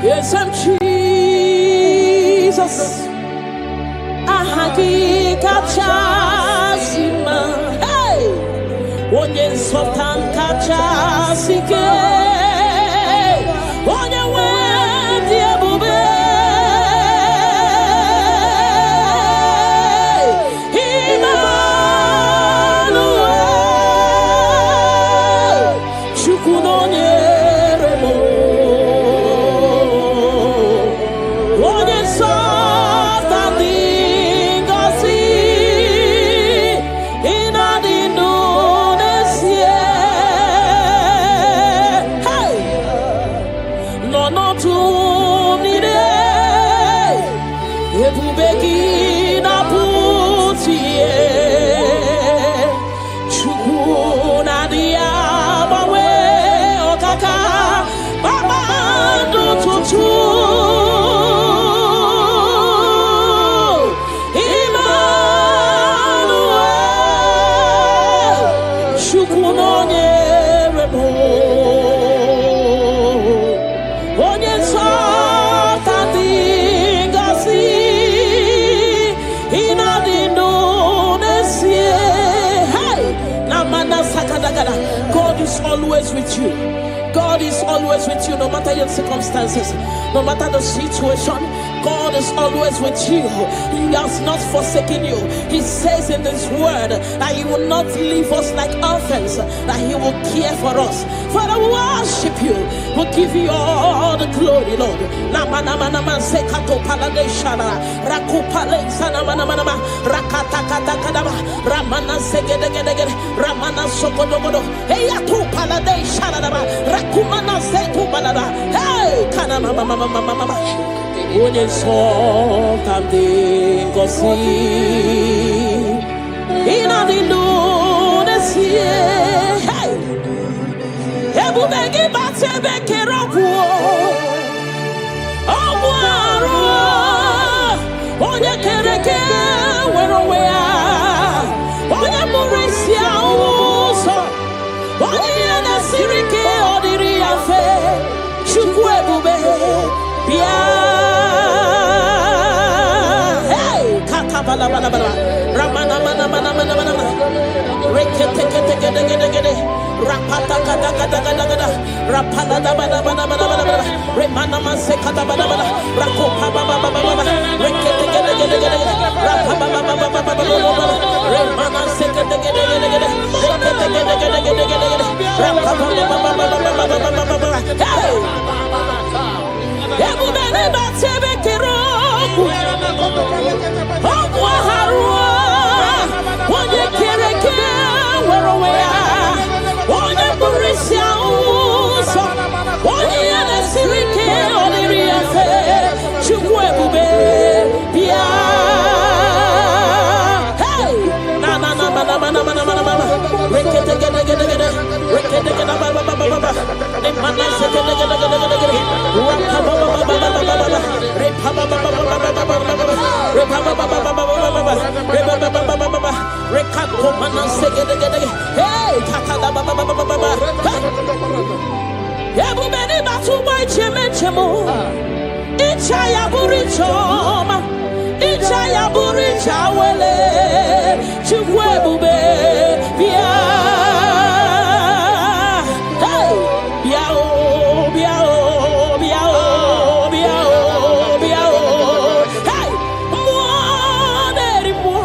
Yes, I'm Jesus. Ahagi kachasima. Hey, onye sultan kachasike. Onye wendi ebube. God is always with you. God is always with you, no matter your circumstances, no matter the situation. God is always with you. He has not forsaken you. He says in His word that He will not leave us like orphans, that He will care for us. Father, we worship you. We'll give you all the glory, Lord. Onye sultan dị ngozi ịnadị n'onesie ebube gị bata ebe kere ọgwụ arụ onye kere eke were onwe ya onye mụrụ isi ụzọ onye ihe na-esiri ike ọ dịrị ya mfe Chukwu ebube bịa Ramana mana mana mana mana rekete kete kete kete kete rapata kata kata kata kata rapala da bada bada bada bada remana manse kata bada bada rakopa baba baba baba rekete kete kete kete rapapa baba baba baba remana se kete kete kete kete rekete kete kete kete kete rapapa baba baba baba baba hey ebu bene batebe kero onye kere eke were onwe ya onye bụrụ isi ụzọ onye ya na-esiri ike ọ dịrị ya mfe Chukwu ebube bịa na na na mana mana mana mana mana rekete gede gede gede rekete gede baba baba baba ne mana se gede gede gede gede rapa baba baba baba baba repa baba baba baba baba repa baba baba baba baba repa baba baba baba rekako mana se gede gede hey kaka baba baba baba ebu beni batu boy cheme chemo icha ya burichoma icha ya buricha wele Chukwu ebube bịa hey bịa o bịa o bịa o bịa o bịa o hey mmụọ na-eri mmụọ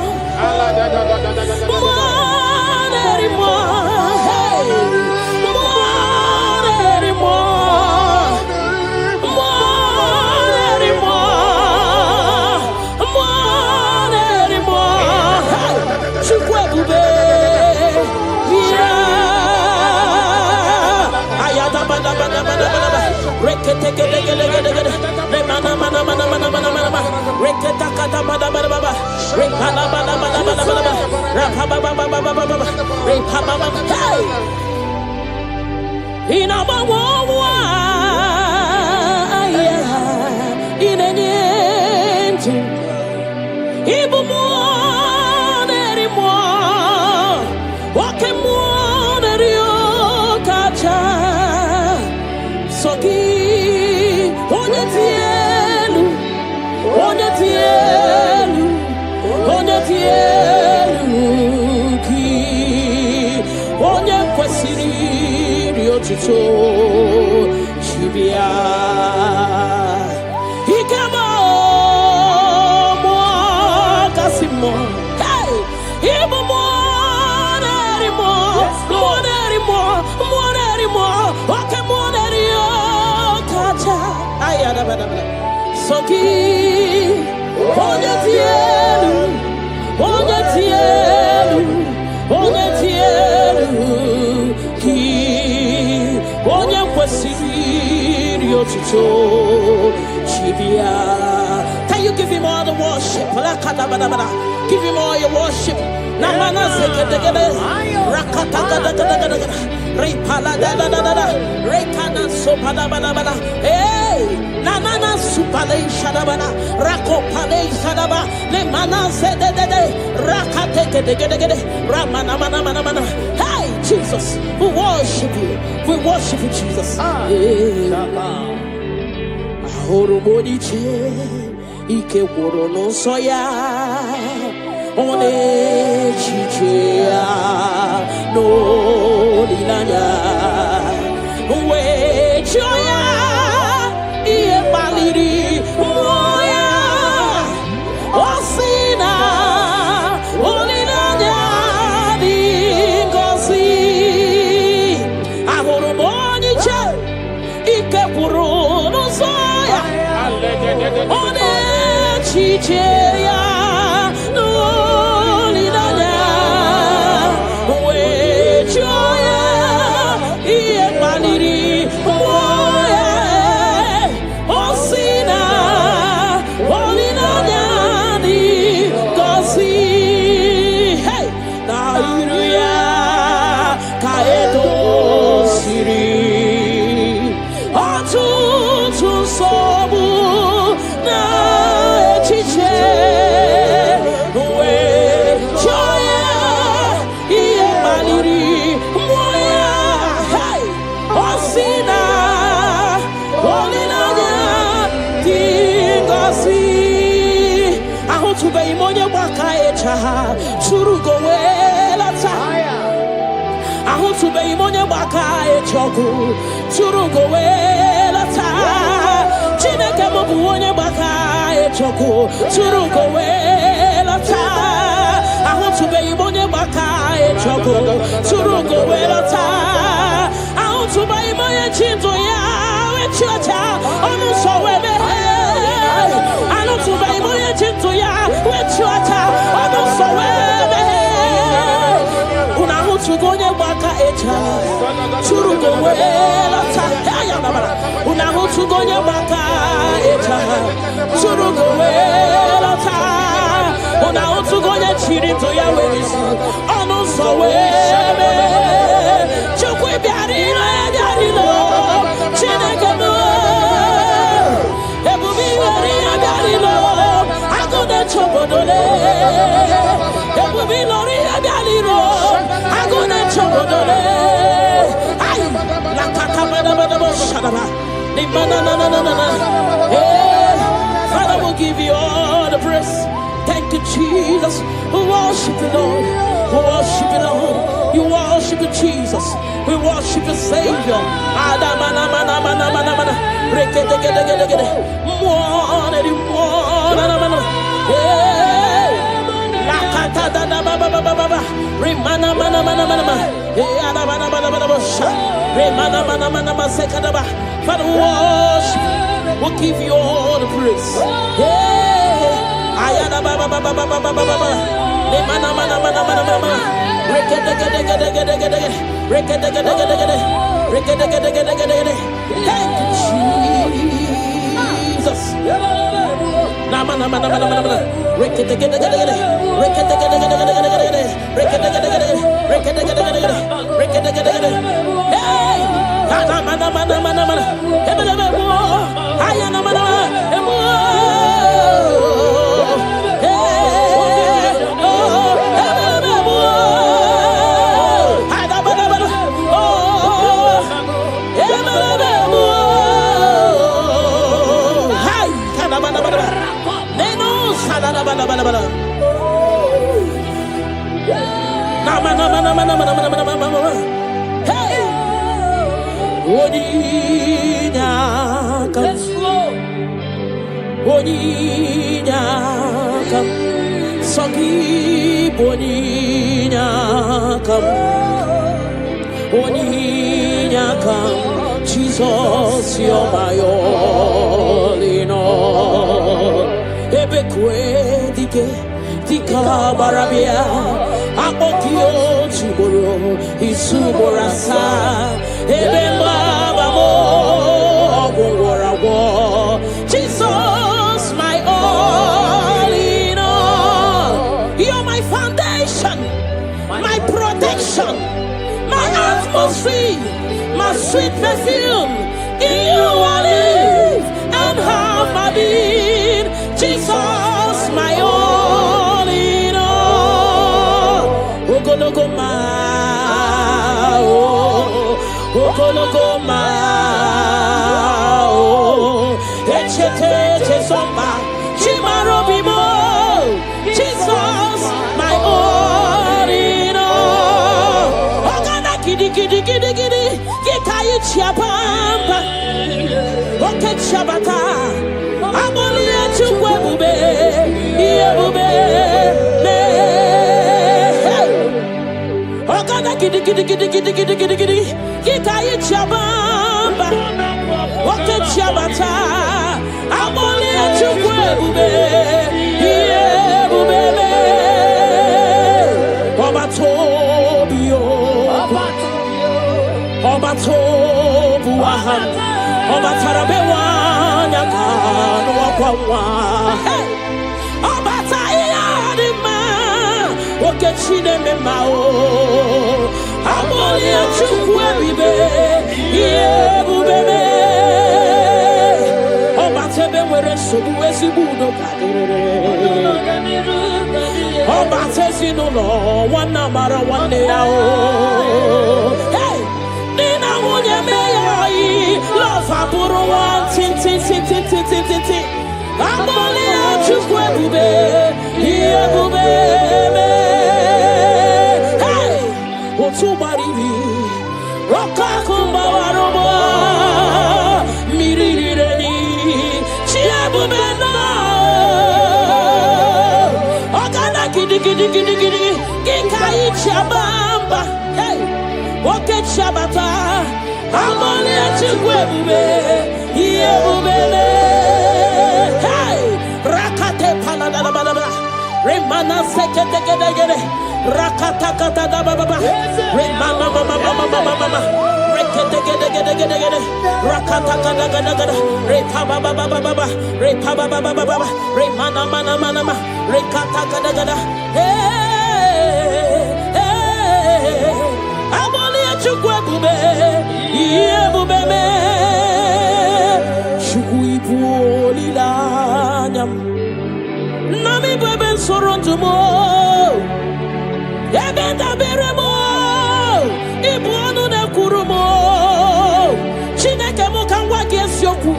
hey mmụọ na-eri mmụọ Chukwu ebube bịa ayada bada bada bada bada rekete gede gede gede gede mana mana mana mana mana mana rekete kata bada bada bada rekala bada bada bada bada rapa baba baba baba baba repa baba hey ina bawo wa aya inenye ntu ibu mo Soki, onye tieluki onye kwesịrị iri otuto chibia ikemo mo kasimo hey ibu mo okay mo kacha ayada bada soki onye tielu ki onye kwesịrị otuto chibia. Can you give him all the worship? Give him all your worship. Namana sekedegede rakata gada repala da rekana sopada bada hey nanana supale shadabana rakopale shadaba le mana sedede rakate gedegede ramana mana hey Jesus, we worship you Jesus. Ahoromoniche ike gworo no soya one chichia no linanya we choya iye baliri moya osina olinanya dingosi ahoromoniche ike gworo no soya one chichia Churugo welata ahutube imonye baka echoku churugo welata chineke mobu onye baka echoku churugo welata ahutube imonye baka echoku churugo welata ahutube imonye chinzo ya wechocha onu so webe ahutube imonye chinzo ya wechocha onu so webe unahutugonye baka echa churugo welata unahutugonye baka echa churugo welata unahutugonye chirito ya welisi onu so webe chukwe biarilo chineke mo ebubi wariya biarilo agode chobodole ebubi lori biarilo agode chobodole ay la kakabada shadaba ni manana Father will give you all the praise. Thank you, Jesus. We worship you, Lord. We worship you, Lord. You worship you, Jesus. We worship you, Savior. Father, we worship you. We'll give you all the praise. Ayana baba baba baba baba baba. Le mana mana mana mana mana. Rekede gede gede gede gede. Rekede gede gede gede. Rekede gede gede gede gede. Thank you, Jesus. Na mana mana mana mana mana. Rekede gede gede gede. Rekede gede gede gede gede gede. Rekede gede gede gede. Rekede gede gede gede. Rekede gede gede. Hey! Mana mana mana mana mana. Hebele mo. Ayana mana mana. Boninyakam. Yes, Lord. Boninyakam. Sogi Boninyakam. Boninyakam. Jesus, you're my all in all. Ebekwe dike dika barabia. Akokio chiboro isuborasa. Ebemba babo ogwarawo. Jesus, my all in all. You're my foundation, my protection, my atmosphere, my sweet perfume. In you I live and have my being. Jesus, my all in all. Ogologoma, ogologoma, echete somba, chimarobimo. Jesus, my all in all. Ogana kidi kidi kidi kidi, kikayi chiapamba, oke chabata. Aboli echukwe bube, iye bube, ne. Ogana kidi kidi kidi kidi kidi kidi kidi, kikayi chiabamba, oke chabata. Aboli echukwe bube, iye bube, ne. Obatobio, obatobua, obatarabewa. Hey, Obatayadima, Okechine Memao, Amolia Chukwebibe, Yebube, Obatebe were Subuesibudo, Obatesino, one number one day. Hey, Nina Munyame, love Aburo one, tin. Amoli achukwe bube, iye bube me. Hey, otubaribi, roka kumba warobo, mirireni, chia bube no. Ogana kidi kidi kidi kidi, kikai chabamba. Hey, oke chabata, amoli achukwe bube, iye bube me. Remana sekete gede rakata kata da baba remana mama rekete gede rakata kata gada repa baba repa baba remana mana rekata gada hey aboli chukwe bube iye bube me chukui boli la nyam Nami bebe soronto mo, ebenda beremo, ibuanu na kurumo, chineke mo kanwa gesioku,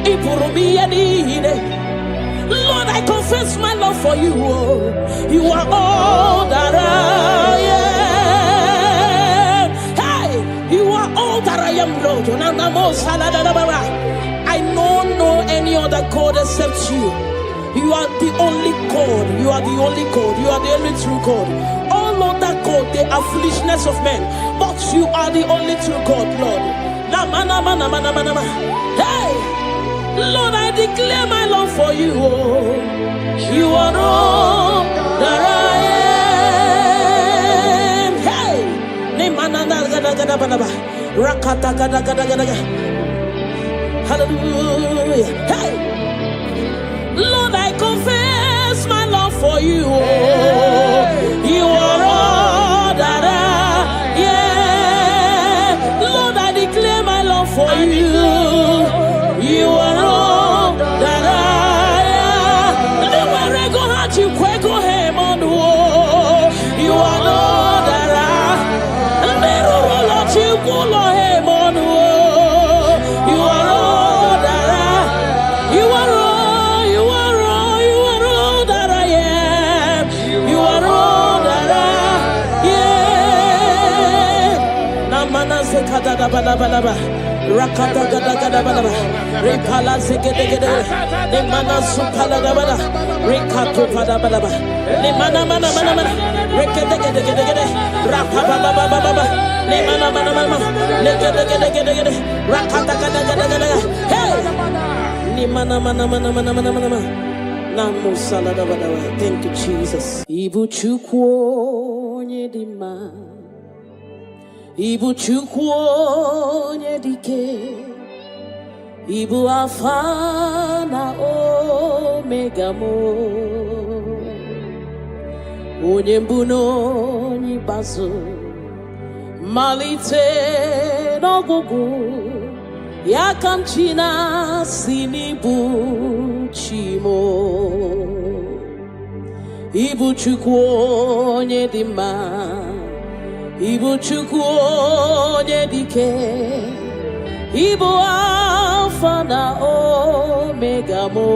ipurumi yenine. Lord, I confess my love for you. You are all that I am. Hey, you are all that I am, Lord. I don't know any other God except you. You are the only God. You are the only God. You are the only true God. All other God, they are foolishness of men. But you are the only true God, Lord. Hey, Lord, I declare my love for you. You are all that I am. Hey, hallelujah. Hey. Lord, I confess my love for you. You are all that I am. Lord, I declare my love for you. You are all that I am. You are all that I am. You are all that I am. You are all that I am. You are all that I am. Namana sekada da bala bala. Rakata gada gada bada. Repala zegede gede. Le mana supala da bada. Rekato pada bada bada. Le mana mana mana mana. Rekede gede gede gede. Rapapa baba baba baba. Le mana mana mana. Le gede gede gede gede. Rakata gada gada gada. Hey. Le mana mana mana mana mana mana. Namo salada bada. Thank you, Jesus. Ibu chukwu nyedima. Ibu chukwu nyedike. Ibu Alpha na Omega mo. Onye mbụ n'onye ikpeazụ, malite n'ọgwụgwụ, ya ka m chi na-asị n'ibu chi mo. Ibu Chukwu onye dị mma, Ibu Chukwu onye dị ike, Ibu Alpha na Omega mo.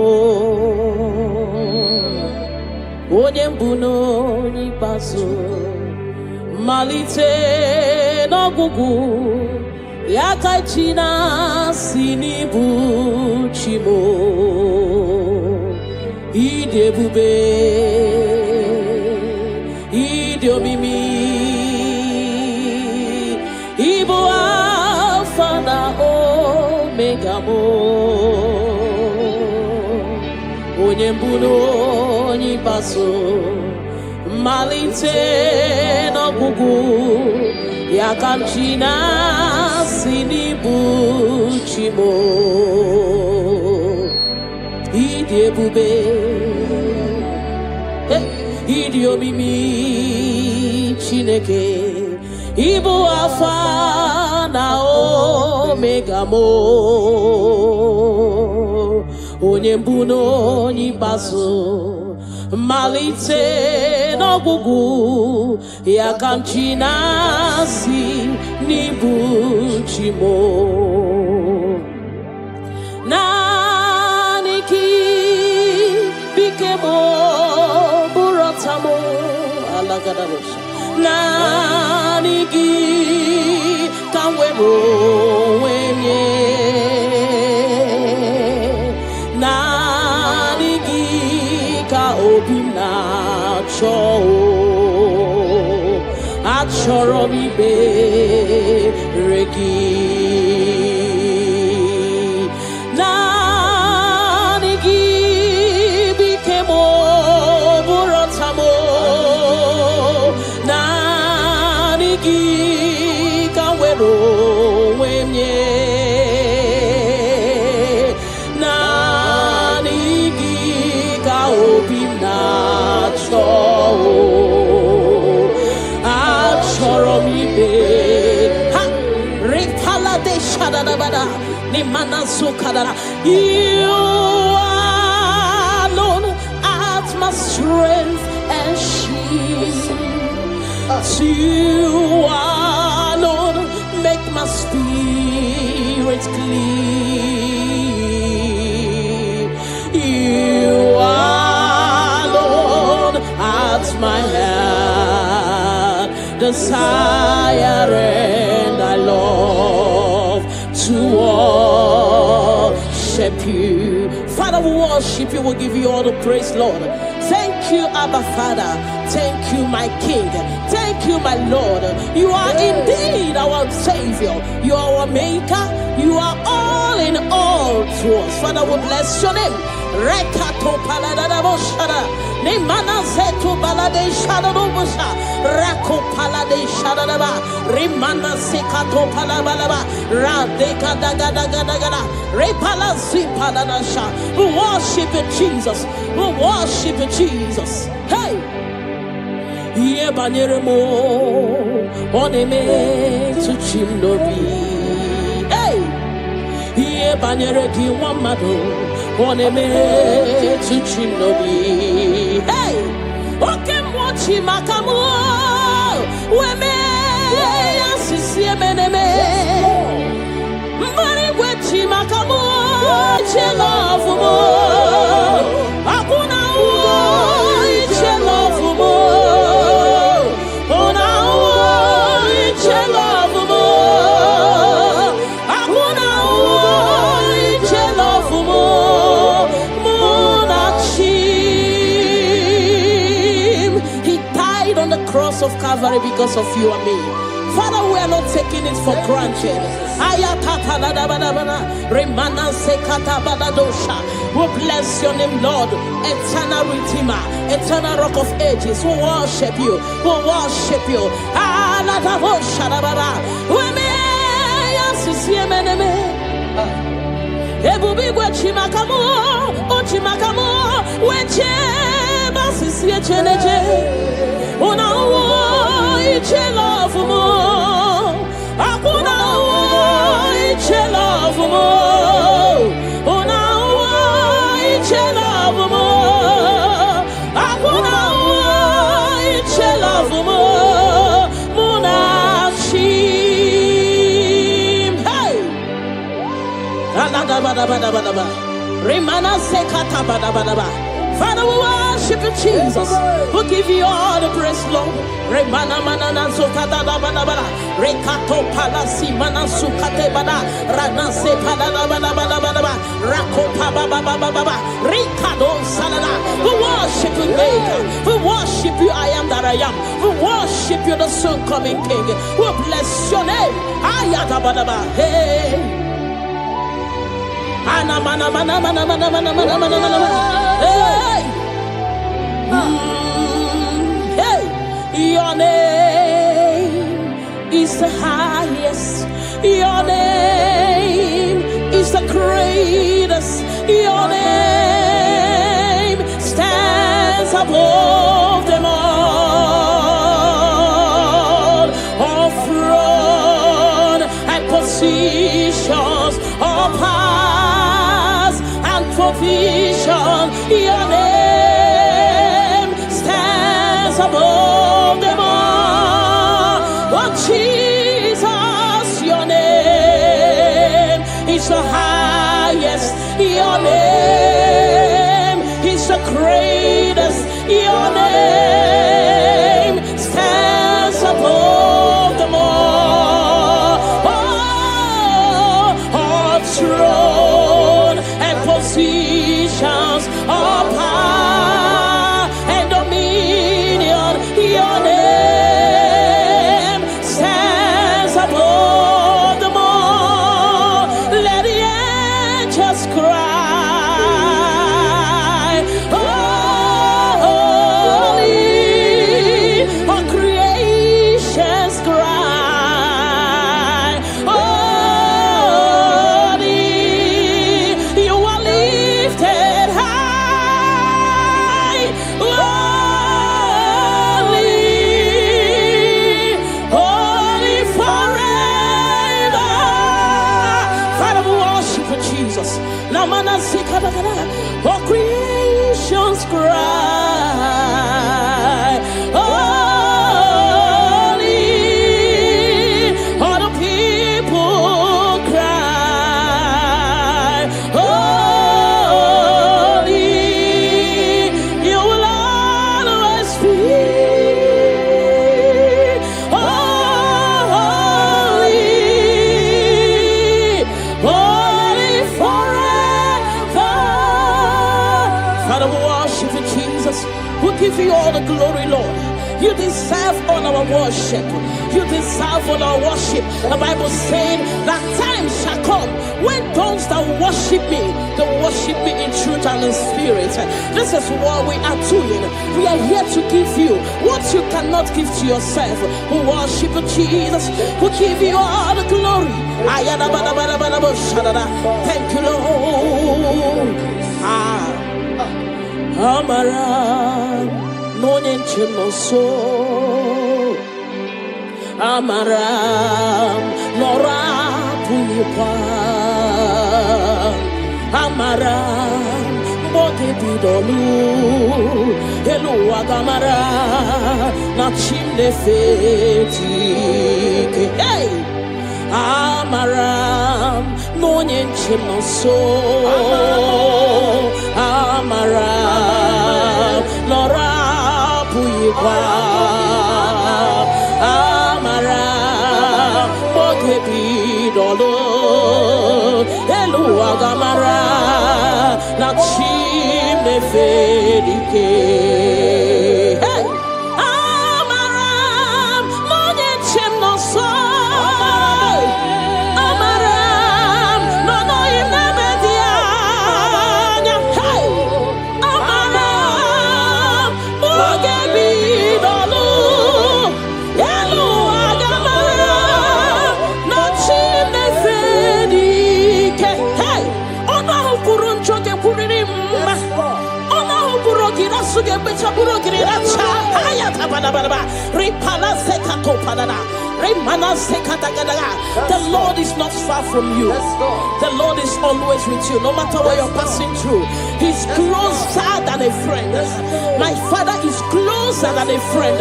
Onye mbụ n'onye ikpeazụ, malite n'ọgwụgwụ, ya ka chi na-asị n'ibu chi mo. Ịdị ebube, ịdị omimi, Ibu Alpha na Omega mo. Onye mbụ n'onye ikpeazụ, malite n'ọgwụgwụ, ya ka m chi na-asị n'ibu chi mo. Ịdị ebube, ịdị omimi Chineke, Ibu Alpha na Omega mo. Onye mbụ n'onye ikpeazụ, malite n'ọgwụgwụ, ya ka m chi na-asị n'ibu chi mo. Naanị gị bike mo bụrụ ọta mo alagadabosha. Naanị gị ka m were onwe nye. Naanị gị ka obi m na-achọ. Achọrọ m ikpere gị. Naanị gị bike mo bụrụ ọta mo. Naanị gị ka m were onwe m nye. Naanị gị ka obi m na-achọ. Achọrọ m ikpe ha ripala de shadadabada ni mana sukadara. You alone art my strength and shield. You alone make my spirit clean. You alone art my heart desire, and I love to worship you. Father, we worship you. We'll give you all the praise, Lord. Thank you, Abba Father. Thank you, my King. Thank you, my Lord. You are indeed our Savior. You are our Maker. You are all in all to us. Father, we bless your name. Rekato paladadaboshara. Nemana seto balade shadadobosha. Rako palade shadadaba. Rimana sekato palabalaba. Radeka dagadagada. Repala zipaladasha. We worship you, Jesus. We worship you, Jesus. Hey! Iye banyere mo oneme tu chimnobi. Hey! Iye banyere ki wamado oneme tu chimnobi. Hey! Oke mwochi makamu weme yasisi emeneme. Mbari wechi makamu chelofu mo. Akuna uo chelofu mo. Ona uo chelofu mo. Akuna Calvary because of you and me. Father, we are not taking it for granted. We bless your name, Lord. Eternal Redeemer, eternal Rock of Ages. We worship you. We worship you. Father, we worship you, Jesus. We give you all the praise, Lord. Rekato palasi manasukate bada ranase palada bada bada bada rakopa baba baba baba rikado salada. We worship you, Maker. We worship you, I am that I am. We worship you, the soon coming King. We bless your name. Ayata bada bada. Hey. Ana mana mana mana mana mana mana mana mana. Hey. Hey. Your name is the highest. Your name is the greatest. Your name stands above them all. All throne and positions, all powers and provision. Your name stands above them all. Jesus, your name is the highest. Your name is the greatest. Your name stands above them all. All throne and positions, all power and dominion. Your name stands above them all. Let the angels cry, holy, all creations cry, holy, you are lifted high, holy forever. Father, we worship you, Jesus. Namana sikadagada, all creations cry, holy, all the people cry, holy, you will always be holy, holy forever. Father, we worship you, Jesus. We give you all the glory, Lord. You deserve all our worship. You deserve all our worship. The Bible said that time shall come when those that worship me, they worship me in truth and in spirit. This is what we are doing. We are here to give you what you cannot give to yourself. We worship you, Jesus. We give you all the glory. Thank you, Lord. Amara no nyenchimoso, Amara nora puyipa, Amara boge bidolu, Elu agamara na chimne fetike. Hey, Amara no nyenchimoso, Amara nora puyipa, Amara boge bidolu, Elu agamara na chimne fetike. Hey, Amara The Lord is not far from you. The Lord is always with you, no matter what you're passing through. He's closer than a friend. My Father is closer than a friend.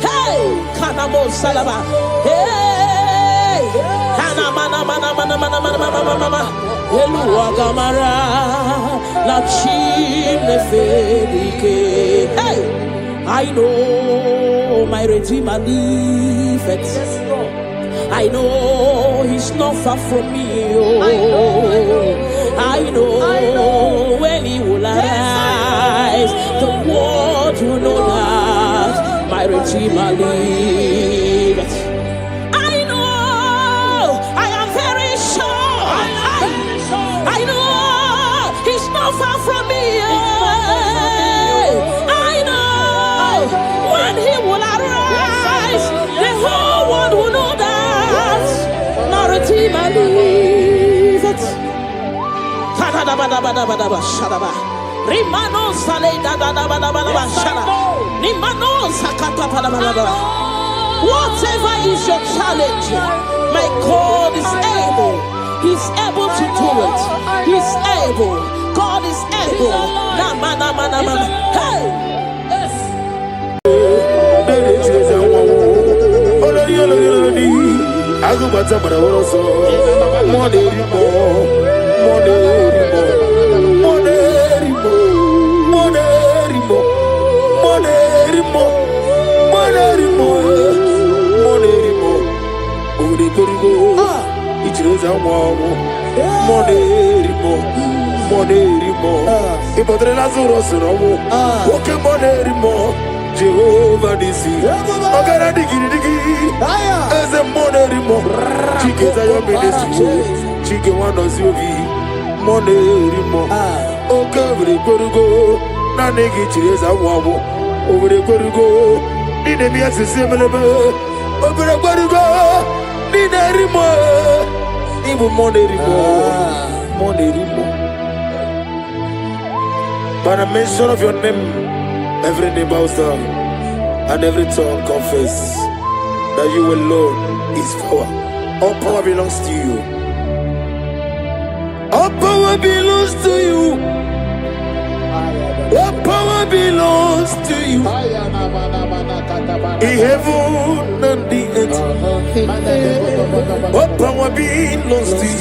Hey, Kanamo Salaba. Hey, hey, I know my Redeemer liveth. I know he's not far from me. Oh, I know when he will arise, the world will know that my Redeemer liveth. I know, I am very sure. I know he's not far from me. I know when he will arise, the whole world will know that my Redeemer liveth. Rimano sale da da da ba da ba da shara. Nimano sakata pa da ba da ba. Whatever is your challenge, my God is able. He's able to do it. He's able. God is able. Na ma na ma na ma. Hey. Jehovah Nisi, Ogara digi digi, as a monerimo, Chike Zayo Ministry, Chike Wanos Yogi, Monerimo, Okavri Korugo, Nanegi Chires Awabo, over the Korugo, Ninemi as a similar, over the Korugo, Ninarimo, even Monerimo. By the mention of your name, every knee bows down and every tongue confess that you alone is power. All power belongs to you. All power belongs to you. All power belongs to you. In heaven and the earth, all power belongs to you.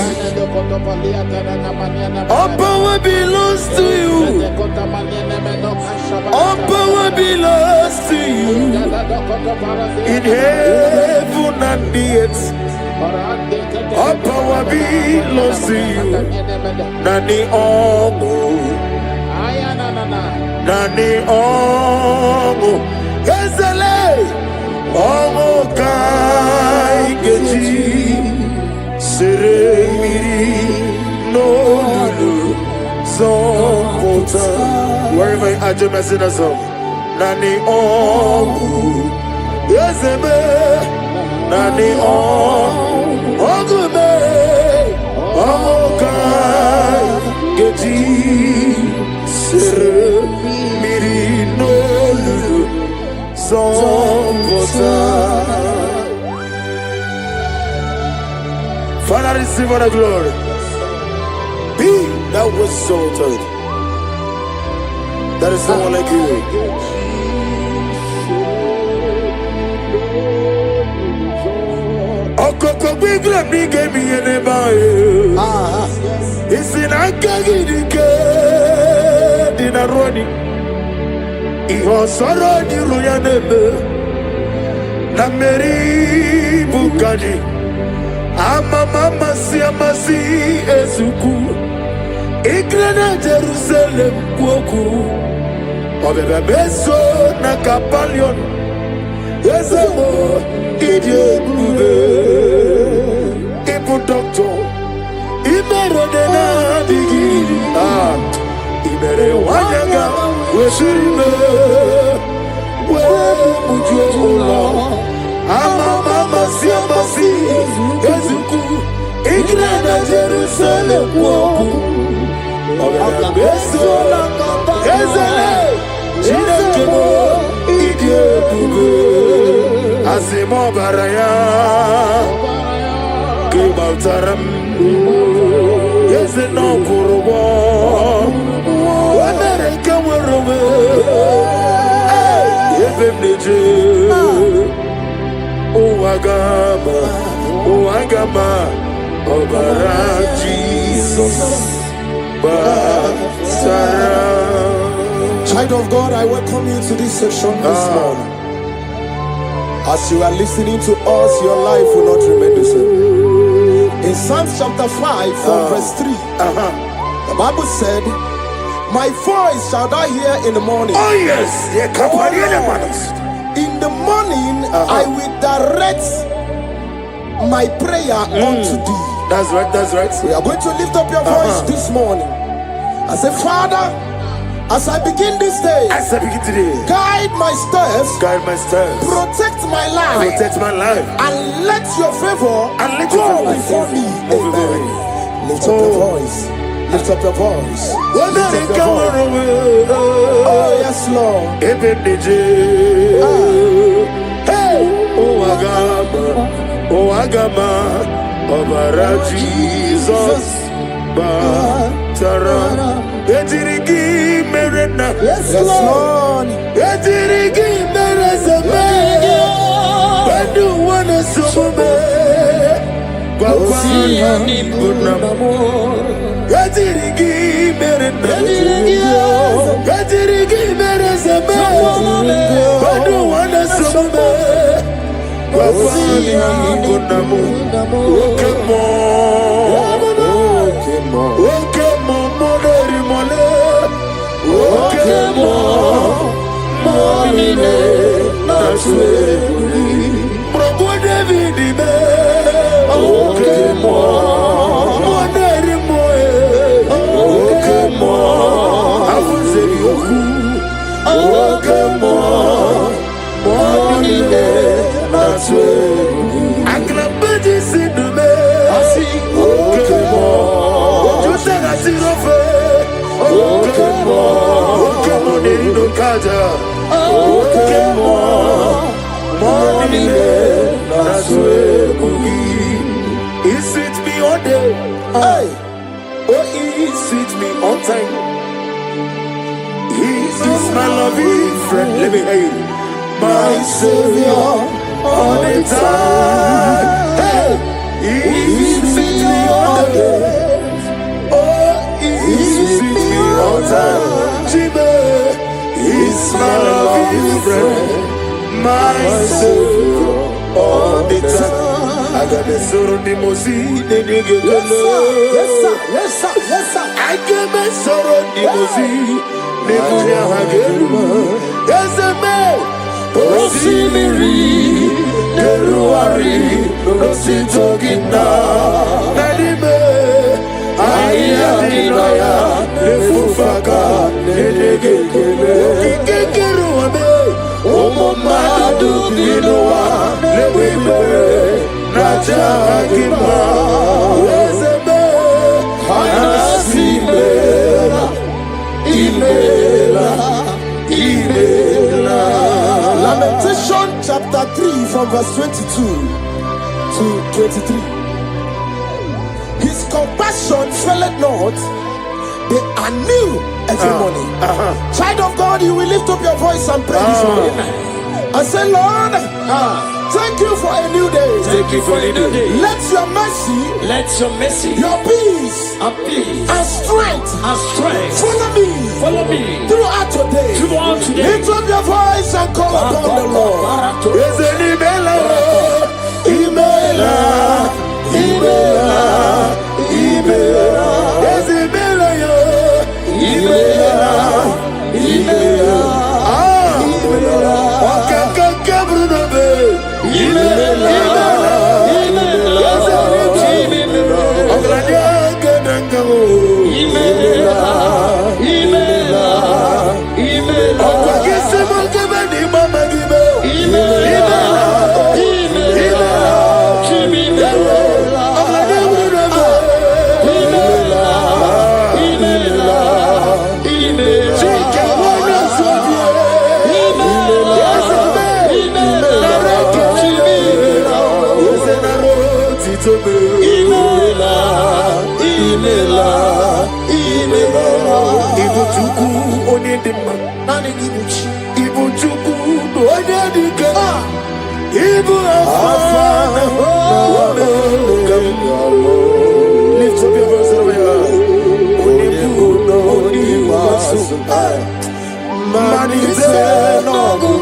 All power belongs to you. All power belongs to you. In heaven and the earth, all power belongs to you. Nani Omo, Nani Omo, Ezele, Omo Kai Geji, Seremiri, no Lulu, Zonkota. Wherever you are, just sing a song. Nani Omo, Ezeme, Nani Omo, Ogume, Omo Kai Geji, Seremiri, no Lulu, Zonkota. Father, receive all the glory. Be thou exalted. There is no one like you. Okoko bigla mi gave me an ebae. It's in a gagidike dinaroni. Iho soro ni ruyanebe. Nameri bukani. Mama si amasi ezuku. Igrena Jerusalem kuoku. Obebe beso na kapalion. Ezemo idie bube. Ibu doctor. Imere dena digiri. Imere wanyaga. Weshirime. We mujo ola. Mama si amasi ezuku. Grana Jerusalem woku Ogana beso Ezele Chinekemo Idie bube Asimo baraya Kibaltaram Yezeno kurubo Wamereka werube Yevemneje Uwagama Obara Jesus Basara. Child of God, I welcome you to this section this morning. As you are listening to us, your life will not remain the same. In Psalms chapter 5 from verse 3, the Bible said, my voice shall thou hear in the morning. Oh yes, in the morning I will direct my prayer unto thee. That's right, that's right. We are going to lift up your voice this morning. I say, Father, as I begin this day, as I begin today, guide my steps, protect my life, and let your favor go before me. Amen. Lift up your voice. Lift up your voice. Lift up your voice. Oh yes, Lord. Hey, oh Agama, Obara Jesus, Batara, Etirigi Merena, yes, Lord. Etirigi Merezame, Bandu Wana Sume, Wapani Bunamo, Etirigi Merena, Etirigi Merezame, Bandu Wana Sume. Wapani Bunamo, Okemo, Moneri Mole, Okemo, Monine, Naswe, Brobo David, Okemo, Moneri Moe, Okemo, Avuzeri Oku, Okemo, Monine. Aklabaji sidume, Okemo, Ojutara sirofe, Okemo, Okemo nerido kaja, Okemo, Monile naswe mugi. He sweet me all day, hey, oh he sweet me on time. He is my loving friend, let me hear you, my Savior. All the time, hey, he's me all day. Oh, he's me all time. Jibe, he's my loving friend, my Savior. All the time, I got the sorrow the mozi, the nigga. Yes, sir, yes, sir, yes, sir. I got my sorrow the mozi, the nigga. Yes, man. Rosimiri, Deruari, Rositogina, Nadime, Ayadinaya, Lefufaka, Nedegele, Kikeruame, Omomadu Dinoa, Lewibe, Najagima, Wezebe, Anasimela, Imela, Imela. Lamentation chapter 3 from verse 22 to 23. His compassion faileth not, they are new every morning. Child of God, you will lift up your voice and pray this morning. And say, Lord, thank you for a new day. Thank you for a new day. Let your mercy, your peace, and strength, follow me throughout today. Lift up your voice and call upon the Lord. Ibuchuku onedema. Ibuchuku onedike. Ibu afana. Lift up your voice over here. Onimasu. Manite no.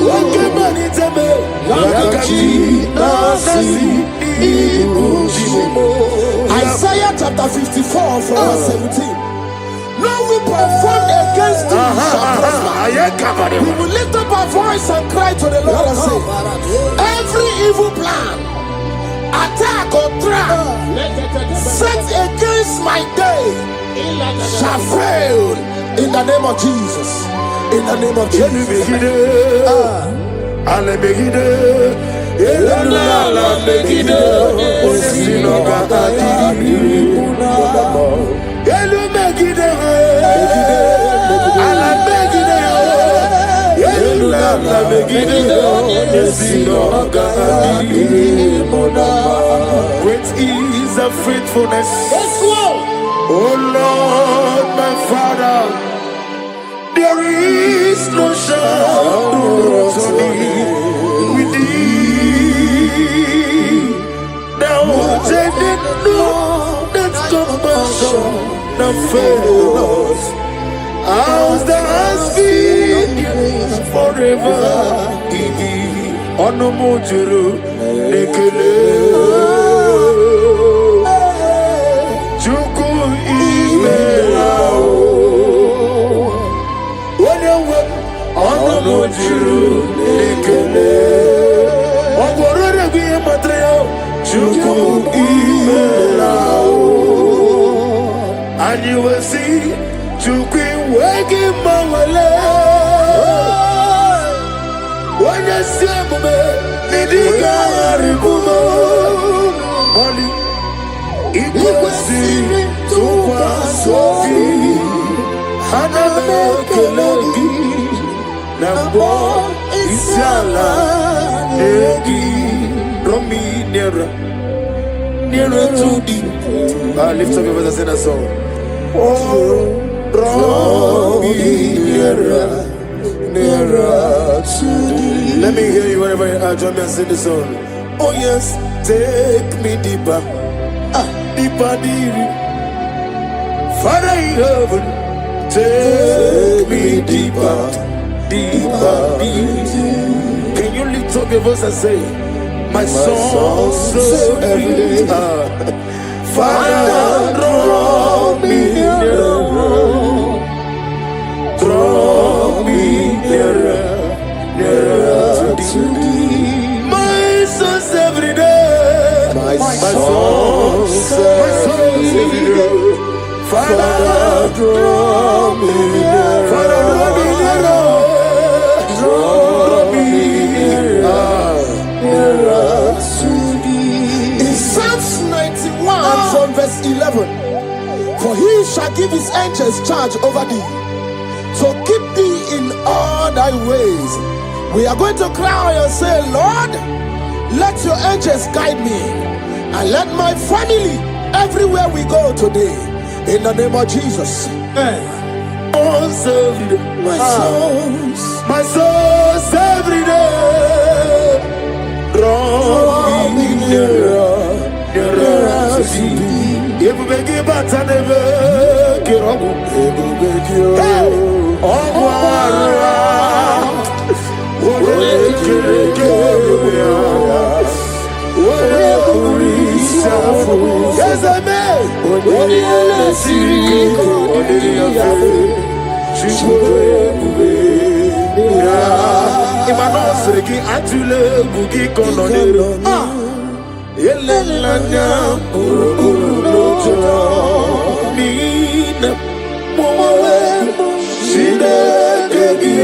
Wake manite me. Yakachi nasi. Isaiah chapter 54 from verse 17. No weapon formed against you shall prosper. We will lift up our voice and cry to the Lord and say, every evil plan, attack or trap set against my day shall fail in the name of Jesus. In the name of Jesus. Great is the faithfulness. Oh Lord, my Father, there is no shadow with thee. Thou didn't know that compassion that fails. Ours that has been forever. Onomojuru nekele. Chuku imelao. Onewe onomojuru nekele. Ogorore biye matreo. Chuku imelao. And you will see Chuku wegi mawale. When you see me, nidiga aribumo. Money, ikusi tukwa sofi. Hana mekelegi, nambo isiala egi. Romi nera to the. Lift up your voice and sing a song. Oh, Romi nera to thee. Let me hear you wherever you are. Join me and sing the song. Oh yes, take me deeper, deeper, deeper. Father in heaven, take me deeper, deeper, deeper. Can you lift up your voice and say, my soul so every day. Father, draw me nearer, draw me nearer, nearer to thee. My souls every day, my souls every day. Father, draw me nearer, Father, draw me nearer, draw me nearer to thee. In Psalms 91 from verse 11, for he shall give his angels charge over thee, so keep thee in all thy ways. We are going to cry and say, Lord, let your angels guide me and let my family everywhere we go today, in the name of Jesus. My souls every day, draw me nearer, nearer to thee. If we give back and never get up, yes, I may. Imanosreki atule bugi kononero. Elelanya urukurulojo. Nina mowe shidekegi.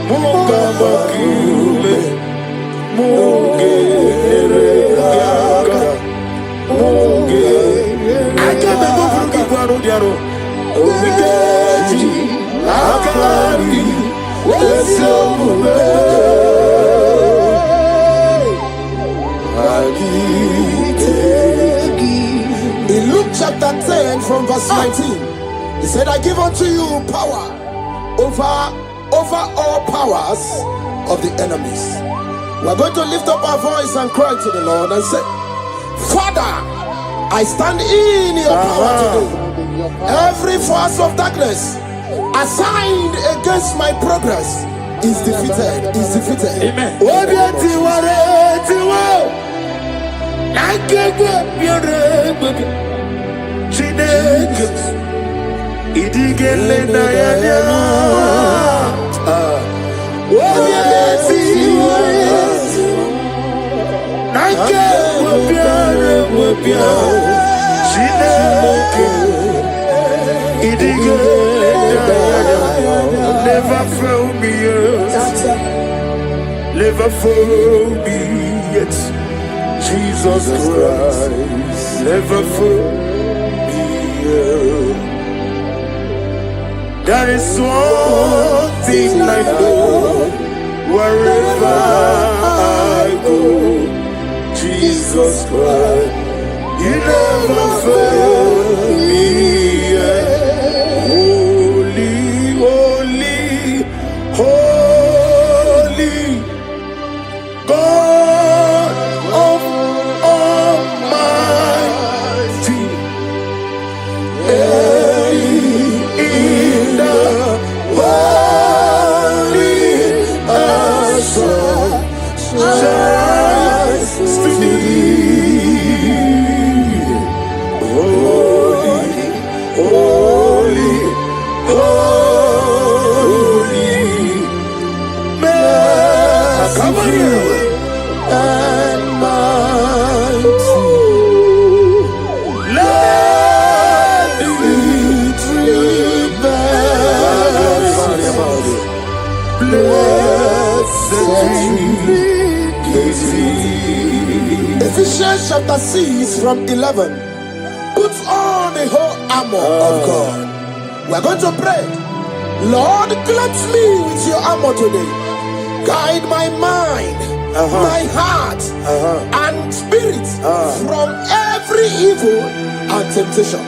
Mukabakume mugeregaga. Akebe bugi kwaro diaro. Omigeji akari wesomume. In Luke chapter 10 from verse 19, he said, I give unto you power over all powers of the enemies. We're going to lift up our voice and cry to the Lord and say, Father, I stand in your power today. Every force of darkness assigned against my progress is defeated. Amen. Never fail me yet. Never fail me yet. Jesus Christ, never fail me yet. That is one thing I know. Wherever I go, Jesus Christ, you never fail me yet. Holy, holy, God of Almighty, in the holy shines to thee. Holy, holy, holy, merciful and mighty. Let the tree bear Ephesians chapter 6 from 11. Put on the whole armor of God. We're going to pray. Lord, clothe me with your armor today. Guide my mind, my heart, and spirit from every evil and temptation.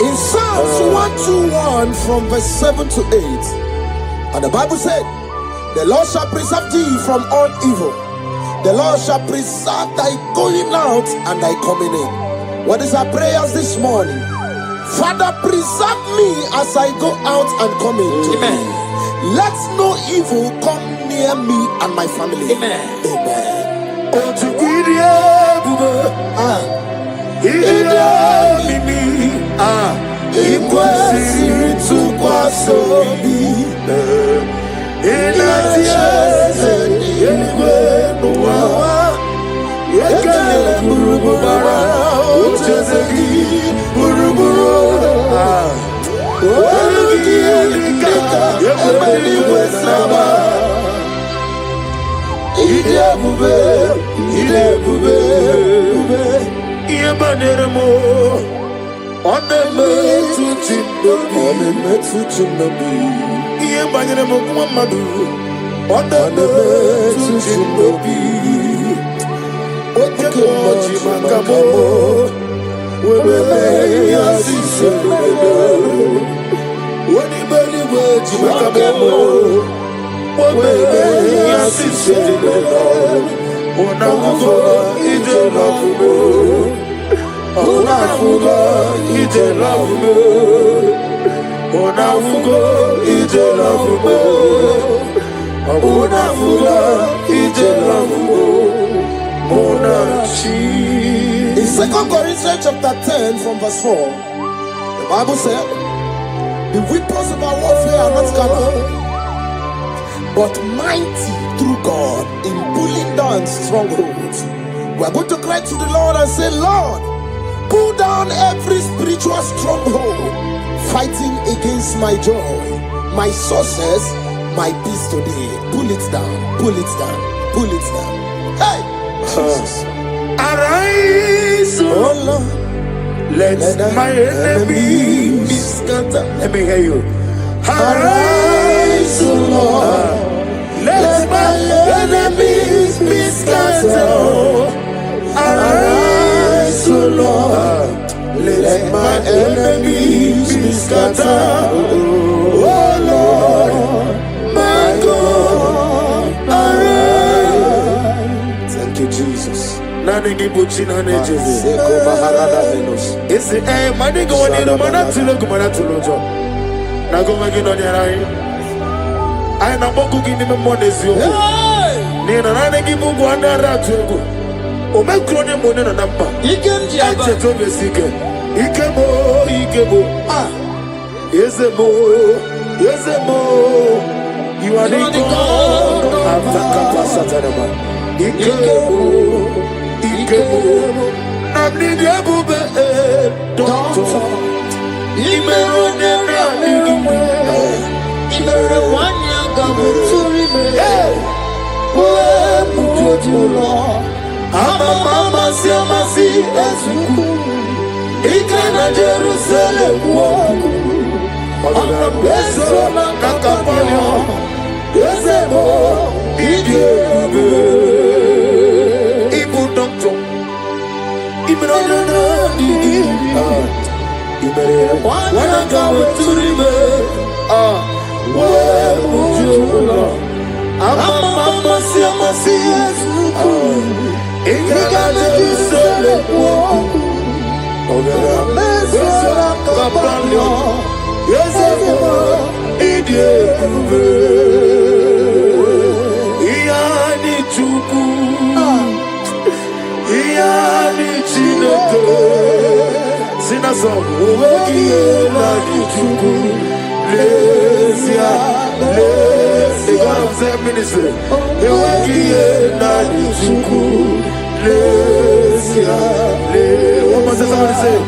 In Psalms 121 from verse 7 to 8, and the Bible said, the Lord shall preserve thee from all evil. The Lord shall preserve thy going out and thy coming in. What is our prayers this morning? Father, preserve me as I go out and come in today. Let no evil come near me and my family. Amen. Onafugo ije lafugo. Onafuga ije lafugo. Monachi. In 2 Corinthians chapter 10 from verse 4, the Bible said, the weapons of our warfare are not carnal, but mighty through God in pulling down strongholds. We are going to cry to the Lord and say, Lord, pull down every spiritual stronghold fighting against my joy, my success, my peace today. Pull it down, pull it down, pull it down. Hey! Jesus. Arise, Oh Lord, let my enemies be scattered. Let me hear you. Arise, oh Lord, let my enemies be scattered. Arise, oh Lord, let my enemies be scattered. Oh Lord, my God, arise. thank you, Jesus. Nani gibuchi nani jezi. Seko Maharada Venus. Isi mani go wani no mana tulo jo. Na go magi no ni arai. Ai na boku gini me mo nezio. Ni na nani gibu go ana ratu ego. O me kro ni mo ne na namba. Ikem Diaba. Eche to be sike. Ikebo. Ah. Yezemo. You are the God of the Kapasatanama. Ikebo. Namni diabube doctor. Imerone nani. Imere wanya gamuturi me. Mama si ezuku. Ikena Jerusalem woku. Ona beso na kakapanyo. Yezemo idiebe. Ibu doctor. Imerone nani. Wana gamuturi me. Mama si ezuku. Ikena Jerusalem woku. What must somebody say?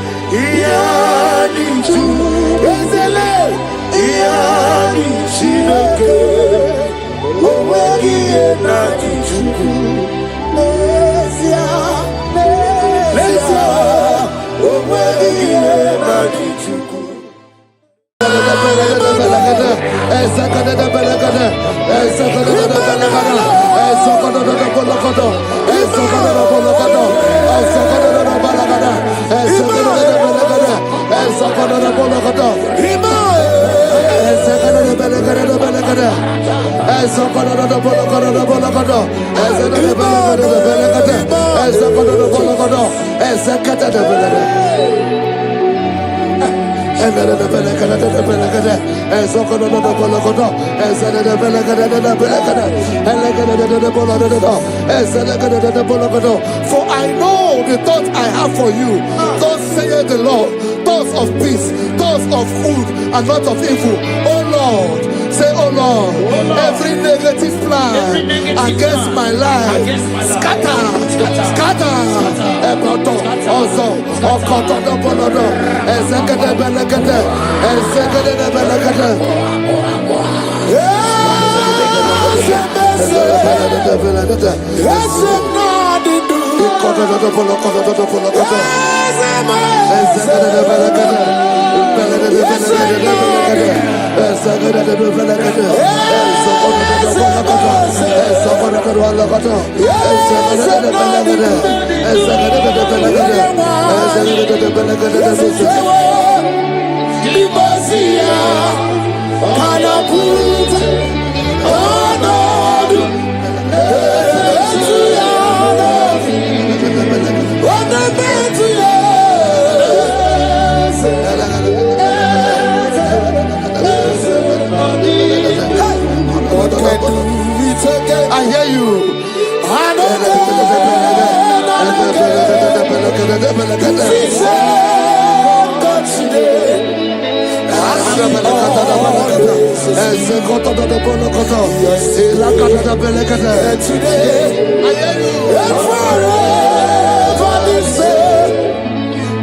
For I know the thoughts I have for you, thus saith the Lord, thoughts of peace, thoughts of good and not of evil. Oh Lord, say, oh Lord, every negative plan against my life, scatter.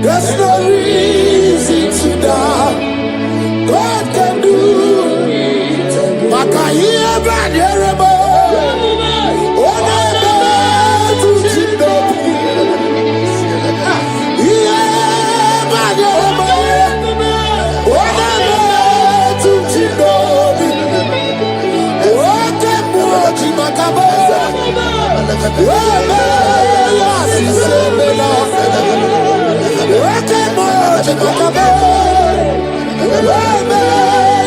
There's no reason to doubt. God can do. Makaya Baderebo. Onebe Tuchinobi. Yeah, Baderebo. Onebe Tuchinobi. Oke Moji Makabo. Webe Yasisemela. Oke Moji Makabo. Webe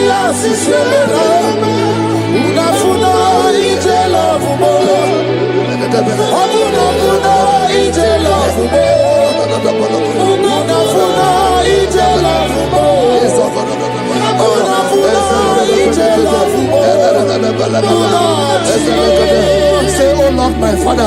Yasisemela. Unafuna ije lovumo. Unafuna ije lovumo. Unafuna ije lovumo. Unafuna ije lovumo. Say, oh Lord, my Father, I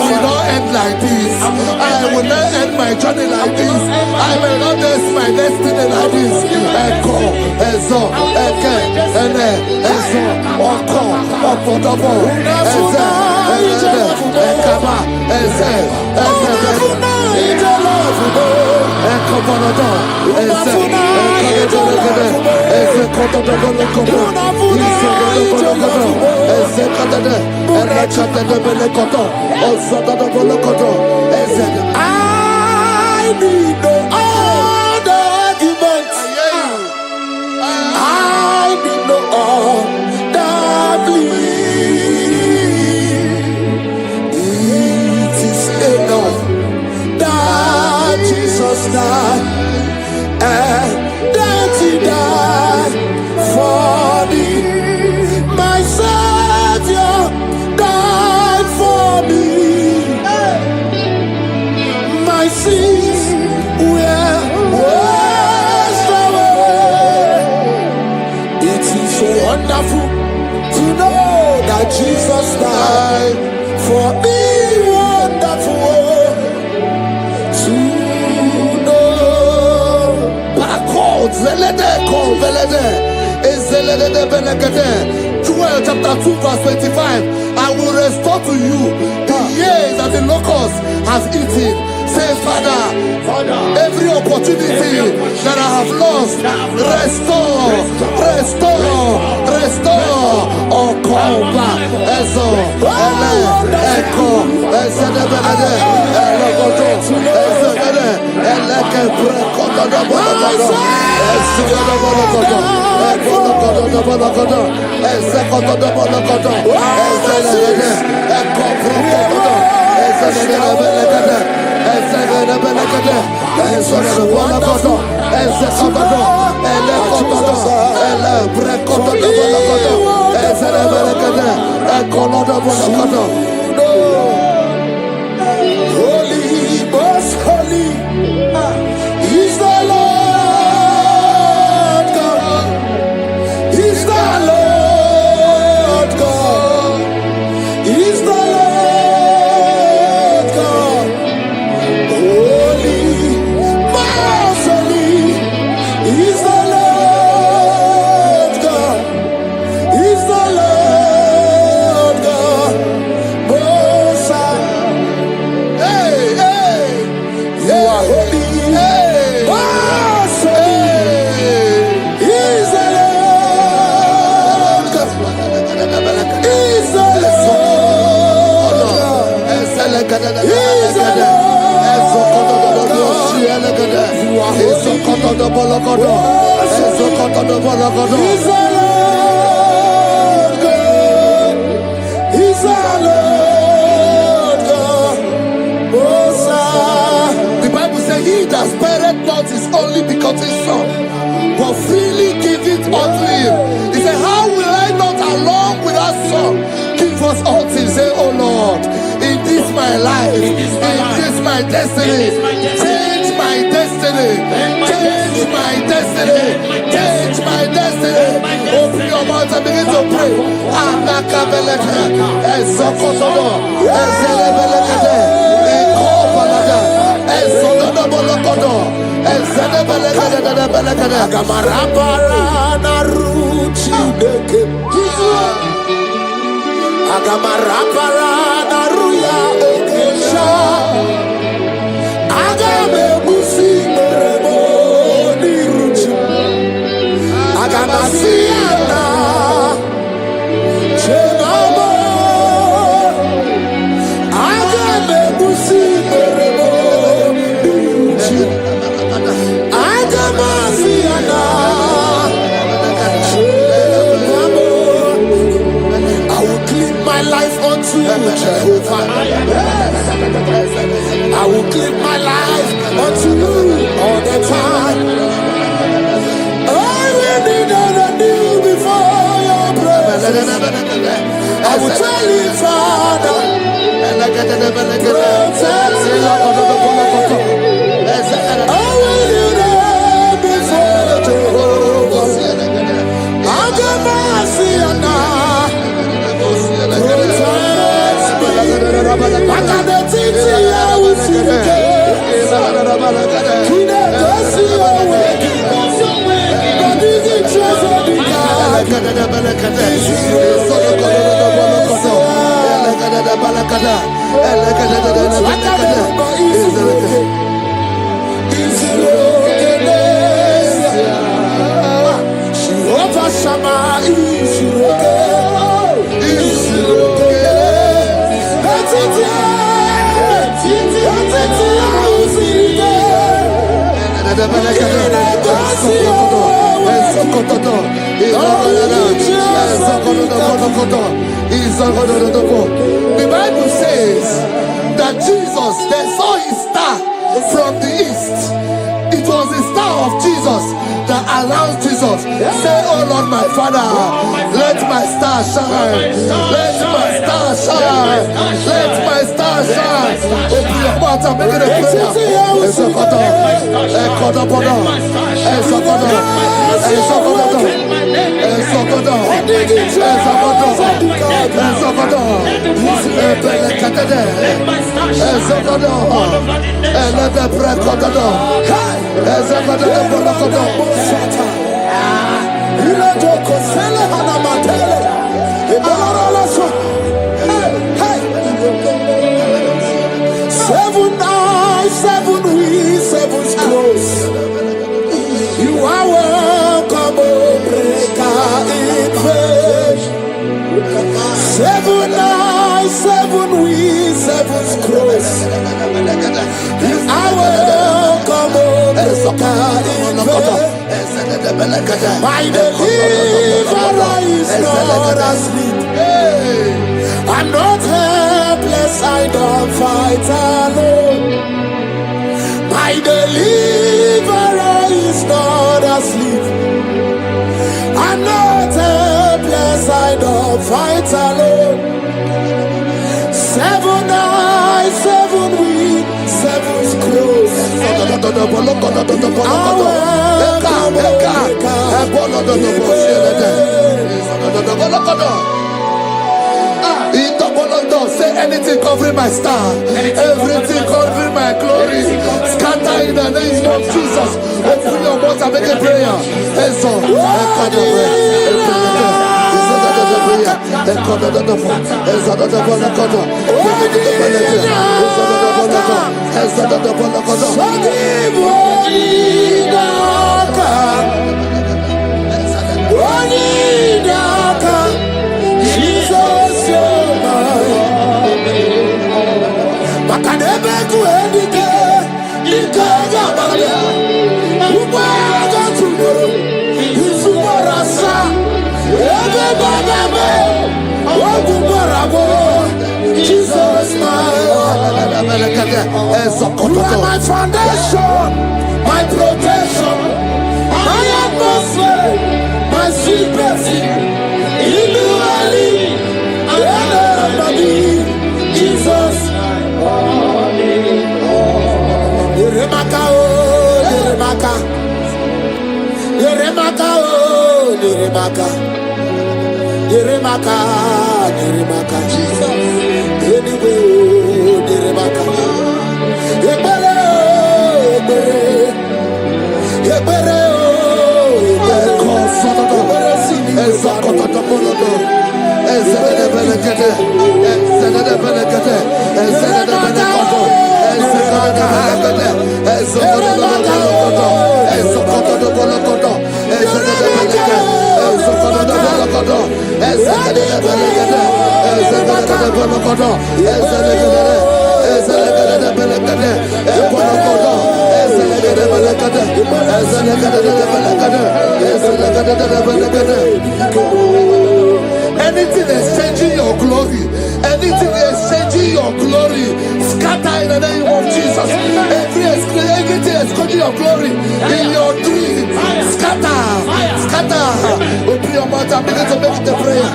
will not end like this. I will not end my journey like this. I will not end my destiny like this. Echo, Ezo, Eke, Ene, Ezo, Oko, Opotopo, Eze, Eze, Ekaba, Eze, Eze, Ekobonodo, Eze, Ekobonodo, Eze, Kotodobonokobo, Isodobonokobo, Eze, Katade, Erekatadebelekoto, Osodobolokoto, Eze. I need no other arguments. I need no other plea. It is enough that Jesus died and that He died for me. My Savior died for me. My sins were washed away. It is so wonderful to know that Jesus died for me. Wonderful to know. Backwards, Joel chapter 2 verse 25. I will restore to you the years that the locust has eaten. Say, Father, every opportunity that I have lost, restore. Oh, come back. Echo, Ezedebelede, Elogoto, Ezedele, Eleke Brekotodobonogodo, Ezedebologodo, Ekologodobonogodo, Ezekotodobonogodo, Ezelede, Eko Brokotodo, Ezedebelekede, Ezedebelekede, Ezedebologodo, Ezekotodo, Elekotodo, Elebrekotodobonogodo, Ezedebelekede, Ekolodobonogodo. Holy, most holy is the Lord God. Is the Lord God. Is the Lord God. Holy, most holy is the Lord God. Is the Lord God. Most high. Hey, hey, you are holy. Hey, most holy is the Lord God. Is the Lord God. Is the Lord God. You are holy. Is the Lord God. Is the Lord God. Is the Lord God. Most high. The Bible says, he that spareth not his only begotten son, but freely give it unto him. He said, how will I not along with that son give us all things? Say, oh Lord, in this my life, in this my destiny, change my destiny, change my destiny, change my destiny. Open your mouth and begin to pray. Anakabeleke, Ezokotodo, Ezelebelekede, Ekobalada, Agamarabara naruchi deke. Agamarabara naruya okesha. Agame musi merebo niruchi. Agamasiana chegamo. Agame musi merebo niruchi. Agamasiana chegamo. I will clean my life unto Jehovah. I will clean my life unto you all the time. I will be new before your presence. I will tell you, Father, protect me. I will be there before Jehovah. I got mercy on now. The Bible says that Jesus, they saw his star from the east. It was the star of Jesus that announced Jesus. Say, oh Lord, my Father, let my star shine. Let my star shine. Let my star shine. Open your mouth and make it a prayer. Seven eyes, seven wheels, seven scrolls. You are welcome, O breaker in faith. Seven eyes, seven wheels, seven scrolls. You are welcome, O breaker in faith. My deliverer is not asleep. I'm not helpless, I don't fight alone. My deliverer is not asleep. I'm not helpless, I don't fight alone. Seven eyes, seven wings, seven scrolls. Say anything covering my star, everything covering my glory, scatter in the name of Jesus. Open your mouth and make a prayer. Jesus, you are my foundation, my protection, my atmosphere, my secret. Jesus, Yeremaka, oh, Yeremaka, Yeremaka, oh, Yeremaka, Yeremaka, Yeremaka, Jesus, anyway, oh, Yeremaka, Ebele, Ebele, Anything exchanging your glory, anything exchanging your glory, scatter in the name of Jesus. Anything exchanging your glory in your dream, scatter. Open your mouth and begin to make the prayer.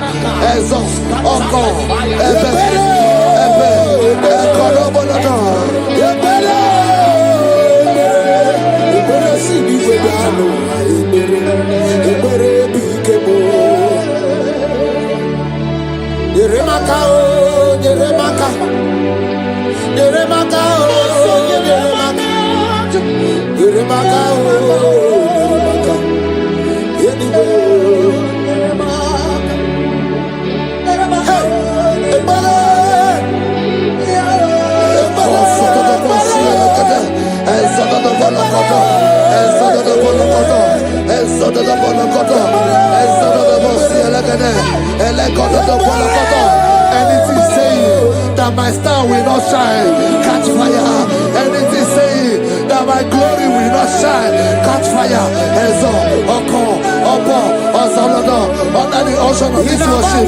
Exhaust, anything saying that my star will not shine, catch fire. Anything saying that my glory will not shine, catch fire. Under the ocean of this worship.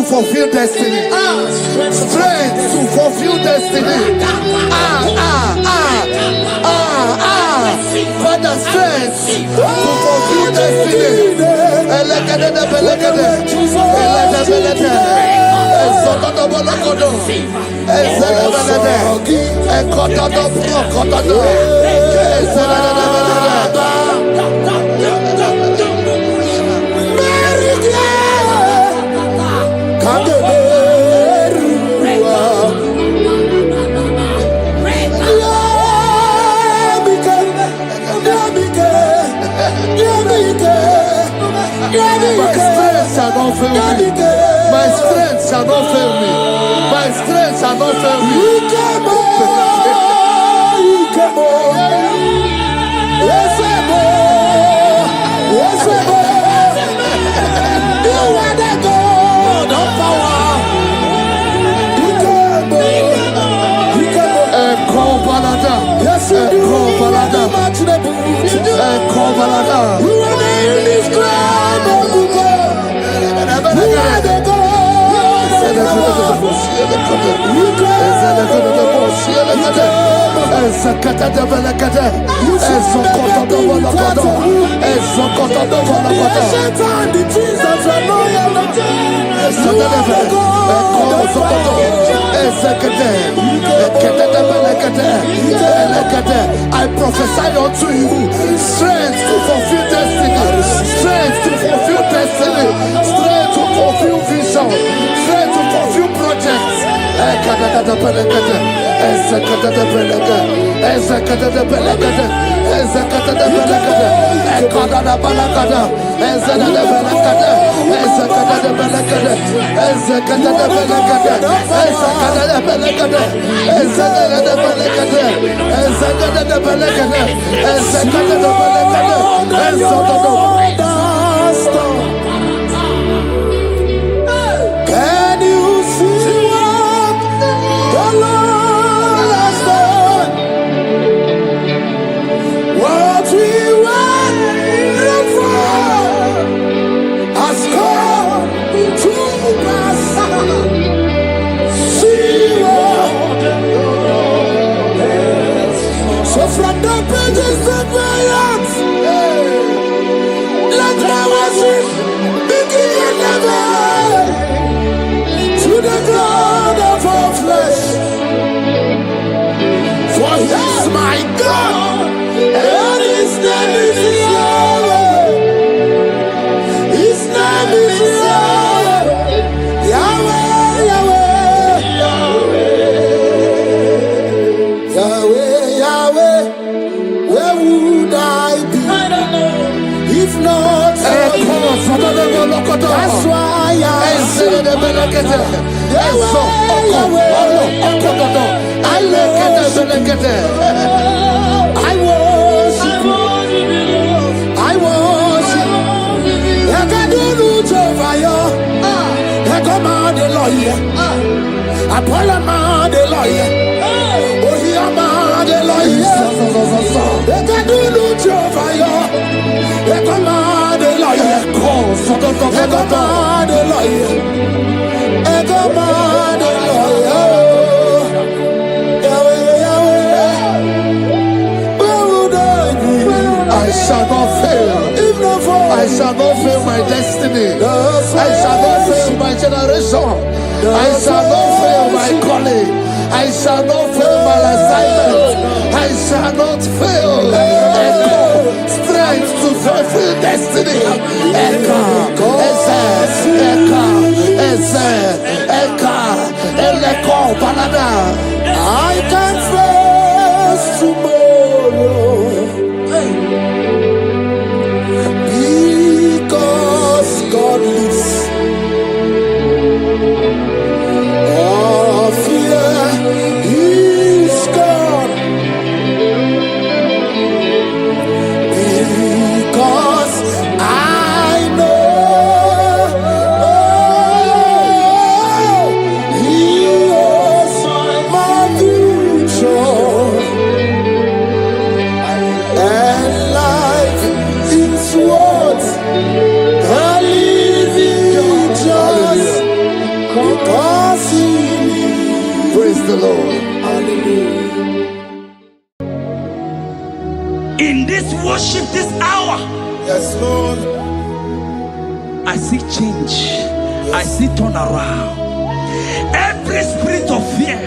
Fulfill destiny. Strength to fulfill destiny. Father, strength to fulfill destiny. My strength shall not fail me. My strength shall not fail me. You are the God of power. Yes, you do. You are the indescribable God. You are the God. I prophesy unto you strength to fulfill destiny, strength to fulfill destiny, strength to fulfill vision, strength to fulfill projects. Can you see what the Lord has done? What we waited for has come to pass. See what. So from the pages of my hands, let my worship begin never to the God of all flesh. For he is my God, and his name is Yahweh. His name is Yahweh. Yahweh, Yahweh. Yahweh, Yahweh. Where would I be? I don't know. If not for you. That's why I sing. I worship. I do loot over you. I come out the lawyer. I pull him out the lawyer. Oh, he am out the lawyer. I do loot over you. I come out the lawyer. I come out the lawyer. I come out the lawyer. I shall not fail. I shall not fail my destiny. I shall not fail my generation. I shall not fail my calling. I shall not fail my assignment. I shall not fail. Strength to fulfill destiny. I can face tomorrow. Because God lives. All fear is gone. Because I know He is my future. And life is what I live in just because He lives. Praise the Lord. Hallelujah. In this worship, this hour, Yes, Lord. I see change. I see turnaround. Every spirit of fear,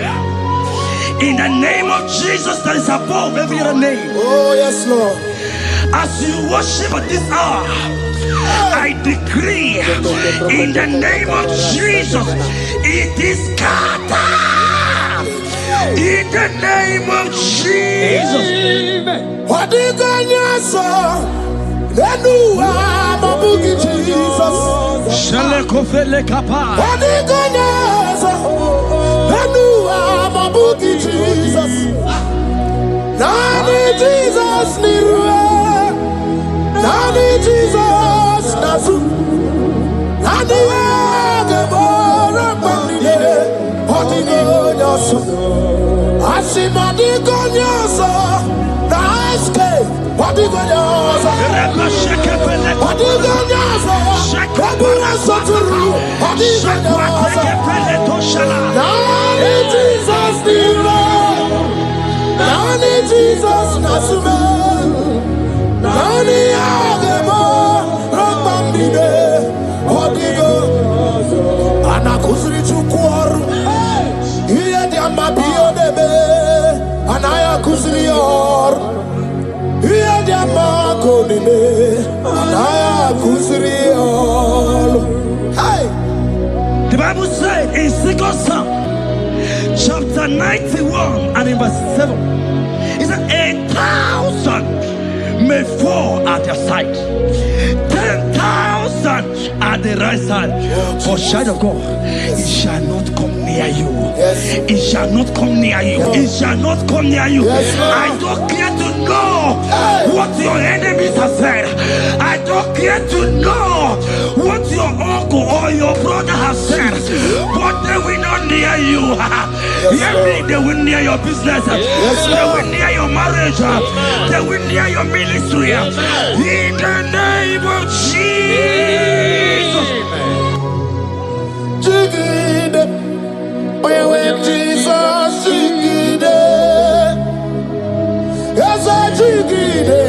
in the name of Jesus that is above every other name, Oh, yes, Lord. as you worship at this hour, I decree in the name of Jesus, it is scattered. In the name of Jesus. What is going on? Then you are my boogie, Jesus. Shalekofele kapa. What is going on? Then you are my boogie, Jesus. Nani Jesus Nirwe. Nani Jesus Nazu. Nani Agebora Bandide. What is going on? Asimadi Gonyosa. What is going on? What is going on? Hey! The Bible says in 2 Samuel chapter 91 and in verse 7, it said 1,000 may fall at your side, 10,000 at the right side, but child of God, it shall not come near you. It shall not come near you. It shall not come near you. I don't care to know what your enemies have said. I don't care to know what your uncle or your brother has said, but they will not near you. They will near your business. They will near your marriage. They will near your ministry. In the name of Jesus. Jesus, Jigide. Yes, I Jigide.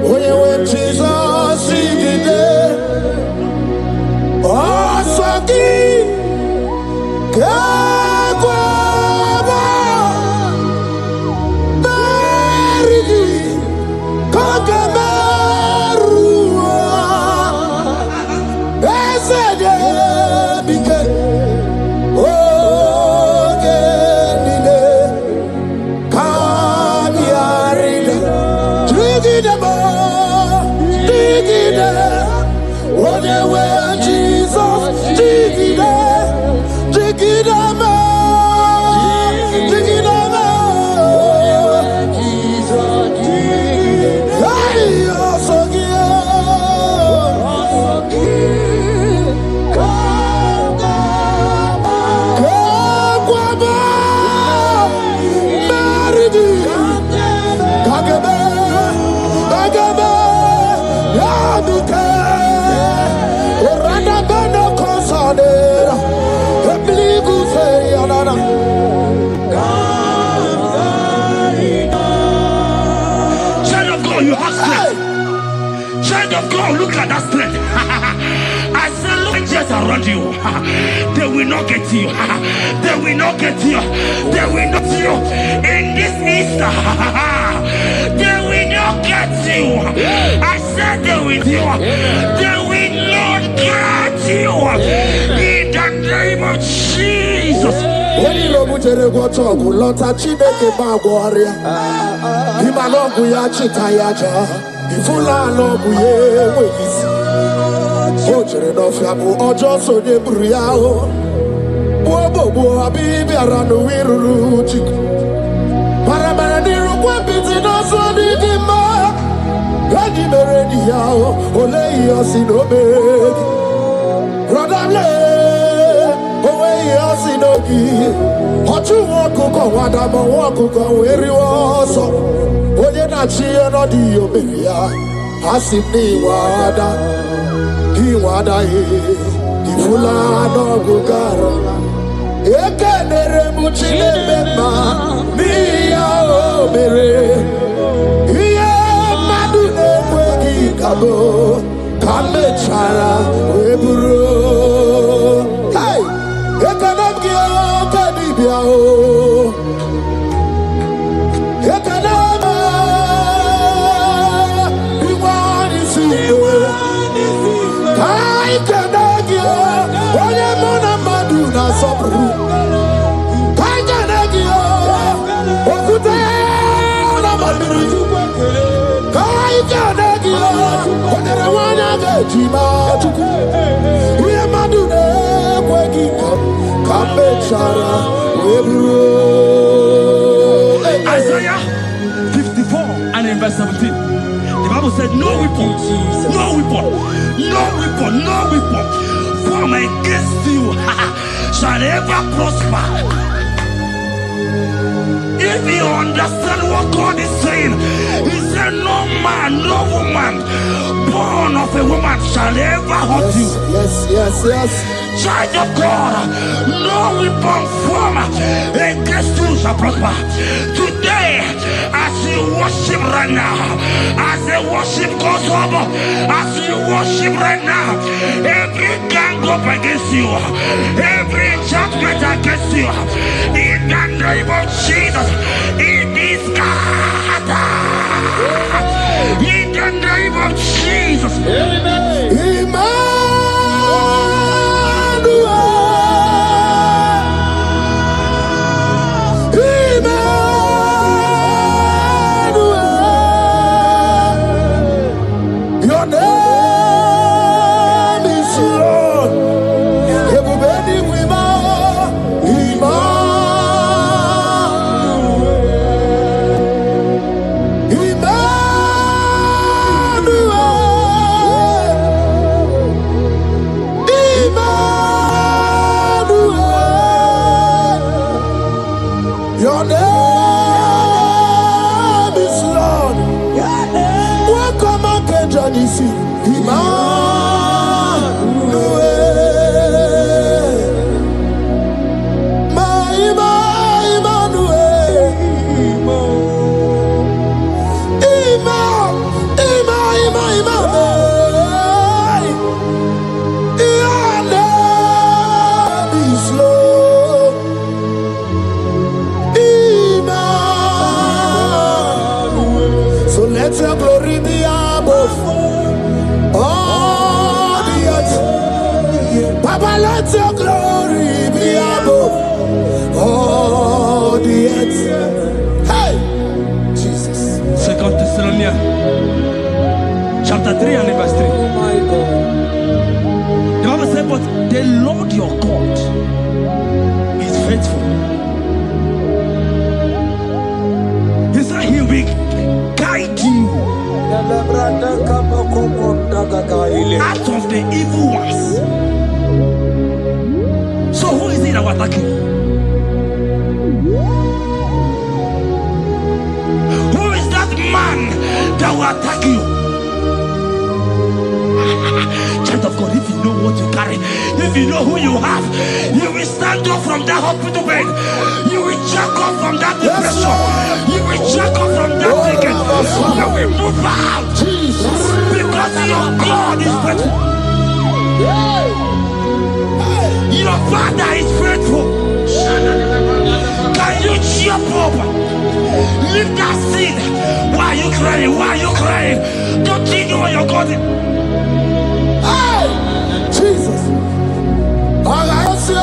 When Jesus, Jigide. Oh, Saki. Kagwaba. Marigi. Kagabarua. Esede. Because look at that strength. I said, look just around you. They will not get you. They will not get you. They will not get you. In this Easter, they will not get you. I said they will you. They will not get you. In the name of Jesus. When you know what you're going to talk, Lota Chineke Magwaria. Himalogu ya chitayaja. Ifula logu ye wezi. Ojere no fiabu ojo so de buriao. Bobo abibi aranu wiruru chiku. Parabara niru kwa biti no so di dima. Gadi meredi yao. Ole yosi no begi. Rodable. Owe yosi no gi. Ochu wakuko wadama wakuko weri woso. Oye na chiye no di oberia. Asini wada. Iwada ifula no gugara. Eke nere muchile bema. Miya obere. Iye madune kwegi kabo. Kame chara weburo. Hey! Eke namgio kadibia o. Eke nama. Iwani siwe. I cannot give onye mona madu na sobru. I cannot give okute na madu. I cannot give onye wana gejima tuku. Iye madu ne kwegi kambe chara webro. Isaiah 54 and in verse 17. The Bible said, no weapon, no weapon, no weapon, no weapon formed against you shall ever prosper. If you understand what God is saying, He said, no man, no woman born of a woman shall ever hurt you. Yes. Child of God, no weapon formed against you shall prosper. Today, as you worship right now, as the worship goes over, as you worship right now, every gang up against you, every judgment against you, in the name of Jesus, it is God. In the name of Jesus. is Lord. Ebubeni wima, your name is Lord. Welcome again, Janisi. Let your glory be above all the earth. Papa, let your glory be above all the earth. Hey, Jesus. 2 Thessalonians chapter 3 and verse 3. Oh my God. The Bible says, but the Lord your God is faithful. He said he will guide you out of the evil ones. So who is it that will attack you? Who is that man that will attack you? Child of God, if you know what you carry, if you know who you have, you will stand up from that hospital bed. You will jack up from that depression. You will jack up from that thinking. You will move out. Because your God is faithful. Your Father is faithful. Can you jump up? Leave that seed. Why are you crying? Why are you crying? Don't you know your God is? Hey, Jesus. I say,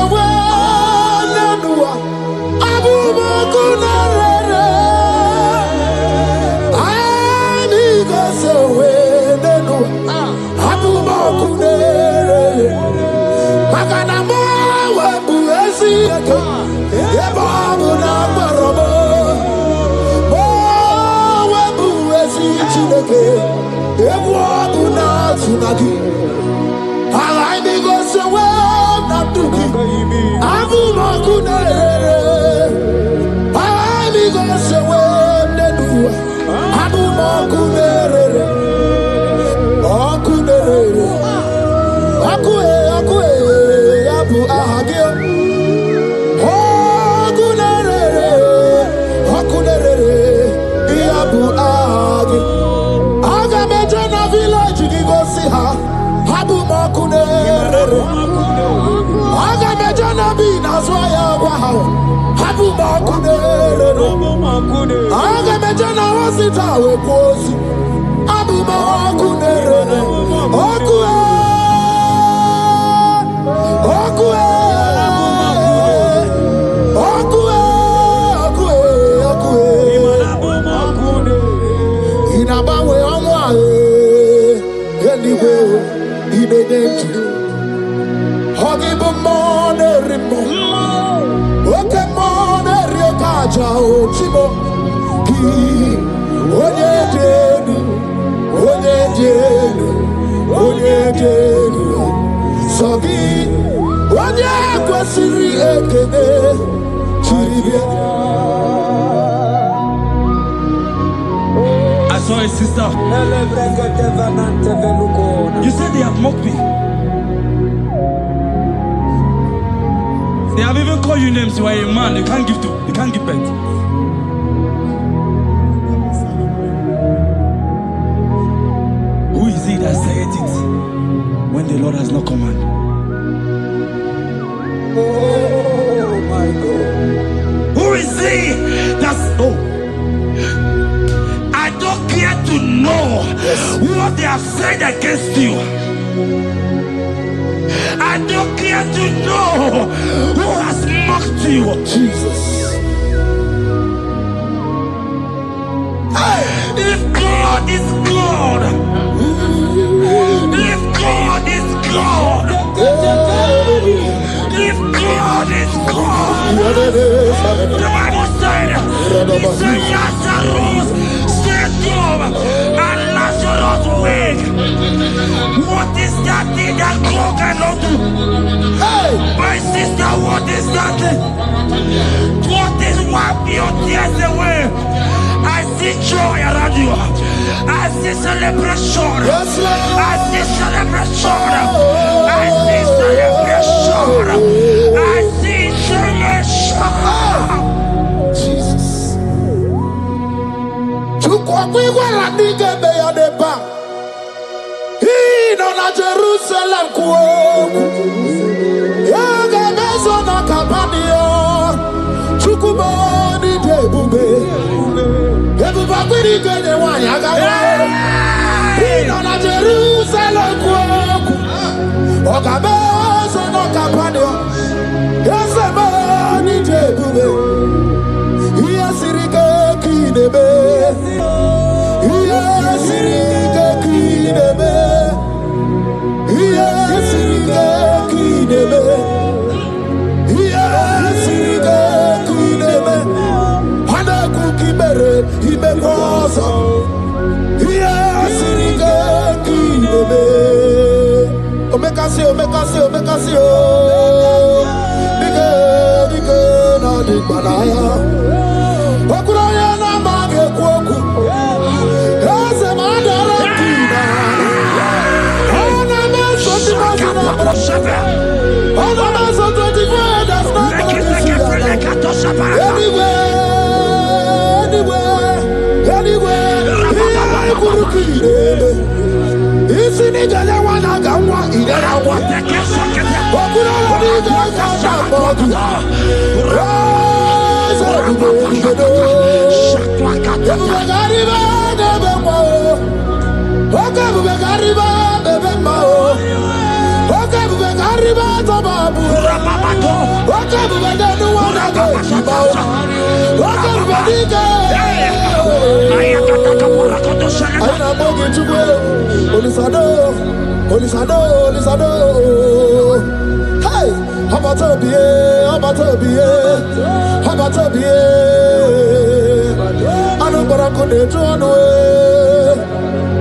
I saw a sister. You said they have mocked me. They have even called you names. You are a man. You can't give birth. Who is it that said it when the Lord has not commanded? Oh my God. Who is he that's I don't care to know what they have said against you. I don't care to know who has mocked you. Jesus. If God is God, If God is God, if God is God, the Bible said, he said Lazarus stayed up and Lazarus wake. What is that thing that God cannot do? Hey, my sister, what is that thing? What is wipe your tears away? I see joy around you. I see celebration. Yes, Lord. I see celebration. I see celebration. I see celebration. Jesus. Chukwakwiwa la nige beya deba. Ino na Jerusalem kuoku. Yaga bezo na kapanio. Chukwumoni debube. Everybody get the one. Yaga Ino na Jerusalem kuoku. Oga bezo na kapanio. Yasemani debube. Iyasirike kinebe. Iyasirike kinebe. Iyasirike kinebe. Iyasirike kinebe. Hana kukibere imekosa. Iyasirike kinebe. Omekasi, omekasi, omekasi, oh. Nike na dikbalaya. Okuraya na mage kwoku. Ese madara kina. Ona meso timazina. Ona meso timazina. That's not anywhere. Kurukire. Isi ni jale wana gamwa idara wate kesake. Okuraya ni jale bodu.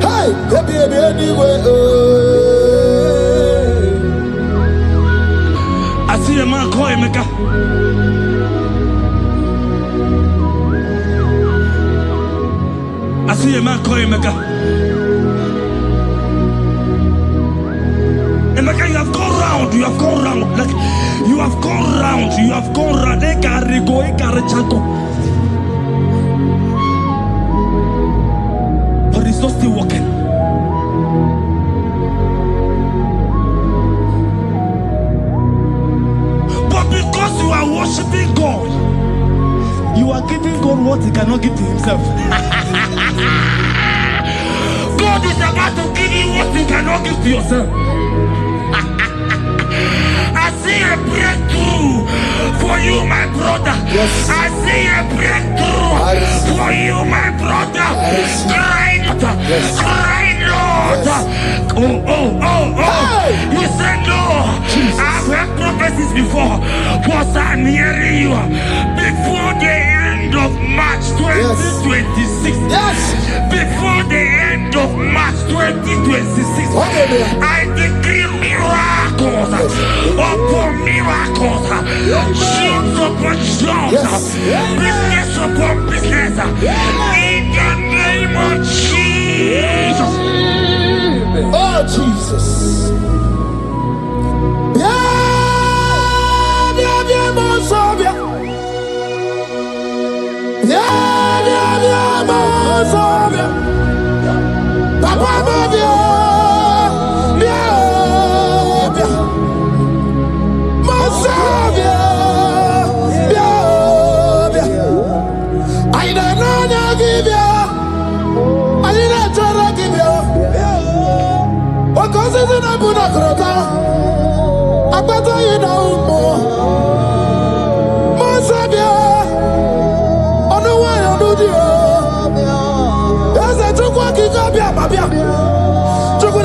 Hey, I see a man call Emeka. I see a man call Emeka. Emeka, you have gone round. You have gone round. Like you have gone round. You have gone round. But it's not still working. But because you are worshiping God, you are giving God what He cannot give to Himself. God is about to give you what you cannot give to yourself. I see a breakthrough for you, my brother. Yes. I see a breakthrough for you, my brother. Cry, Yes. cry, Lord. Yes. Oh. Hey. You said no. I've heard prophecies before, but I'm hearing you. Before the end of March 2026. Yes. Before the end of March 2026. I decree miracles upon miracles. Shields upon shields. Business upon business. In the name of Jesus. Oh, Jesus. Chukwu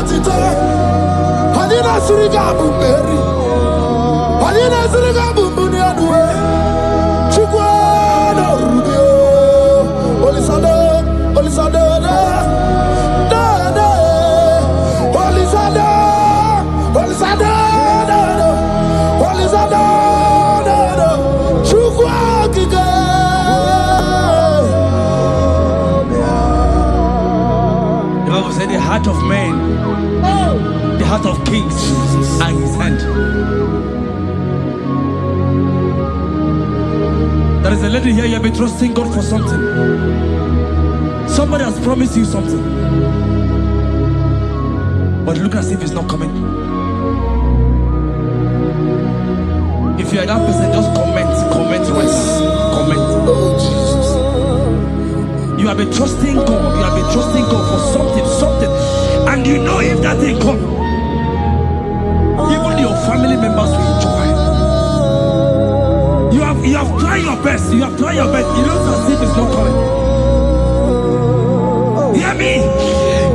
otito. Adina suriga bumberi. Adina suriga bumbuni aduwe. Chukwa no rubio. Olisado, Olisado, da. Olisado, Olisado, Olisado, Chukwa kike. The Bible said the heart of man, the heart of kings are in his hand. There is a lady here, you have been trusting God for something. Somebody has promised you something, but look as if it's not coming. If you are that person, just comment right now. Comment. Oh, Jesus. You have been trusting God. You have been trusting God for something, and you know if that thing come, even your family members will enjoy. You have tried your best. You have tried your best. It looks as if it's not coming. Hear me?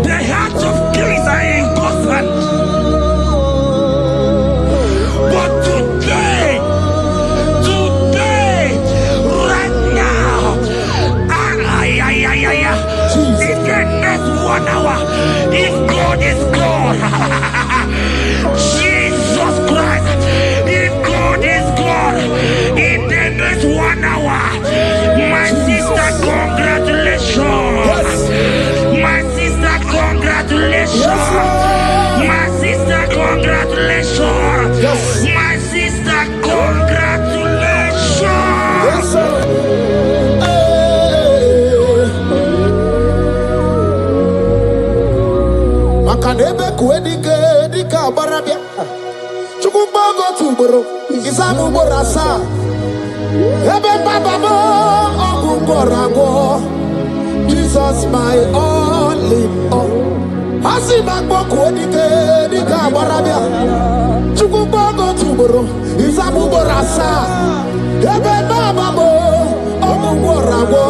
The hearts of kings are in God's hand. But today, right now, in the next 1 hour, if God is God, Jesus Christ, if God is God, in the next 1 hour, my sister, congratulations. My sister, congratulations. My sister, congratulations. My sister, congratulations. Yes, sir. Makanebe kuedike dika barabia. Chukumbago tuboro. Isamu borasa. Ebe bababo ogungorago. Jesus my all in all. Asibagbo kuedike dika barabia. Chukumbago tuboro. Isamu borasa. Ebe bababo ogungorago.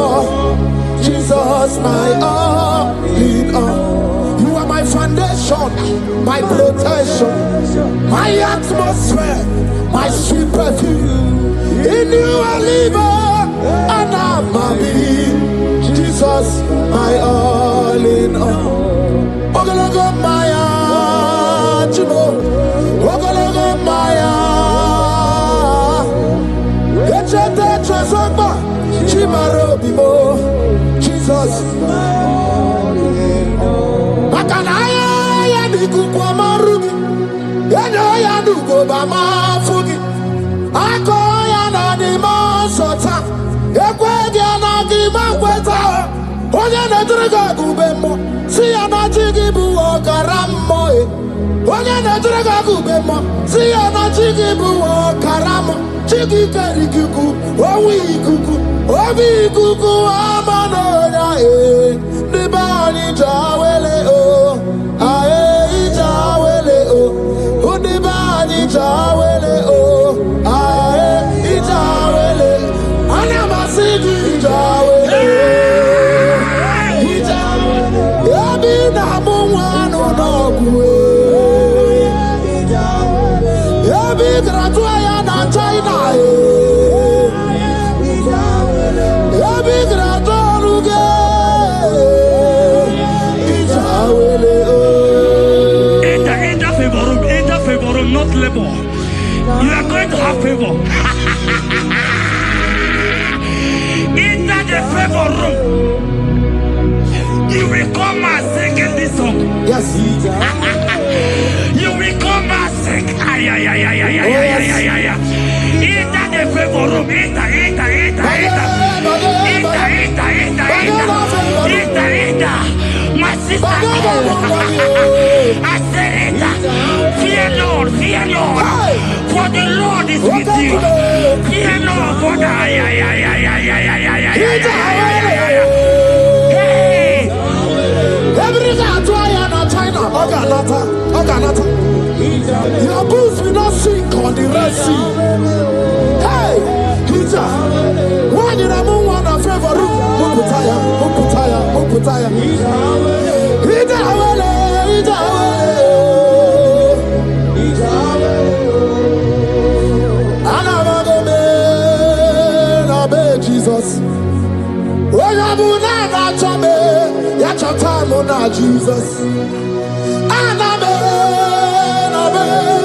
Jesus my all in all. You are my foundation, my protection, my atmosphere, my sweet perfume. In you I live and I'm happy. Jesus, my all in all. Ogologo maya, chibo. Ogologo maya. Echete chesokba, chimaro bimo. Jesus, Makanaya ya diku kwa marugi. Yeno ya dugo ba mafugi. Ako ya na di masota. Ekwegi ya na di makweta. Onye netrega gubemo. Si ya na chigi bu okaramo. Onye netrega gubemo. Si ya na chigi bu okaramo. Chigi kerikuku. Owi ikuku. Obi ikuku amano ya Nibani jawele o. Ae jawele o. Nibani jawele o. Ae jawele. Anamasigi jawele. Yabi na mungwano nogwe. Yabi gratua ya na China. Yabi gratua ruge. Enter favor room, not labor. You are going to have favor. Enter the favor room. You will come and sing in this song. Yes. You will come and sing. Enter the favor room. Enter. My sister, I said it. Fear Lord. For the Lord is with you. Fear Lord, for the hey. Every China, Oganata. Your boots will not sink on the Red Sea. Hey, Hija, why did I move on a favor room? Muputaya. Hija, Jesus. Oyabuna na chame, ya chatamu na Jesus. Anabe,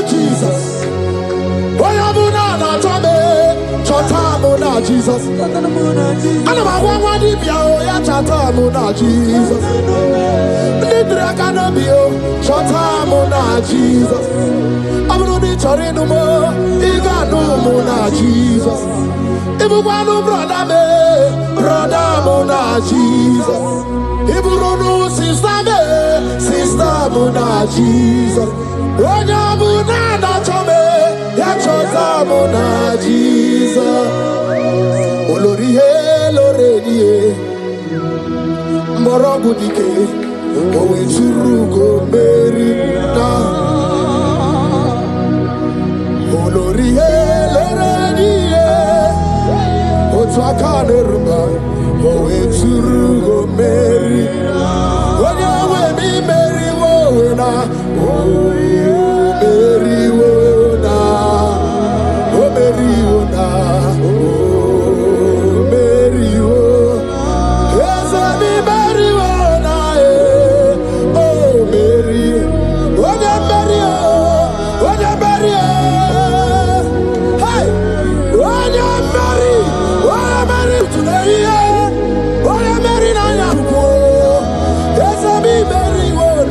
Jesus. Oyabuna na chame, chatamu na Jesus. Anama dibia, ya chatamu na Jesus. Nidra kanabio, chatamu na Jesus. Abunudi chorinu mo, iganu na Jesus. Ibukwanu brother mo na Jesus. Iburunu sister mo na Jesus. Onya mo na chome, ya choza mo na Jesus. Olori he loreni mborogu dike, owe churugo meri na. Olori he loreni Twakanerma, owe churugo meri, owe mi meri wona, meri wona, meri wona, meri wona, yes mi meri wona, oh meri, oye meri, hey, oye meri. Today, oh, Mary, I am poor. Yes, I be very well.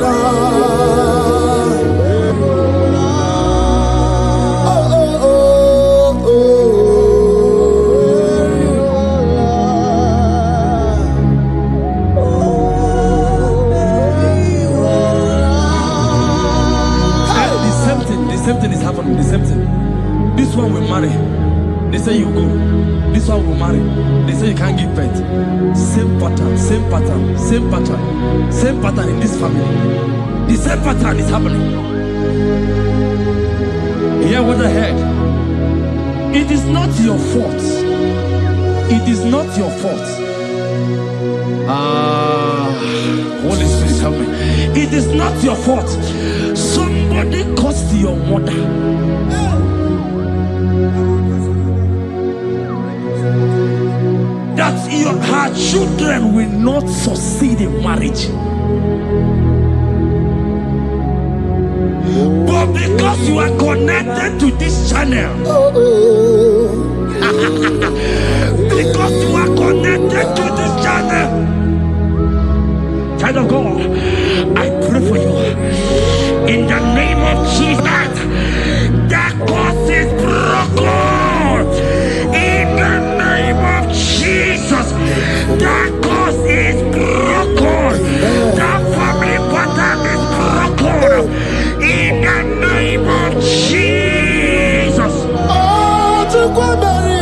The same thing is happening. The same thing. This one will marry. They say you go. This one will marry. They say you can't give birth. Same pattern, same pattern, same pattern, same pattern in this family. The same pattern is happening. Hear what I heard. It is not your fault. It is not your fault. Holy Spirit, help me. It is not your fault. Somebody caused your mother. That her children will not succeed in marriage. But because you are connected to this channel, because you are connected to this channel, child of God, I pray for you in the name of Jesus. That cause is broken in the name of Jesus. That cause is broken. That family pattern is broken in the name of Jesus. Oh, to go marry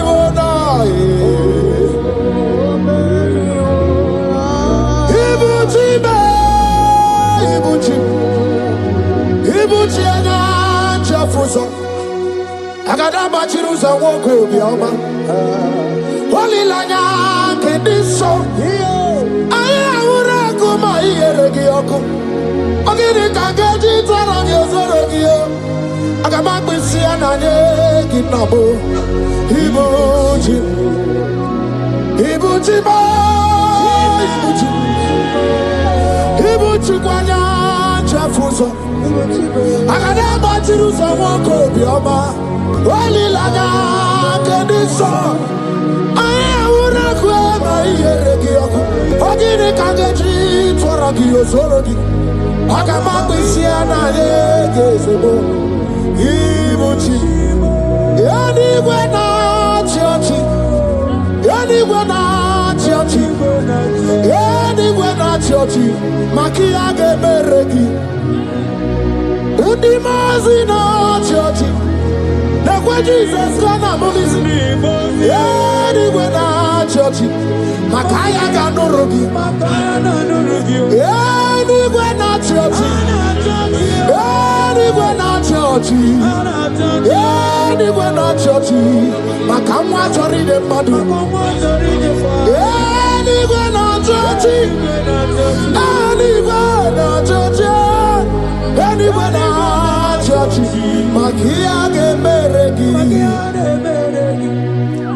Ibuchi anya chafuso. Agada bachiruza woko bioma. Holy lanya kediso. Aya ura kuma iyeregi yoko. Ogiri kangeji twarangi ozorogi yo. Agama kwisi ananye kinabo. Ibuchi. Ibuchi ba. Ibuchi. Ibuchi kwanya chafuso. Agada bachiruza woko bioma. Holy lanya kediso. Aya ura kuma iyeregi yoko. Ogiri kangeji twarangi ozorogi. Agama kwisi ananye kinabo. Ibuchi. Yanigwe na chiochi. Yanigwe na chiochi. Yanigwe na chiochi. Makia gebereki. Udimazi na chiochi. Nakwe Jesus kana mulizi. Yanigwe na chiochi. Makaya ganorogi. Yanigwe na chiochi. Yanigwe na chiochi. Anywhere not churchy, Makamwa Tori the Madu. Anywhere not churchy, anywhere not churchy, anywhere not churchy, Makia Gemeregi.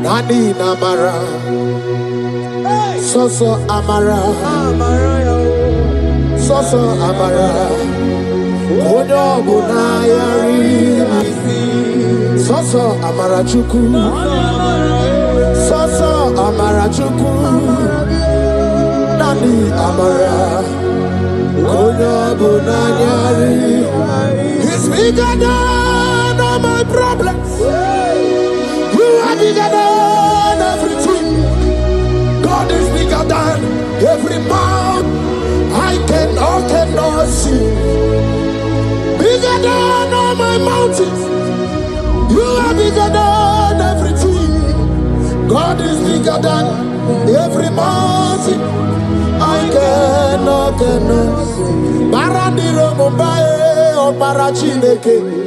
Nani Namara, Soso Amara, Soso Amara, Odo Bunayari, Soso Amara Chuku, Soso Amara Chuku, Nani Amara, Odo Bunayari. He's bigger than all my problems. You are bigger than everything. God is bigger than every mountain I cannot see. Bigger than all my mountains. You are bigger than everything. God is bigger than every mountain I cannot see. Barandiro Mumbai or Parachineke.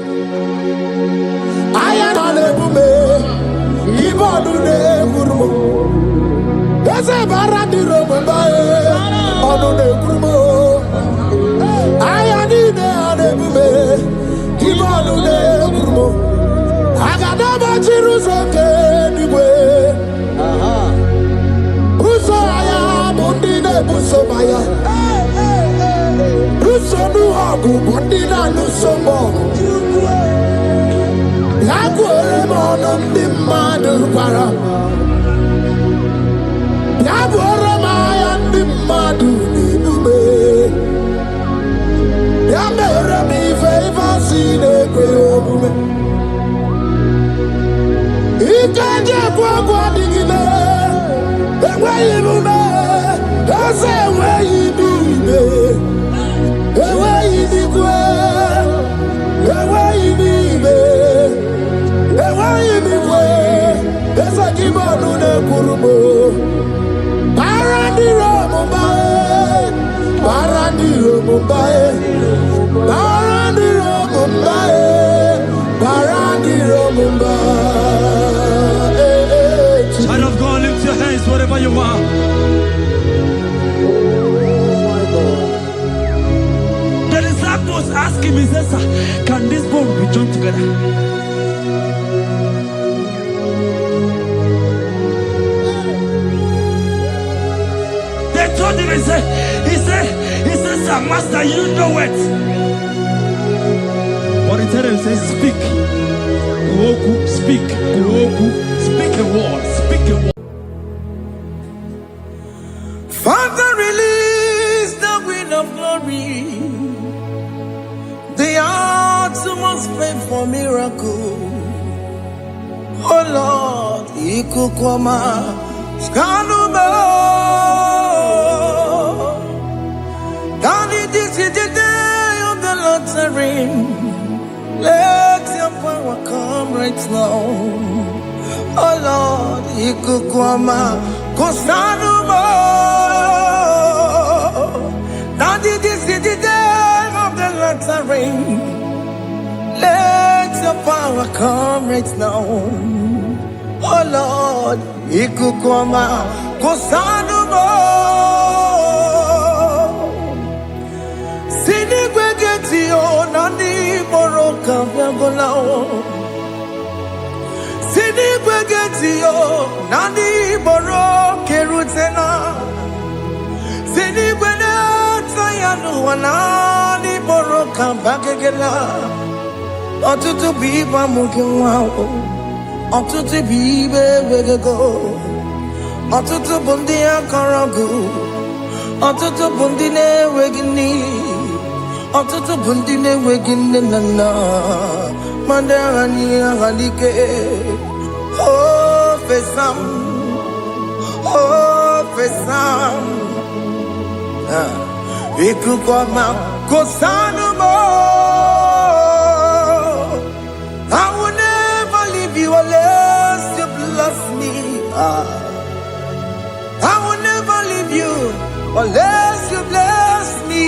I am on a bume, Ibonu Gurumo. There's a Barandiro Mumbai on the Gurumo. I am in a bume, Ibonu Gurumo. I got a Jerusalem anyway. Busaya, Bundina Busomaya. Busonu Abu Bundina Nusomo. Yabuere mono ndi mmadụ para. Yabuere maya ndi mmadụ n'emume. Ya mere m ife si n'ekwe omume. Ike njekwa adịghịme. Enweghị emume. Eze enweghị n'ime. Enweghị n'ikwe. Enweghị n'ime. There's a Gibonu de Kurubo. Barandiro Mumbai, Barandiro Mumbai, Barandiro Mumbai, Barandiro Mumbai. Child of God, lift your hands wherever you are. The disciples asked him, he says, can this bone be joined together? Told him, he said, sir, master, you know it. But he told him, he said, speak. Kuoku, speak. Kuoku, speak a word. Speak a word. Father, release the wind of glory. The utmost faith for miracle. Oh Lord, Ikukwama, Skanuma. This is the day of the Lord's ring. Let your power come right now. Oh Lord, Ikukwama, Kosanuma. Daddy, this is the day of the Lord's ring. Let your power come right now. Oh Lord, Ikukwama, Kosanuma. Nani Moroka Viagolao Sini Begetio Nani Moro Kerutena Sini Bena Tayanu Nani Moroka Bagela Otutu Biba Mukiwao Otutu Bibe Wegego Otutu Bundia Karagu Otutu Bundine Wegini Otutu bundine wegine nana Mandarani ahalike Oh fesam Ikukwama Kosanuma. I will never leave you unless you bless me. I will never leave you unless you bless me.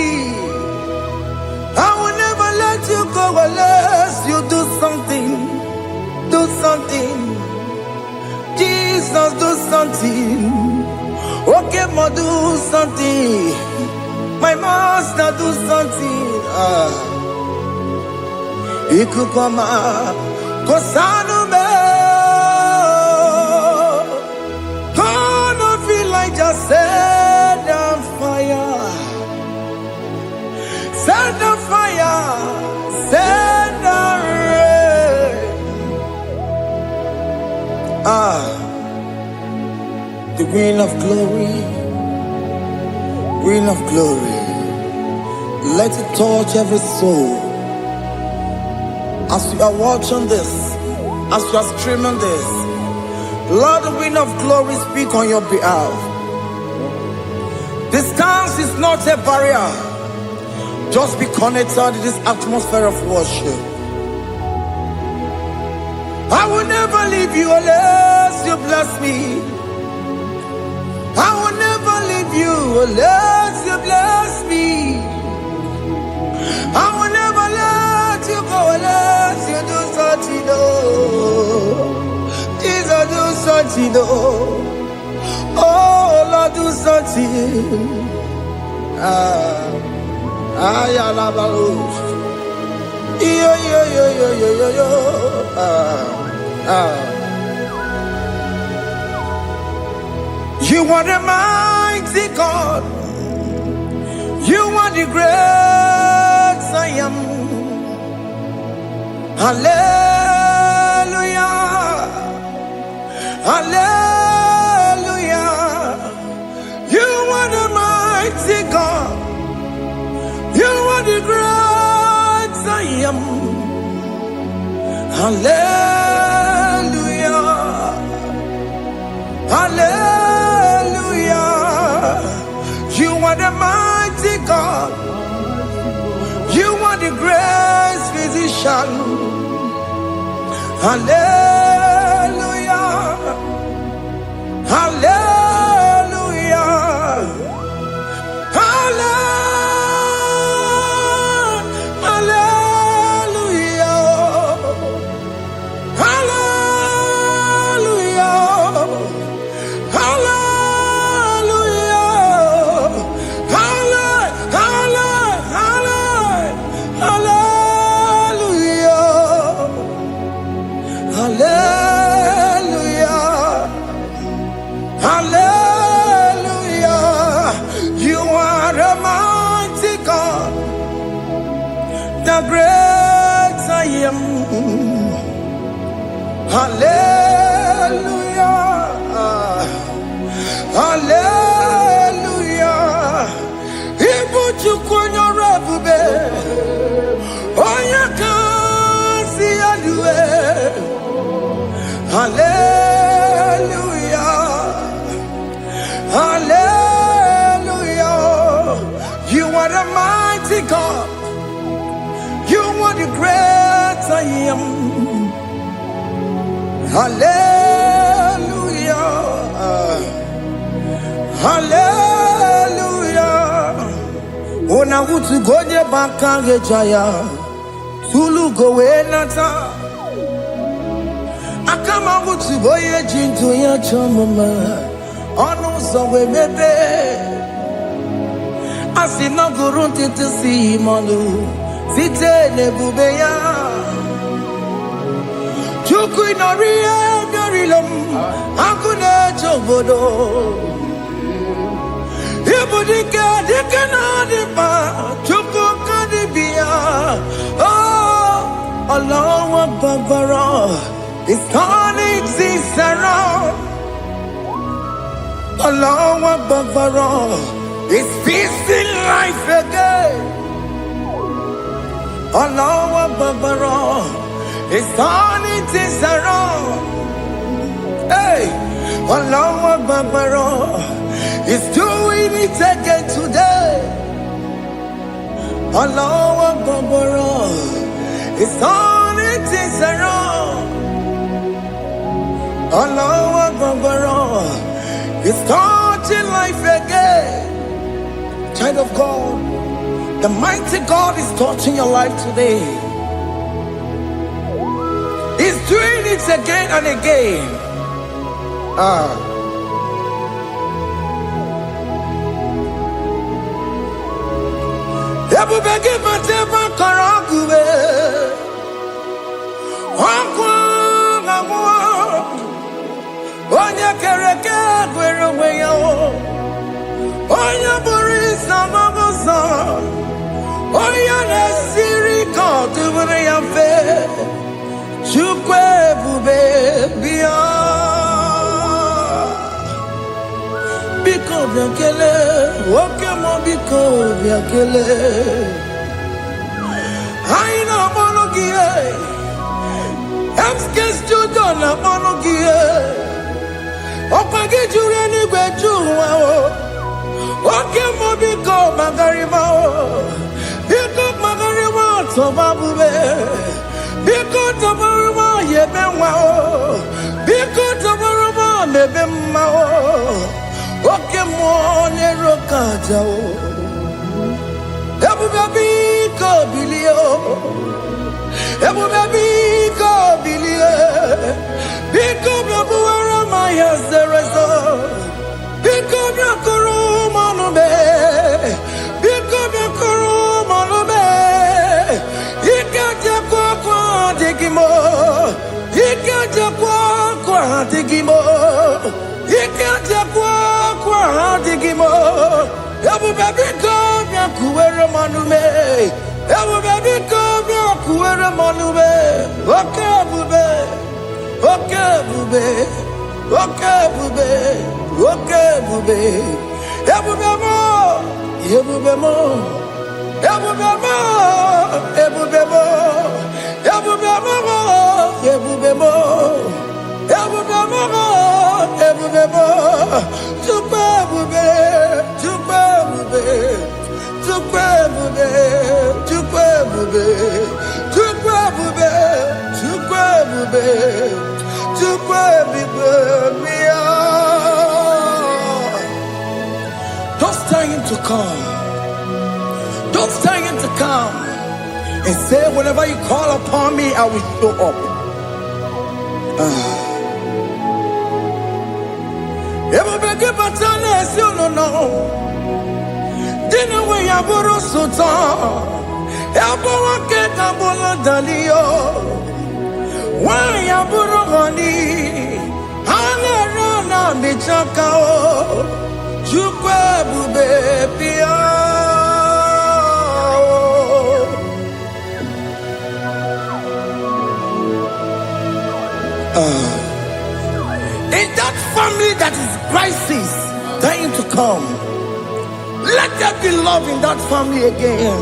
I will never let you go unless you do something. Do something. Jesus, do something. Okay, ma, do something. My master, do something. Ikukoma, Kosanume. the wind of glory, wind of glory, let it touch every soul. As you are watching this, as you are streaming this, Lord, the wind of glory speak on your behalf. Distance is not a barrier. Just be connected to this atmosphere of worship. I will never leave you unless you bless me. I will never leave you unless you bless me. I will never let you go unless you do something. Jesus, do something. Oh, Lord, do something. You are the mighty God. You are the great I am. Hallelujah. Hallelujah. You are the mighty God. You are the great I am. Hallelujah. Hallelujah. You are the mighty God. You are the great physician. Hallelujah. Hallelujah. The great I am. Hallelujah. Hallelujah. Ibuchukunyo rabube. Oya kasi alue. Hallelujah. Hallelujah. You are the mighty God. You are the great I am. Hallelujah. Hallelujah. Ona utu goje bakange jaya. Tulu gowe nata. Akama utu goye jinto ya chomama. Onu sowe mebe. Asina gurunti tisi manu. Site nebubeya Chuku inoria garilom Akune chobodo Ibudika dikana dipa Chuku kadibia Oh Allah Akbar is turning things around Allah Akbar is fixing life again Allah Akbar is turning things around. Hey, Allah Akbar is doing it again today. Allah Akbar is turning things around. Allah Akbar is touching life again. Child of God, the mighty God is touching your life today. He's doing it again and again. Oya na siri kotu bure ya fe chukwe bube bia biakele. Oke mo biko biakele. Aina monogie. Emskes judo na monogie. Okage jure ni gwejuwa o. Oke mo biko magarima o. Biko magarima tobabube. Biko tobaruma yebenwa o. Biko tobaruma mebemma o. Oke mo nero kaja o. Ebu baby ko bilio. Ebu baby ko bilie. Biko babu ara maya zerezo. Biko bakuru manube. Biko bakuru manube. Ikaja kwa digimo. Ikaja kwa digimo. Ikaja kwa digimo. Ebu baby ko kuwere manume. Ebu baby ko kuwere manume. Oke bube. Oke bube. Oke bube. Oke bube. Ebu bemo. Ebu bemo. Ebu bemo. Ebu bemo. Ebu bemo. Ebu bemo. Ebu bemo. Ebu bemo. Tukwe bube. Tukwe bube. Tukwe bube. Tukwe bube. Tukwe bube. Tukwe bube. Tukwe bube. Just tell him to come. Just tell him to come. And say, whenever you call upon me, I will show up. Everybody but unless you don't know. Dinner we have borrowed so tall. Elbow get a bola dalio. Why you borrow honey? Hana rana michakao. Chukwe bube pia. In that family that is crisis, dying to come, let there be love in that family again.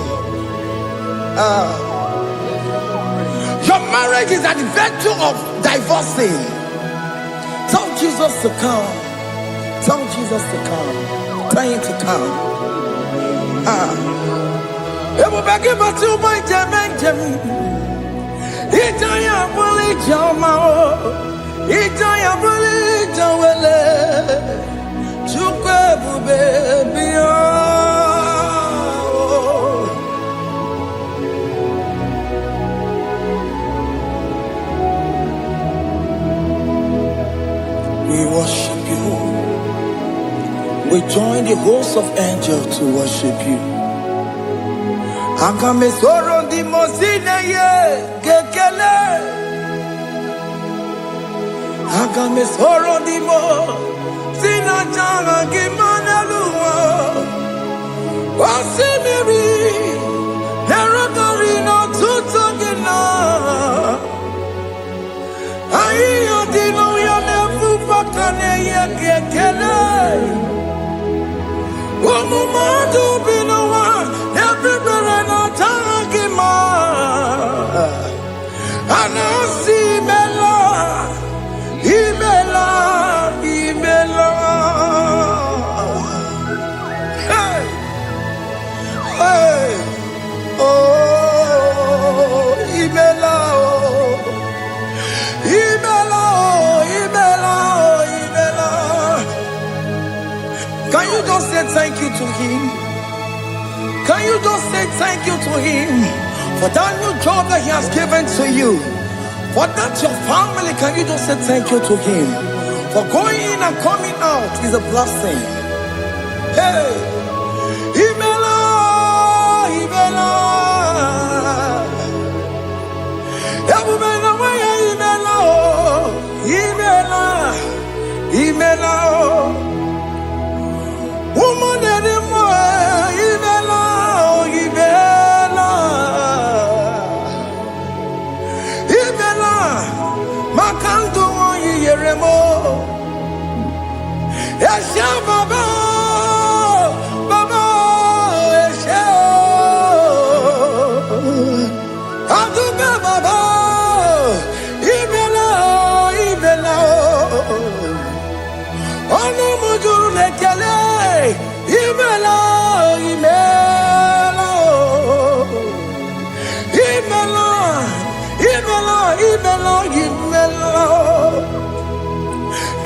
Your marriage is at the virtue of divorcing. Tell Jesus to come. Tell Jesus to come. Tell him to come. Everybody but you my Jemen. Itaya bully Jamao. Itaya bully Jawele. Chukwe baby. We worship you. We join the host of angels to worship you. Akame soro di mosine ye gekele. Akame soro di mo sina janga gimana luwa. Wasimiri nerogari no tutogina. Ayo dino ya nefu fakane ye gekele. Omumadu binowa everybody no tangima. Anasi mela, imela, imela. Hey, hey, oh, imela, oh, imela, oh, imela, oh, imela. Can you just say thank you to him? Can you just say thank you to him for that new job that he has given to you? For that your family, can you just say thank you to him? For going in and coming out is a blessing. Hey, Imela, Imela, Imela, Imela, Imela, woman anymore, Imela, Imela, Imela, Makandu, Yeremo, Yashababa. Ono mujuru lekele. Imelo, imelo. Imelo, imelo, imelo, imelo.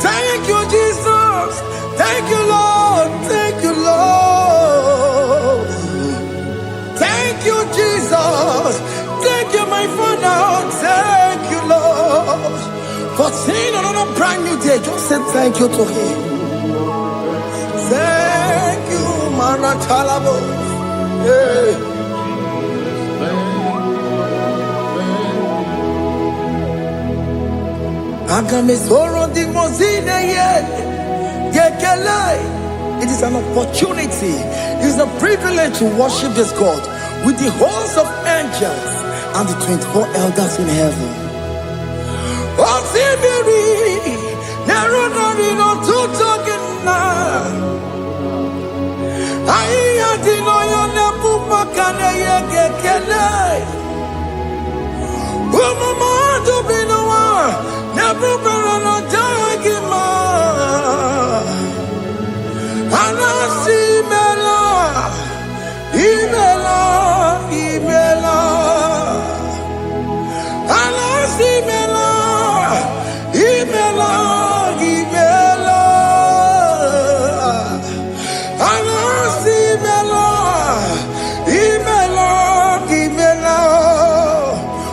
Thank you, Jesus. Thank you, Lord. Thank you, Lord. Thank you, Jesus. Thank you, my Father. Thank you, Lord. For seeing another brand new day, just say thank you to Him. Thank you, Manatalabo. Yeah. It is an opportunity, it is a privilege to worship this God with the host of angels and the 24 elders in heaven.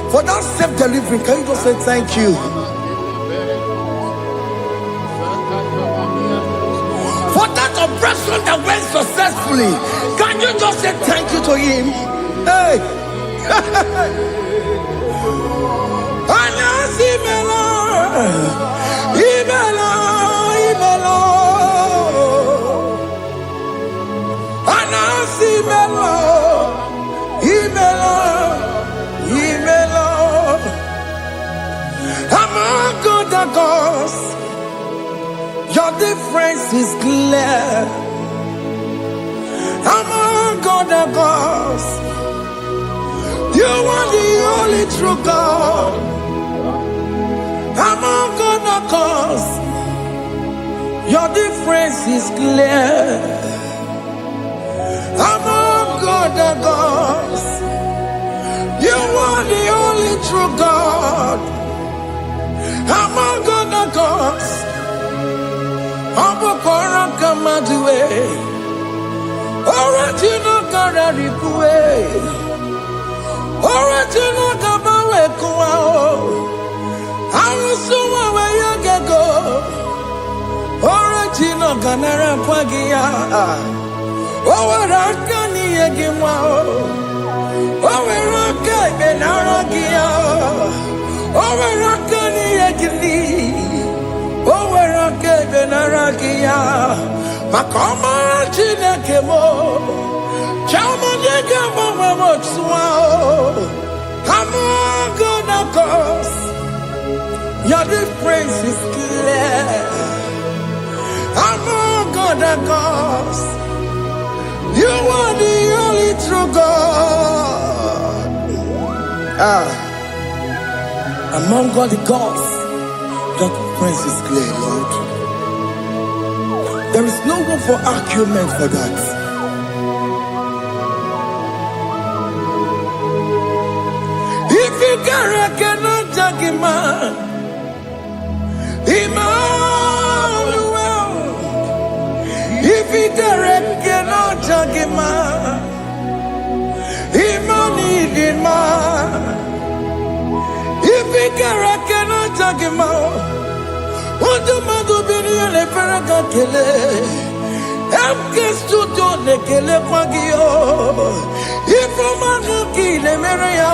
For that self-delivery, can you just say thank you? For that operation that went successfully, can you just say thank you to Him? Hey! Your difference is clear. Among other gods, you are the only true God. Among other gods, your difference is clear. Among other gods, you are the only true God. Among other gods, Abokora Kamadue, original Kararikue, original Kabawe Kuao, Arusuma Wayagego, original Ganara Pagia, Owarakani Yagimao, Owaraka Benaragia, Owarakani Yagili. Benaragia, Makoma Chinakemo, Chamanegamo Motswao, Hamagona cause your difference is clear. Hamagona cause you are the only true God. Among all the gods, your difference is clear, Lord. There is no room for argument for that. If you cannot judge him, Emmanuel. If you cannot judge him, Emmanuel. If you cannot judge him, Ondo madu bini le peraka kele, emke studio le kele kwagio. Ifo manu ki le mereya,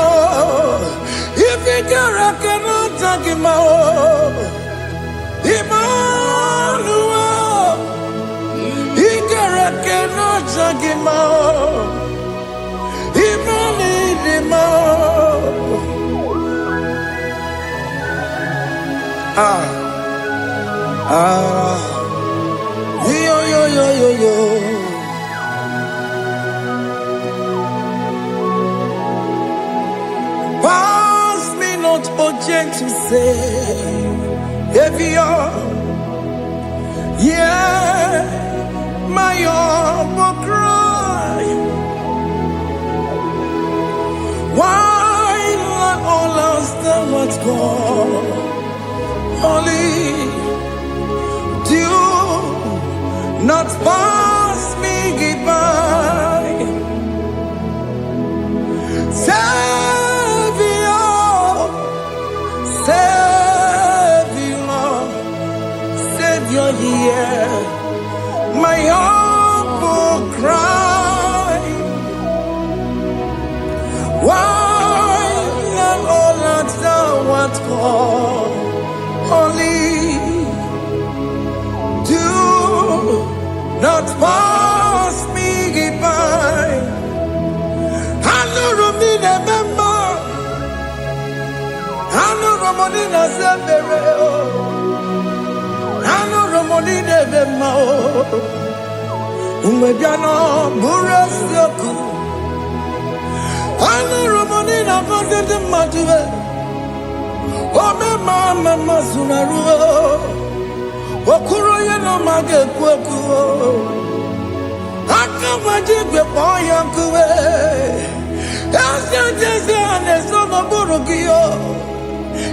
ifikara kena tagima. Emmanuel, ikara kena tagima. Yo. Pass me not urgent to say, if you're, yeah. my humble cry. Why let all else that what's gone? Only do not pass me by. Savior, hear my humble cry. Why not all that thou art called? Only do not pass me by. Hanurumine member, Hanurumonina Zebere, Hanurumonine Bemao, Umediano Burasoku, Hanurumonina Gonde Matue, Ome Mama Masunaru, Okuroye no Mage Kweku, Akamajigwe Poyankuwe.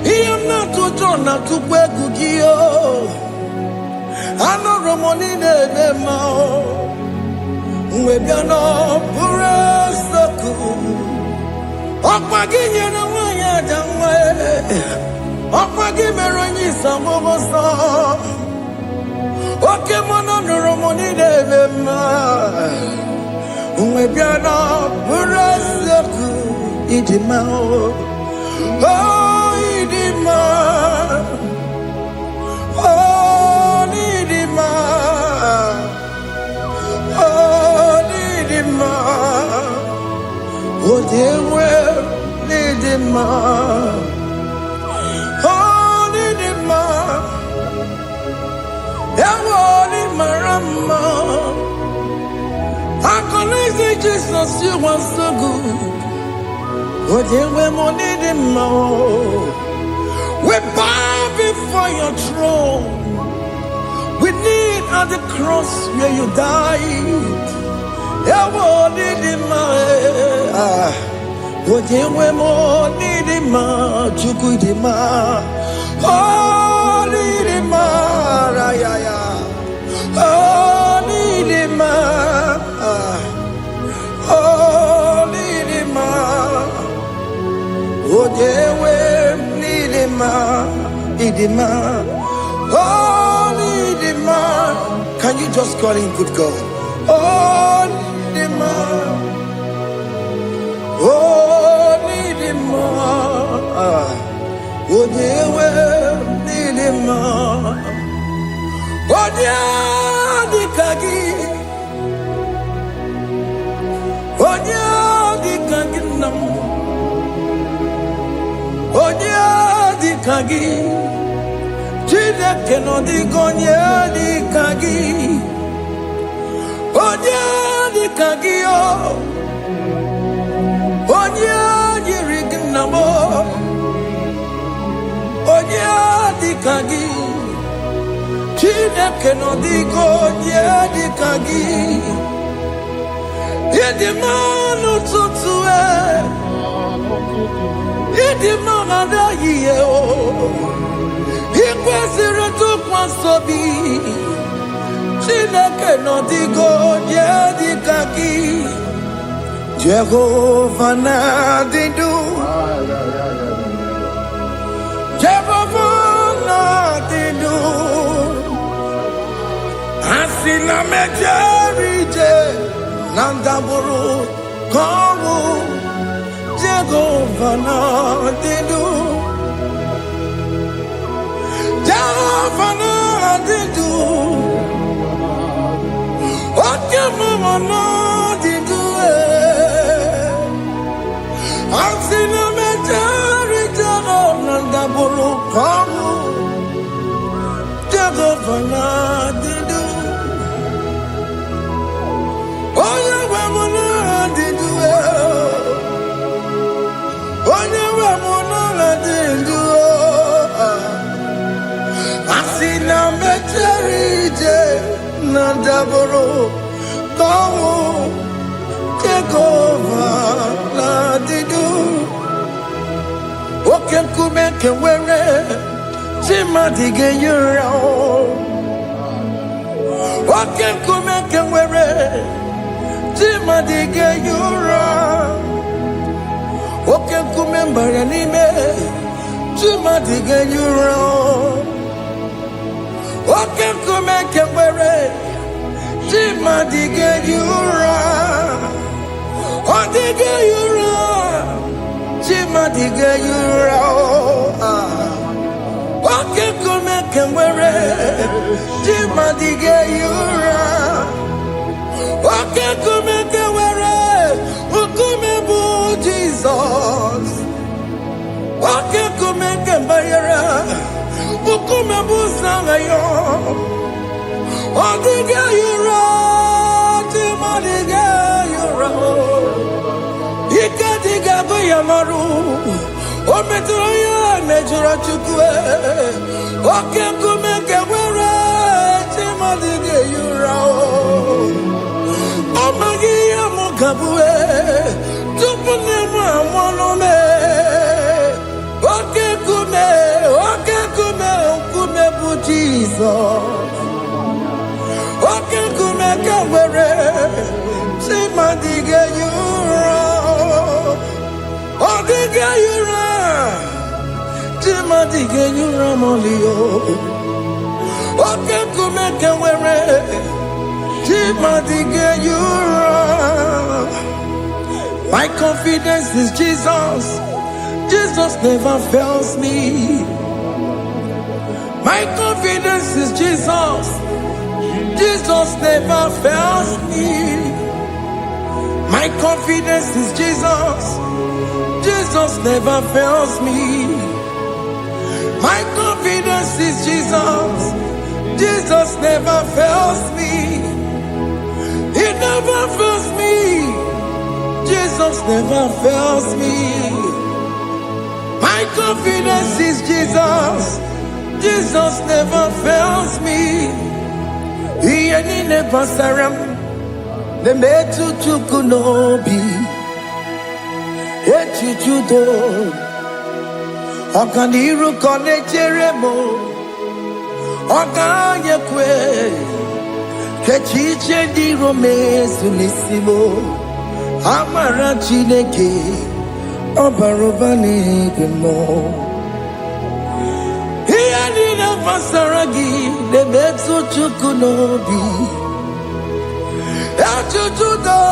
I am not to turn out to Pegugio. I know Romonine Mao. We are not Purasaku. Opagin and Waya Damwe. Opagimeroni Samosa. Okemon on Romonine Mao. We are not Purasaku. Idimao. Oh, Idima, oh, Idima, oh, Idima, oh, they will Idima, oh, Idima, Yawali Marama. I can Jesus, you are so good. We bow before your throne. We kneel at the cross where you died. Can you just call him good God? Oh, Nidima. Oh, Nidima. Oh, Nidima. Oh, Dikagi. Oh, Dikagi. Oh, Dikagi. Chile que no digo ni Dikagi. Oh, Dikagi. Oh, Dirignamo. Oh, Dikagi. Chile que no digo ni Dikagi. Yedimano tutue. Yedimano da yeo. Ikwesiri tukwasobi. Chineke no digo Dikagi. Jehovah na didu. Jehovah na didu. Asina mejerije. Nandaburu kowu. Jehovah na didu. Jehovah na didu. Okemama na didu. Asina mejari Jehovah nandaburu kowu. Jehovah na didu. Asina mecherije na daboro Tomo, take over, la di do. Oken kume can wear it, Tima digga your own. Oken kume can wear it, Tima digga your own. Oken kume baranime, Tima digga your own. Oken kume can wear it, Tima digga your own. Oh digga your own. Tima digga yura, oke kume kemwere. Tima digga yura, oke kume kemwere. Ukume bu Jesus, oke kume kembayera. Ukume bu sangayo, o digga yura. Tima digga yura. Ikadiga buyamaru, o metroya mejura chukwe, o kenkume kewere, timadiga yurao, o magiya mukabue, tupune mwamonome, o kenkume ukume bu Jesus, o kenkume kewere, timadiga yurao. Oh, digga yura, Tima digga yura molio. Oh, kenkume kewere, Tima digga yura. My confidence is Jesus. Jesus never fails me. My confidence is Jesus. Jesus never fails me. My confidence is Jesus. Jesus never fails me. My confidence is Jesus. Jesus never fails me. He never fails me. Jesus never fails me. My confidence is Jesus. Jesus never fails me. He ain't never surrender. The metu chukunobi, echichudo, okaniru kone jeremo, okanyekwe, kechiche di romezu nisimo, amara chineke, obarobane gemo. Iyani na masaragi, the metu chukunobi. Achuchudo,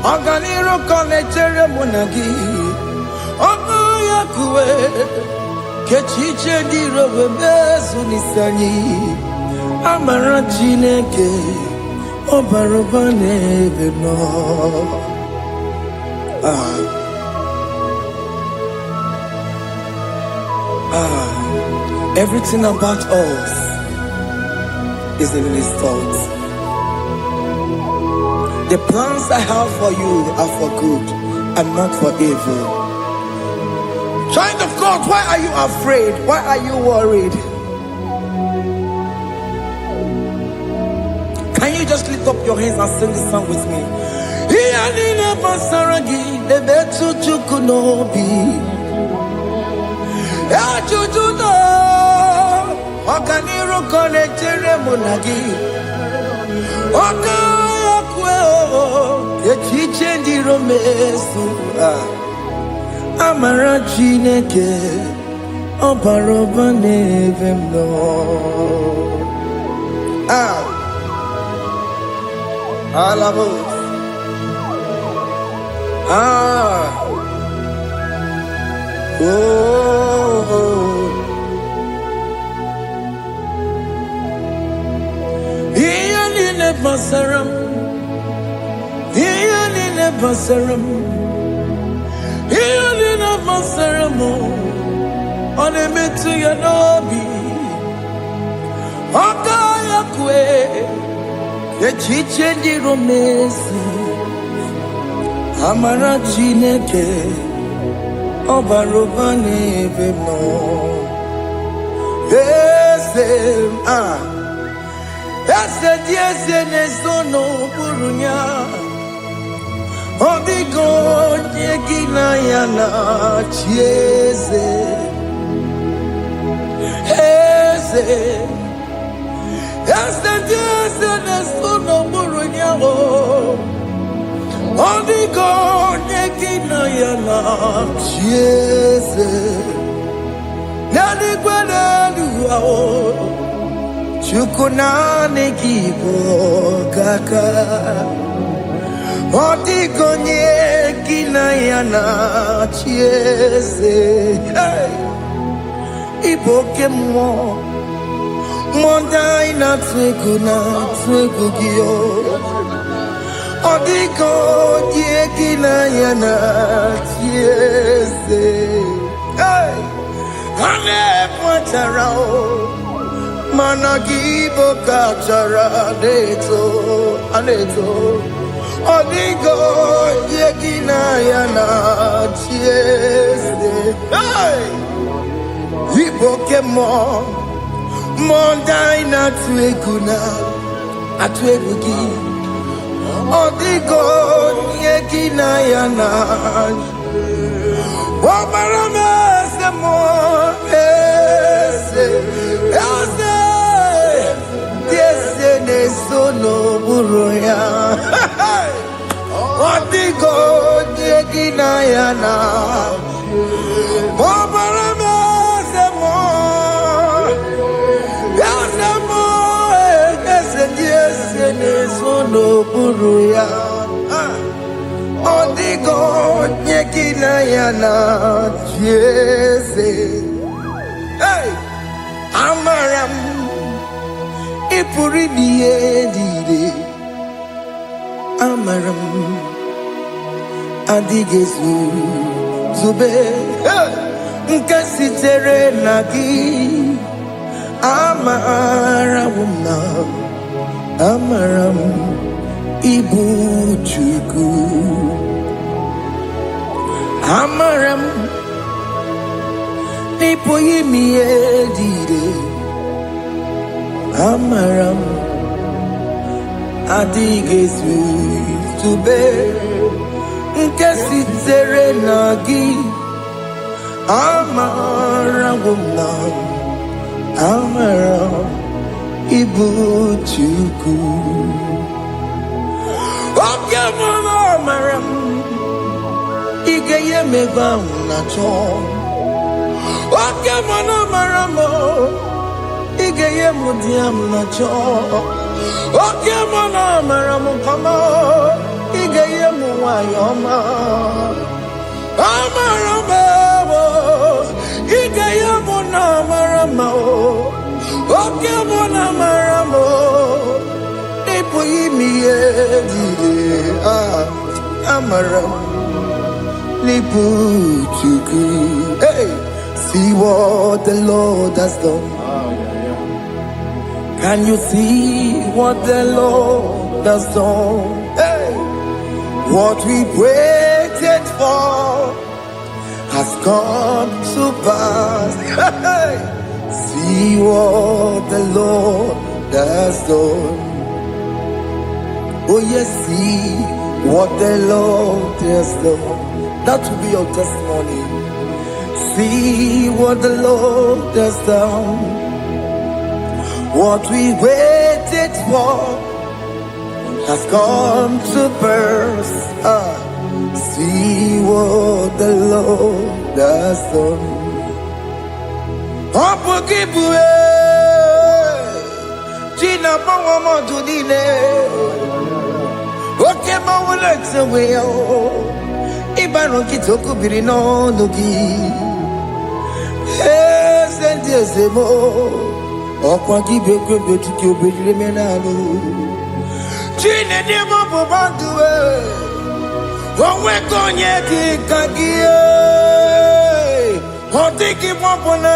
Oganiro Conectere Monagi, Ogoyakue, Kechiche di Robezunisani, Amarachineke, Obarobane Beno. Everything about us is in His thoughts. The plans I have for you are for good and not for evil. Child of God, why are you afraid? Why are you worried? Can you just lift up your hands and sing this song with me? Echichendi romesu amara chineke obaroba nevemno alabo Iyani basaram Basaram, Healing of Basaram, on a metu yanobi, Okayakwe, the Chichendi Romesi, Amara Chineke, Obarobane Vemno, ese nesono burunya odigo nyegina yana chieze ese nesono burunya odigo nyegina yana chieze nani kwenu chukunane kibo kaka odigo nyegina yana chieze iboke mo mondai na twego gio odigo nyegina yana chieze ane pwatara managibo kachara aneto odigo yegina yana chiese iboke mo mondai na atwegugi odigo yegina yana wamarame semo ese nesono buruya odigo nyegina yana wamarame semo ese nesono buruya odigo nyegina yana chiese amaram ipuri diye amaram adigezu zube nkasitere nagi amaram ibu chuku amaram nipoyi miedire amaram adigezu tube nkesitere nagi amaram ibu chuku amaram igeye meba unacho mana maramo igeye mudiam nacho mana maramo kama igeye muwayoma amaramo igeye muna maramo mana maramo ipo yimiye dire amaram lipu chuku hey. See what the Lord has done. Can you see what the Lord has done? Hey, what we waited for has come to pass. Hey, see what the Lord has done. Oh yes, see what the Lord has done. That will be your testimony. See what the Lord has done. What we waited for has come to pass. See what the Lord has done. Opokibue, Gina Pawamo Judine, Okema Wulexaway, Ibano Kitoku Birino Nugi. Sentezemo okwa gibekwe betiki obedire menalo chine demo bobanduwe onwe konye kikagie otiki popona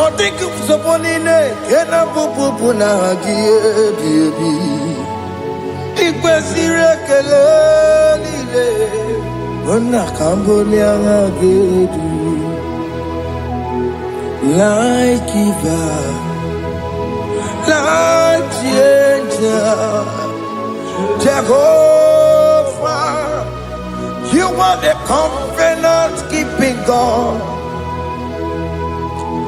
otiki soponine kena popona gie biebi ikwesire kele lile ona kambolia gedu like Eva, life changer, Jehovah. You are the covenant keeping God,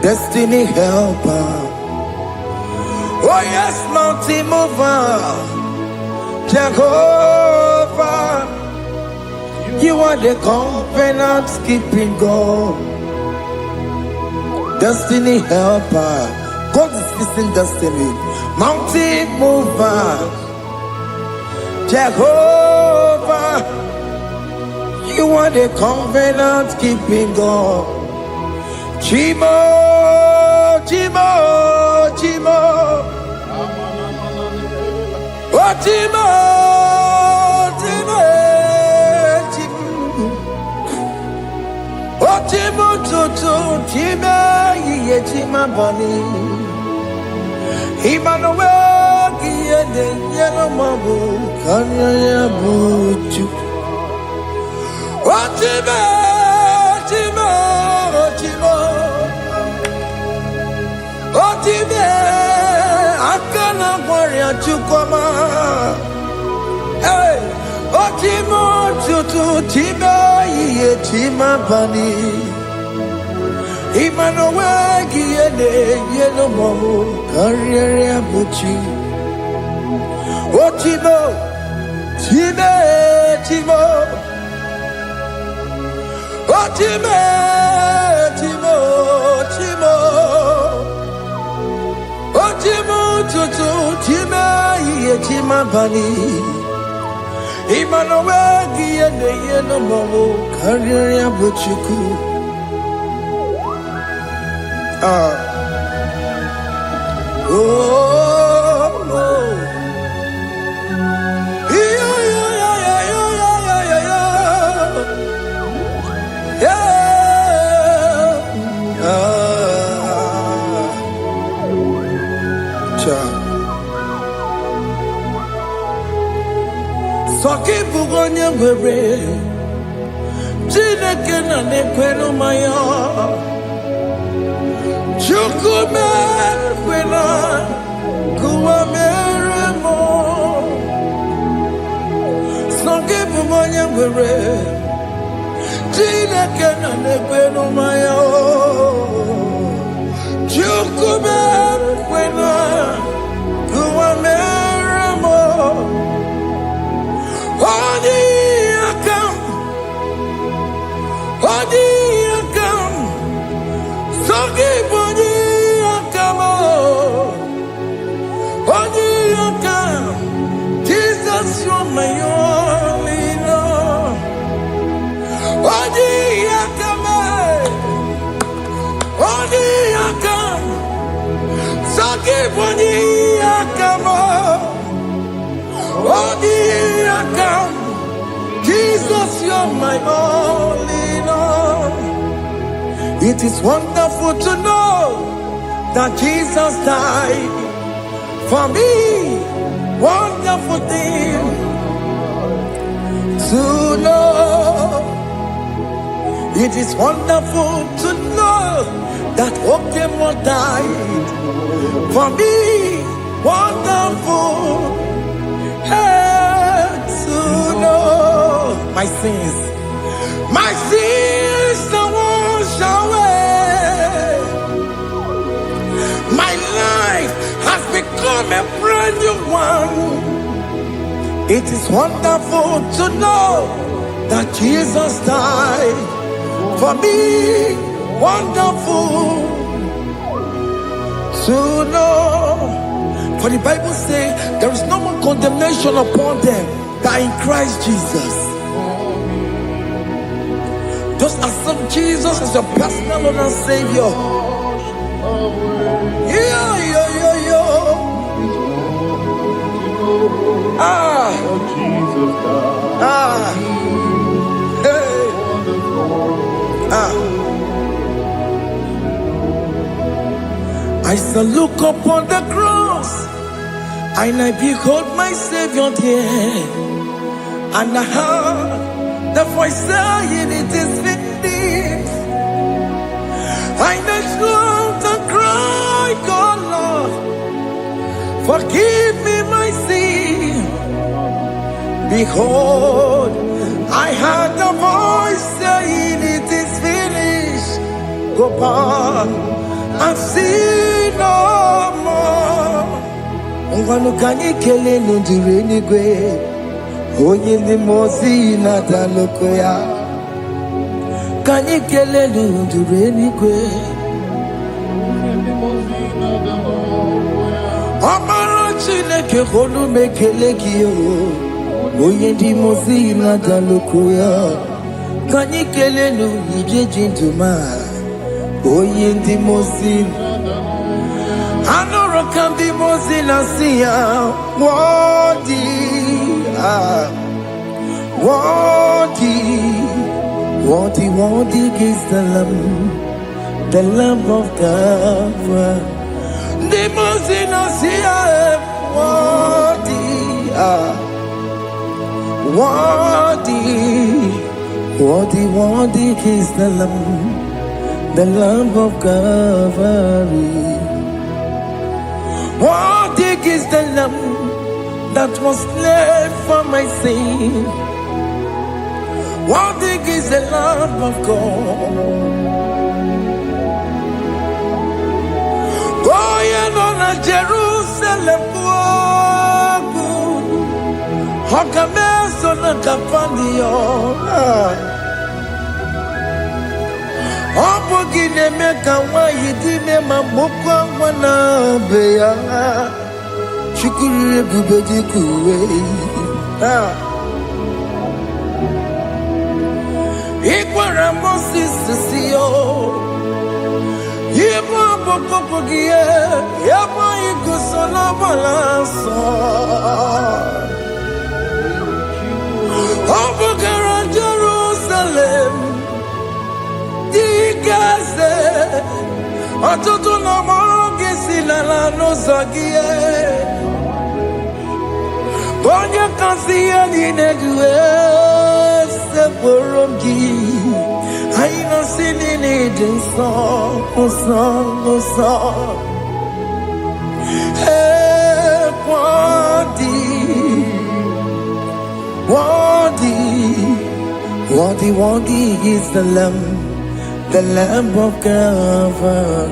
destiny helper. Oh yes, mountain mover, Jehovah. You are the covenant keeping God, destiny helper. God is fixing destiny. Mountain mover, Jehovah. You are the covenant keeping God. Chimo, Chimo, Chimo. Oh, Chimo, Chimo, Chimo. Oh, Chimo, Chimo, Chimo, Ye, Chimo, Bani. Emmanuel, Ye, Yellow Mabu, Kanya, Buchu. Oh, Chimo, Chimo, Chimo. Oh, Chimo, Akana Warrior Chukoma. Hey, oh, Chimo, Chutu, Chimo, Ye, Chimo, Bani. Emmanuel, Ye, Yellow Mabu, Kanya, Buchu. Oh, Chimo, Chimo, Chimo. Oh, Chimo, Chimo, Chimo. Oh, Chimo, Chutu, Chimo, Ye, Chimo, Bani. Emmanuel, Ye, Yellow Mabu, Kanya, Buchu. Oh, oh. Yeah, yeah, yeah, yeah, yeah, yeah, yeah. Soki bugonye were, Chineke na nekwenu maya. Chukume kwena, kuwa meremo. Soki bugonye were, Chineke na nekwenu maya. Chukume kwena, kuwa meremo. Odi akam, sogi bodi akam, odi akam. Jesus, you're my only love. Odi akam, sogi bodi akam, odi akam. Jesus, you're my only love. It is wonderful to know that Jesus died for me. Wonderful thing to know. It is wonderful to know that Okemo died for me. Wonderful. Hey, to know my sins are washed away. My life has become a brand new one. It is wonderful to know that Jesus died for me. Wonderful to know. For the Bible says there is no more condemnation upon them that in Christ Jesus. Just accept Jesus as your personal Lord and Savior. Yeah. I shall look upon the cross, and I behold my Savior there, and I heard the voice saying, "It is finished." I knelt and cried, "God, Lord, Forgive me my sin. Behold, I heard a voice saying, it is finished. Go on and sin no more. Ngwanu kanyi kele nundure nigwe. Oye ni mozi na daloko ya. Kanyi kele nundure nigwe. Amara chineke konu mekele kiyo. Oye di mozi na daloko ya. Kanyi kele nu ije jintuma. Oye di mozi. Anoro kan di mozi na siya. Wadi. Worthy is the Lamb of God. The Moses here, worthy is the Lamb of God. Worthy is the Lamb that was slain for my sin. Worthy is the Lamb of God. Going on a Jerusalem walk. Hakames on a Capandio. Opogine meka wa yidime mamukwa wana beya. Shukuru bubeji kuwe. Ikwara Moses siyo. Yema boko gie. Yema igusola balanso. Opogara Jerusalem. Digaze. Atutu na mogesi la no zagie. Bonja kansiya dinegwe seporomji. Aina sinini dinson, song. Hey, worthy is the Lamb of God.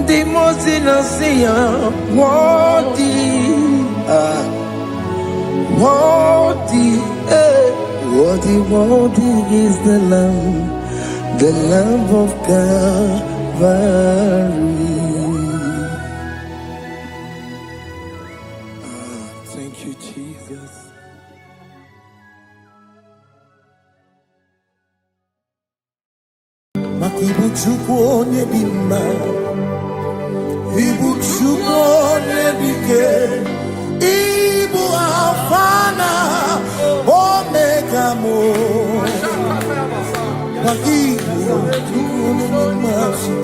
The most innocent, worthy is the Lamb of God. Thank you, Jesus. Makibu chukone bima, ibu chukone bike. Ibu afana omega mo Wakibu tukunumasu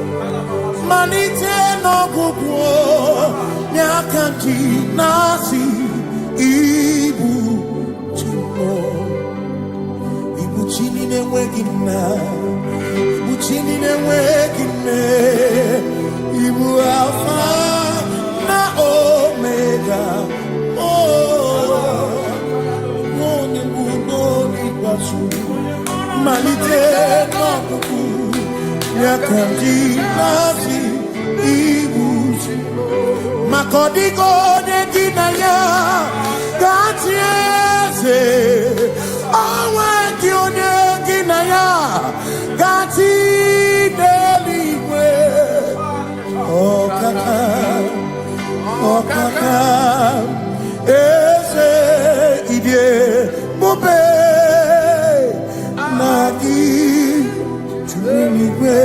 Manite no gupo Nyakati nasi Ibu chino Ibu chini ne wegina Ibu chini ne wegine Ibu afana omega Malite no kuku Nyakandi nasi ibuji Makodigo de dinaya Gati eze Awe kione ginaya Gati deliwe Okaka Eze idie Mube Nagi Chumigwe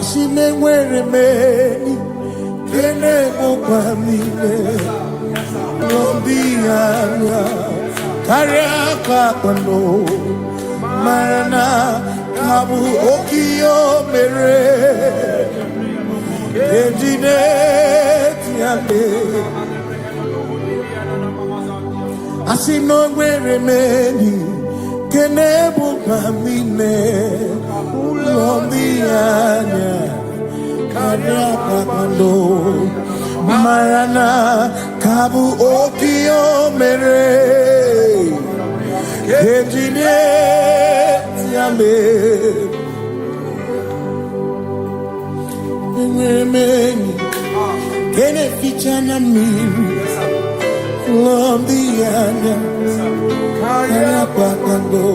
Sine were meni Kene mopamile Lombianya Kariaka kwano Marana Kabu Okio mere Ejine Tiale Asino were meni Kenebu pamine Ulombianya Marana Kabu Okio Mere Kejine Yame Kene Fichana Min Lombiana Karapakando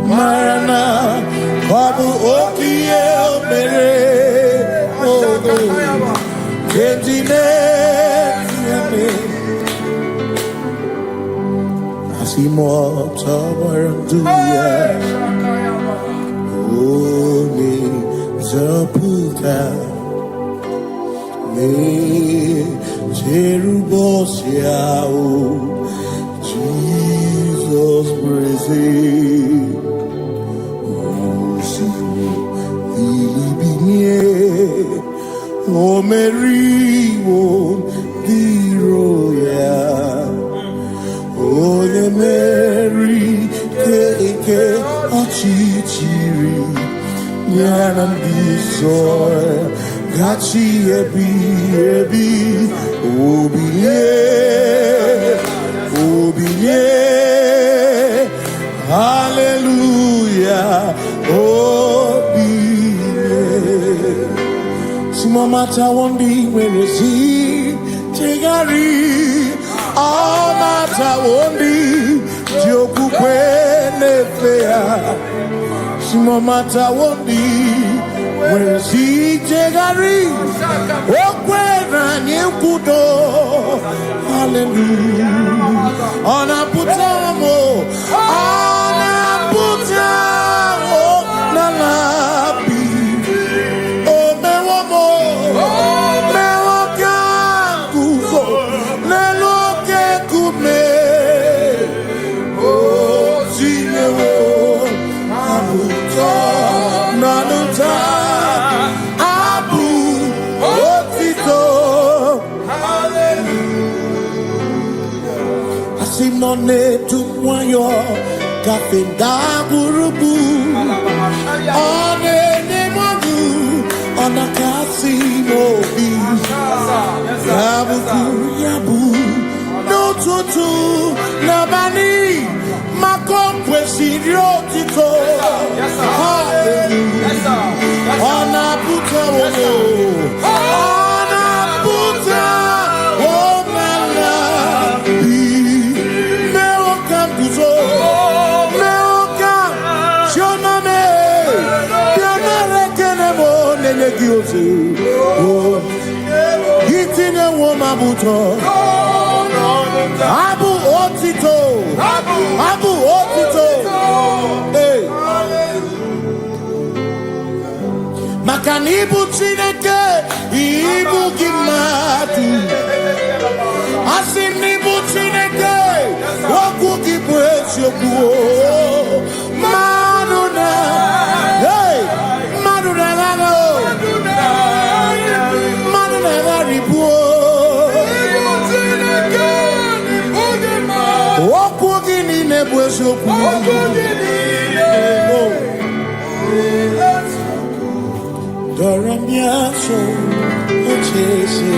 Marana Kabu Okio Mere Kejine Yame Asimo Tawaranduya Oni Zaputa Me Jerubosiao Jesus praise O Mary, O Diroya, O Mary, Keke, Achichiri, Yanam Disoy, Gachi Ebi, Obiye, Hallelujah, Mata wondi wenesi tegari all mata wondi joku kwene fea simo mata wondi wenesi tegari okwena nyekudo hallelujah ona putamo na labi None to wayo kafenda gurubu one nemogu ona kasimo bi yabu no tutu nabani makompwe sirio tito hallelujah ona puta wono ona puta Hitine woma buto Abu otito Hey Makanibu chineke Ibu gimatu Asinibu chineke Waku gibwetioku Manuna Hey Manuna gano Doramiaso, Ochese,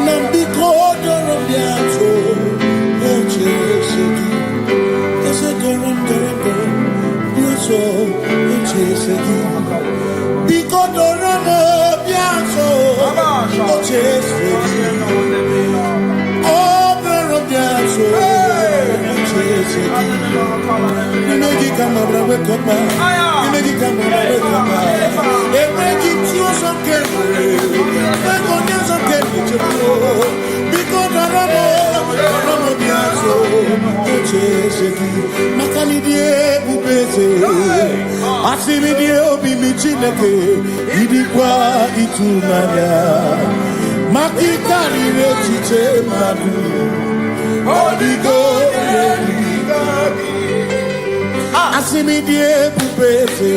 Nambiko Doramiaso, Ochese, Ese Doram, Biaso, Ochese, Biko Doramiaso, Ochese, Oh, Doramiaso, Ochese, Negi Kamara, wake up, Negi Kamara, wake up. Asimidie obi michineke idikwa itunanya makikari rechiche madu odigo asimidie bubete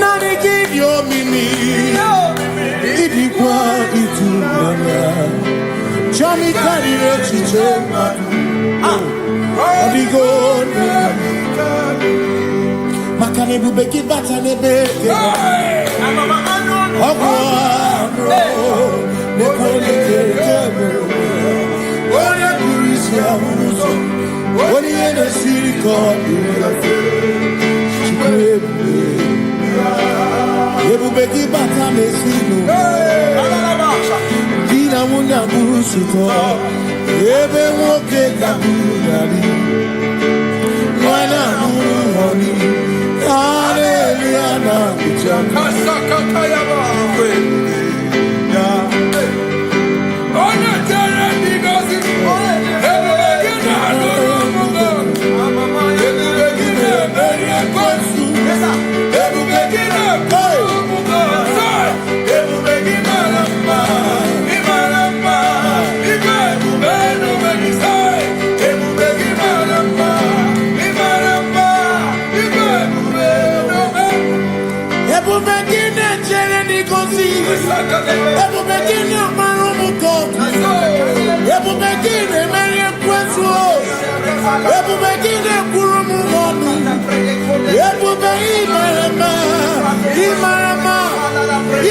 nani gidio mimi idikwa itunanya chami kari rechiche madu odigo batane bubeki batane beke. Ogo ne kone keke. Oya kurisia unuso. Oni ene siri kodi. Ebubeki batane sinu. Dina muna busuto. Ebe woke kabudari. Wana muhoni. Hallelujah na kuchaka. Kasakatayaba. Ona tere digozi. Ebubekina adorumungo. Ebubekina merie kwansu. Ebubekina adorumungo. Ebubekina lamba. Imalamba. Ibe ebubeno megisai. Ebubekina lamba. Imalamba. Ibe ebubeno megisai. Ebubekina chere nikosi. Ebubekina marumuko. Ebubekina merie kwansu. Ebubekina kurumumonu. Ebubekina imarama. Imarama.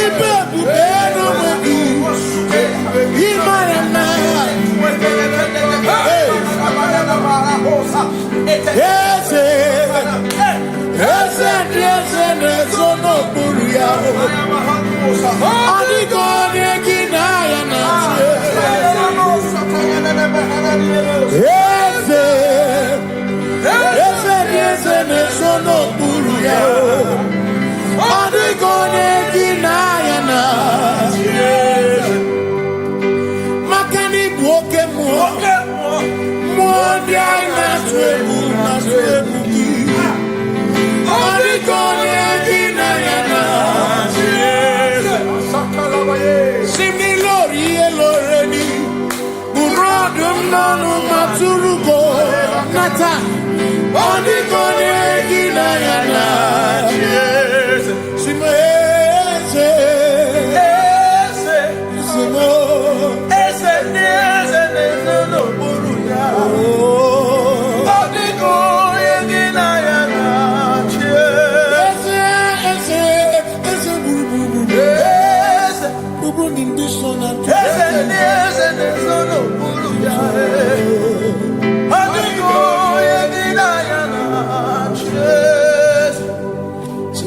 Ibe ebubeno megisai. Imarama. Ese nesono buruya. Adigone kinaya na. Ese nesono buruya. Adigone kinaya na. Makani buoke muoke. Mwandi aina twebu na twebu ki. Adigone kinaya na. Simi lori eloreni. Burodum nanu maturugo. Nata. Adigone kinaya na.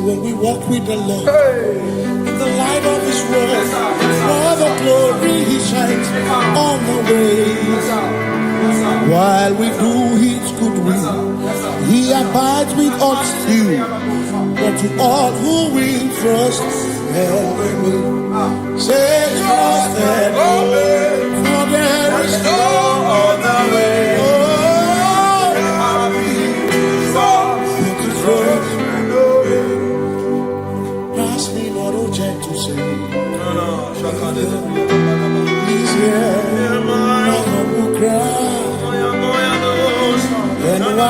When we walk with the Lord in the light of His word, for the glory He shines on the way. While we do His good will, He abides with us still. But to all who will trust and will say trust and obey, for there is no other way. He's here, my humble cry, and why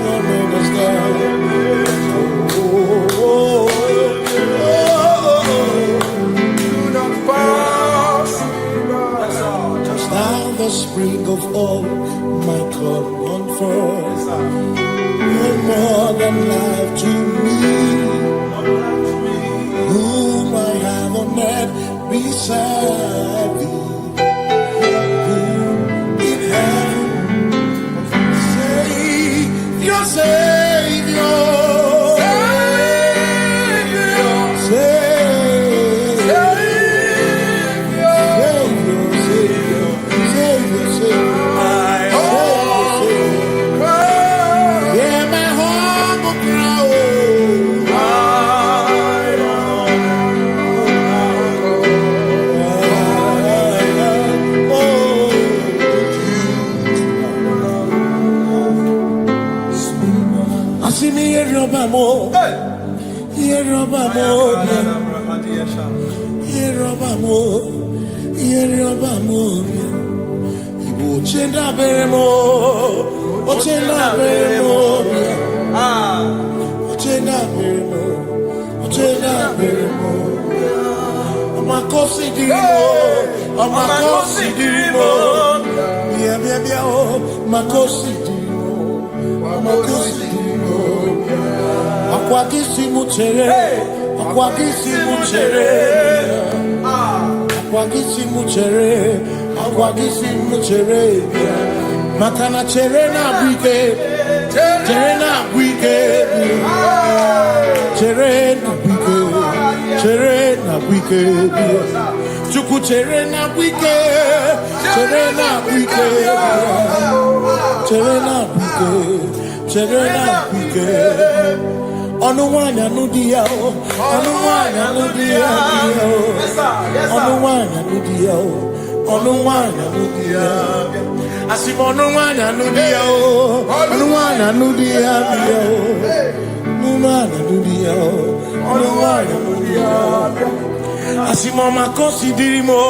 not understand? Just now the spring of all my God comforts, you're more than life to me. Whom I have on earth beside thee, in heaven, Savior, Savior, yeah, my humble cry. Ochenda beremo, ochenda beremo, ochenda beremo, ochenda beremo. Amakosi dirimo, amakosi dirimo. Bia bia bia oh, amakosi dirimo, amakosi dirimo. Akwagisi muchere, akwagisi muchere, akwagisi muchere, akwagisi muchere. Makana chere na bwike, chere na bwike, chere na bwike, chere na bwike. Chuku chere na bwike, chere na bwike, chere na bwike, chere na bwike. Onuwanya nudia, onuwanya nudia, onuwanya nudia, onuwanya nudia. Asim onuwanya nudia, onuwanya nudia, onuwanya nudia, onuwanya nudia. Asim omakosi dirimo,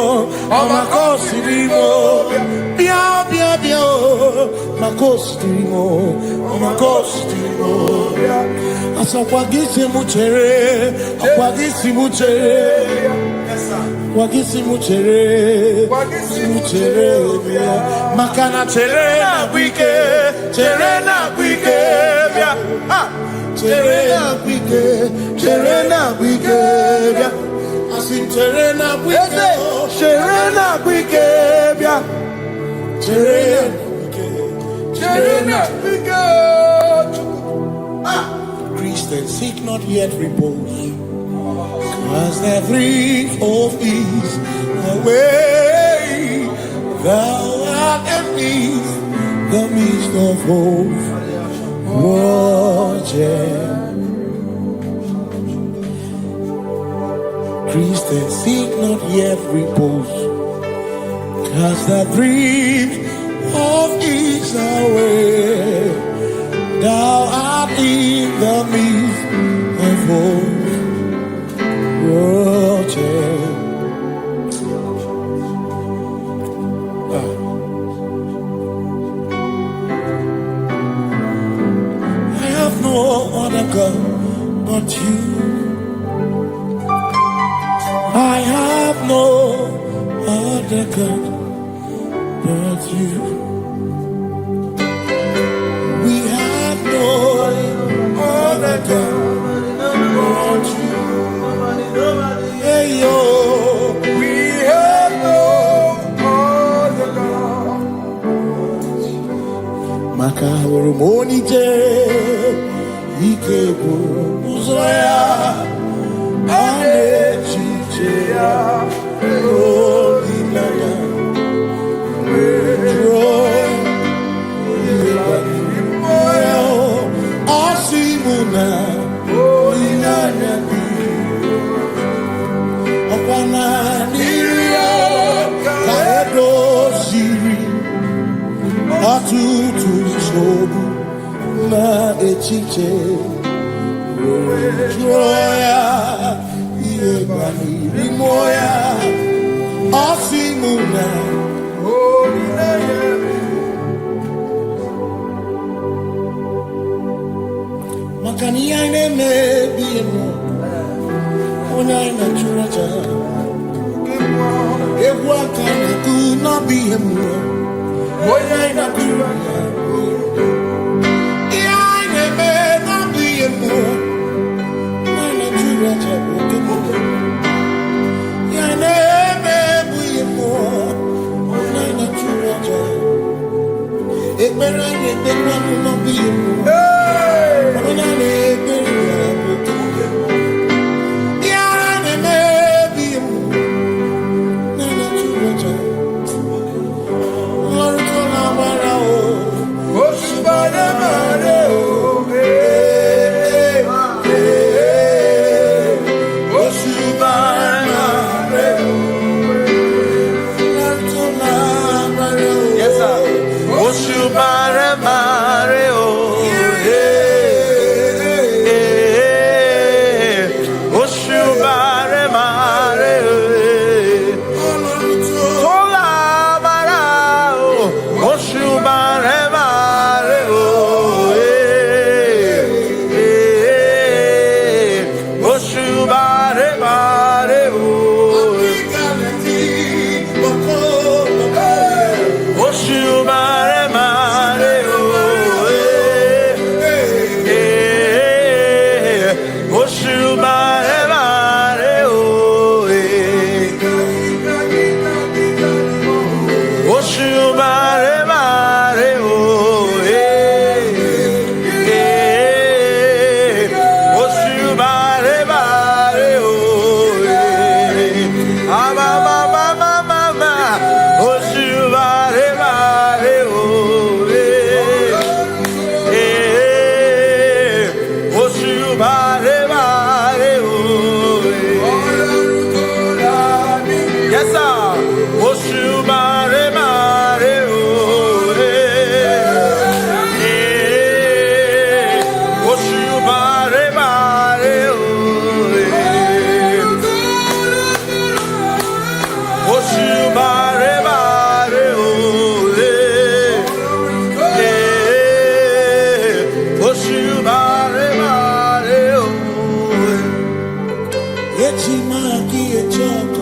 omakosi dirimo, bia bia bia, makosi dirimo, omakosi dirimo. Asakwagisi muchere, akwagisi muchere, akwagisi muchere, muchere. Makana chere na bwike, chere na bwike, chere na bwike, chere na bwike. Asim chere na bwike, chere na bwike, chere na bwike. Christians seek not yet repose, cause every hope is away. Thou art amidst the midst of hope, watching. Christians seek not yet repose, cause the dream of is away. Thou art in the midst of hope, watching. I have no other God but you. I have no other God but you. We have no other God but you. Hey yo, we have no other God. Makahuru monite, ikebu uzoya, anechichea, olilaya, rejoy. Asimuna, inanya di, okwana niria, kaedo siri, atutu sobu na echiche, joya, iebani rimoya, asimuna, inanya di. Makani aine me biemo, ona ina churacha. Ewa kana tu na biemo, ona ina churacha. Aine me na biemo, ona ina churacha. Aine me biemo, ona ina churacha. Ekbera ekbera na biemo. Yes, sir. Oshubare mare ore. Oshubare mare ore. Oshubare mare ore. Oshubare mare ore. Echimaki echoko.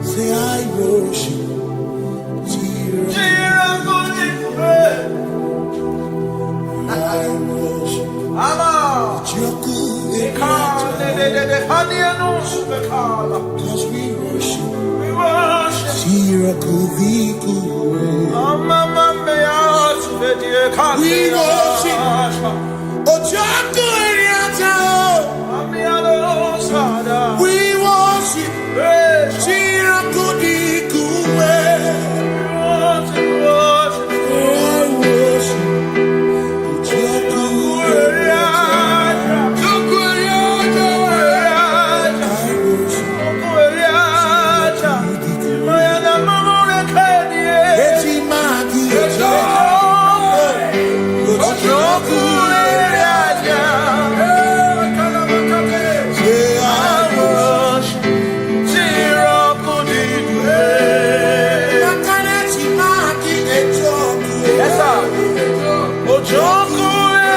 Say I worship Jesus. I worship Joku. Cause we worship Sirakuviku. We worship Ojoku Eriata. We worship Chirakudiku. I worship Ojoku Eriata. Echimaki Ojoku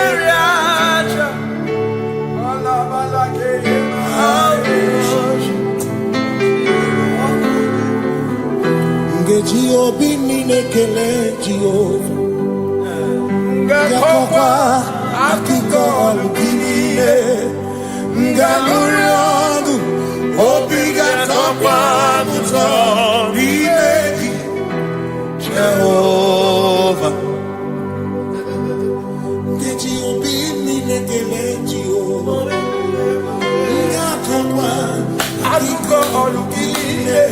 Eriata. Obi ninekele Jehova Ngakokwa akiko alukile Ngaluriogu Obi gatokwa muto Nimeki Jehova Ngeji obi ninekele Jehova Ngakokwa akiko alukile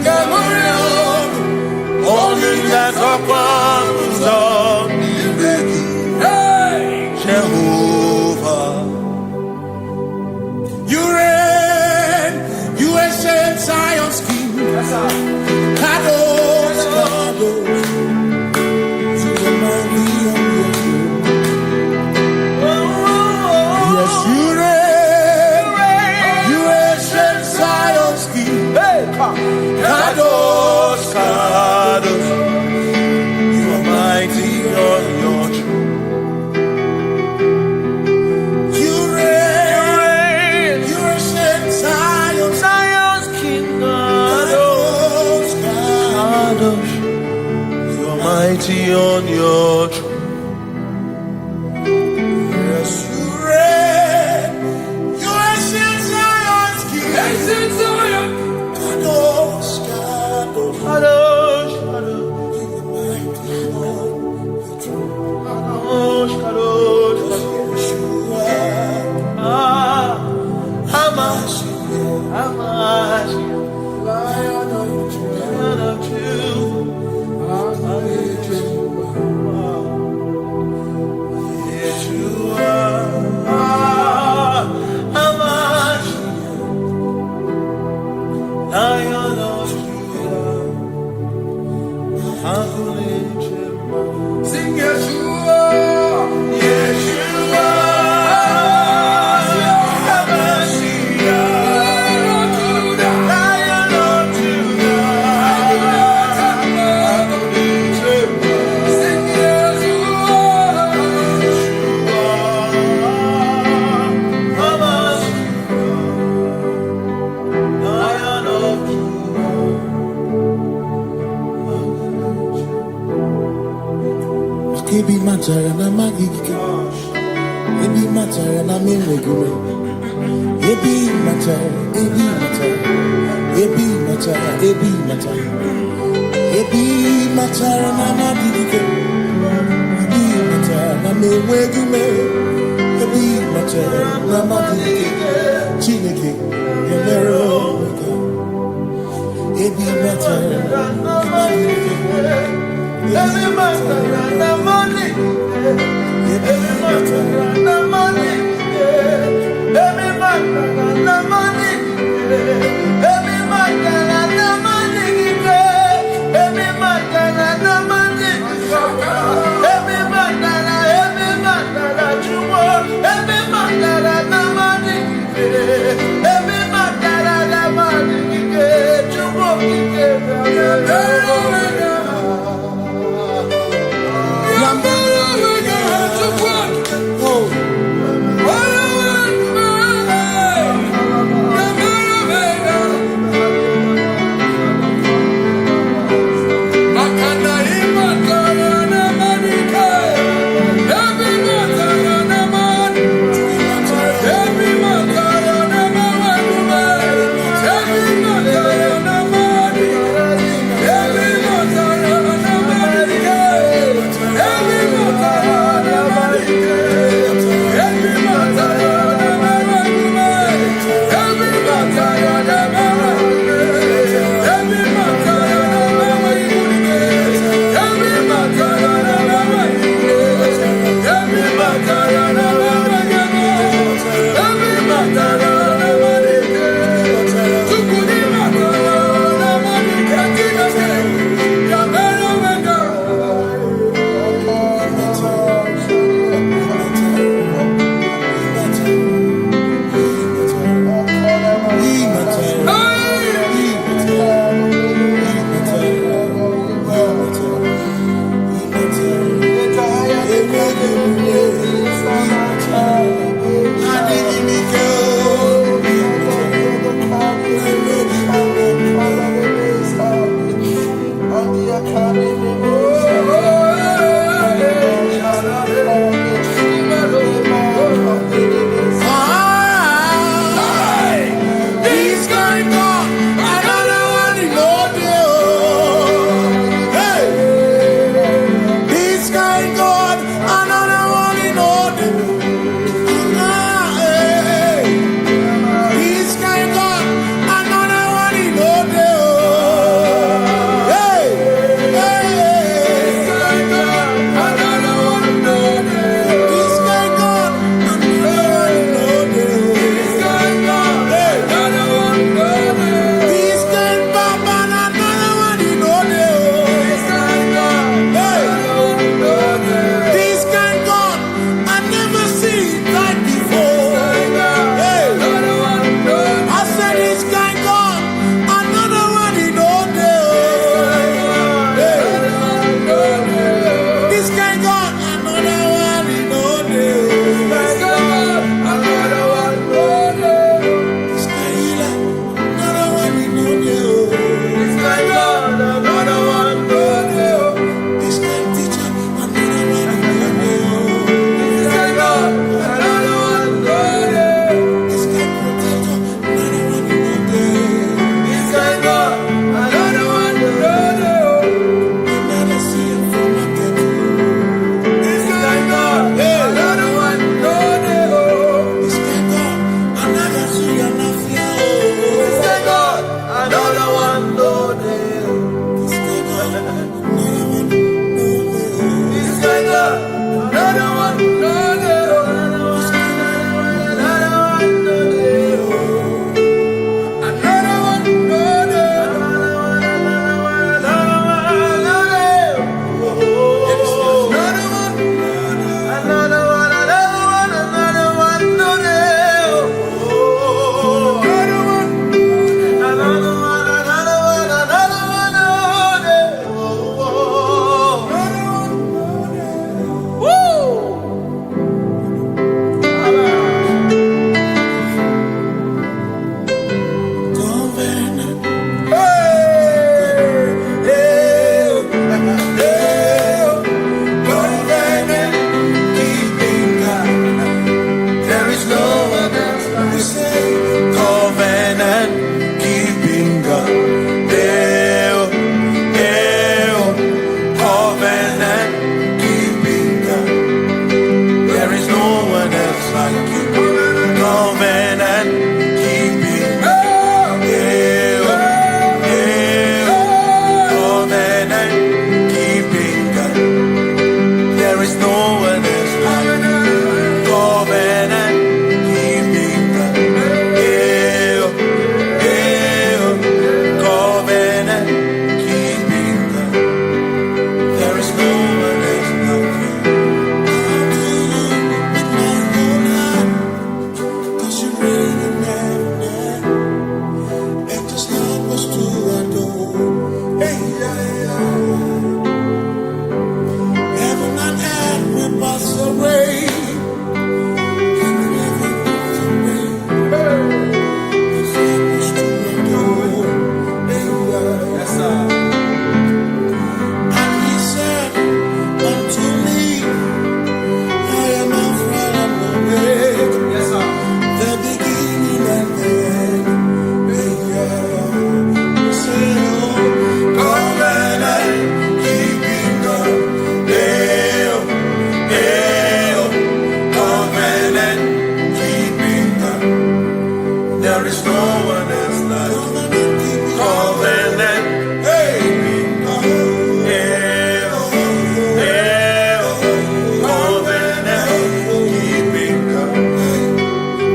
Ngaluriogu Only that upon Jehovah. You reign, you ancient Zion's king. Kadosh, Kadosh, to the mighty of your throne. Yes, you reign, you ancient Zion's king. Kadosh, Kadosh, you are mighty on your throne. You reign, you ancient Zion's king. Kadosh, Kadosh, you are mighty on your throne. Yes, you reign, you ancient Zion's king. Ancient Zion. Kadosh, Kadosh, Kadosh, Kadosh, Kadosh, Hamash, Lion of Sing Yeshua, Yeshua, Lion of Judah, sing Yeshua, Lion of Ebi matara na magigike, ebi matara na menwegure, ebi matara, ebi matara, ebi matara, ebi matara, ebi matara na magigike, ebi matara na menwegure, ebi matara na magigike, Chineke emere omega, ebi matara na magigike. Every matter and the money, every matter and the money.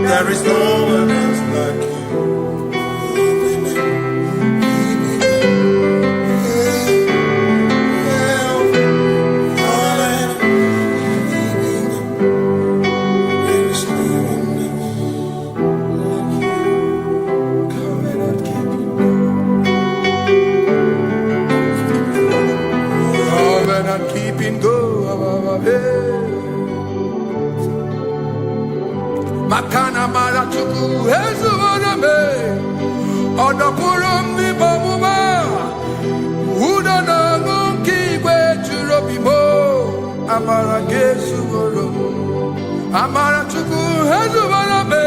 There is no one else like you. Makana mara chuku hezu waname odapurum ni bamuma uda na ngunki we churobimo amara gesu woro amara chuku hezu waname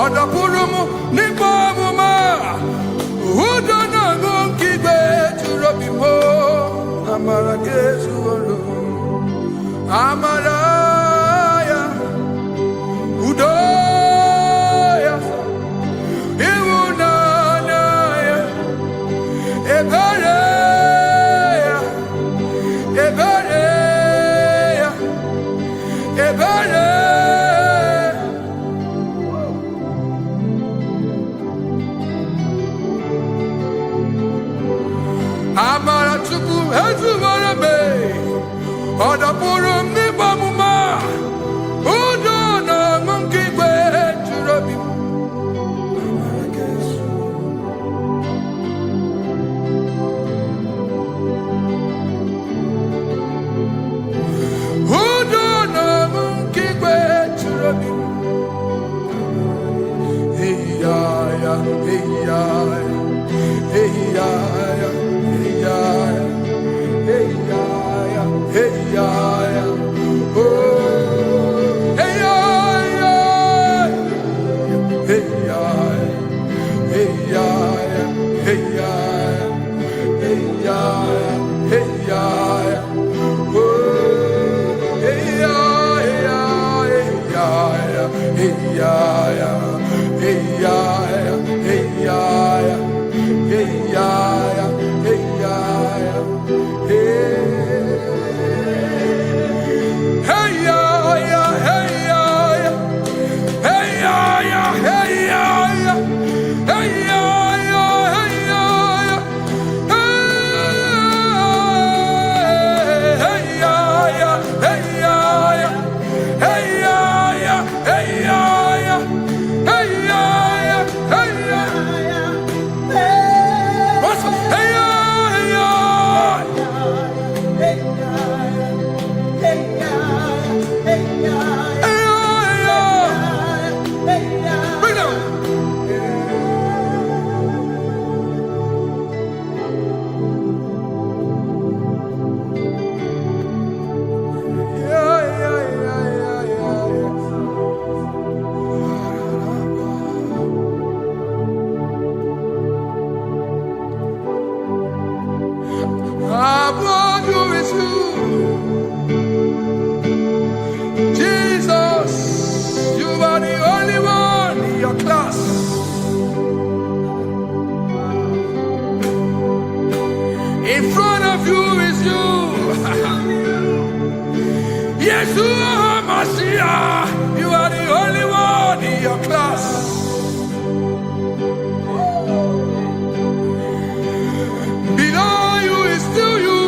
odapurum ni bamuma uda na ngunki we churobimo amara gesu woro amara Udoya, Iwunanaya, Ebereya, Ebereya, Ebereya. Amara chuku hezu warame, odapurum ni bamuma. In front of you is you. Yeshua Mashiach, you are the only one in your class. Below you is still you.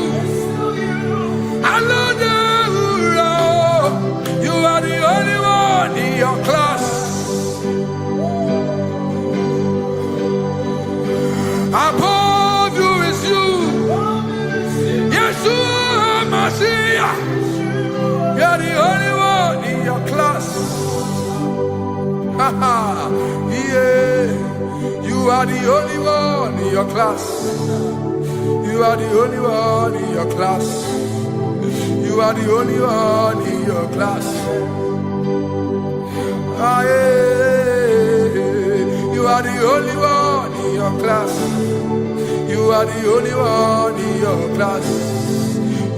You are the only one in your class. Above you is you. Yeshua Mashiach, you are the only one in your class. Yeah, you are the only one in your class. You are the only one in your class. You are the only one in your class. Ah, yeah. You are the only one in your class. You are the only one in your class.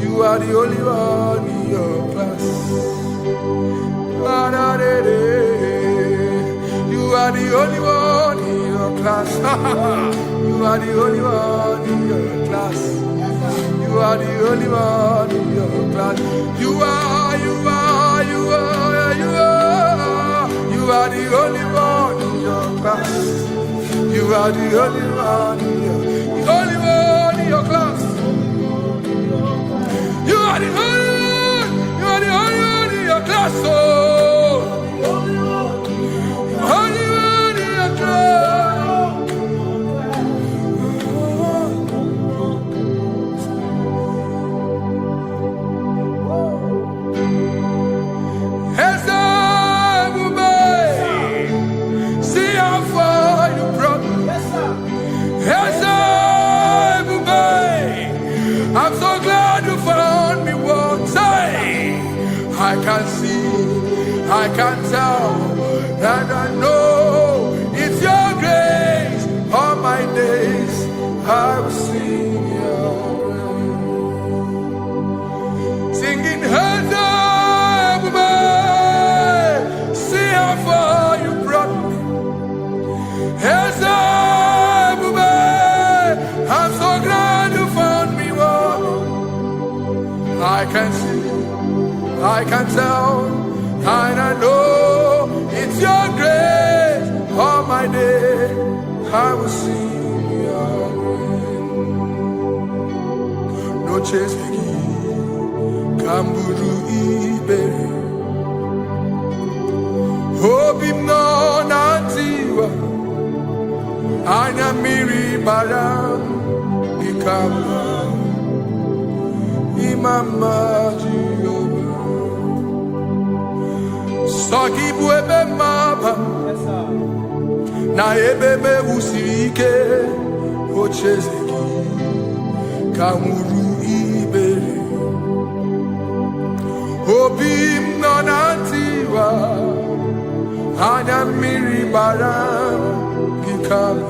You are the only one in your class. You are the only one in your class. You are the only one in your class. You are the only one in your class. You are You are the only one in your class. You are the only one in your class. You are the only one. You are the only one in your class. Oh, only one in your class. See how far you brought me. I'm so glad you found me one time. I can see, I can tell, and I know it's your grace. All my days I will sing your praise. Singing hands up, see how far you brought me. Hands up, I'm so glad you found me one. I can see, I can tell, and I know it's your grace. All my day I will sing your praise. No chase again, Kamburu Ibe. Hope him no nantiwa, Anya Miri Baram, Ikamba. Mama Jehovah, Saki buebe mapa, na ebe me usirike, ochezeki, kamuru ibere, obim nonantiwa, anya miri baram, gikama.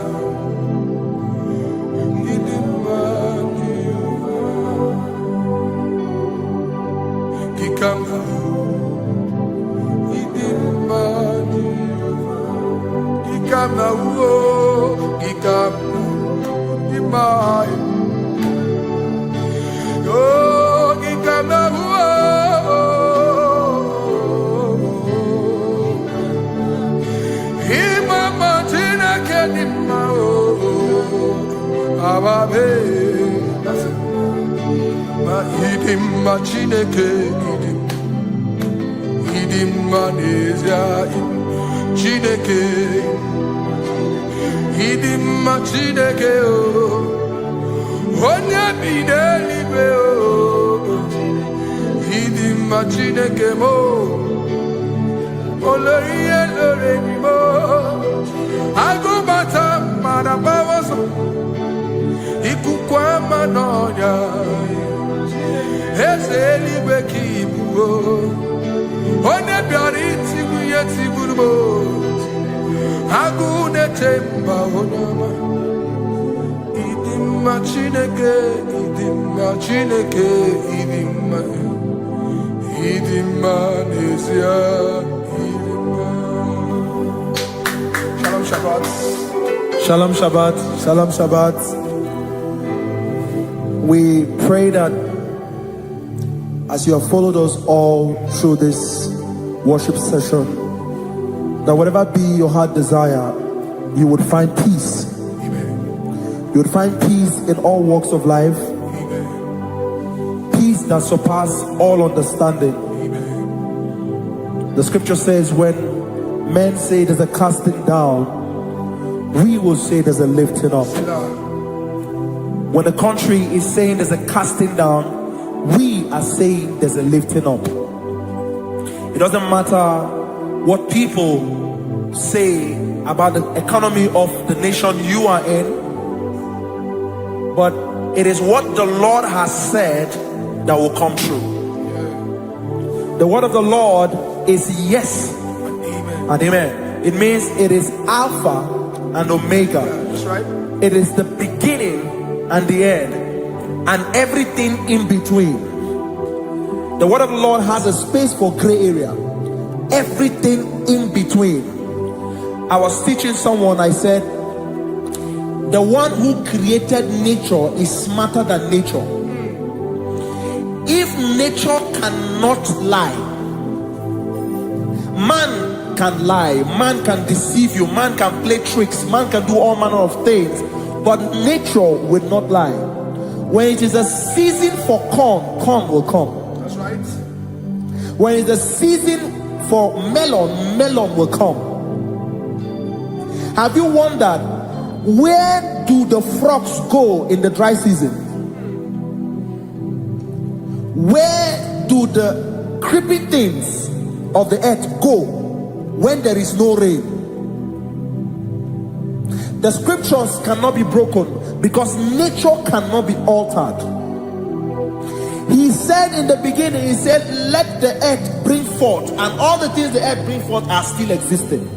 Chineke idim manezia Chineke idim Chineke o onye bidelibe o idim Chineke mo oloriye loreni mo agubata marabawoso ikukwa manonya Ezeligwe kibuo One biari tiguye tigurubo Agune temba onama Idimma Chineke Idimma nezia Idimma. Shalom Shabbat. Shalom Shabbat. Shalom Shabbat. We pray that as you have followed us all through this worship session, that whatever be your heart desire, you would find peace. Amen. You would find peace in all walks of life. Amen. Peace that surpasses all understanding. Amen. The scripture says when men say there's a casting down, we will say there's a lifting up. When the country is saying there's a casting down, we are saying there's a lifting up. It doesn't matter what people say about the economy of the nation you are in, but it is what the Lord has said that will come true. The word of the Lord is yes and amen. It means it is Alpha and Omega. That's right. It is the beginning and the end, and everything in between. The word of the Lord has a space for gray area. Everything in between. I was teaching someone, I said, the one who created nature is smarter than nature. If nature cannot lie, man man can lie, man can deceive you, man can play tricks, man can do all manner of things, but nature will not lie. When it is a season for corn, corn will come. That's right. When it's a season for melon, melon will come. Have you wondered, where do the frogs go in the dry season? Where do the creeping things of the earth go when there is no rain? The scriptures cannot be broken because nature cannot be altered. He said in the beginning, he said, let the earth bring forth, and all the things the earth bring forth are still existing.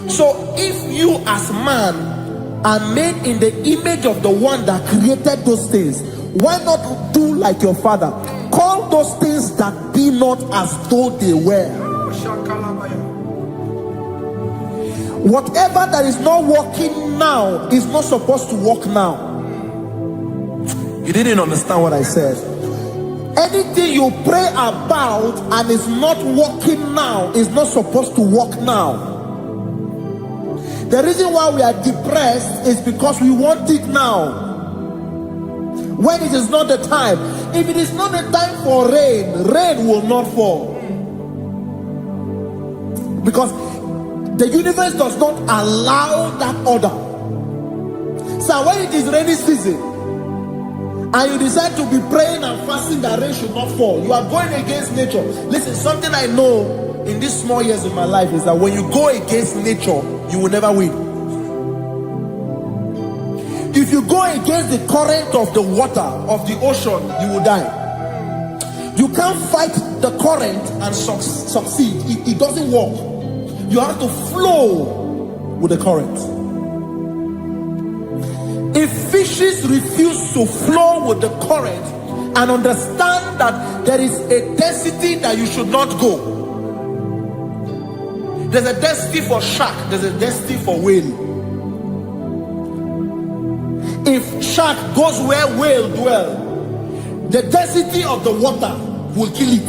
So if you as man are made in the image of the one that created those things, why not do like your father? Call those things that be not as though they were. Whatever that is not working now is not supposed to work now. You didn't understand what I said. Anything you pray about and is not working now is not supposed to work now. The reason why we are depressed is because we want it now, when it is not the time. If it is not the time for rain, rain will not fall, because the universe does not allow that order. So when it is rainy season and you decide to be praying and fasting that rain should not fall, you are going against nature. Listen, something I know in these small years of my life is that when you go against nature, you will never win. If you go against the current of the water of the ocean, you will die. You can't fight the current and succeed. It doesn't work. You have to flow with the current. If fishes refuse to flow with the current and understand that there is a density that you should not go, there's a density for shark, there's a density for whale. If shark goes where whale dwell, the density of the water will kill it.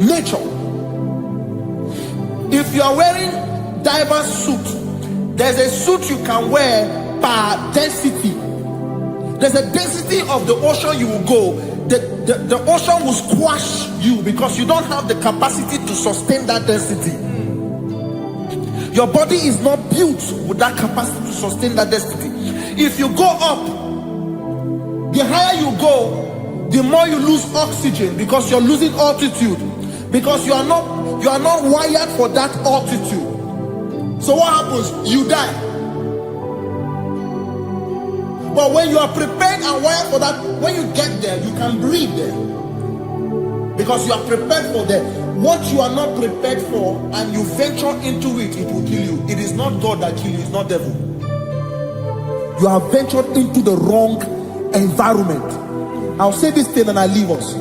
Nature. If you are wearing diver's suit, there's a suit you can wear per density. There's a density of the ocean you will go. The ocean will squash you because you don't have the capacity to sustain that density. Your body is not built with that capacity to sustain that density. If you go up, the higher you go, the more you lose oxygen because you're losing altitude, because you are not wired for that altitude. So what happens? You die. But when you are prepared and wired for that, when you get there, you can breathe there, because you are prepared for that. What you are not prepared for and you venture into it, it will kill you. It is not God that kills you, it's not devil. You have ventured into the wrong environment. I'll say this thing and I leave us.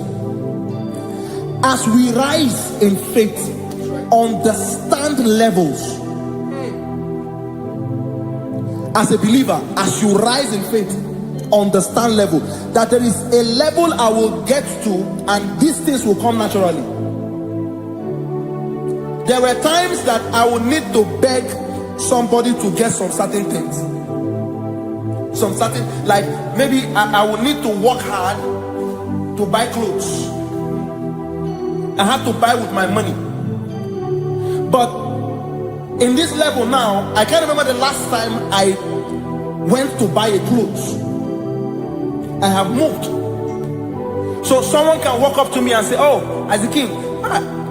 As we rise in faith, understand levels. As a believer, as you rise in faith, understand level. That there is a level I will get to and these things will come naturally. There were times that I would need to beg somebody to get some certain things. Some certain, like maybe I would need to work hard to buy clothes. I have to buy with my money. But in this level now, I can't remember the last time I went to buy a clothes. I have moved. So someone can walk up to me and say, oh, Isaac,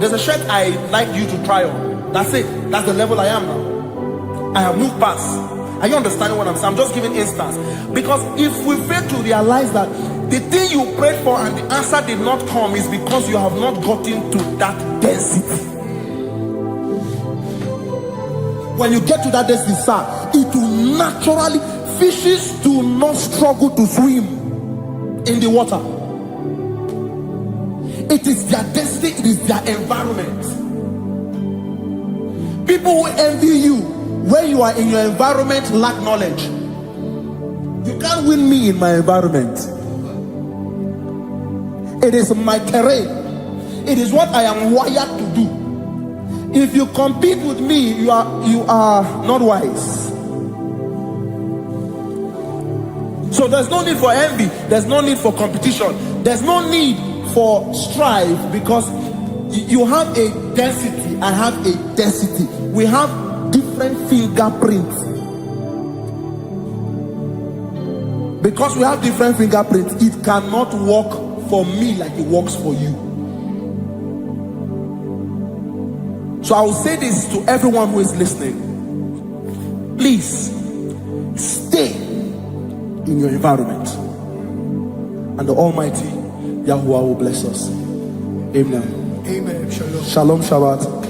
there's a shirt I like you to try on. That's it. That's the level I am now. I have moved past. Are you understanding what I'm saying? I'm just giving instance. Because if we fail to realize that the thing you prayed for and the answer did not come is because you have not gotten to that density. When you get to that density, sir, it will naturally, fishes do not struggle to swim in the water. It is their destiny, it is their environment. People who envy you when you are in your environment lack knowledge. You can't win me in my environment. It is my terrain. It is what I am wired to do. If you compete with me, you are not wise. So there's no need for envy. There's no need for competition. There's no need for strife, because you have a density. I have a density. We have different fingerprints. Because we have different fingerprints, it cannot work for me like it works for you. So I will say this to everyone who is listening. Please stay in your environment, and the Almighty Yahuwah will bless us. Amen. Amen. Shalom. Shalom Shabbat.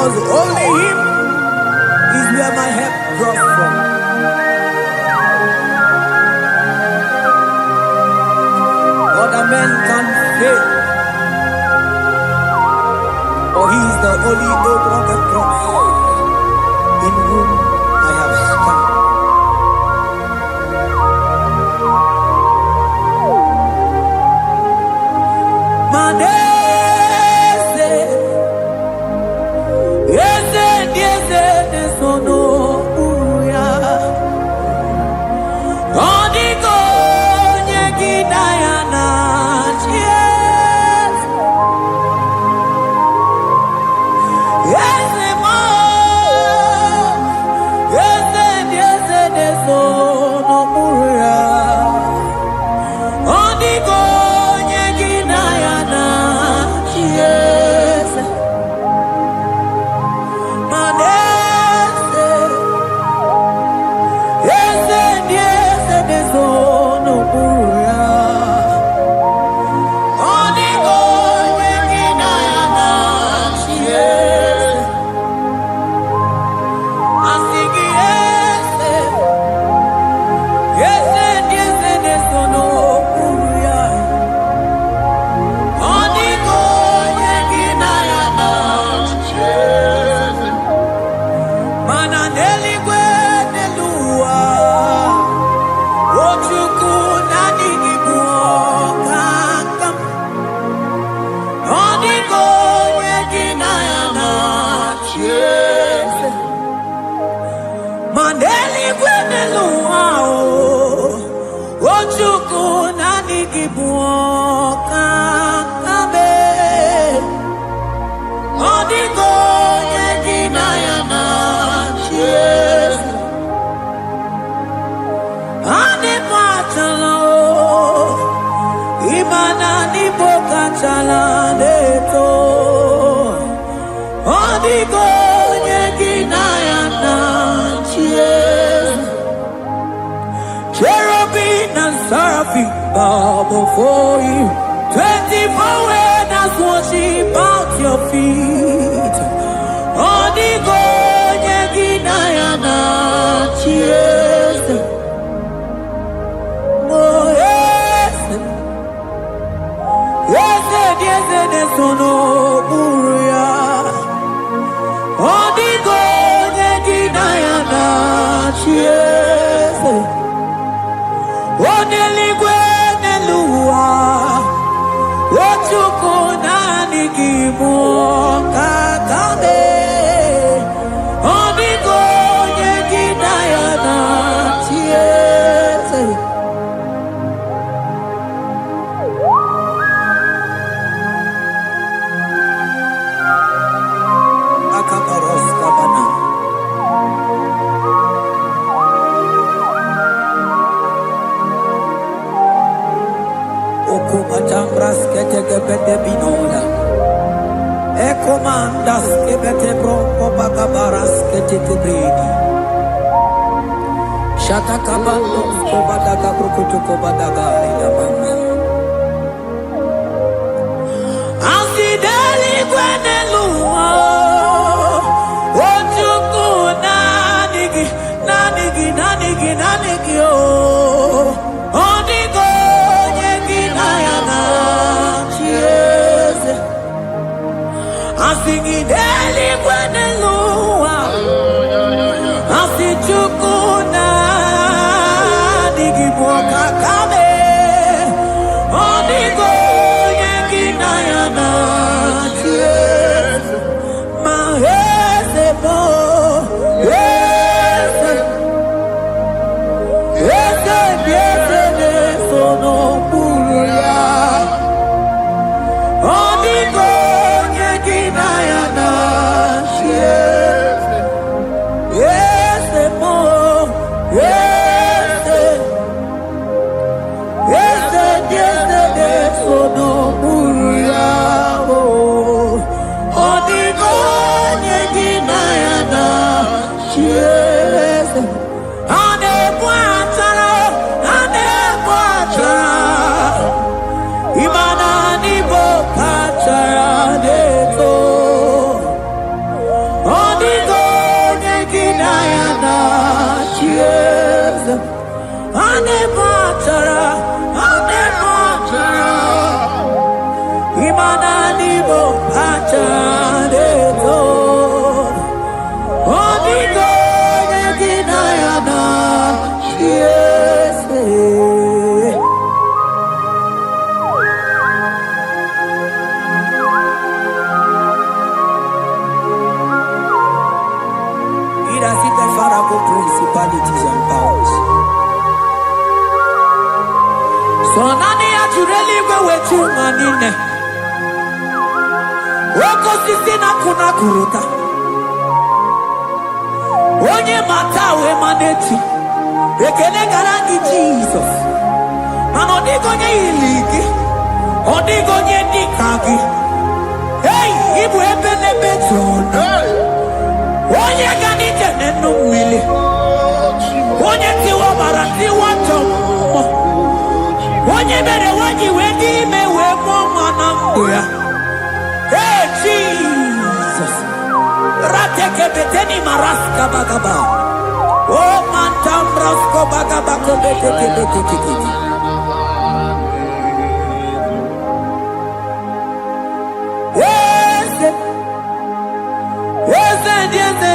because only Him is where my help draws from. Other men can fail, for He is the only hope of the cross, in whom I have stand. Cherubim and seraphim bow before You. 24 elders worship at Your feet. Odigo yeginayana cheers. Oh yes, yes, yes, yes, no buria. Odigo yeginayana cheers. Oneligwe nelua, ochuku nani gimu kakabe. Odigo yeginayana cheers. Akabaros kabana. Okubachambras ketekebete binoda. Ekomandas kebete bronco bagabaras ketekebredi. Shatakabandos kobadaga brokutu kobadaga idabanga. Asideli gwenelua. Ochuku nanigi, nanigi, nanigi, nanigi oh. Odigo yeginayana cheers. Asigideli gwenelua. Asichuku nanigi boka kame. Odigo yeginayana cheers. Mahese bo, yes, yes, yes, yes, no buria. Odigo yeginayana Principalities and powers. So nani actually go with you manine. Woko sisi na kuna kuruta. Onye matawe maneti. Ekele garangi Jesus. Mano digo nye iligi. Odigo nye nikagi. Hey, ibu ebele betona. Onye gani jene numili. Onye tiwa barati watomo. Onye bere waji wedi mewe mwana mbuya. Hey Jesus. Rateke beteni maraska bagaba. Oh mantam rasko bagaba beteke beteke.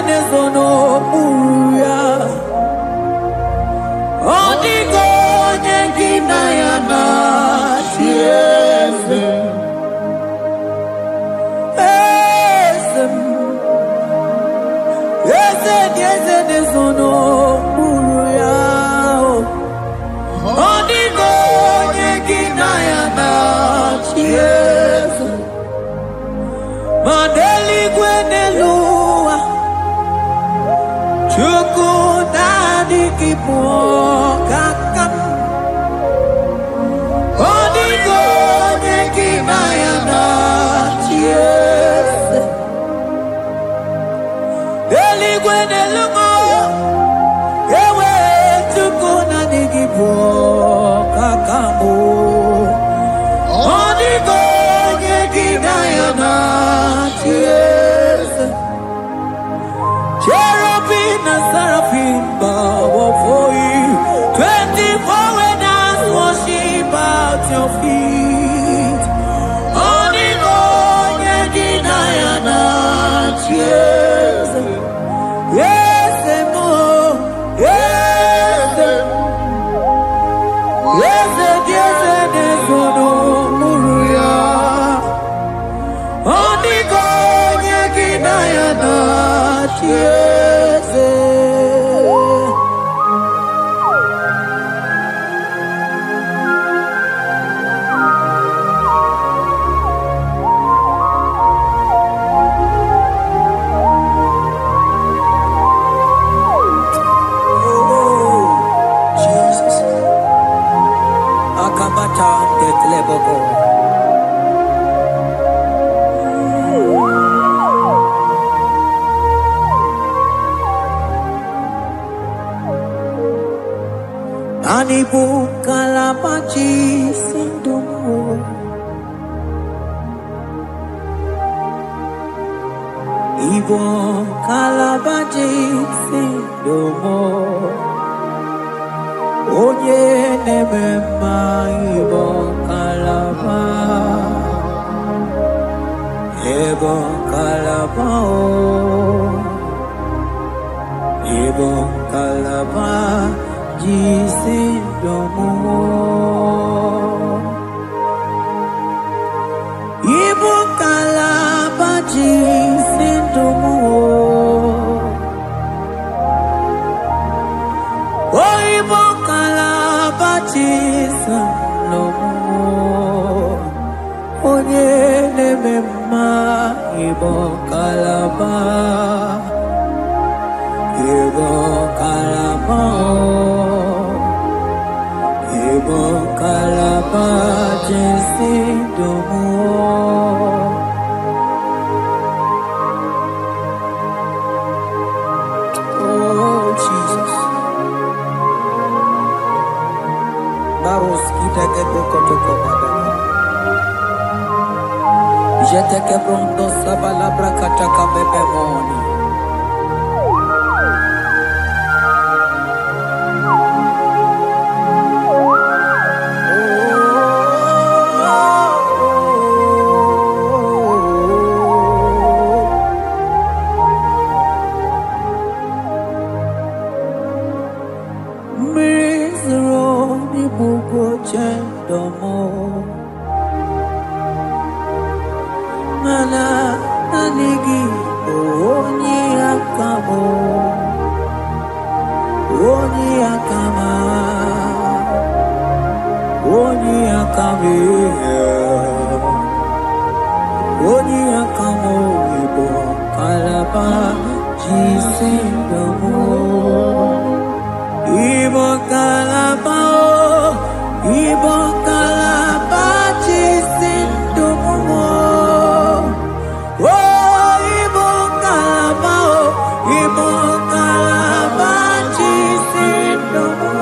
Nezono muya Odigo nyengina yana tiese Ese nezono muya Odigo nyengina yana tiese Mandeli gwenelu Chukudani kipokakam Odigo nekimayana chiese Eligwe nelungo Ewe chukudani kipokakamu Odigo nekimayana chiese Cherubim and seraphim bow before you. 24 elders worship at your feet. Odigo nyegidayana cheers. Yes, mo. Yes, yes, yes, yes, no muruya. Odigo nyegidayana cheers. Anibu kalabaji sindumu Ibo kalabaji sindumu Onye nemema ibo kalaba Ibo kalaba Ibo kalaba Jisindomo Ibu kalaba jisindomo Oh ibu kalaba jisindomo Onye nemema ibu kalaba Ibu kalaba Ibu kalaba jisindomo Oh Jesus Baros kitake prokotoko badana Jeteke pronto sabalabra kataka bebemoni mana nanigi oni akamo oni akama oni akame oni akamo ibo kalaba jisendomo ibo kalaba jisendomo oh ibo kalaba jisendomo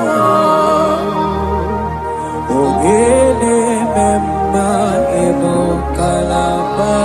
ogele memba ibo kalaba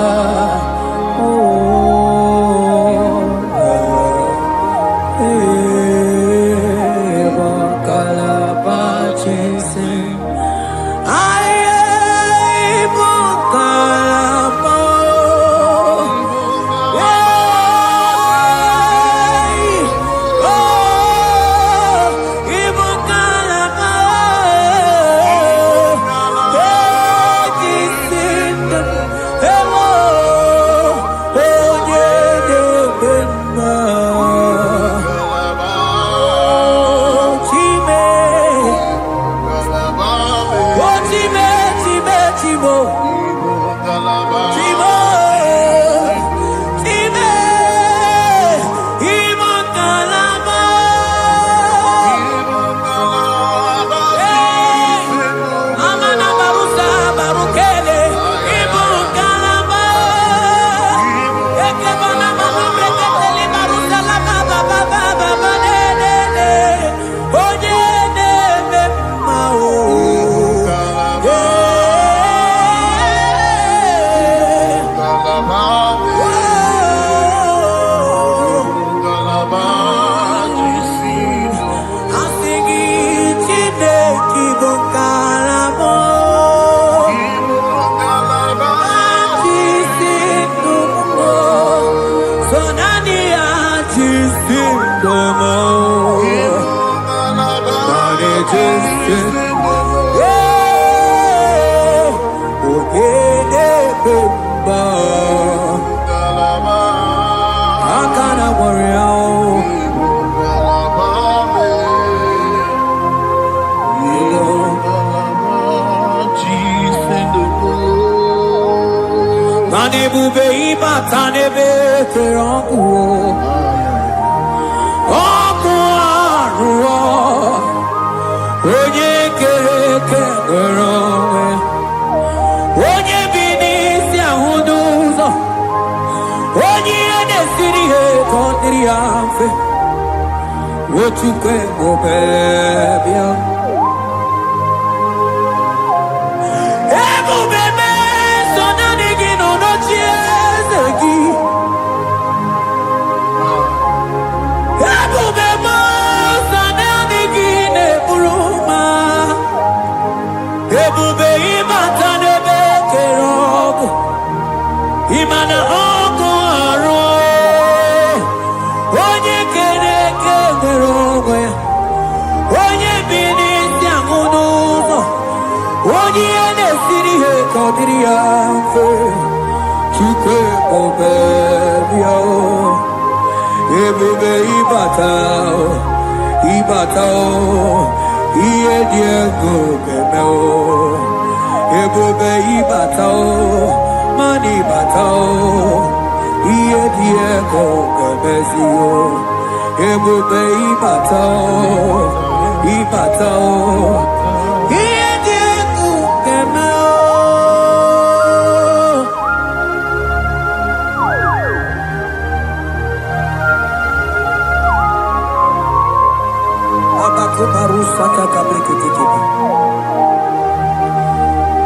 what you can go baby ebo bebe so na digi no no chiezegi ebo bebe so na digi ne buruma ebo be imata ne be kerogo imana ogo aro onye bini si amunuzo onye ne siri he kodiri amfe chike obebio ebube ibatao iye diego gemeo ebube ibatao mani batao iye diego gemezio ebube ibatao iye diego gemeo abakubarusa takabrikitikiba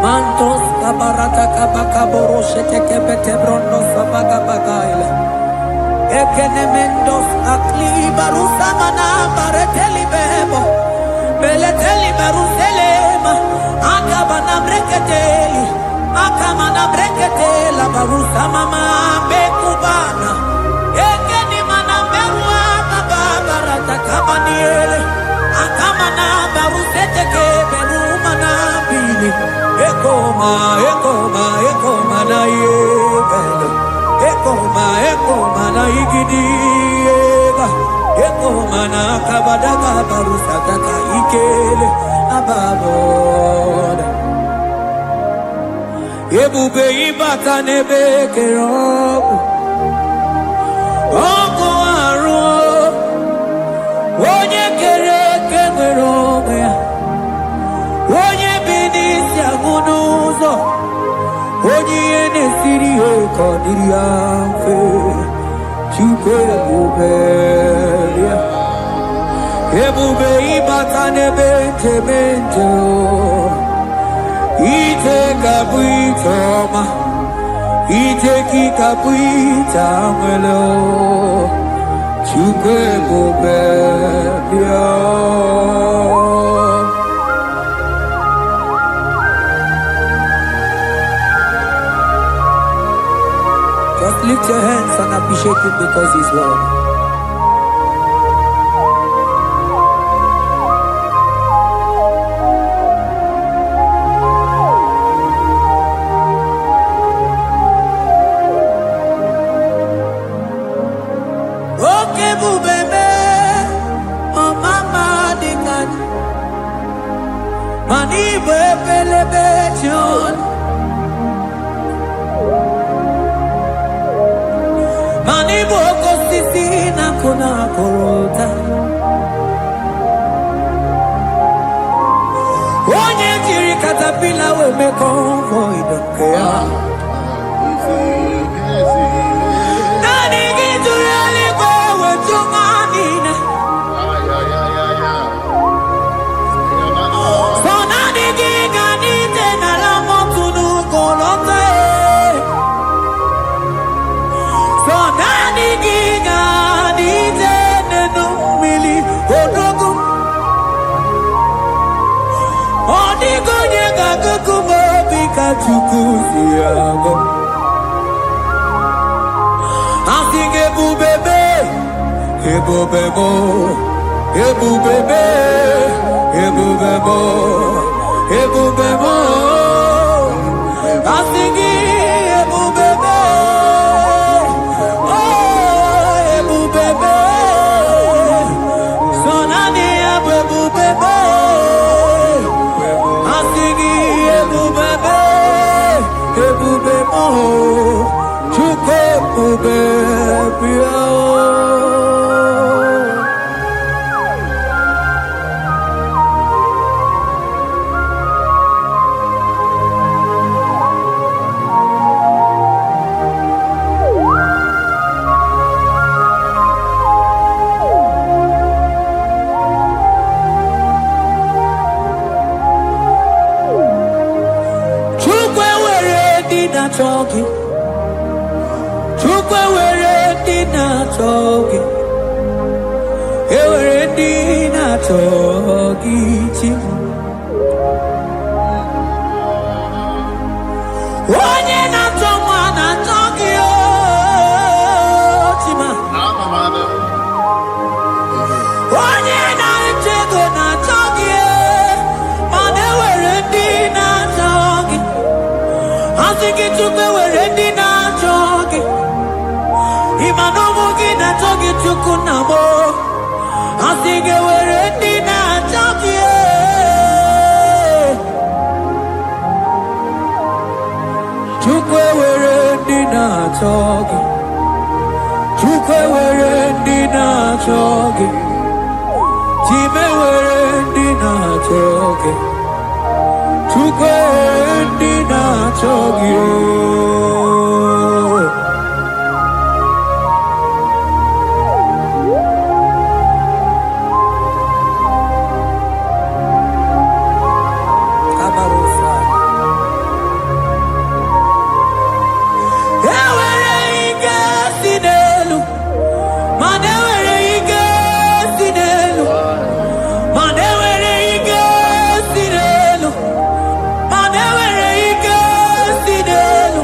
mantos kabarata kabakaboroshe tekebete brondo sabagabagaile Ekenemendos akli barusa mana bareteli bebo beleteli baruselema akabana breketeli akamana breketela barusa mama bekubana ekeni mana berua babarata kabaniele akamana barusete ke beruma na bili ekoma na yega kabadaga barusa kaka ikele ababona. Ebube ibata nebe kerobu. Oko aro. Onye kere kemere onwe ya. Onye binisi agunuzo. Onye yene siri eko diri amfe. Chukwe ebube ya. Ebube ibata nebe temente o. Ite kabuitoma. Ite kikabuita mwele o. Chukwe ebube ya. Just lift your hands and appreciate him because he's worthy. Okay, bubebe, oh mama dikan, mani bebelebe John. Mani boko sisi na kuna korota. Onye jiri katapila we me convoy don't care. Nani gitu really go with your manina. So nani giga nite na la motunu kolota. So nani giga nite nenu mili odogu. Odigo nyega kukumo bika chukuzi yago. Asing ebubebe, ebubebo, ebubebe, ebubebo, ebubebo. Asing ebubebe, oh ebubebe. Sonani ebubebe, asing ebubebe, ebubebo. Chukwe ebubebe. Chukwe were dina choki. Chukwe were dina choki. Were dina choki chi. Onye na choma na choki o chima. Onye na chego na choki mane were dina choki. Asiki chukwe were dina choki. Imano mugi na choki chuku namo. Asiki were dina choki. Chukwe were dina choki. Chukwe were dina choki. Chime were dina choki. Chukwe dina choki. Kabarusa. Ewere ike sinelu. Mane were ike sinelu. Mane were ike sinelu. Mane were ike sinelu.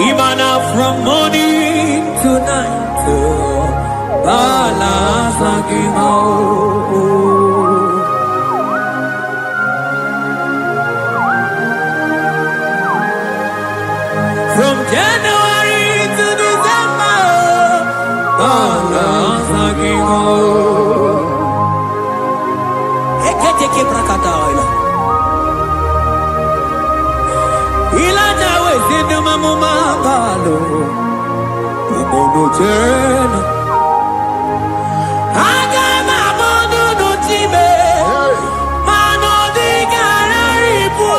Imana from morning to night, balance like from January to December, balance like ke prakadaila. Ilaja we zinu mamuma balo. Umono tena. Aga mamono no time. Mano di gararipu.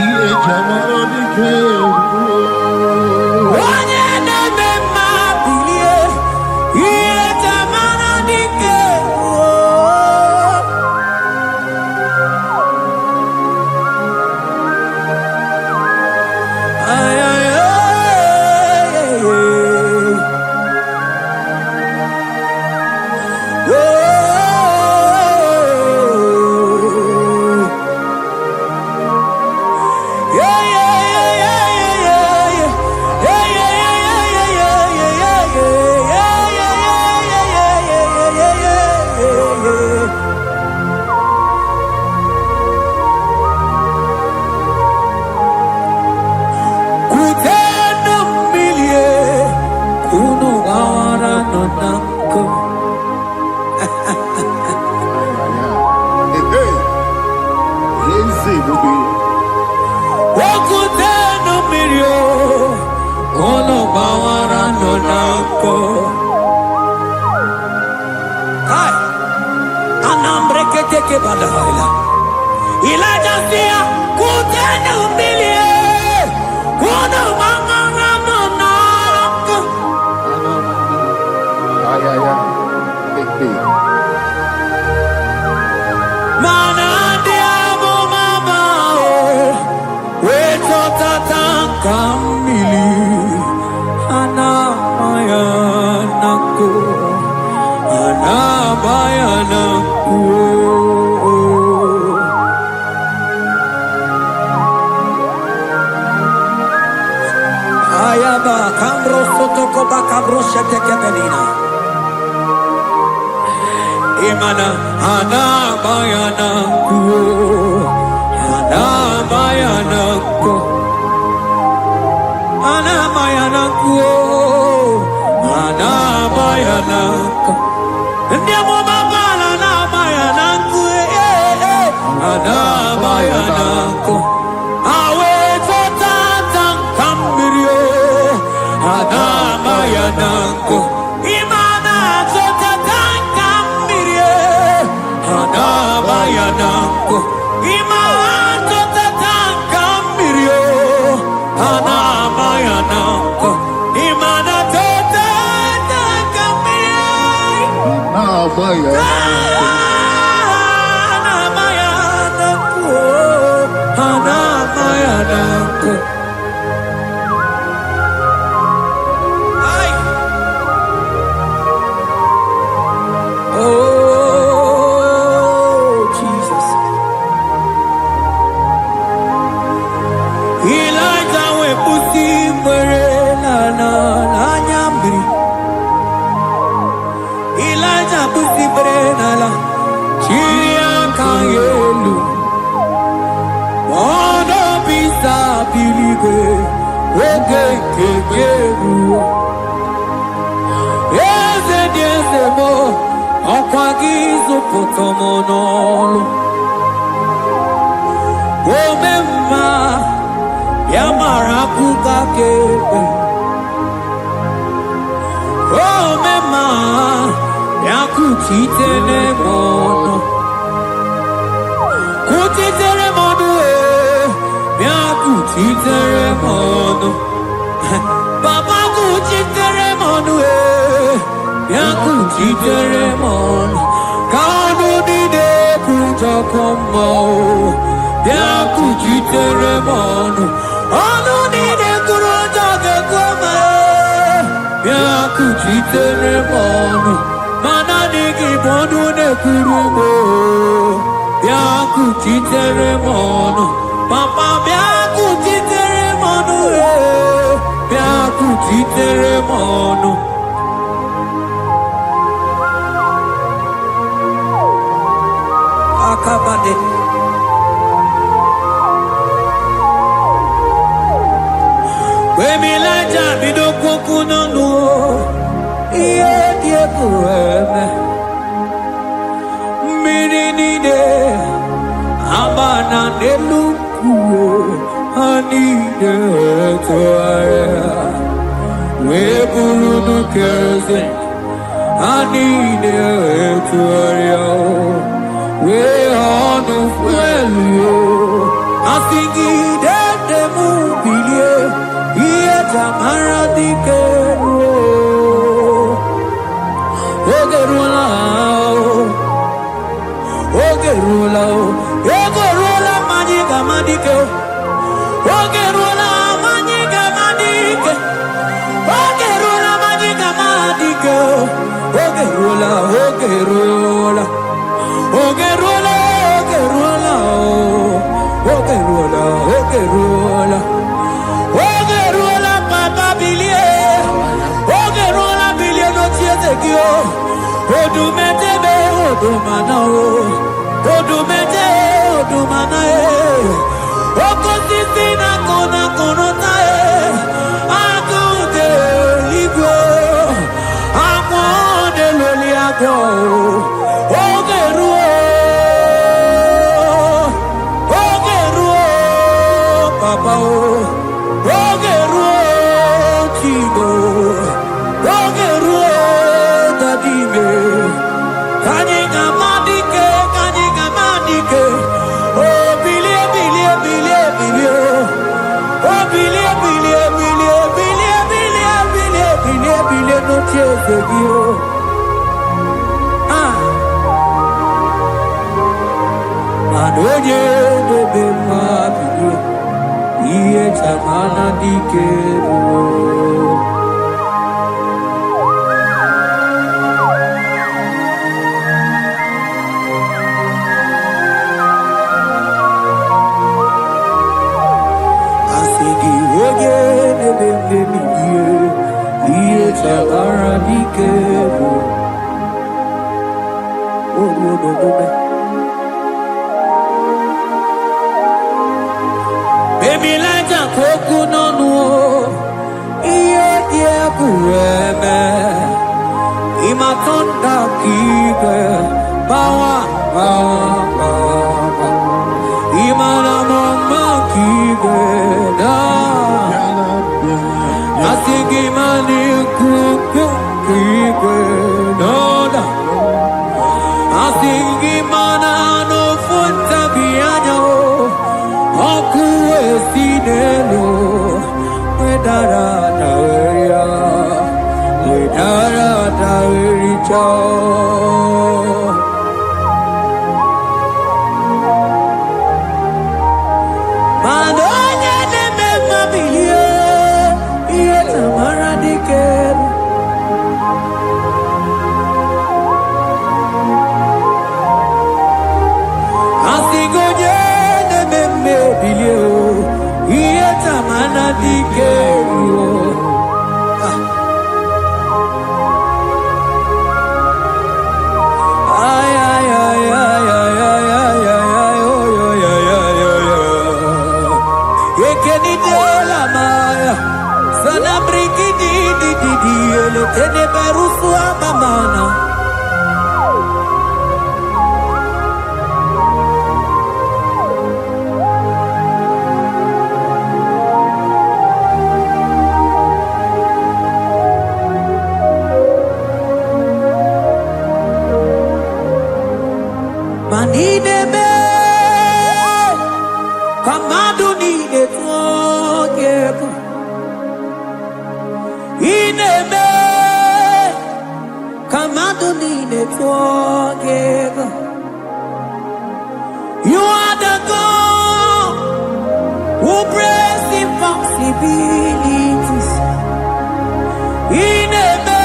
Iye jamaro di kebu. Onye na-eme mma bilie. Iye jamaro di kebu. Ay, ay, ay, ay, ay. Elijah sia kutena umbilie kuno mama no nako mana dia mo mama we tata kamili ana maya nako Ayaba kambro sotoko bakabro sheteke belina. Imana ana bayana ku, ana bayana ku, ana bayana ku, ana bayana ku. Ndiamo mabala na bayana ku, ana bayana ku. Awe tata kambirio. Adabayanako Imana Zotatankambirie Adabayanako Imana Zotatankambirie Adabayanako Imana Zotatankambirie Adabayanako Potomonolo Omemma Yamarakuka kebe Omemma Yakutitele mono Kutitele mono Yakutitele mono Baba kutitele mono Yakutitele mono Kanu dide kuja kombo, dia kujitere mono. Anu dide kuja koma, dia kujitere mono. Mana digi bodu ne kurumo, dia kujitere mono. Papa dia kujitere mono, dia kujitere mono. Akabade Wemilaja bidoko kunono Iye die kueme Mirinide Amana Neluku Anide Toaya We Burudu Kerze Anide Toaya We Honu Fuelu Asingi Dede Mubilie Iye Tamara Dikero Ogerula Ogerula Ogerula Maniga Madike Ogerula Maniga Madike Ogerula Maniga Madike Ogerula Ogerula Ogerula Ogerula Ogerula Ogerula Papa Bilie Ogerula Bilie no Tiezekio Odumetebe Odumanao Odumete Odumanae Okosisina Kona Konotae Agude Ligo Amode Loliago Ogeruo Ogeruo Papa Ogeruo Chigo Ogeruo Dadime Kanyinga Madike Oh bilie bilie bilie bilie Oh bilie bilie bilie bilie bilie bilie bilie bilie no tiezegio Adoye de bema bilie Iye chamana dikero Baby like a coconut no iye die kueme imatonda kike bawa imana mama kike da asigi mani kuku kike da asigi mana no funta bianyo oku esinelo wedara taweria Madonya de mema bilie iye tamara dikero Asigonye de meme bilie iye tamara dikero Tene berusu amamana Manide be Kamadu ni de togeku Inebe Kamadonine together. You are the God who breaks impossibilities. Inebe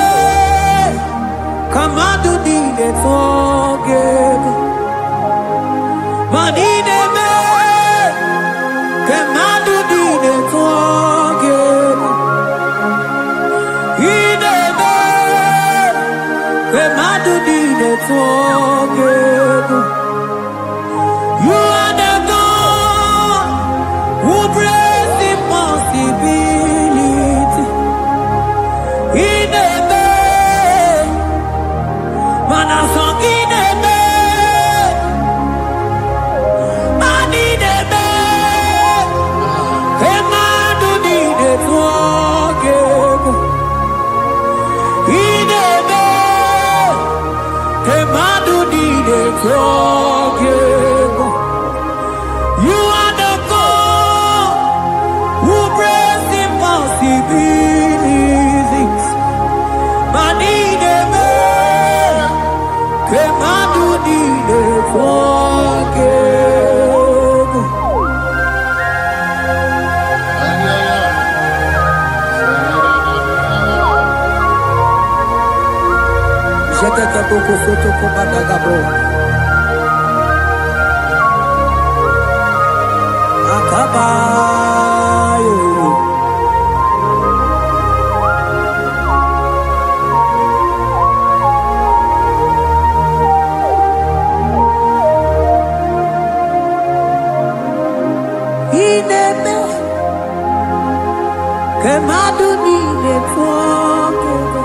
Kamadonine together. Manidebe Kamadonine together. You are the God who breaks impossibility. needed forgive. You are the God who brings impossibilities. Manine me, kemadu needed forgive. Jekeke boko soto komadagabo. Akabayo. Ineme kemadu nine forgive.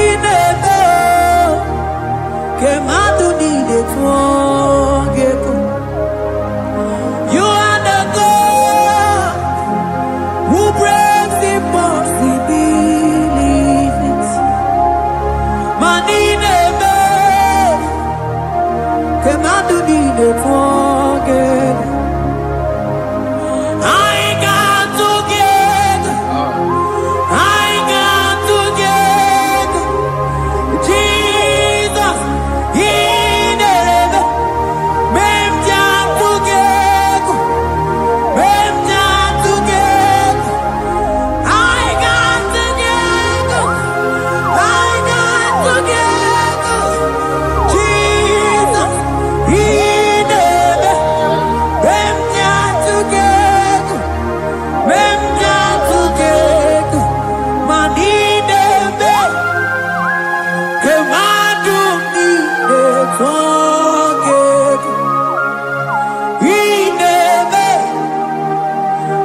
Ineme kemadu nine forgive. You are the God who breaks impossibilities. Manine kemadu nine forgive. I got together. I got together. Jesus, He never made us together. Made us together. I got together. I got together. Jesus, He never made us together. Made us together. Manine me, kemadu nine forgive. Ineme,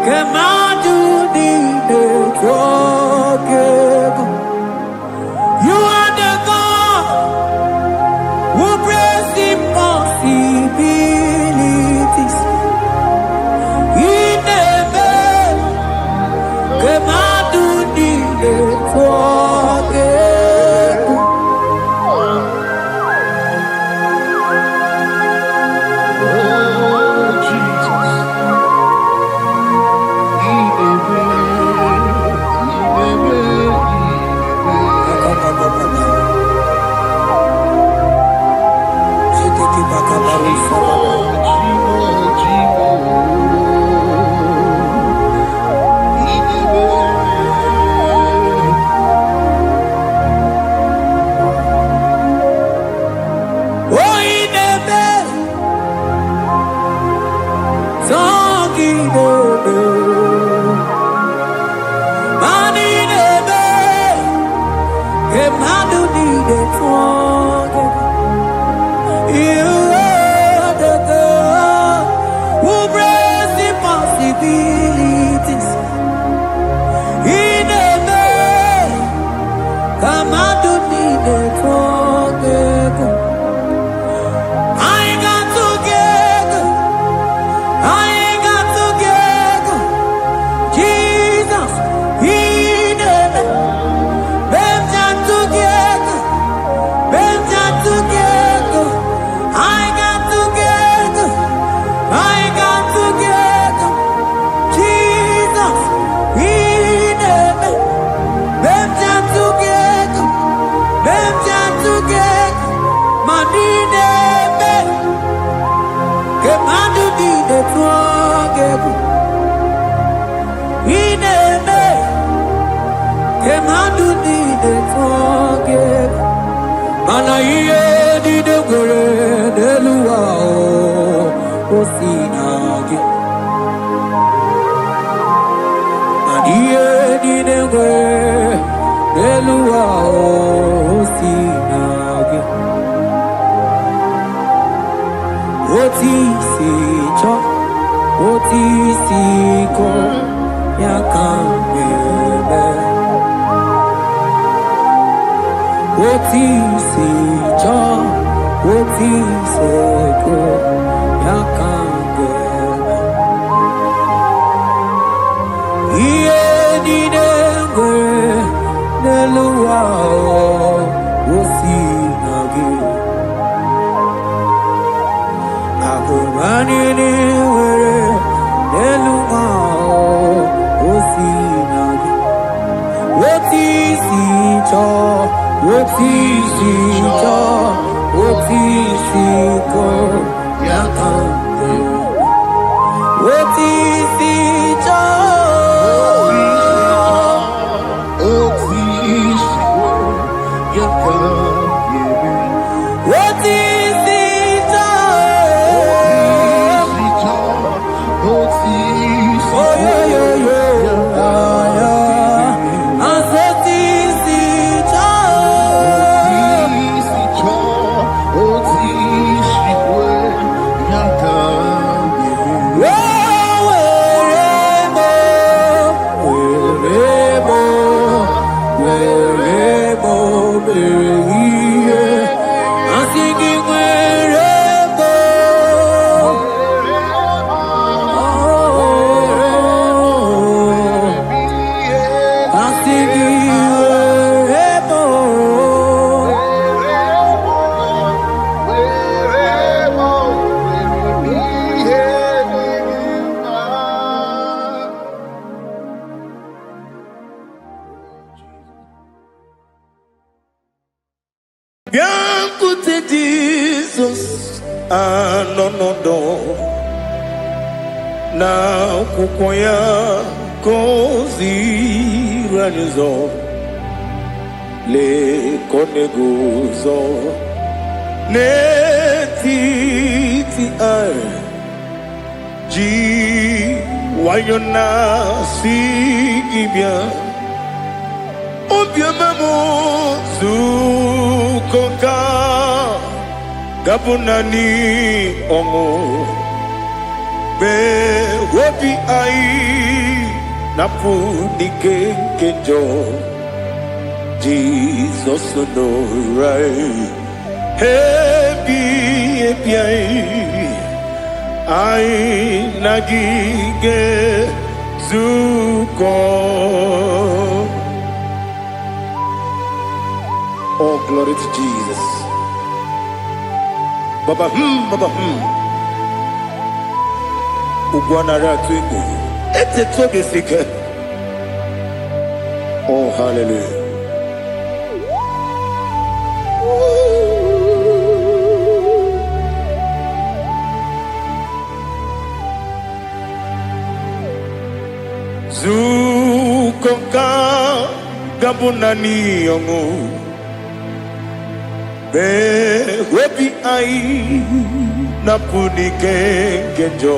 kemadu nine forgive. You are the God who brings impossibilities. Ineme, kemadu nine forgive. Oh, ineme, zongineme, manineme, kemadu nine forgive. You are the God who brings impossibilities. Ineme, kemadu nine forgive. I got together. I got together. Jesus, He never made us together. Made us together. I got together. I got together. Jesus, He never made us together. Made us together. Manine me, kemadu nine forgive. Ineme, kemadu nine forgive. Mana iye nine gore neluwa o sinage. Mana iye nine gore neluwa o sinage. Oti si cho, oti si ko, yakambebe. Oti si cho, oti si ko, yakambebe. Iye di dengwe, neluwa o, osi nage. Biancote Jesus anonodo na kukoya kozi ranizo le koneguzo ne titi ai ji wayona sigibia obiamamu zukoka gabunani ongo be wobi ai napu nikenjo Jesus no right happy ai nagige zuko. Oh, glory to Jesus. Baba, Baba, Ugwana Ratuiku. It's a toby seeker. Oh, hallelujah. Zukonka Gabunani Yongu. Be wepi ai napuni kenjo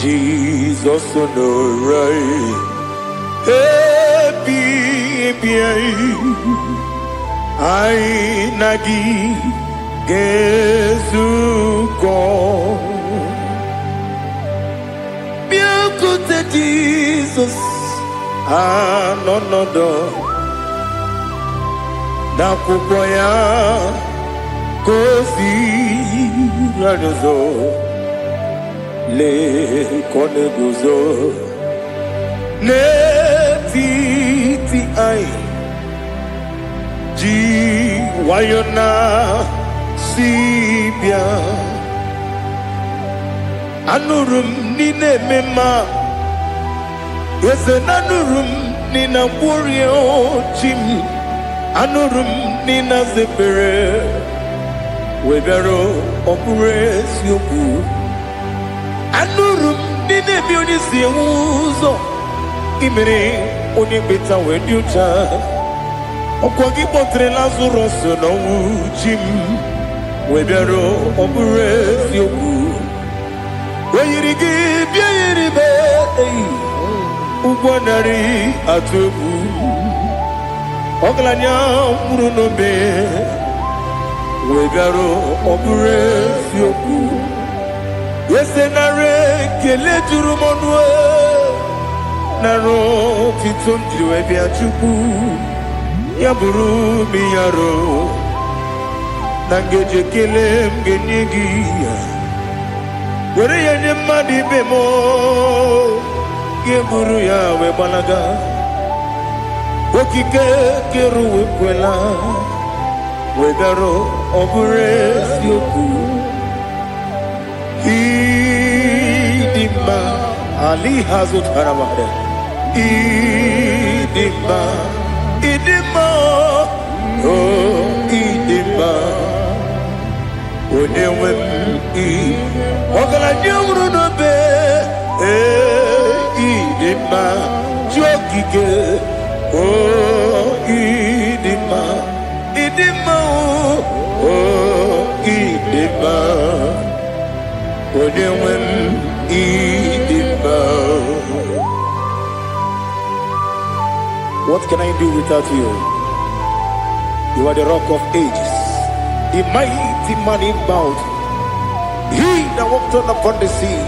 Jesus no right happy ai nagi gezuko biancote Jesus no na kukoya kozi ranizo le koneguzo ne titi ai ji wayona sibia anurum nine mema yese nanurum nina burio chim anurum nina zepere webero opure sioku anurum nine bionisi uzo imere oni beta weducha okwagi potre Lazarus no jim webero opure sioku weyirigi biayiribe ugwanari atubu Oglanya murunobe wegaro obure fioku yesenare kele turumonwe naro titondriwe biachuku yaburu miyaro nangeje kele mgenyigi were yenye madi bemo geburu ya webalaga Okike keru wekwela Wedaro obure sioku Idima Ali hazut haramade Idima idima, oh idima, onewem I, ogala nyamru no be, idima, jogige, oh idima, idima, oh idima, onewem idima. What can I do without you? You are the rock of ages, the mighty man in battle. He that walked on upon the sea.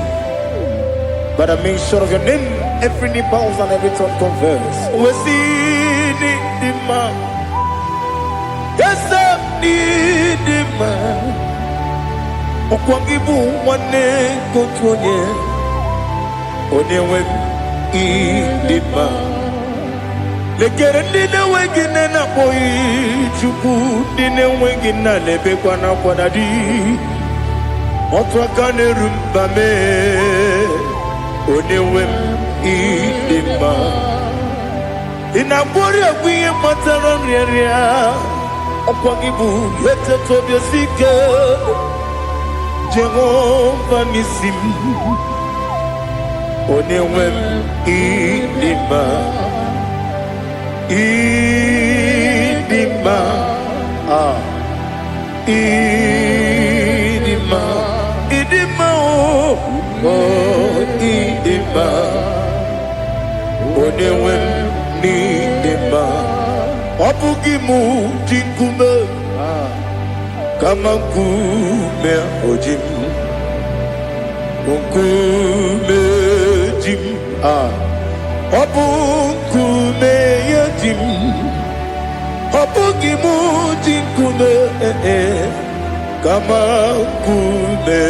By the mention of your name, every knee bows and every tongue confess. We see the man. Yes, I need the man. Okwangibu wane kotonye. Onewe the man. Lekere ndine wengine na boyi chuku ndine wengine lebe kwa na kwadadi otwakane rumba me onewem idima inabori agwiye matara nriaria okwangibu yete tobyo sike Jehova nisim onewem idima idima idima idima oh idima onewem idima obugimu jinkume kama kume ojim kume jim Obukume yadim, obugimu jinkume kama kume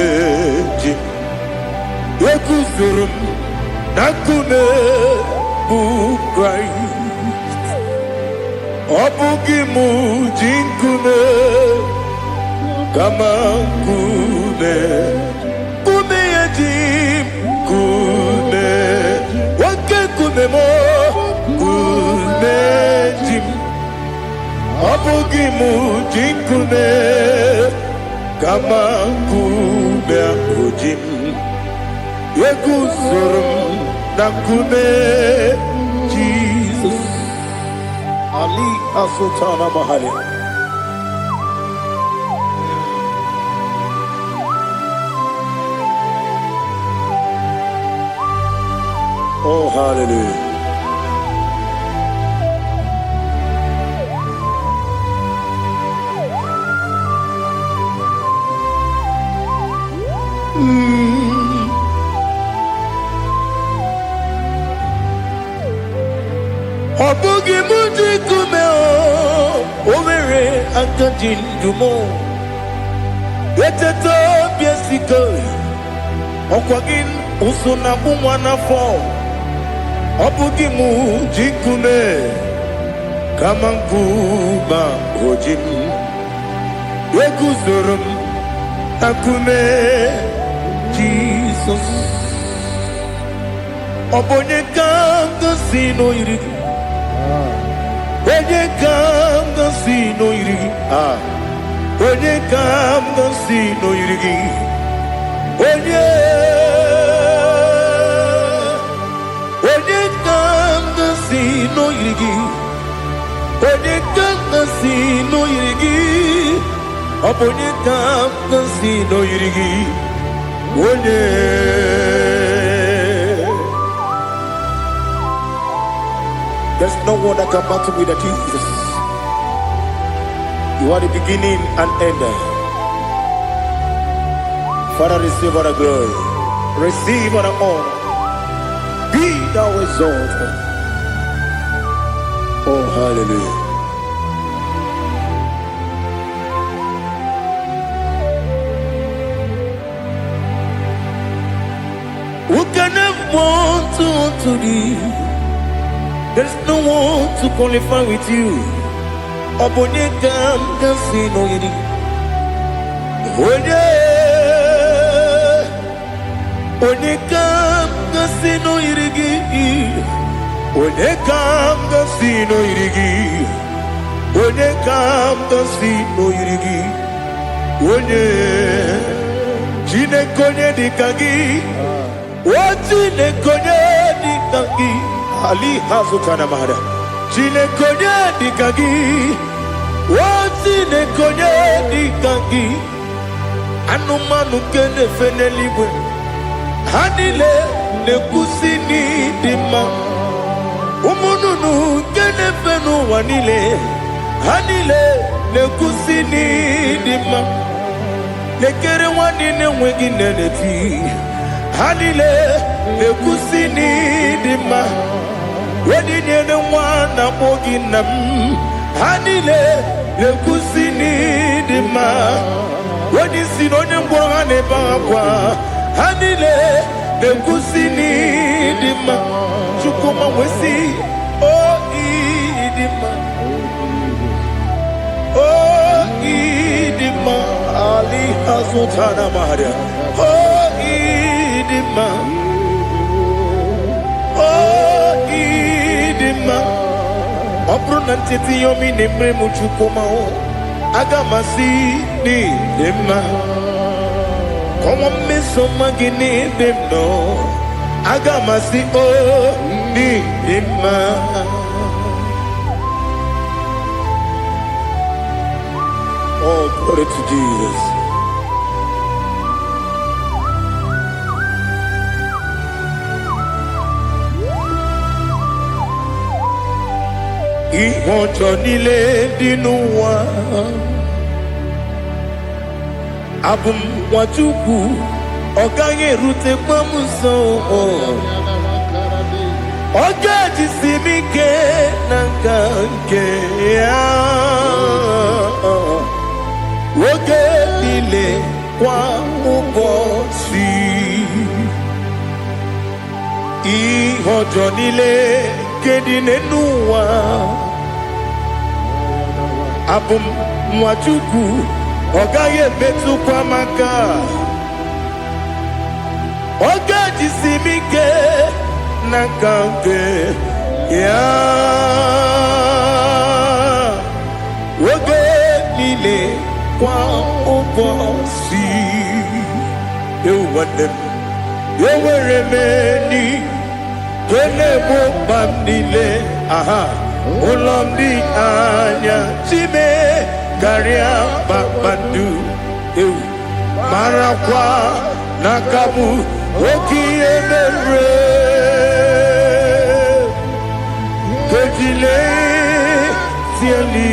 jim. Yekuzurum nakume bukrai. Obugimu jinkume kama kume yadim kume. Kumemo kumejim abugimu jinkume kama kume ujim yekuzurum na kume Jesus Ali Asultana Mahali. Oh, hallelujah. Obugi muji kumeo, omere akajin dumo. Yeteto biesiko, okwagin usuna bumwana fo. Obugi muji kume, kamanguba ojim. Yekuzurum akume Jesus. Obonye kanga sino irigi. Onye kanga sino irigi. Onye kanga sino irigi. Onye kanga sino irigi. Onye kanga sino irigi. Obonye kanga sino irigi. Onye. There's no one that can battle with Jesus. You are the beginning and end. Father, receive all the glory. Receive all the honor. Be thou exalted. Oh, hallelujah. Who can have one to thee? There's no one to qualify with you. Obonye kam kasino yidi. Onye kam kasino yidi. Onye kam gasi no irigi. Onye kam gasi no irigi. Onye Chineke onye dikagi. O Chineke onye dikagi. Ali hazukana mahada. Chineke onye dikagi. O Chineke onye dikagi. Anụmanụ nke na-efe n'eluigwe ha niile na-ekwusi n'ịdị mma. Ụmụ nnụnụ nke na-efe n'ụwa niile ha niile na-ekwusi n'ịdị mma. Lekere nwanne na-enweghị nne n'eti ha niile na-ekwusi n'ịdị mma. Wedinyere nwa na-akpọ gị nna m ha niile na-ekwusi n'ịdị mma. When you see no name go on a bangwa, Hanile, the Gusini, Dima, Chukuma, we see, oh, Idima, oh, Idima, Ali Hazutana Maria, oh, Idima, oh, Idima, Opronantiti Yomi Nimre Muchukuma. Agamasi ni dema, como me soma gini demno. Agamasi oh ni dema. Oh, glory to Jesus. Ihojo nile dinuwa. Abum watuku oganye rute kwamuso. Oga jisimike nanganke ya. Woge nile kwa ubosi. Ihojo nile kedine nuwa. Abum watuku Ogaye betu kwa maka. Oga jisimike nakange ya. Oge nile kwa ubosi. Ewadem Eweremeni Kene bambile. Aha Ulomdi anya Chime Garia Babandu Marakwa Nakabu Oki Emere Kejile Tiali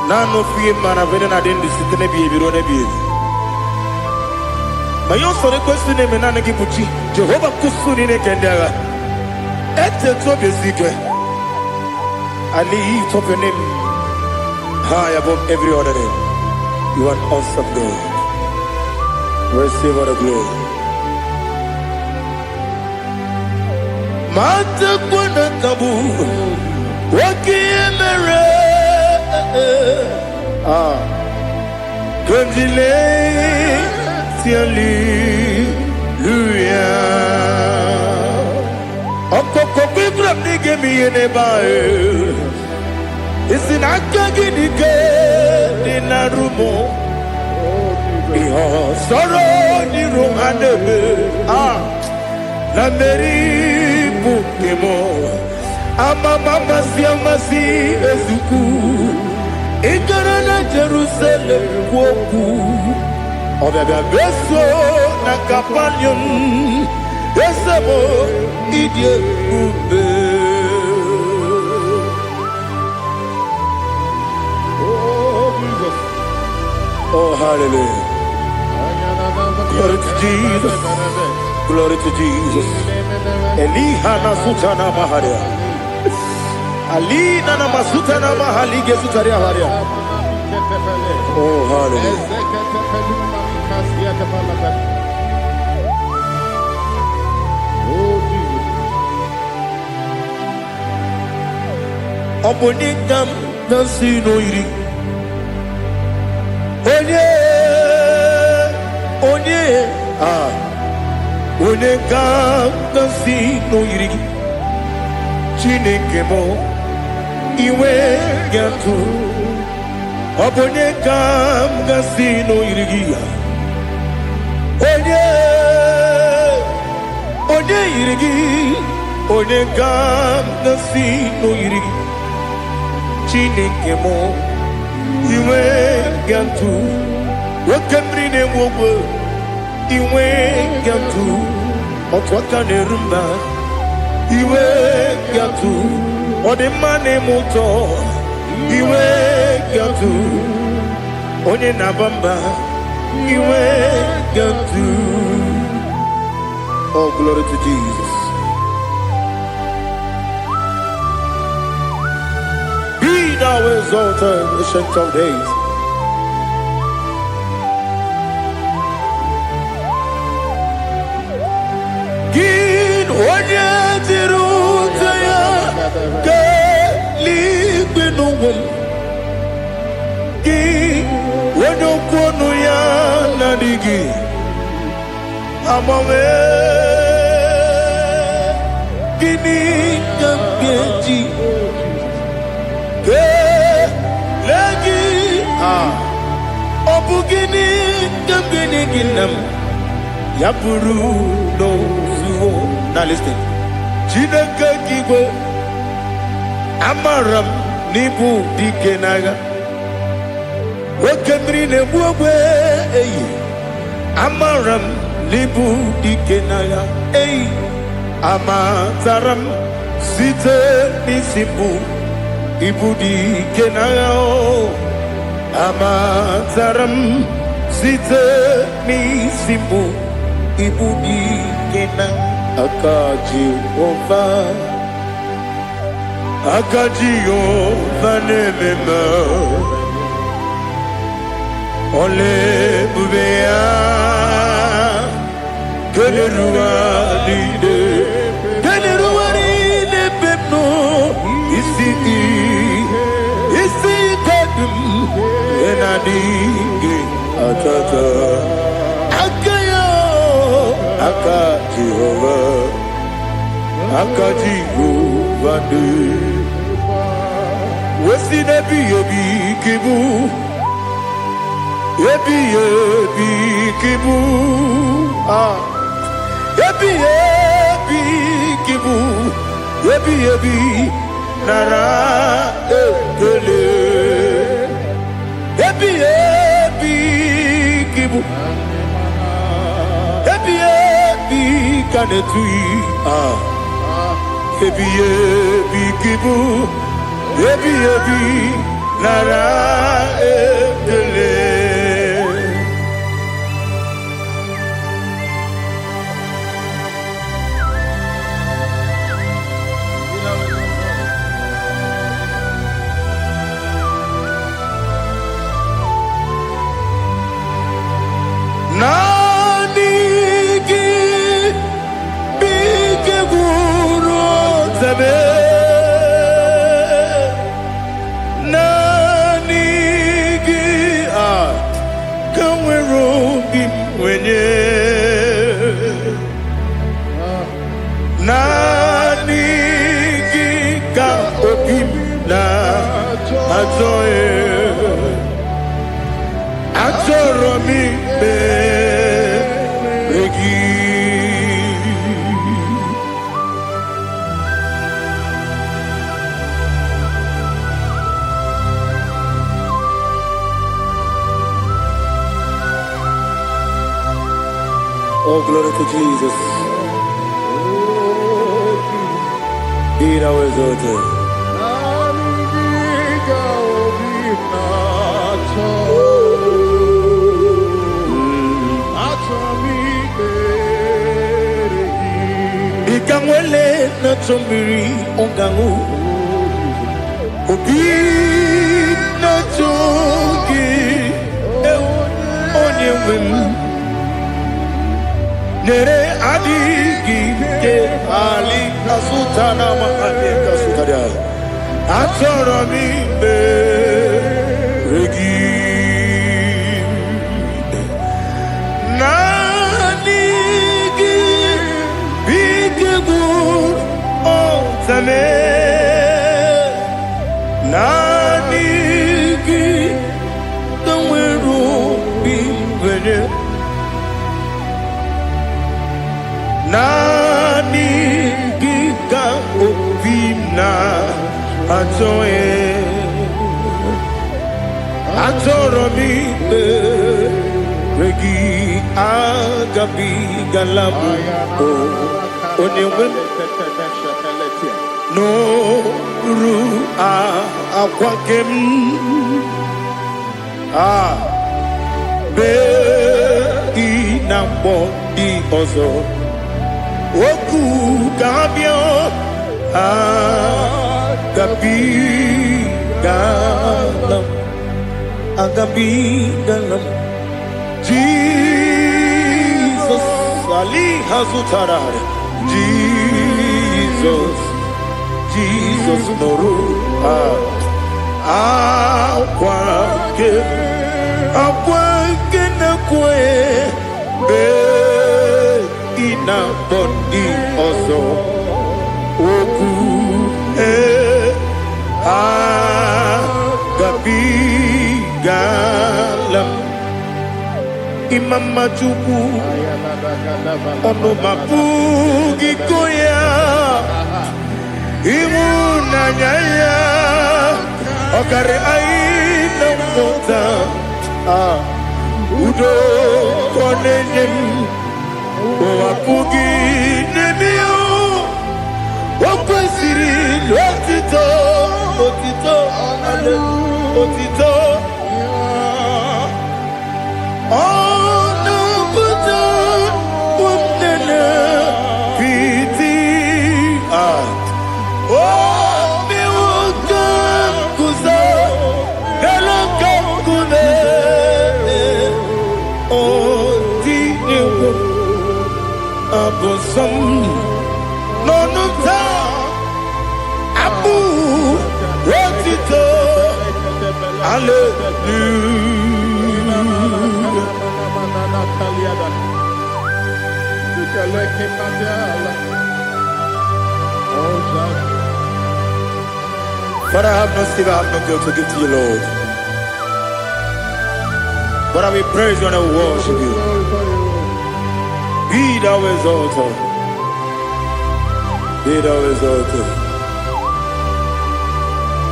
Nano fiye manavene na dendi sitene biye birone biye Mayon sore kwestune menane kipuchi Jehova kusuni ne kendera Ete to besike. I lift up your name high above every other name. You are awesome God. Receive all the glory. Mata kuna tabu. Waki emere. Kundile tiali. Okokokikram nige miyene bae. Isinaka gidike dinarumo. Iho soro ni rohanebe. La meri bukemo. Amama siamasi ezuku. Ikarana Jerusalem woku. Obebe beso na kapanium. Esamo idie ube. Oh Jesus. Oh hallelujah. Glory to Jesus. Glory to Jesus. Elihana sutana maharia. Alina na masutana mahali gesutaria haria. Oh hallelujah. Obonikam dansino iri. Onye onye ga-asị n'oyiri gị Chineke m iwe ga-atụ ọ bụ onye ga-asị n'oyiri gị ya onye yiri gị onye ga-asị n'oyiri gị Chineke m iwe ga-atụ nwoke mmiri na-enwe ogwe iwe ga-atụ otu aka na-eru mba iwe ga-atụ ọ dị mma na-eme ụtọ iwe ga-atụ onye na-aba mba iwe ga-atụ. Oh, glory to Jesus. Be thou exalted, ancient of days. Onye tiri ụzọ ya ka eluigwe n'ụwa gị onye okwu ọnụ ya na-adịghị agbanwe gịnị ka m ga-eji kelee gị ọ bụ gịnị ka m ga-enye gị nna m ya bụrụ n'ozuo. Now listen. Chineke kigwe amaram n'ibu dike n'agha nwoke mmiri na-egbu ogbe eyi amaram n'ibu dike n'agha eyi amataram site n'isi mbụ ibu dike n'agha amataram site n'isi mbụ ibu dike n'agha aka Jehova na-ememe ole ebube ya keleruwa niile bepno isi kodum enadịghị atata aka Jehova dị wesi n'ebi ebi kibu ebi kibu ebi nara ekele ebi kibu kanetui ebi kibu ebi nara ekele. Oh, glory to Jesus. Be thou exalted. Ikamwele na chombiri ongangu obi na chogi onye wem nere adigi ke ali asutana mahane kasutaria atoro mi be regi na good, oh, tame. Nanigi, the wiru be ready. Nanigi ka opina atoe. Atoromi regi agabi galabu onewem no ru akwakem be inambo di ozo oku gabio agabi galam agabi galam Jesus Ali Hazutarare Jesus Noru Akwake na kwe be ina bondi ozo oku agabi galam Imam Majubu ono mapugi koya imuna nyaya okare aina mota udo konenyem mapugi nemio wakwesiri lotito otito But I have no silver, I have no gold to give to you, Lord. But I will praise you and I will worship you. Be thou exalted. Be thou exalted.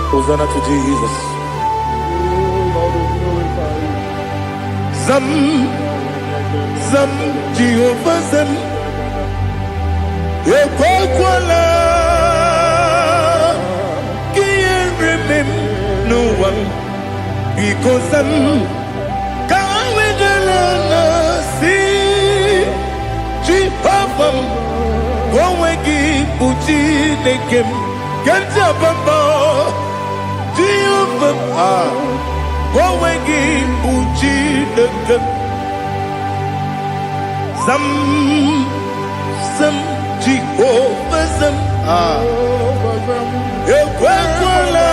Hosanna to Jesus. Zam Jehovah Zam Ekwakwala Can't remember no one because I'm can't wait to see Jehovah Gowegi Puchi Nekem Kanjabamba Jehovah Gowegi Puchi Nekem Zam Jehovah Zam Ekwakwala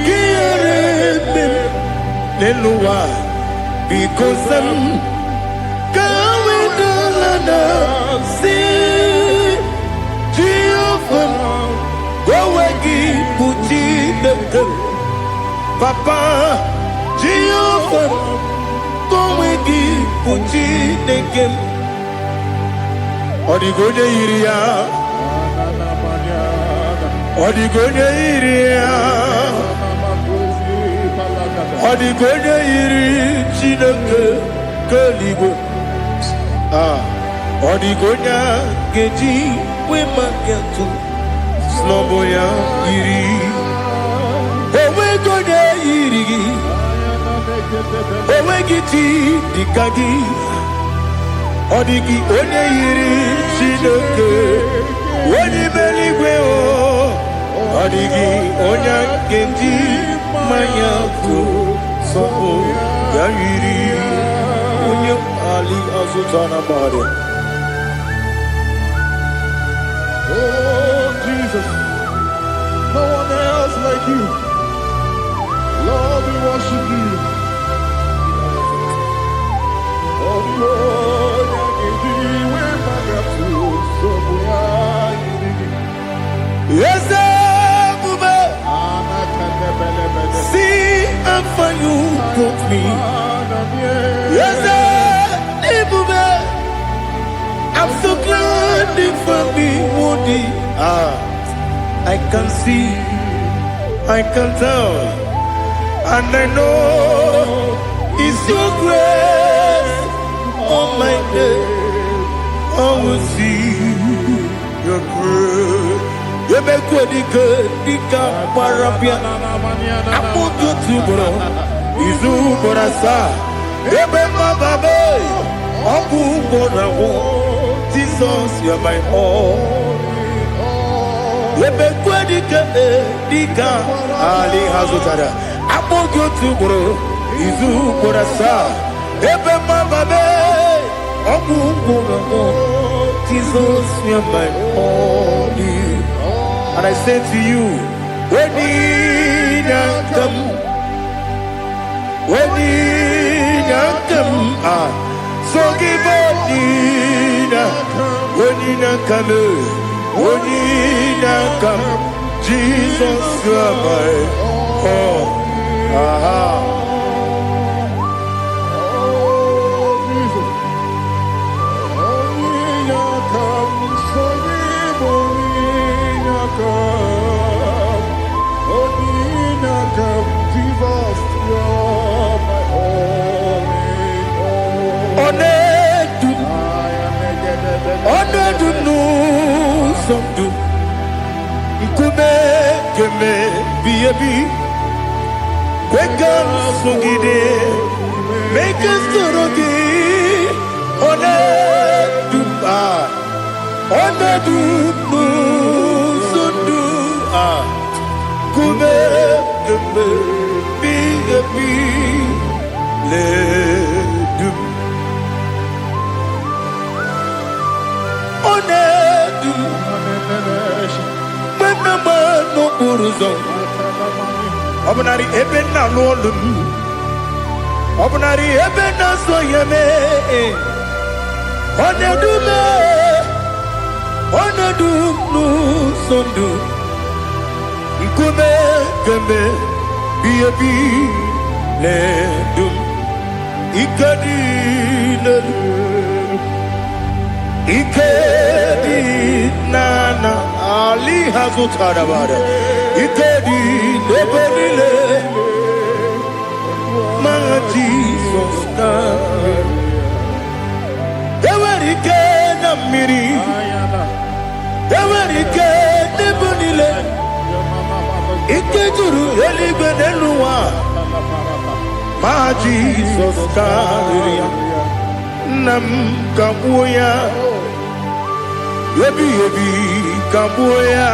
Kieremem Nelua because I'm going to see Jehovah Gowegi Puchi Nekem Papa Jehovah Gowegi Puchi Nekem Odigonya iria Odigonya iri Chineke Kaligo Odigonya Geji Wemaketu Sloboya iri Owegonya iri Owegiti Dikagi Odigi onye yiri Chineke onye meligwe Odigi onye kenji manya ko sopo ya yiri onye Ali Azutana Bade. Oh Jesus, no one else like you. Lord, we worship you. Oh Lord, I give you my wherever you put me. Yes, I'm so glad for me, Woody. I can see, I can tell, and I know it's your grace on my day. I will see your grace. You make good, Dika Parapia. I put you to bro. Izu Borasa. You make my baby. Abu Borawo. Jesus, you're my all. You make good, Dika Ali Hazutara. I put you to bro. Izu Borasa. You make my baby. Abu Borawo. Jesus, you're my all. And I say to you, when you come, so give up, when you come, Jesus, you are my all. Make us Obunari ebena lolum, obunari ebena soyeme, onedu nu sondu, nkume keme biebi ledum, ikedi nana ali hazutarabara. Ikedi nebelile my Jesus come. Ewerike na miri, ewerike nebelile. Ikejuru eligwe neluwa. My Jesus come. Nam kabuya, yebi kabuya.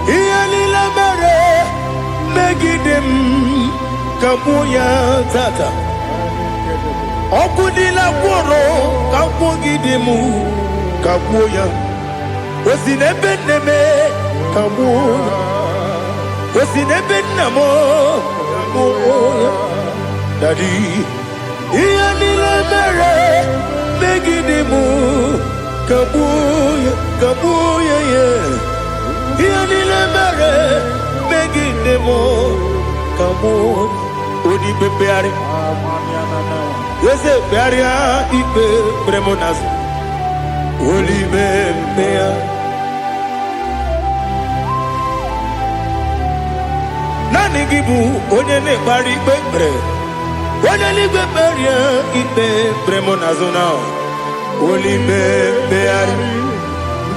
Iyalila mere megidem kabuya tata. Okudila kworo kabugidemu kabuya. Osinebenneme kabuya. Osinebennamo kabuya. Daddy, iyalila mere megidemu kabuya yeah. Iyalila mere megidemu kabuya. Odi bebeari. Yese bearia ipe premonas. Oli bebea. Nani gibu onye ne bari bebre. Onye li beberia ipe premonazona. Oli bebeari.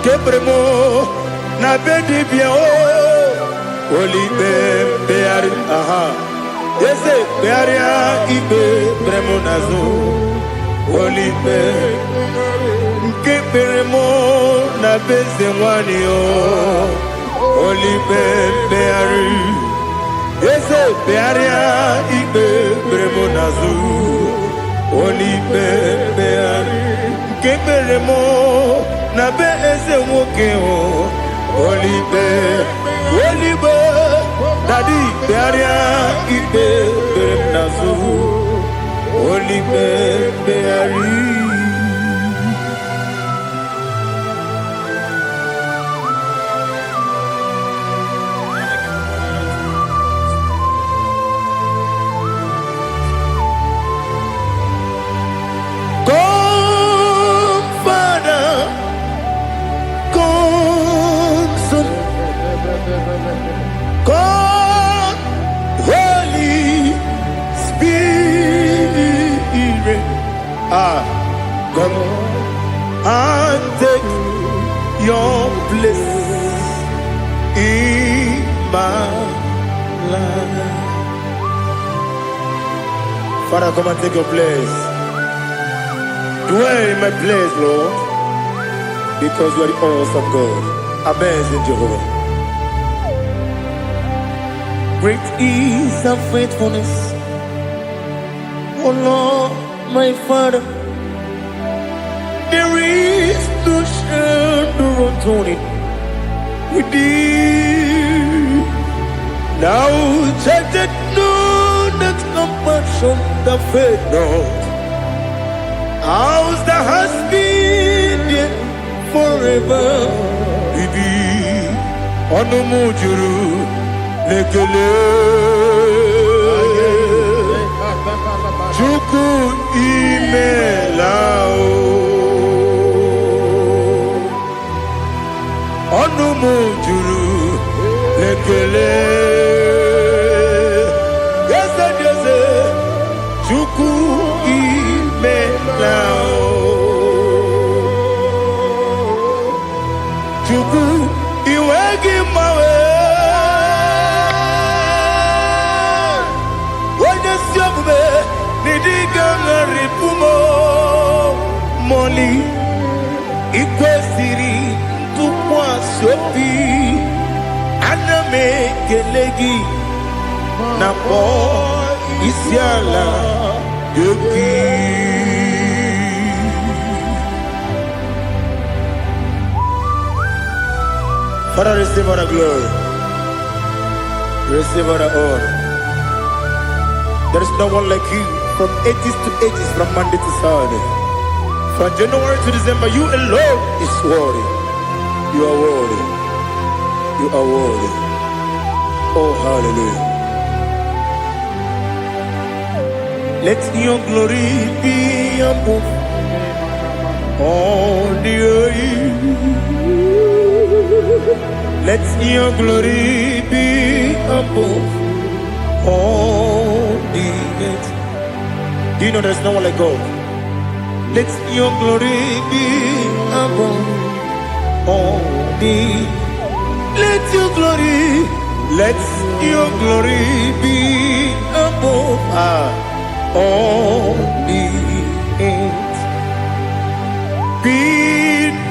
Ke premo na bedi bia o. Oli bebeari. Aha. Yese bearia ibe premonazo. Oli bebeari. Ke premo na beze wani o. Oli bebeari. Yese bearia ibe premonazo. Oli bebeari. Ke premo na beze woke o. Oli be Daddy bearia ibe premonazo. Oli beari. come and take your place in my life. Father, come and take your place. Dwell in my place, Lord, because you are the awesome God. Amazing Jehovah. Great is thy faithfulness, oh Lord, my Father. There is no shadow of turning with thee. Now check that no, that compassion that faith not. Ours that has been there forever with thee. Onomujuru lekele Chuku imelao Onomujuru lekele Yes, Chuku imelao Chuku iwegi mawe Moli ikwesiri tukwasopi aname kelegi na po isiala yoki. Father, receive our glory, receive our honor. There is no one like you. From ages to ages, from Monday to Saturday, from January to December, you alone is worthy. You are worthy. You are worthy. Oh, hallelujah. Let your glory be above all the earth. Let your glory be above all the earth. Do you know there's no one like God? Let your glory be above all the. Let your glory be above all the earth. Be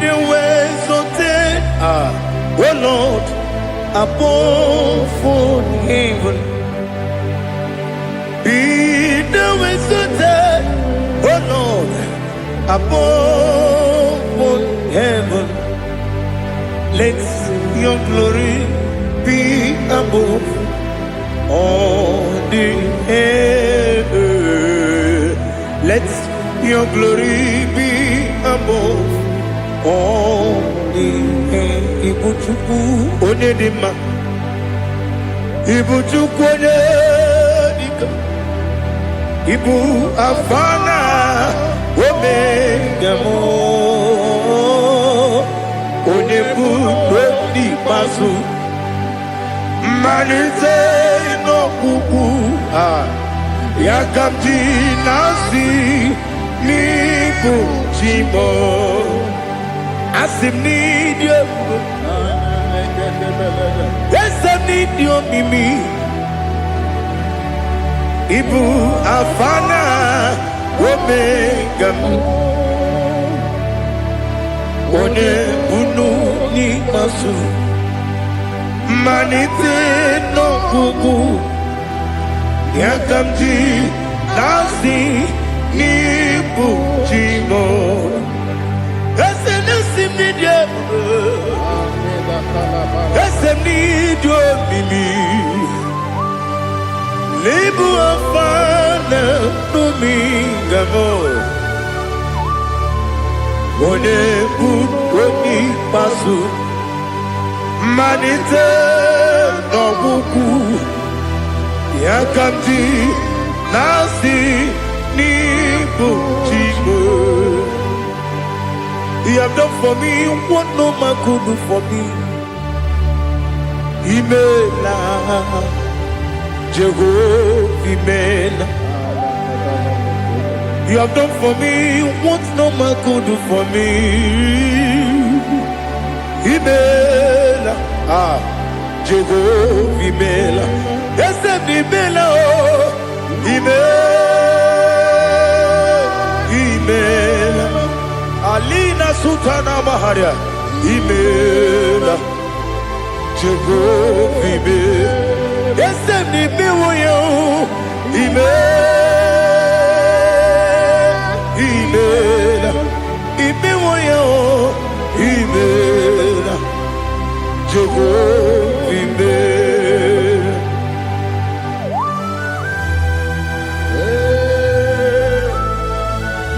the ways of oh Lord, above all heaven. Be the ways of oh Lord, above all heaven. Let your glory be above all the earth. Let your glory be above all the earth. Ibuchuku onedima, Ibuchuku onedika, Ibu afana omega mo, onebu dodi pasu, manite no kuku yakamti nasi niku chimo. Asim need you. Yes, I need you, Mimi. Ibu afana omega. One bunu ni masu. Manite no kuku. Yakamji nasi niku chimo. Lebu afana dominga mo, one buni pasu, manite no buku, yakamti nasi ni buchimo. You have done for me what no man could do for me. Imela, Jehovah, Imela. You have done for me what no man could do for me. Imela, Jehovah Imela, yes, Imela, Imela, Alina Sultana Maharia, Imela, Jehovah Imela, yes, Imela, Imela, Imela, Jehovah Imela.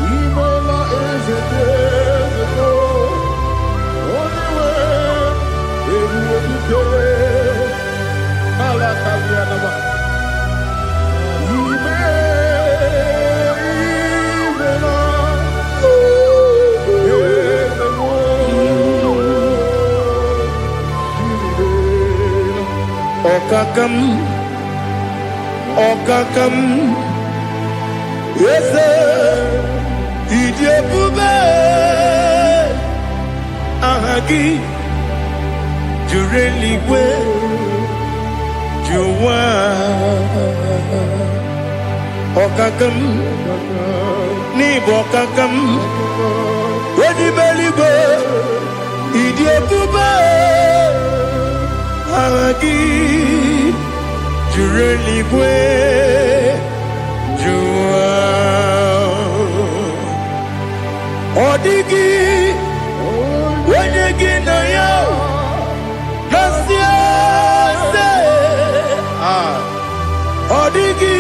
Imela is a desert, only way it will be. Malakavianaba. Okakam, yes, Idiyabube, Ahagi, Jureligwe, Juwa, Okakam, Nibokakam, Wedibelibe, Idiyabube, Ahagi, Jureligwe, Jua, Odigi, Wenegi na yo, Nasia se, Odigi,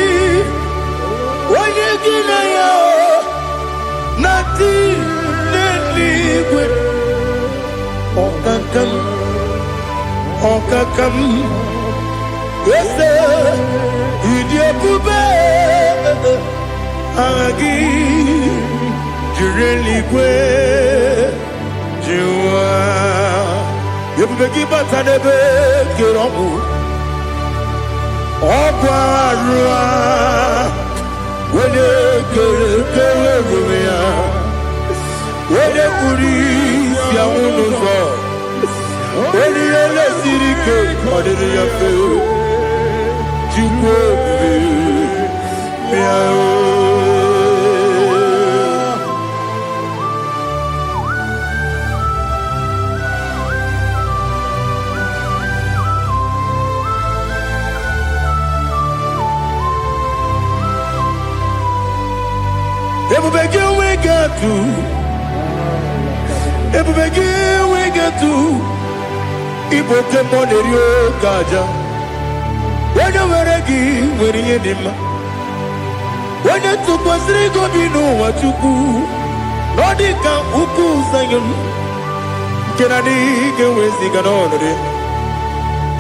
Wenegi na yo, Nati neligwe, Okakam, Okakam. Yes, Idiyabube, Agi, Jureligwe, Jua, Yabubeki Batanebe, Kiromu, Ogwarua, Wene Kerumia, Wene Kuris, Yamunuzo, Wene Yele Sirike, Madiri Yafe. Everybody we get to Ibote Monerio Gaja. When you were a gay, when you did when you took was Rigo, you know what you do. Nodika Uku Sayon Can I dig away Siganori?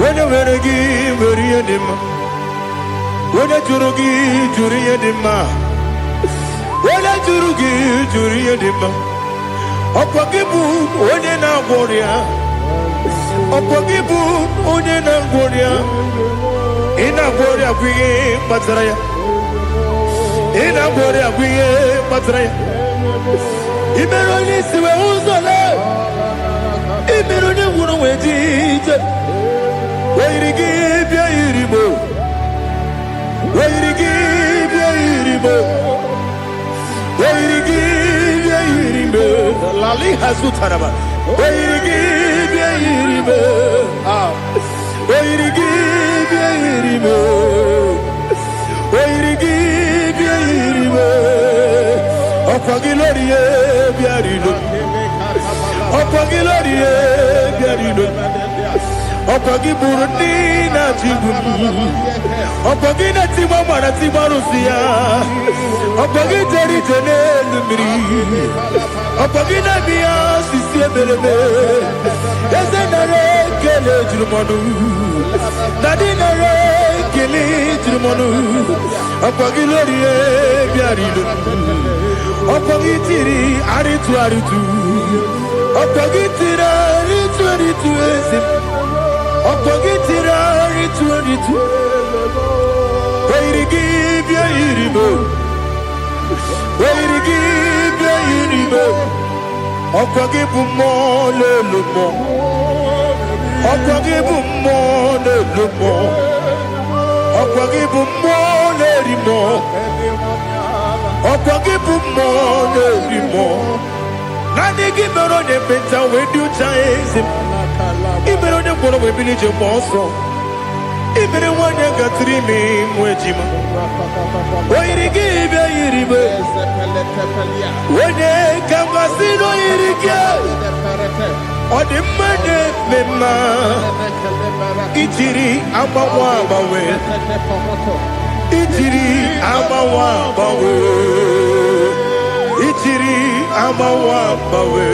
When you were a gay, when you did when you Jurugi, Juria Dima, when you Jurugi, Juria Dima, Opagibu, Odena Warrior, Opagibu, Odena Warrior. Ina Boria Guye Matraya. Ina Boria Guye Matraya. Imeroni siwe uzole. Imeroni wunu wejije. Wairigi bia iribo. Wairigi bia iribo. Wairigi bia iribo. Lali hazutaraba. Wairigi bia iribo. Wairigi bia iribo. Wairigi bia iribo. Opagilorie bia iribo. Opagilorie bia iribo. Opagi Burundi na Tibun. Opagi na Timama na Timarusia. Opagi Teri Tenelumri. Opagi na Mia Sisi Belebe. Yasenare Kele Jumanu. Nadinare Kele Jumanu. Opagi Lorie Biarido. Opagi Tiri Aritu Aritu. Opagi Tira Aritu Aritu Esim. Opagitira ritu Wairigi bia iribo. Where you give you give more, little more. Give more, little more. Give more, little more. Give more, little more. Now they give me on the better when you chase him. Even on the one of a village of Boston. Even the one you got 3 men, Wejima. Why you give you when they come and see no irrigate? Or the money, Mema. Itiri, Abawabawe. Itiri, Abawabawe. Itiri, Abawabawe.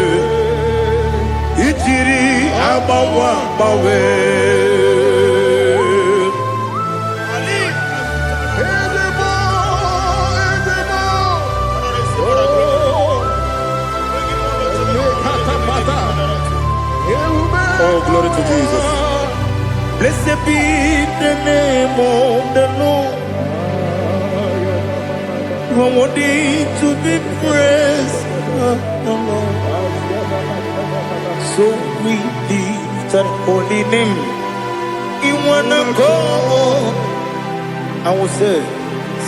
Itiri, Abawabawe. Oh, glory to Jesus. Blessed be the name of the Lord. You are worthy to be praised, the Lord. So we lift that holy name. You wanna go? I will say,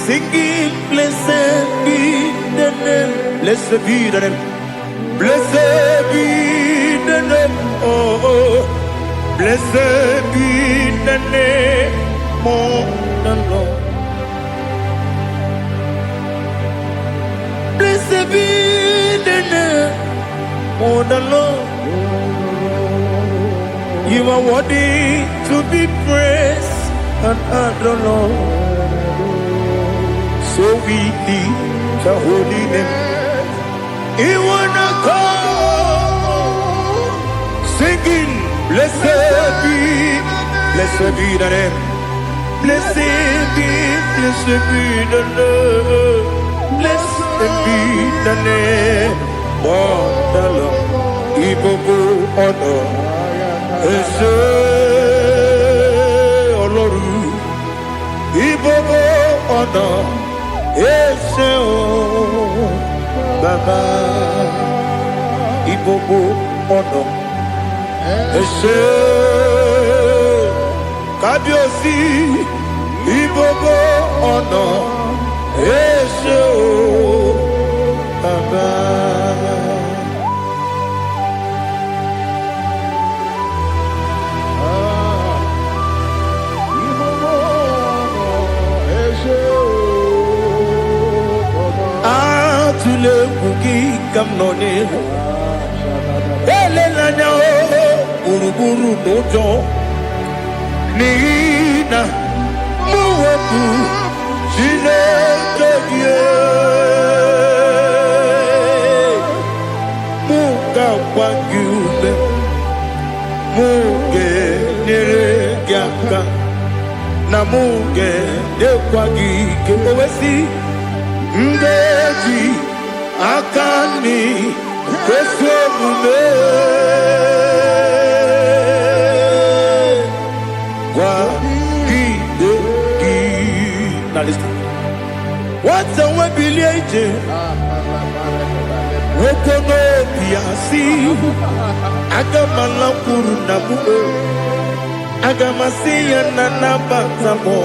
singing, blessed be the name. Blessed be the name. Blessed be the name. Oh, blessed be the name of the Lord. Blessed be the name of the Lord. You are worthy to be praised and adored, Lord. So we lift the holy name. You wanna call, singing, blessed be the name. Blessed be the Lord. Blessed be the name of the Lord. Ibobo honor, Ese Oloru. Ibobo honor, Ese O Baba. Ibobo honor, Ese Kabiosi. Ibobo honor, Ese O Baba. Atule kuki kamnone elelanya uruburu nojo nina muwebu Chineke muka wangule muge neregiaka na muge dekwagike owesi Ndeji akani kwesomume kwa gideki. Now listen. What's a webileje? Wokono piasi agamala kuru nabu agamasiya nanabatamo.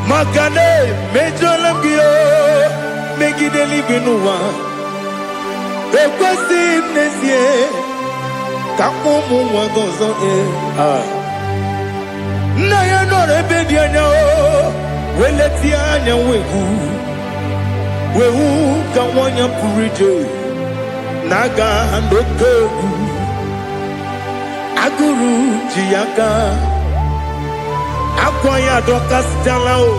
Makane mejolambio megideli benua ekwesi nesie kakomu wagozo na ya nore bedianya weleti anya wehu kawanya purije naga ndokeru aguru jiyaka akwanya dokas jalao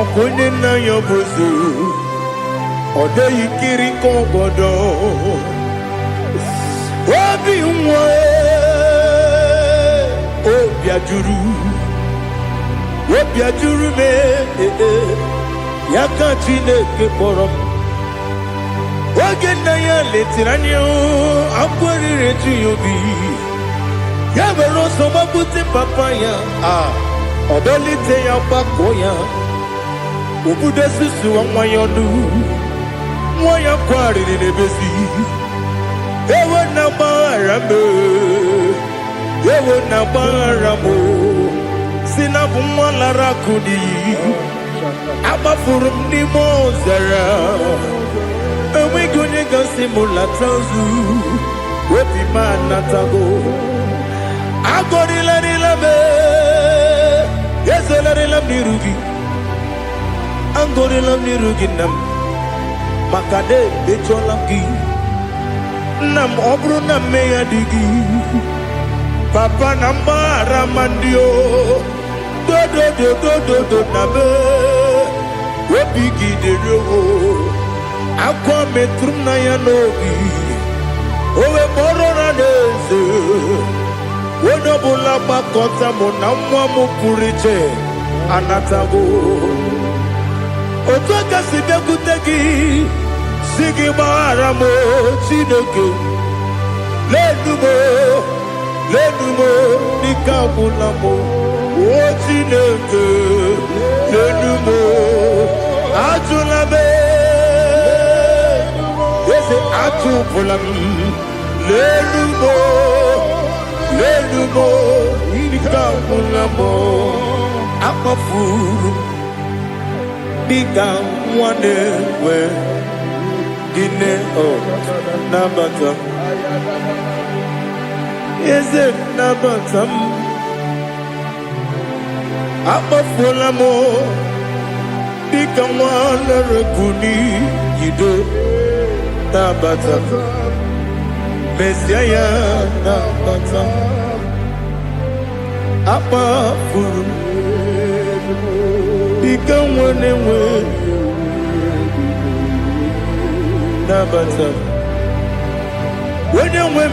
okunye na yobuzu ode yikiri kogodo obi nwa obi ajuru me yaka Chineke kpọrọ oge na ya letirani akwarire tuyobi ya were ọsọ gbapute papa ya ọdọlite ya gbakọ ya Ubude susu wa mwayonu Mwaya kwari ni nebesi Ewe na marambe Ewe na maramo Sinabu mwalara kudi Aba furum ni mozara Ewe gunye gasi mula tanzu Wepi mana tago Agori la nilabe Yese la nilam nirugi Angori lam nirugi nam Makade becho lamgi Nam obru nam meya digi Papa namara mandio Do do do do do do nabe Webigi de rogo Aqua metrum na yanogi Owe moro na neze Wonobula bakota monamwa mupuriche Anatago Otoka sibekutegi Sigi maramo Chineke Lenumo Nikabulamo O Chineke Lenumo Ajulabe Ese Ajubulam Lenumo Nikabulamo Akafuru Biga one we Gine o Nabata Is it Nabatam Abafulamo Biga one Rekuni Yido Nabata Messiah Nabata Abafuru Biga one we Nabatam When you win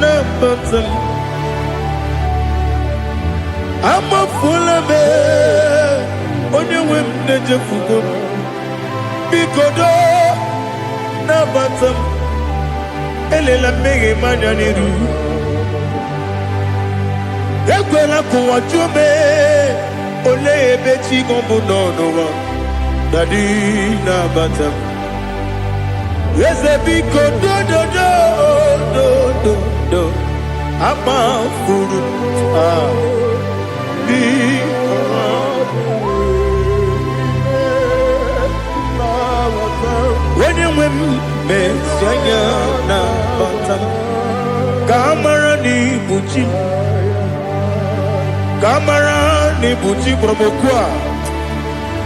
Nabatam I'm a full of it When you win Najafugo Bikodo Nabatam Elela mege mananiru Ekwela kuwa chume Ole ebechi gombu nonowa Dadi Nabatam Yes, a big do. I'm a fool. When you win, Messiah, Kamara ni buchi promokwa.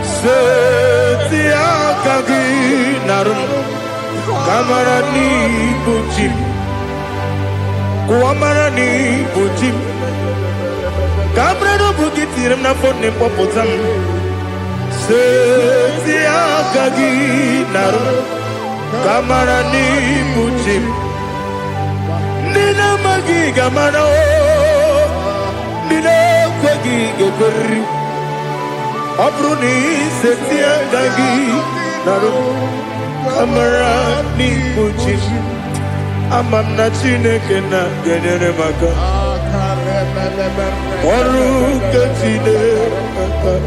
Setia kagi narum. Kamarani Bujim Kuamarani Bujim Kamarano Bukitiram na phone Popotam Setia Kagi Naru Kamarani Bujim Nina Magi Gamano Nina Kwagi Gokuri Abruni Setia Kagi Naru Kamarani Bujim Amam na Chineke na genere maka Oru kachine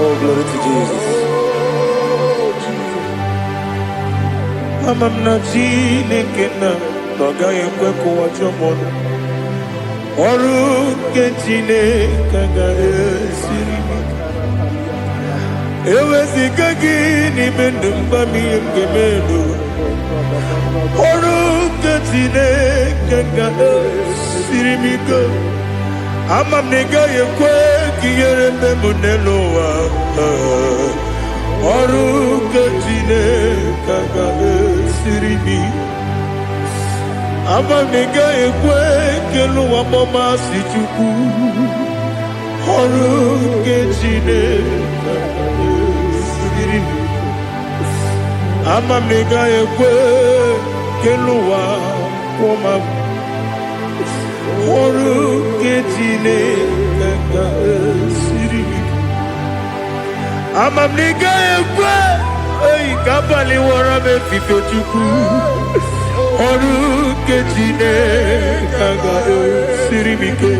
Oh, glory to Jesus. Amam na Chineke na Noga yekwe kuwa chomon Oru ke Chineke ga esiri Ewe zikagi ni mendumba miyemge menu Oru ke Chineke ga esiri miko Amam nega yekwe kiyere memunelo wa Oru ke Chineke ga esiri miko Amam nega yekwe kelu wa mama si chuku Oru ke Chineke ga esiri miko Amam nega yekwe kelu wa mama ọrụ nke Chineke ga-esiri gị. Amamniga ekwe oyi ka abalị wara m efife Chukwu. Ọrụ nke Chineke ga-esiri m ike.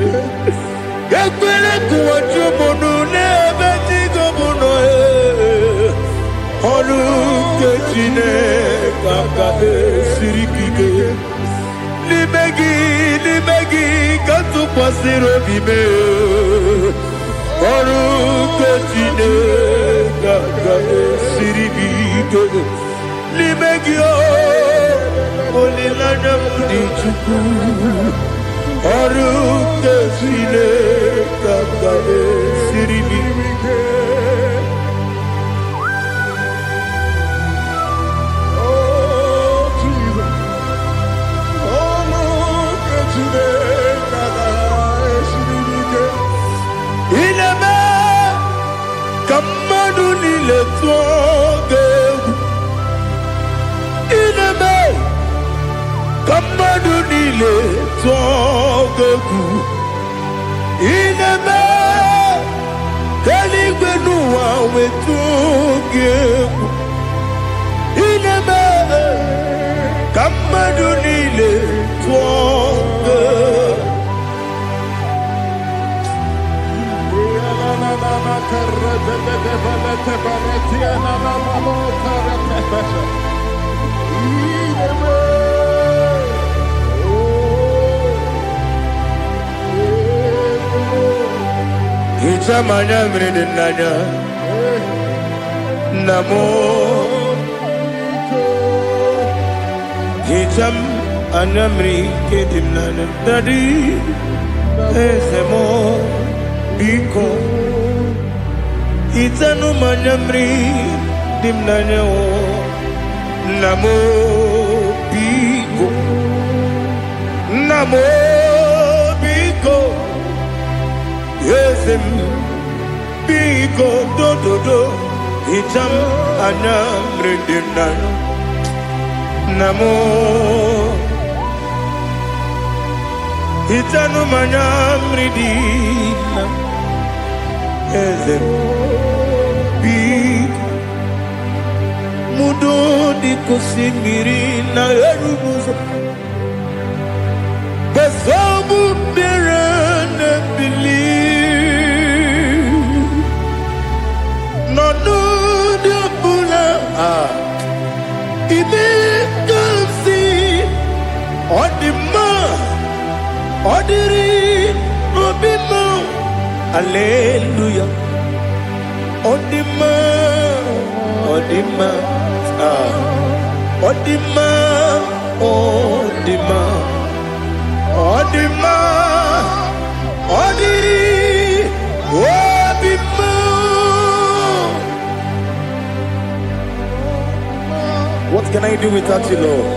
Ekwere kụwachi ụmụnụ n'ebe digo mụ nọ. Ọrụ nke Chineke ga-esiri gị ike. N'ime gị ka tụkwasịrị obi m. Ọrụ nke Chineke ga-esiri gị ike. N'ime gị olileanya m dị Chukwu. Ọrụ nke Chineke ga-esiri gị ike. Ineme ka mmadụ niile tụọ gị egwu. Ineme ka mmadụ niile tụọ gị egwu. Ineme ka eluigwe n'ụwa wee tụọ gị egwu. Ineme ka mmadụ niile tụọ gị egwu. Hicham anya mmiri dị n'anya nna m. Hicham anya mmiri nke dị n'anya dadi eze m biko. Hichanu anya mmiri dị n'anya nna m biko. Nna m biko. Eze m biko dododo. Hicham anya mmiri dị n'anya nna m. Hichanu anya mmiri dị n'anya eze m biko. Mudo di kusimiri na erubuzo. Basabu birane bili. Nonu di bula. Ibe kamsi. Odima. Odiri. Obima. Hallelujah. Odima. Odima. Odima. Odima. Odima. Odiri. Obima. What can I do without you, Lord?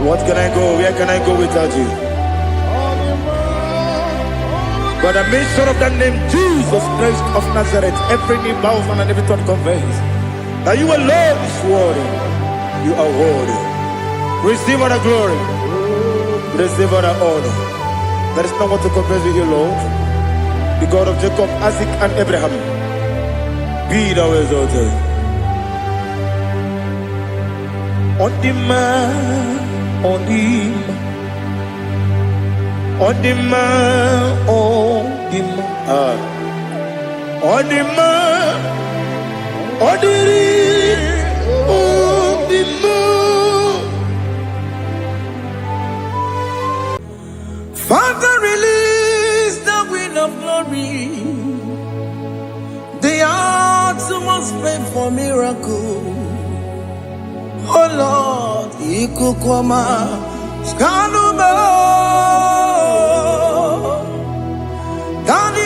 What can I go? Where can I go without you? By the mention of that name, Jesus Christ of Nazareth, every knee bows and every tongue confesses that you alone is worthy. You are worthy. Receive all the glory. Receive all the honor. There is no one to compare with you, Lord. The God of Jacob, Isaac, and Abraham. Be thou exalted. On the man, on him. On the man, on the man, on the man, on the man. Father, release the wind of glory. The hearts must pray for miracle. Oh Lord, Ikukwama, Skanuma.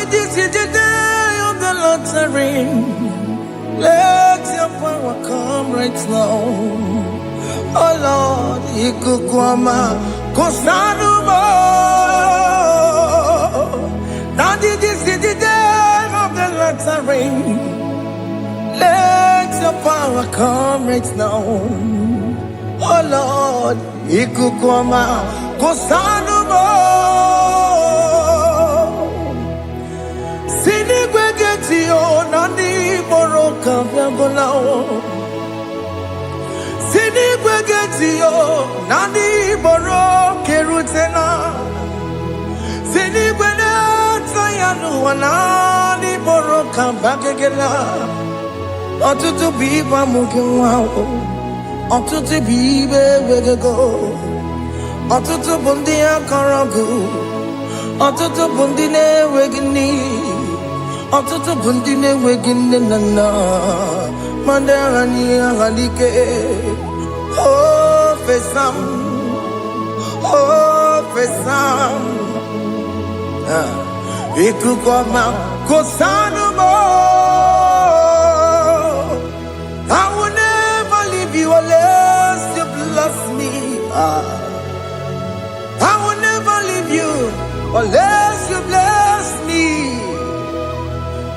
This is the day of the Lord's ring. Let your power come right now. Oh Lord, Ikukwama, Kosanuma. This is the day of the Lord's ring. Let your power come right now. Oh Lord, Ikukwama, Kosanumo Sini Gwegeti Nani Moroka Vyangolao Sini Gwegeti Nani Moroke Rutena Sini Gwegeti Yanu Nani Moroka Bagegela Otutu Biba Mukiwao Otutu Bibe Wegego Otutu Bundia Karagu Otutu Bundine Wegini Otutu Bundine Wegini Nana Mandarani Halike Oh Fesam Ikukoma Kosanumo I will never leave you unless you bless me. I will never leave you unless you bless me.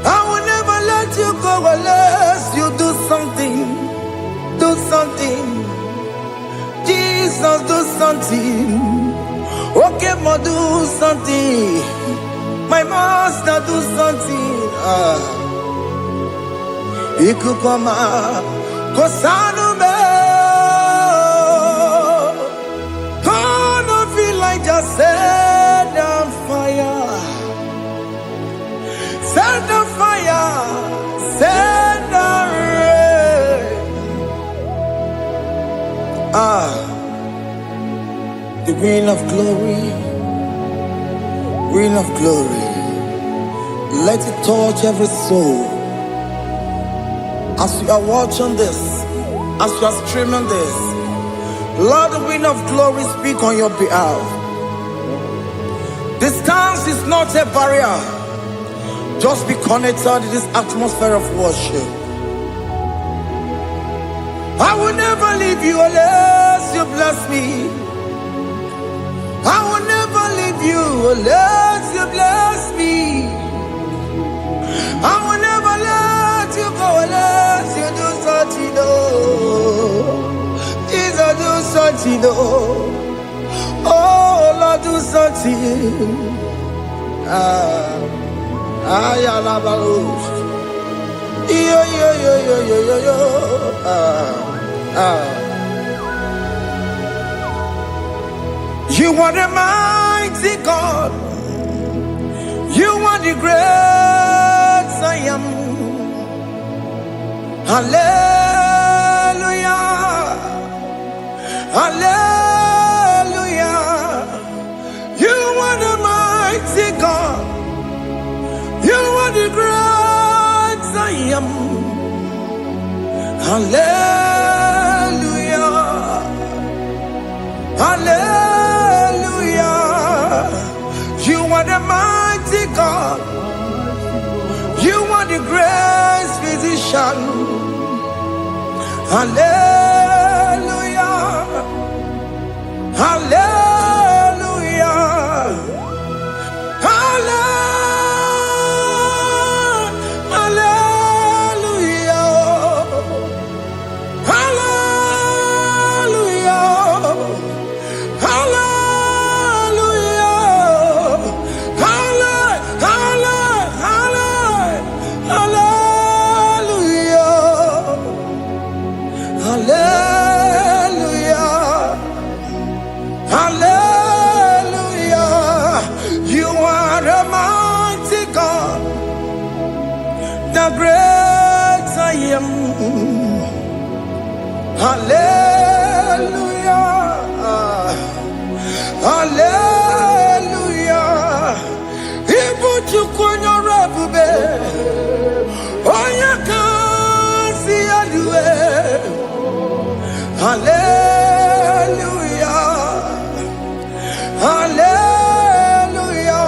I will never let you go unless you do something. Do something. Jesus, do something. Okay, ma, do something. My master, do something. Ikukoma Kosanume Gonna feel like just set on fire. Set on fire. Set on rain. The wind of glory. Wind of glory. Let it touch every soul. As you are watching this, as you are streaming this, Lord, the wind of glory speak on your behalf. Distance is not a barrier. Just be connected to this atmosphere of worship. I will never leave you unless you bless me. I will never leave you unless you bless me. I will never let you go unless you do something. Jesus, do something. Oh, Lord, do something. You are the mighty God. You are the great I am. Hallelujah. Hallelujah. You are the mighty God. You are the great I am. Hallelujah. Hallelujah. You are the mighty God. You are the great physician. Hallelujah. Hallelujah. Hallelujah. Hallelujah. Great I am. Hallelujah. Hallelujah. Ibu chukunyo rebube. Oya kasi aluwe. Hallelujah. Hallelujah.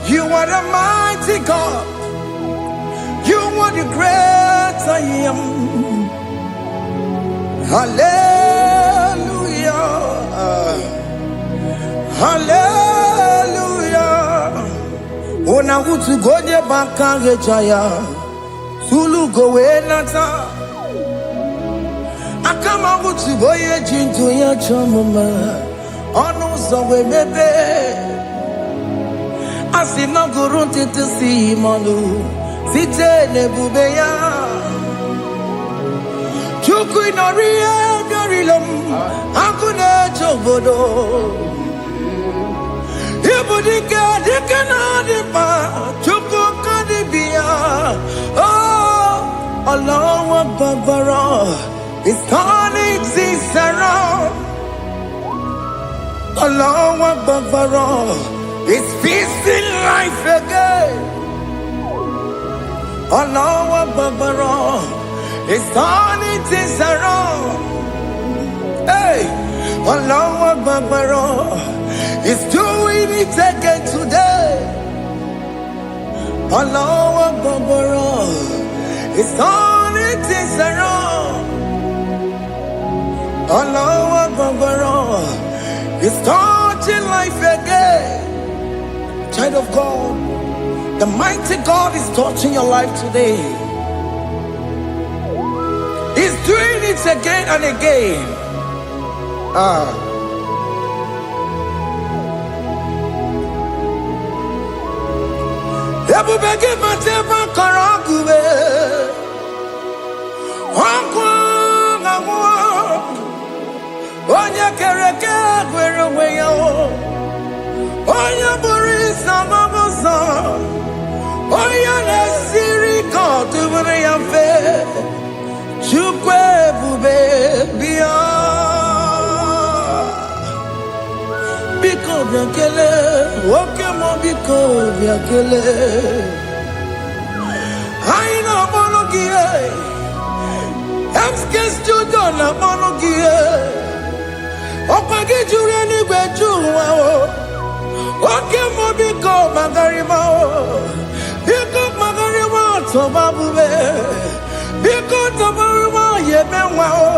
You are the mighty God. You are the great I am. Hallelujah. Hallelujah. Ona utu goje bakage jaya. Sulu gowe nata. Akama utu boye jinto ya chamama. Onu zowe mebe. Asina guru titi si manu. Site nebube ya. Chuku inoriye garilom. Akune chogodo. Ibudika dikana dipa. Chuku kadibia. Oh, Allah Akbar. It's turning things around. Allah Akbar. It's peace in life again. Allah Akbar. It's turning things around. Hey, Allah Akbar. It's doing it again today. Allah Akbar. It's turning things around. Allah Akbar. It's touching life again. Child of God, the mighty God is touching your life today. He's doing it again and again. Ebubege matema karagube. Onya kereke gwere weyo. Onya buri samabosa. Onya nesiri kotubure yamfe. Chukwe bube biya. Biko biakele. Woke mo biko biakele. Aina monogie. Emskes judo na monogie. Opagi jure ni gbejuwa o. Oke mo biko magarima o. Biko magarima to babube. Biko to baruma yebenwa o.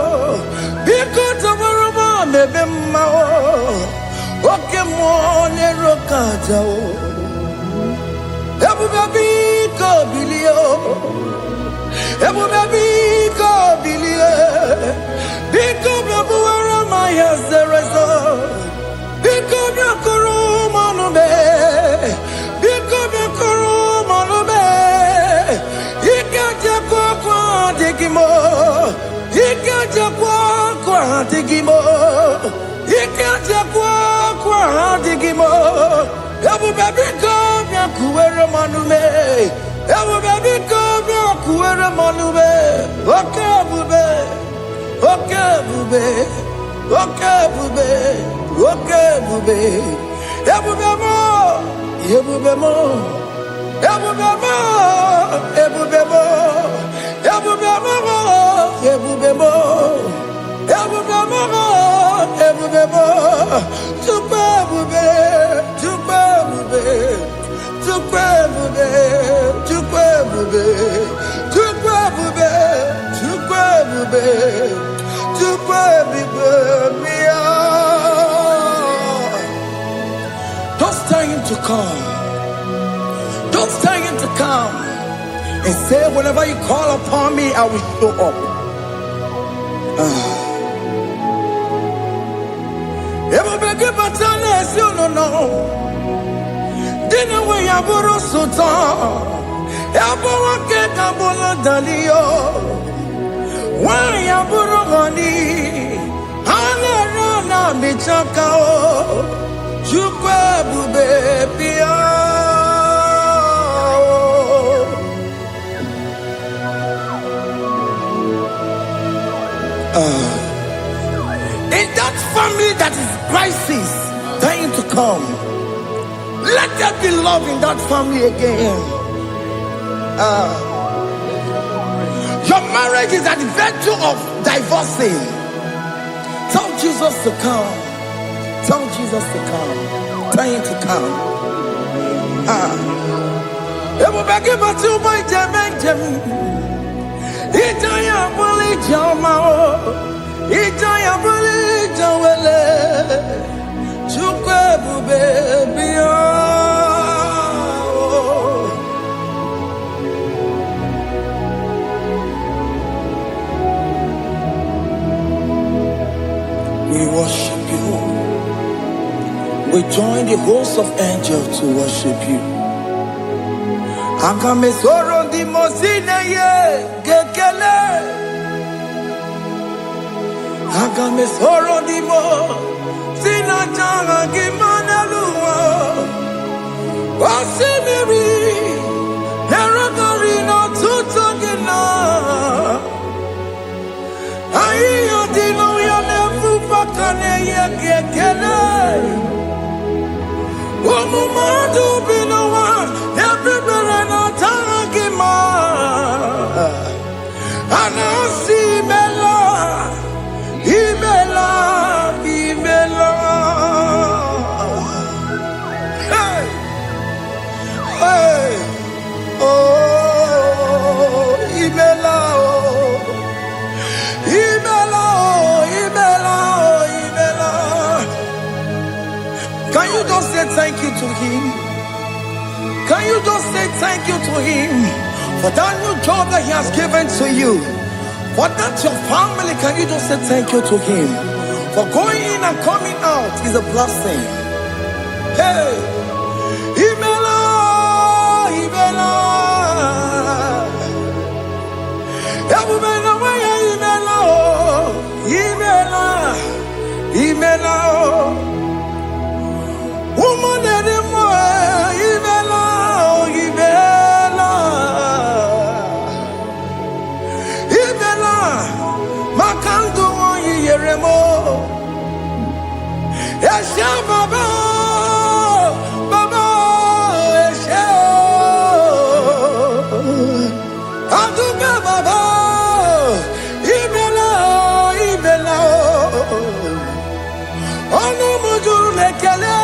Biko to baruma mebemma o. Oke mo ne rokaja o. Ebu biko bilio. Ebu biko bilio. Biko babuara maya zerezo. Biko bakuru manube. Biko bakuru manube. Ikaja kwa digimo. Ikaja kwa digimo. Ikaja kwa digimo. Ebu biko bakuere manube. Ebu biko bakuere manube. Okay bube. Okay bube. Okay bube. Okay bube. Ebube mo. Ebube mo. Ebube mo. Ebube mo. Ebube mo. Ebube mo. Ebube mo. Ebube mo. Tukwe bube. Tukwe bube. Tukwe bube. Tukwe bube. Tukwe bube. Tukwe bube. Tukwe bube. Don't tell him to come. Don't tell him to come. And say, whenever you call upon me, I will show up. Everybody but you no no. Didn't we have a sultan? Everyone get a bullet dalio. Why have a honey? Hana bichakao. Chukwe bube pia. In that family that is crisis, trying to come, let there be love in that family again. Your marriage is at the verge of divorcing. Tell Jesus to come. Tell Jesus to come. Tell him to come. Ebubeke batu boy jemenjem. Itaya buli jamao. Itaya buli jawele. Chukwe bube biya. We worship you. we join the host of angels to worship you. Agame soro di mosine ye gekele. Agame soro di mo sina janga gimana luwa. Wasimiri neragari no tutogina. Ayo dino ya nefu pakane ye gekele. Omumadu binowa everybody no tangima. Anasi mela imela imela. Hey hey oh imela oh imela oh imela oh imela. Can you just say thank you to him? Can you just say thank you to him for that new job that he has given to you? For that your family, can you just say thank you to him? For going in and coming out is a blessing. Hey, Imela, Imela, Imela, Imela, woman anymore, Imela, Imela, Imela, Makandu Yeremo, Esha Baba, Baba, Esha, Aduga Baba, Imela, Imela, Ono Mujur Lekele,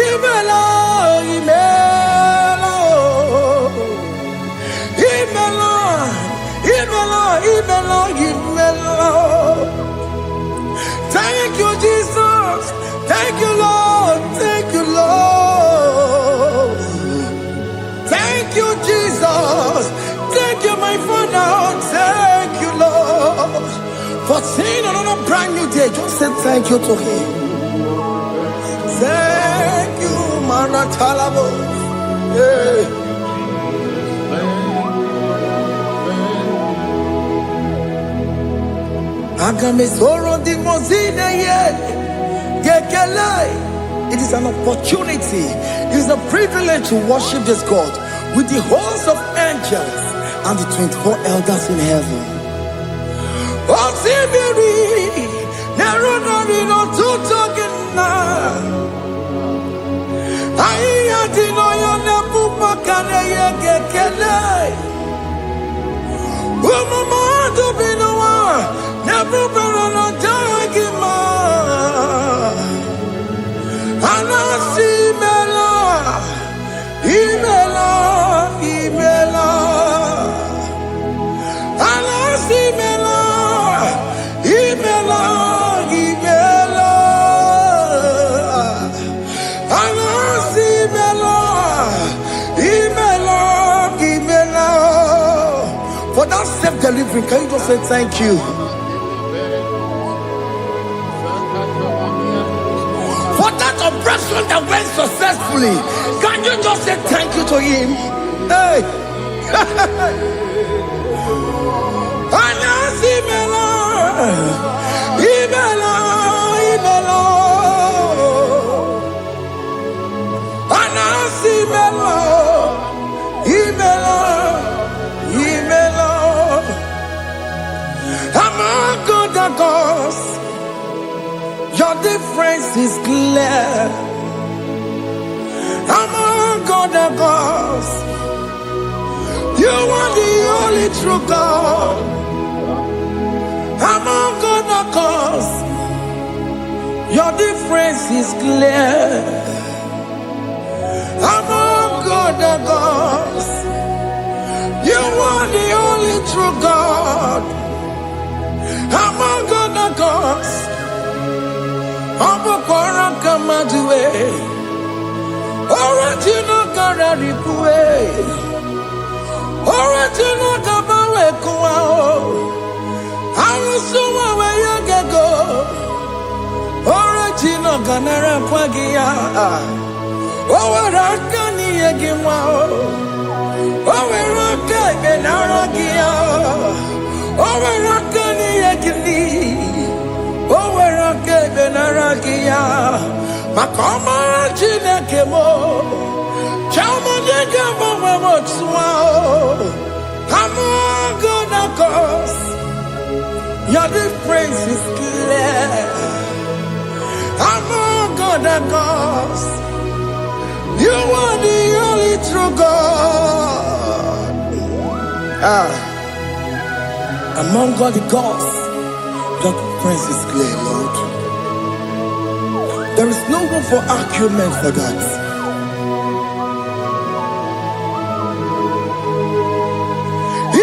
Imela, Imela, Imela, Imela, Imela, Imela. Thank you, Jesus. Thank you, Lord. Thank you, Lord. Thank you, Jesus. Thank you, my Father. Thank you, Lord. For seeing another brand new day, just say thank you to him. Thank you, Manatalabo. Yeah. Agame soro di mozine ye gekele. It is an opportunity, it is a privilege to worship this God with the host of angels and the 24 elders in heaven. Osimiri nerunari no tutogina. Ayati no yonepu makane ye gekele. Umamadu binowa never no jagima. Anasi mela, imela, imela. Anasi mela, imela, imela. Anasi mela, imela, imela. For that self-delivery, can you just say thank you? For that operation that went successfully, can you just say thank you to him? Hey! Anasi mela, imela, imela. Anasi mela, imela, imela. Among other gods, your difference is clear. Among other gods, you are the only true God. Among other gods, your difference is clear. Among other gods, you are the only true God. Among other gods, Obokora Kamadue, original Kararikue, original Kabawe Kuao, Arusuma Wayagago, original kanara kwagia. Oweraka ni egimwa. Oweraka benaragia. Oweraka ni egili. Oweraka benaragia. Makoma chineke mo. Chama nega mo motswa. I'm gonna cause. Your difference is clear. I'm gonna cause. You are the only true God. Among all the gods, your difference is clear, Lord. There is no room for argument for that.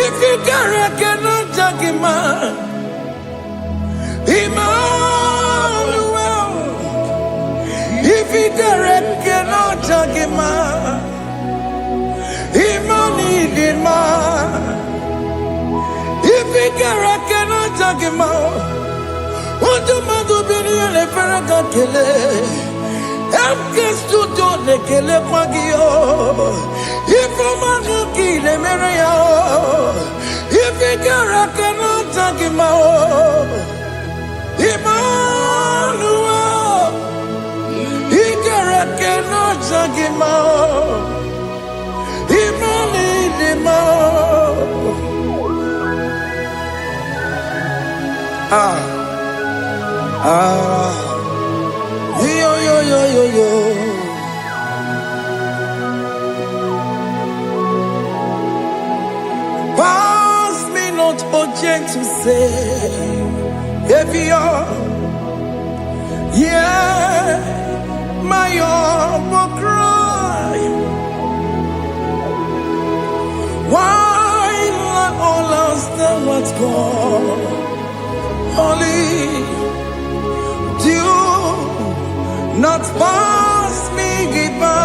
If you cannot judge him, Emmanuel. If you cannot judge him, Emmanuel. If you cannot judge him, what do you do? Be the Faraka Kele. I'm just to do the Kele Pagio. If I'm not kill him, if you cannot judge him, Emmanuel, he cannot judge him, yo. Pass me not, O gentle Savior, yeah, my humble cry. Why let all us know what's gone? Only do not pass me by.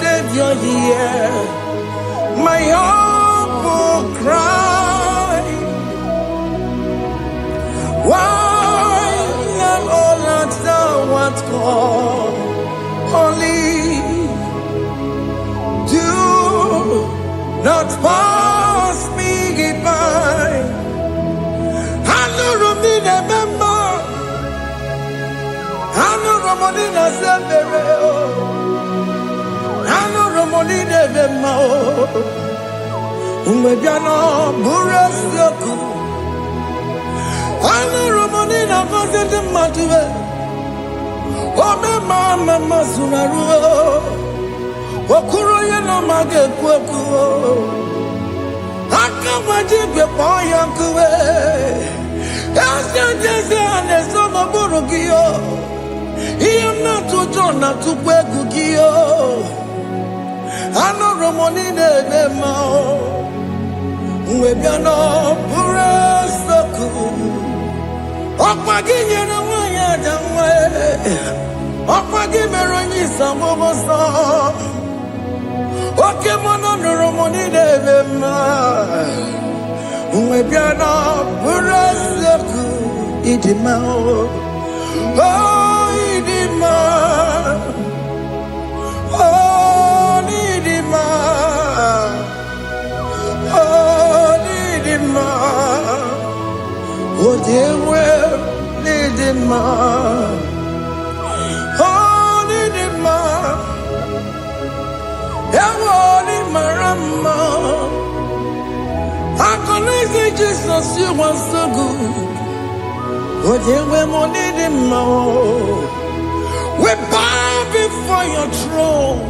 Savior, here, my humble cry. Why not all that thou art called? Only do not pass me by. I know me remember. I know Ramonina Severo. I know Ramonina Vemo. Umebiano Burasyoku. I know Ramonina Vasete Matue. Ome Mama Masunaru. Okuro Yeno Mage Kweku. Akamajibe Poyankuwe. Yes, I'm a Burugio. I am not to John, not to Pegugio. I know Ramonina Vemo. Webiano Burasoku. Okpagi na wanya jamwe. Okpagi meroni samoboso. Oke mono Ramonina Vemo. Webiano Burasoku. Idimao. Oh, Idima. Oh, Idima. Oh, Idima. Oh, dear, well, Idima. Oh, Idima. Idima, Rama. I can say Jesus, you are so good. Oh, dear, we bow before your throne.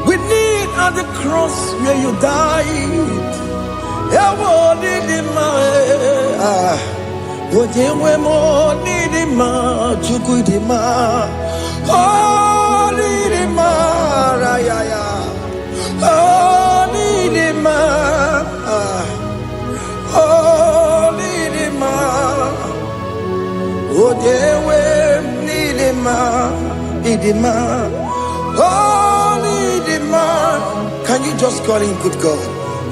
We kneel at the cross where you died. Can you just call him good God.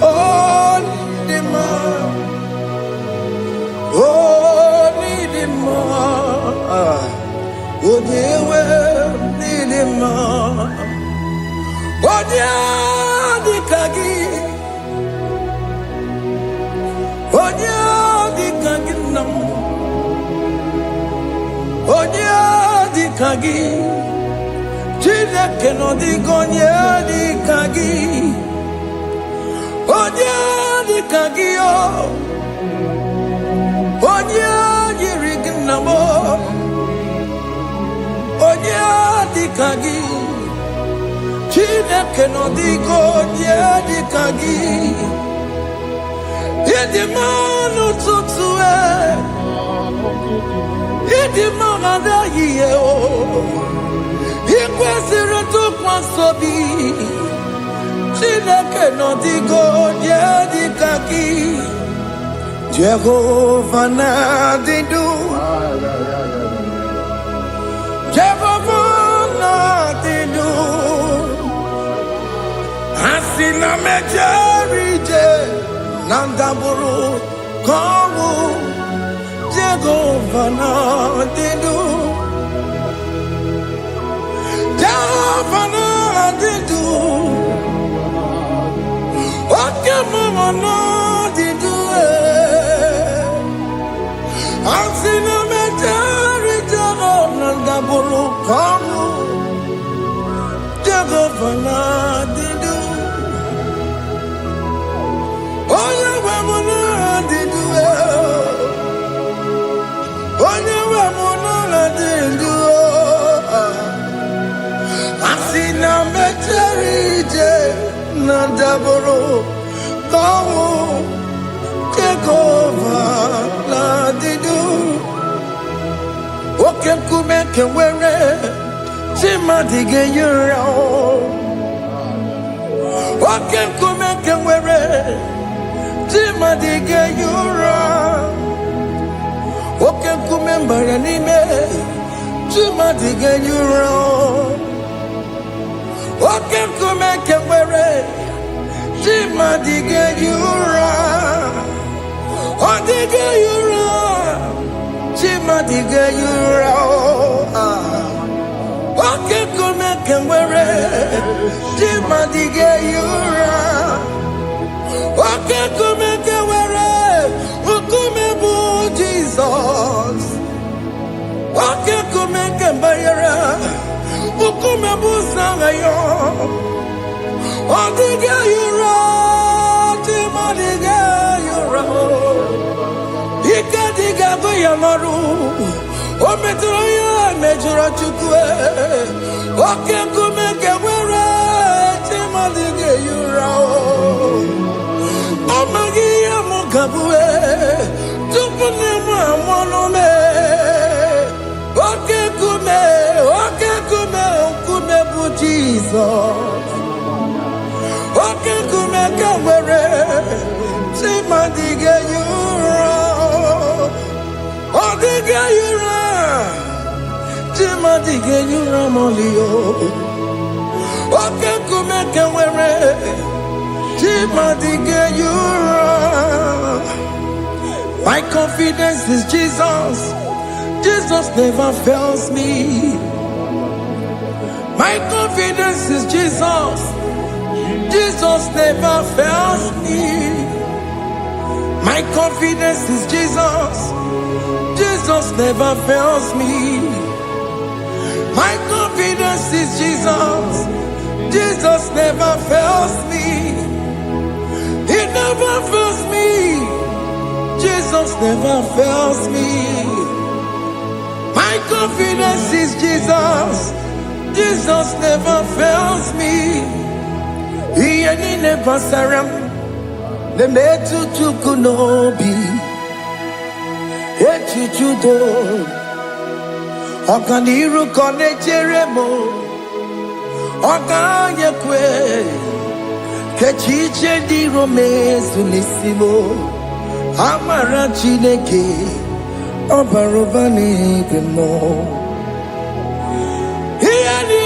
Oh, Nidima. Oh, Nidima. Oh, Nidima. Oh, Dikagi. Oh, Dikagi. Oh, Dikagi. Chineke no digonye Dikagi. Onye Dikagi o. Onye yirignamo. Onye Dikagi. Chineke no digonye Dikagi. Yedimanu tutue. Yedimana yiye o. Ikwesịrị ntụkwasị obi. Chineke nọ dịgo onye dịka gị. Jehova na-adị ndụ. Jehova na-adị ndụ. Asị na mejere ije na ndagwurugwu ka ọnwụ. Jehova na-adị ndụ. Jehova na-adị ndụ. Oke mama na-adị ndụ. Asị na mejere ije na ndagwurugwu ka ọnwụ. Jehova na-adị ndụ. Onye nwe m na-adị ndụ. Onye nwe m na-adị ndụ. Asị na mejere ije na ndagwurugwu ka ọnwụ. Jehova na-adị ndụ. Oke nkume nke nwere chi mmadụ ga-eyi ụra. Oke nkume nke nwere chi mmadụ ga-eyi ụra. Oke nkume mbara n'ime chi mmadụ ga-eyi ụra. Oke nkume nke nwere chi mmadụ ga-eyi ụra. Ọ dịghị eyi ụra. Chi mmadụ ga-eyi ụra. Oke nkume nke nwere chi mmadụ ga-eyi ụra. Oke nkume nke nwere nkume bụ Jizọs. Oke nkume nke mbanyere nkume bụ Sanga ya. Ọ dịghị eyi ụra. Chi mmadụ ga-eyi ụra. Ike dịghị agụ ya n'ọrụ. O metụrụ ya mejọrọ Chukwu. Oke nkume nke nwere chi mmadụ ga-eyi ụra. Ọ maghị ihe m ga-abụ tupu nne m amụọ m. Oke nkume nkume bụ Jizọs. Oke nkume nke nwere chi mmadụ ga-eyi ụra. Ọ dịghị eyi ụra. Chi mmadụ ga-eyi ụra ma ọlị o. Oke nkume nke nwere chi mmadụ ga-eyi ụra. My confidence is Jesus. Jesus never fails me. My confidence is Jesus. Jesus never fails me. My confidence is Jesus. Jesus never fails me. My confidence is Jesus. Jesus never fails me. He never fails me. Jesus never fails me. My confidence is Jesus. Jesus never fails me. He never saram. The metu chukunobi. Echichudo. Okaniru kone jeremo. Okanyekwe. Kechiche di romezu nisimo. Amara Chineke. Obarobani kemo. He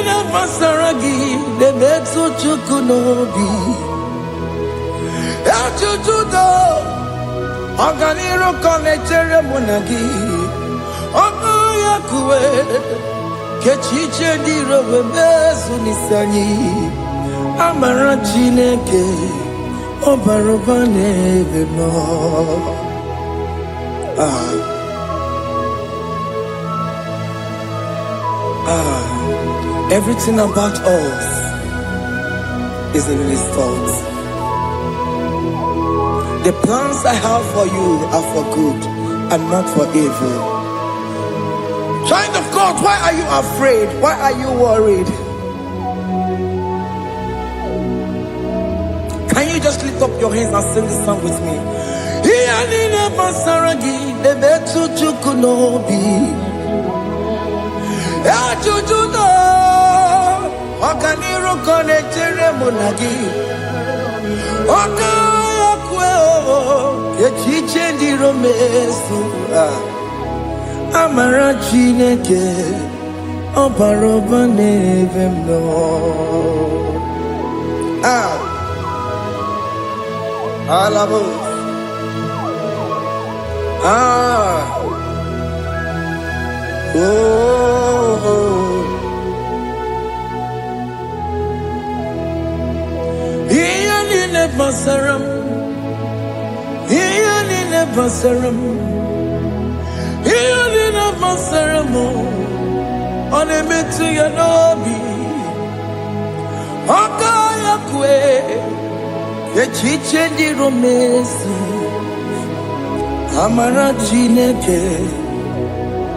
never saragi. The metu chukunobi. Ejujudo Oganiro konechere monagi Oya kuwe Kechiche dirowe mezu nisani Amara Chineke Obaroba nebe no. Everything about us is in His thoughts. The plans I have for you are for good and not for evil. Child of God, why are you afraid? Why are you worried? Can you just lift up your hands and sing this song with me? Amara Chineke Obaroba nebe no. Alabo. Iyanine basaram. Iyanine basaram. Iyanine basaram. Onemetu yanobi. Okaya kwe. Echiche di romesi Amara Chineke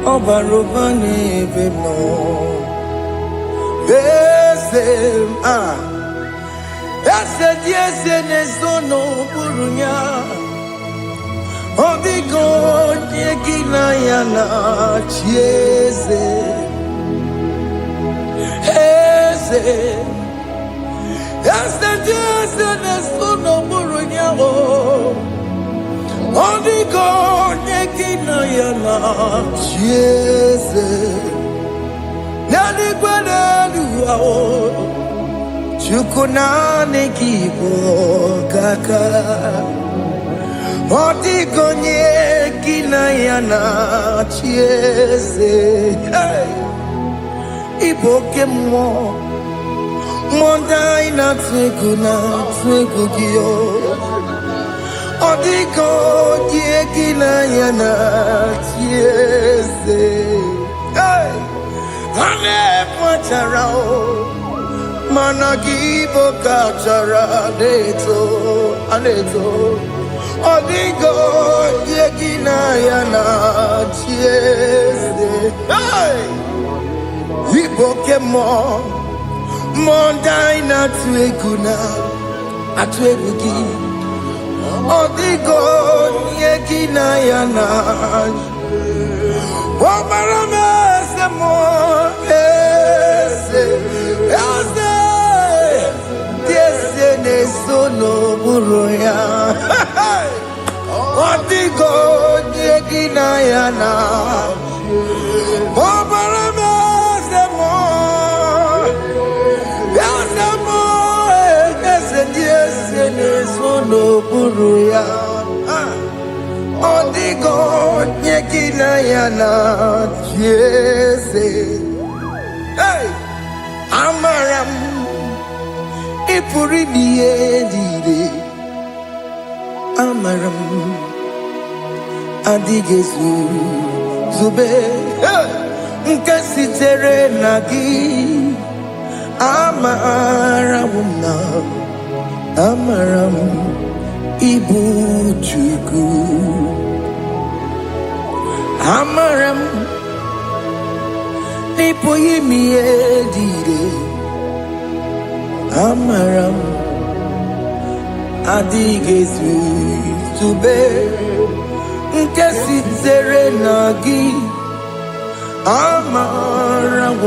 Obaroba nebe no. Ese diese nezono burunya Obigo nyekina yana chieze Ese diese nezono burunya Obigo nyekina yana chieze Nani kwenelu Chukunane kibo kaka Obigo nyekina yana chieze Iboke mo Mondai na twegu giyo Odigo diegina yana tiese Ane pacharao Managibo kachara aneto Odigo diegina yana tiese Iboke mo Mondai na atwegugi Odigo yekina yana Wamarame se mo Tiese ne sono buruya Odigo yekina yana Wamarame se mo Sono buruya Odigo nyekina yana tiese Amaram Ipuri niye Amaram Adigezu Zube Nkasitere nagi Amaram Amaram Ibu Chuku Amaram Nipo yimi edire Amaram Adigezu Zube Nkesi tere nagi Amaram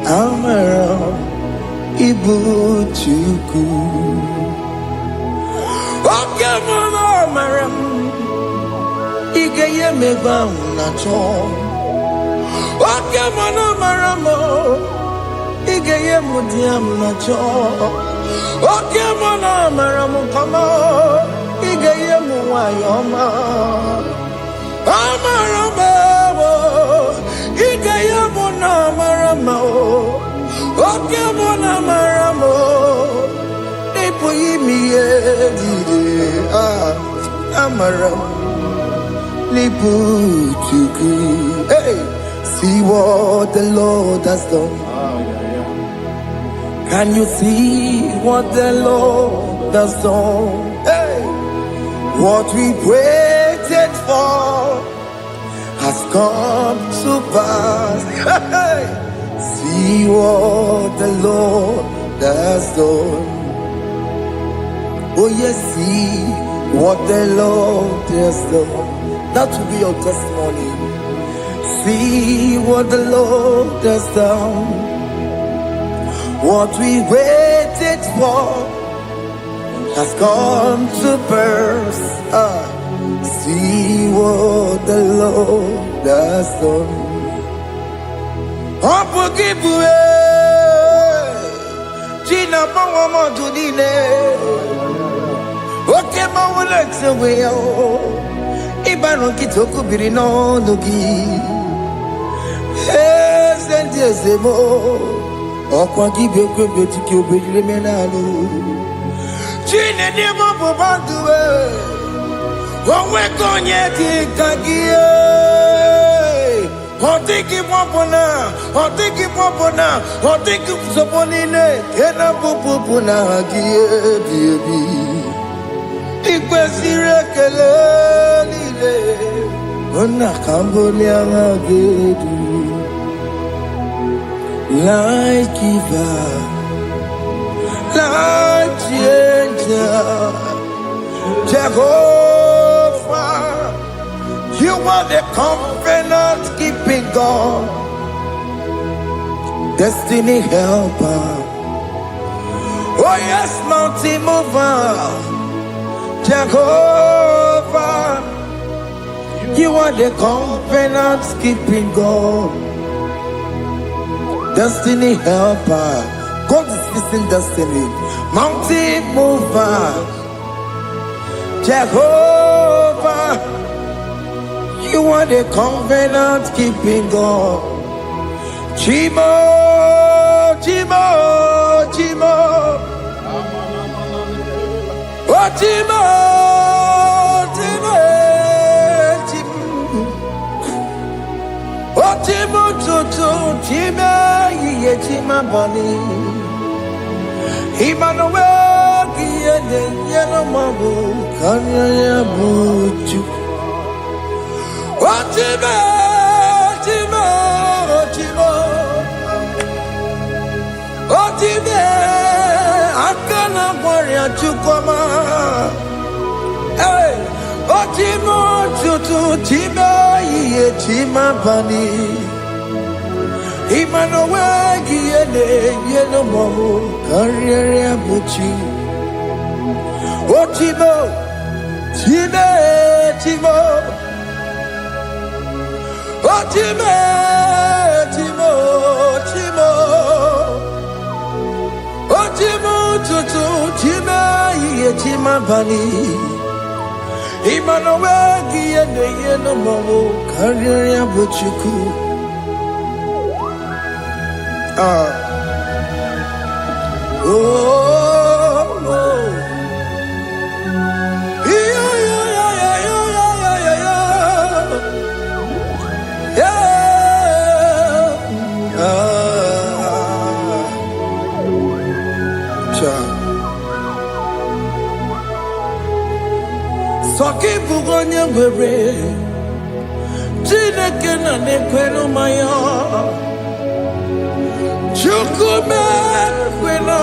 Amaram Ibu Chuku Oke mama maram Ige ye meba unacho Oke mama maramo Ige ye mudiam nacho Okay, mona maramu kama igeye muwayoma. Amarama, igeye mona marama. Okay, mona maramo. Ipo yimiye dide. Amaram. Hey, see what the Lord has done. Can you see what the Lord has done? Hey, what we waited for has come to pass. Hey, see what the Lord has done. Oh yes, see what the Lord has done. That will be your testimony. See what the Lord has done. What we waited for has come to pass. See what the Lord has done. Opugibue, Gina Bawa Judine, okay, Mawalex away. Ibano Kitoku Birino Nogi, yes, and yes, Okwa gibe kwebe tiki obejire menalo. Chine ni mobo banduwe. Onwe konye kikagie. Otiki mwapona. Otiki mwapona. Otiki msoponine. Kena pupupuna hagie biebi. Ikwe sirekele lile. Ona kamboni angagedu. Life giver, life changer, Jehovah, you are the covenant keeping God, destiny helper. Oh yes, mountain mover, Jehovah, you are the covenant keeping God. Destiny helper, God is fixing destiny. Mountain mover, Jehovah, you are the covenant keeping God. Chimo, Chimo, Chimo, oh Chimo, Chimo, Chimo, oh Chimo, Chimo. Chima bani Emmanuel Kiede Yeno Mabu Kanya Yabuchu Chima Chima Chima Chima Akana Warrior Chukoma Hey Chima Chutu Chima Ye Chima bani Emmanuel Kiede Yeno Mabu Kanya Yabuchu Chima Chima Chima Chima Chima Chima Chima Tutu Chima Ye Chima bani Emmanuel Kiede Yeno Mabu Kanya Yabuchu Soki bugonye were Chineke na nekwenu maya Chukume kwena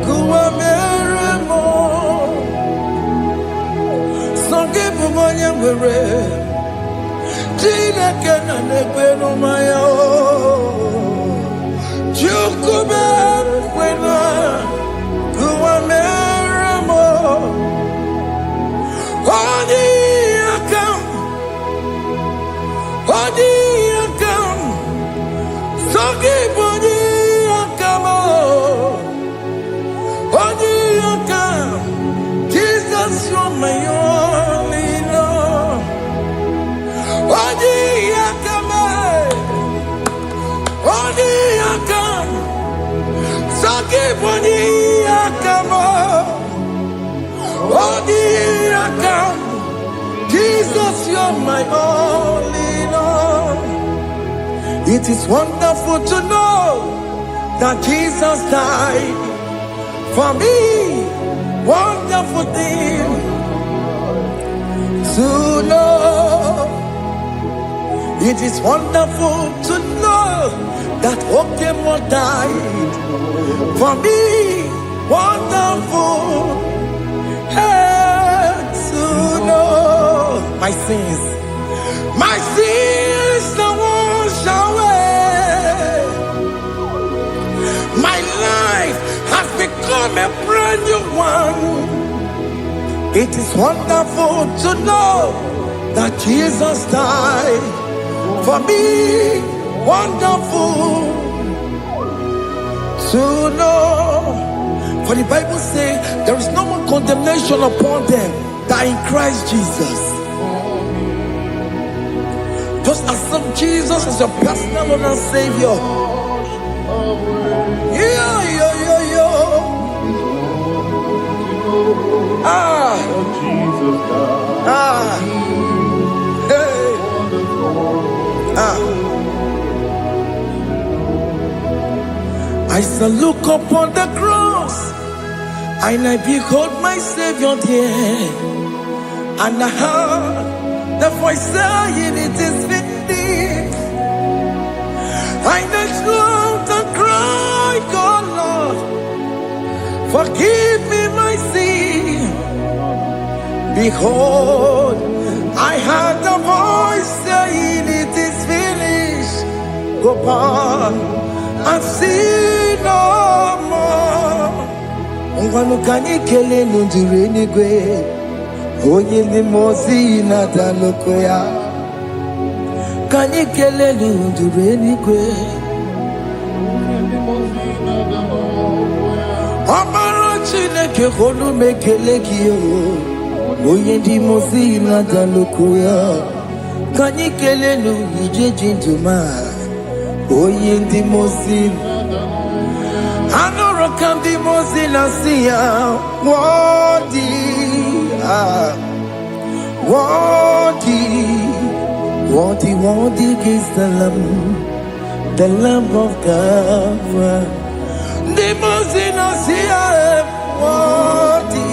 kuwa meremo Soki bugonye were Chineke na nekwenu maya Chukume kwena kuwa meremo Odi akam Soki body akamo Only I can. Jesus, you're my all in all. It is wonderful to know that Jesus died for me. Wonderful thing to know. It is wonderful to know that Okemo died for me. Wonderful to know my sins are washed away. My life has become a brand new one. It is wonderful to know that Jesus died for me. Wonderful to know. For the Bible says there is no more condemnation upon them that are in Christ Jesus. Just accept Jesus as your personal Lord and Savior. I shall look upon the cross and I behold my Savior there, and I heard the voice saying, "It is finished." I knelt down and cried, "God, Lord, forgive me my sin." Behold, I heard the voice saying, "It is finished. Go on and sin no more." Ngwanu kanyi kele nundure nigwe, onye limozi na daloko ya. Kanyi kele nundure nigwe, Amara Chineke holu mekele kiyo, onye limozi na daloko ya. Kanyi kele nundure jinduma, onye limozi. Anoro kandi mozina siya, worthy is the Lamb of God. The mozina siya, worthy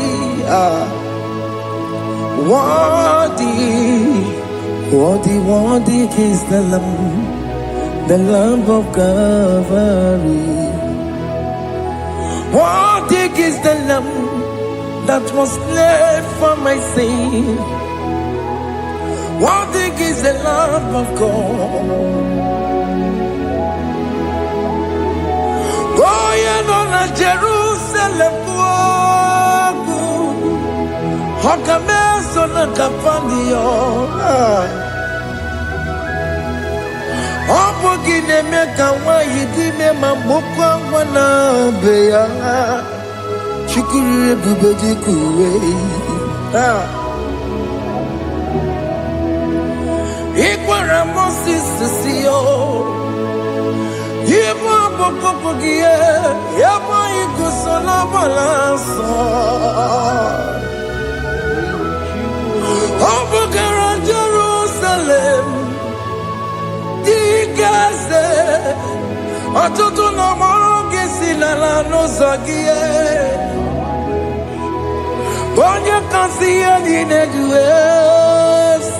is the Lamb of Calvary. Worthy is the Lamb that was slain for my sin. Worthy is the Lamb of God. Going on a Jerusalem walk, Hakames on a Capandio. Opogine meka wa yidime mamukwa wana beya. Chukuru bubedi kuwe. Ikwara Moses siyo. Yebo bokopogie. Yebo ikusola balanso. Opogara Jerusalem. Digase. Atutu na moronge silala no zagie. Bonye kansiya dinedue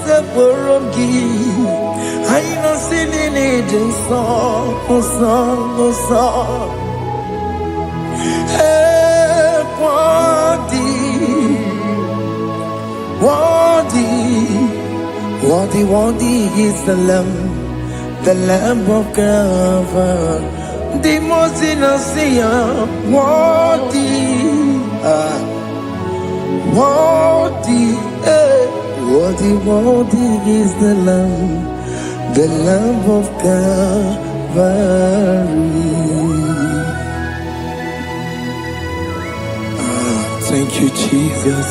se porongi. Aina sinini dinson, son. Worthy is the Lamb of God. The most innocent, worthy is the Lamb of Calvary. Thank you, Jesus.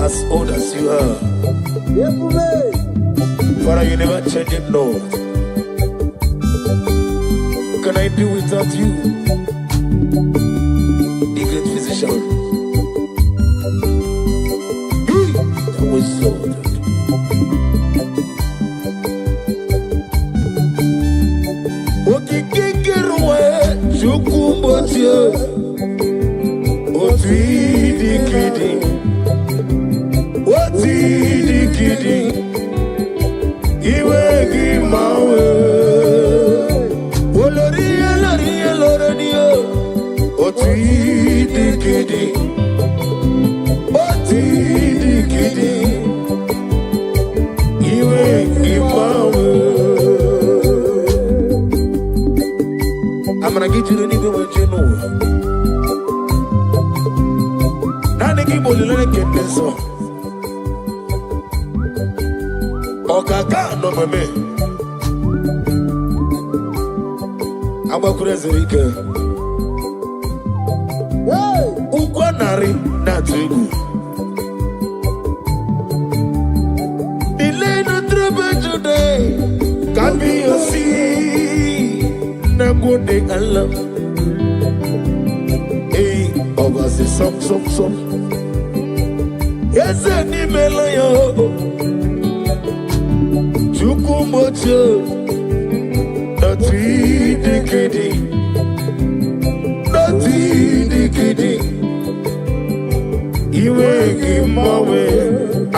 As old as you are, Father, you never change it, Lord. Can I do without you, the great physician? That was so good. Okikekeruwe chukumbotie otwidikidi otwidikidi iwe gi mawe oloriye otwidikidi otwidikidi iwe gi mawe. I'm gonna get you to leave it what you know. Nani ki boli lele kende so. Okaka no meme. Aba kurezerike. Ukwa nari na tugu. Delay no trouble today. Can be your seed. Good day and love. Hey, over the some. Yes, any melayo. Chukumocho. Not dikidi. Not dikidi. Iwe gimawe.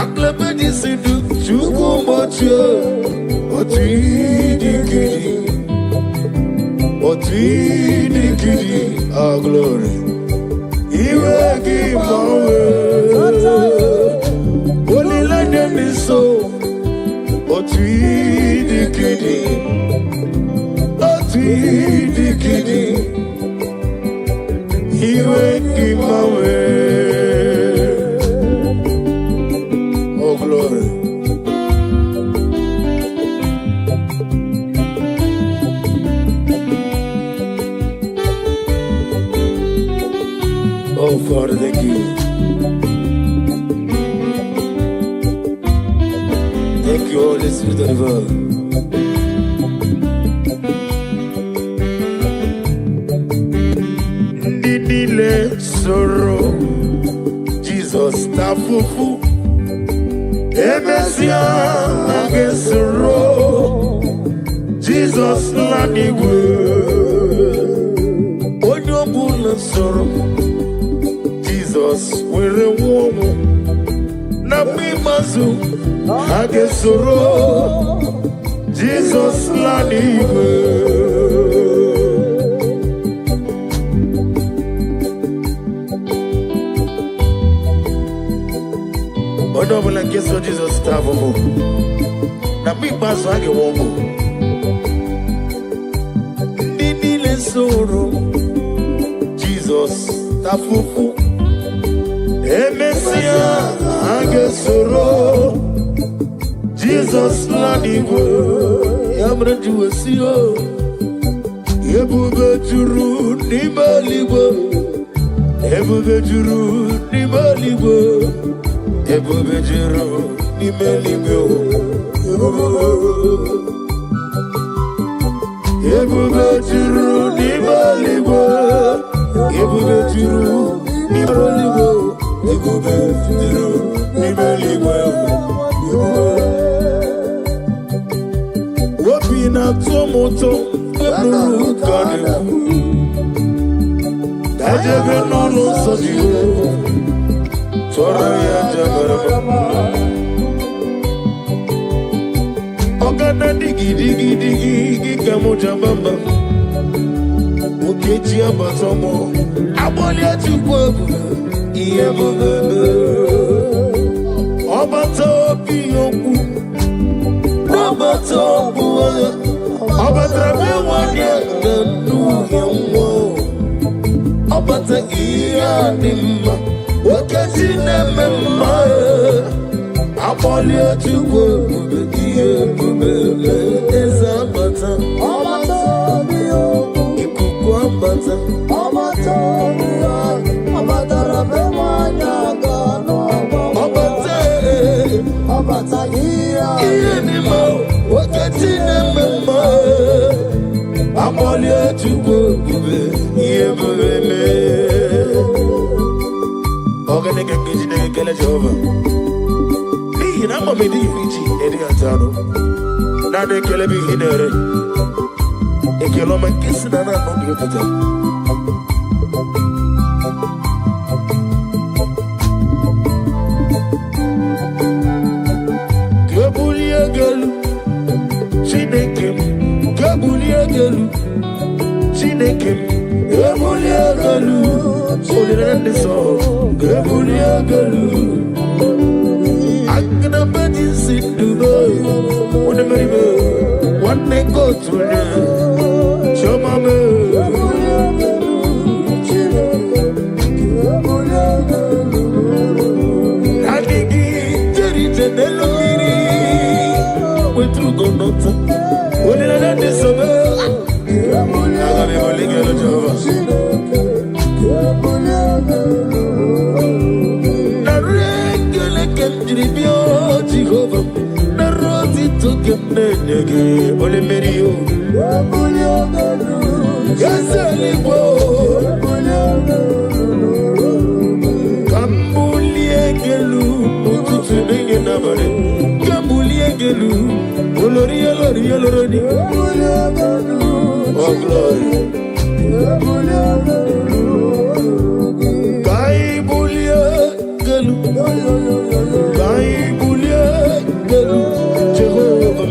Aklebedi sidu. Chukumocho. Not dikidi. Otwidikidi, our glory. Iwe gimawe. Only let them be so. Otwidikidi. Otwidikidi. Iwe gimawe. Oh glory. Father, thank you. Thank you, Holy Spirit of God. Ndidile soro, Jesus tafufu. Emesia age soro, Jesus lanigwe. Onyobula soro, Jesus were womu. Namimazu age soro, Jesus lanigwe. Odobola keso Jesus tafufu. Namimazu age womu. Ndidile soro, Jesus tafufu. Emesia age soro, Jesus lanigwe. Yamre juwesio, ebube juru nimaligwe. Ebube juru nimaligwe. Ebube juru nimaligwe. Ebube juru nimaligwe. Ebube juru nimaligwe. Ebube juru nimaligwe. Wapina tomoto eburu kane. Dajebe nono sojiyo. Tora ya jabarama. Ogana digi digi digi kamoja mama. Okechi abatomo. Aboli atukwebu. Iye mugebe. Obato biyoku. Obato buwa. Obatrabe wanye ganu yawo. Obata iya nimma. Okechi nememma. Aboli atukwebu. Iye mugebe. Eza bata. Obato biyoku. Ikuku abata. Obato biyoku. Iye ni mo, wakati nemema. Amoli atukwe kube, iye mbele. Oganeke kiji nege kele Jehova. Ni namba medi yurichi edi atano. Nade kele bi hinere. Ekelo mankisi na nondi yopata. Chineke Galu, Solidaneso, Galu. I'm gonna bet you sit to go. What a baby, one may go to show mama. I think it's a melody. We're through go not. What did I do so well? Jehovah, na roti to kemnege ole merio. Gazalibo, Kambuliegelu, ututu nege nabare. Kambuliegelu, olori. Oh glory. Kaibuliegelu, Jehovah.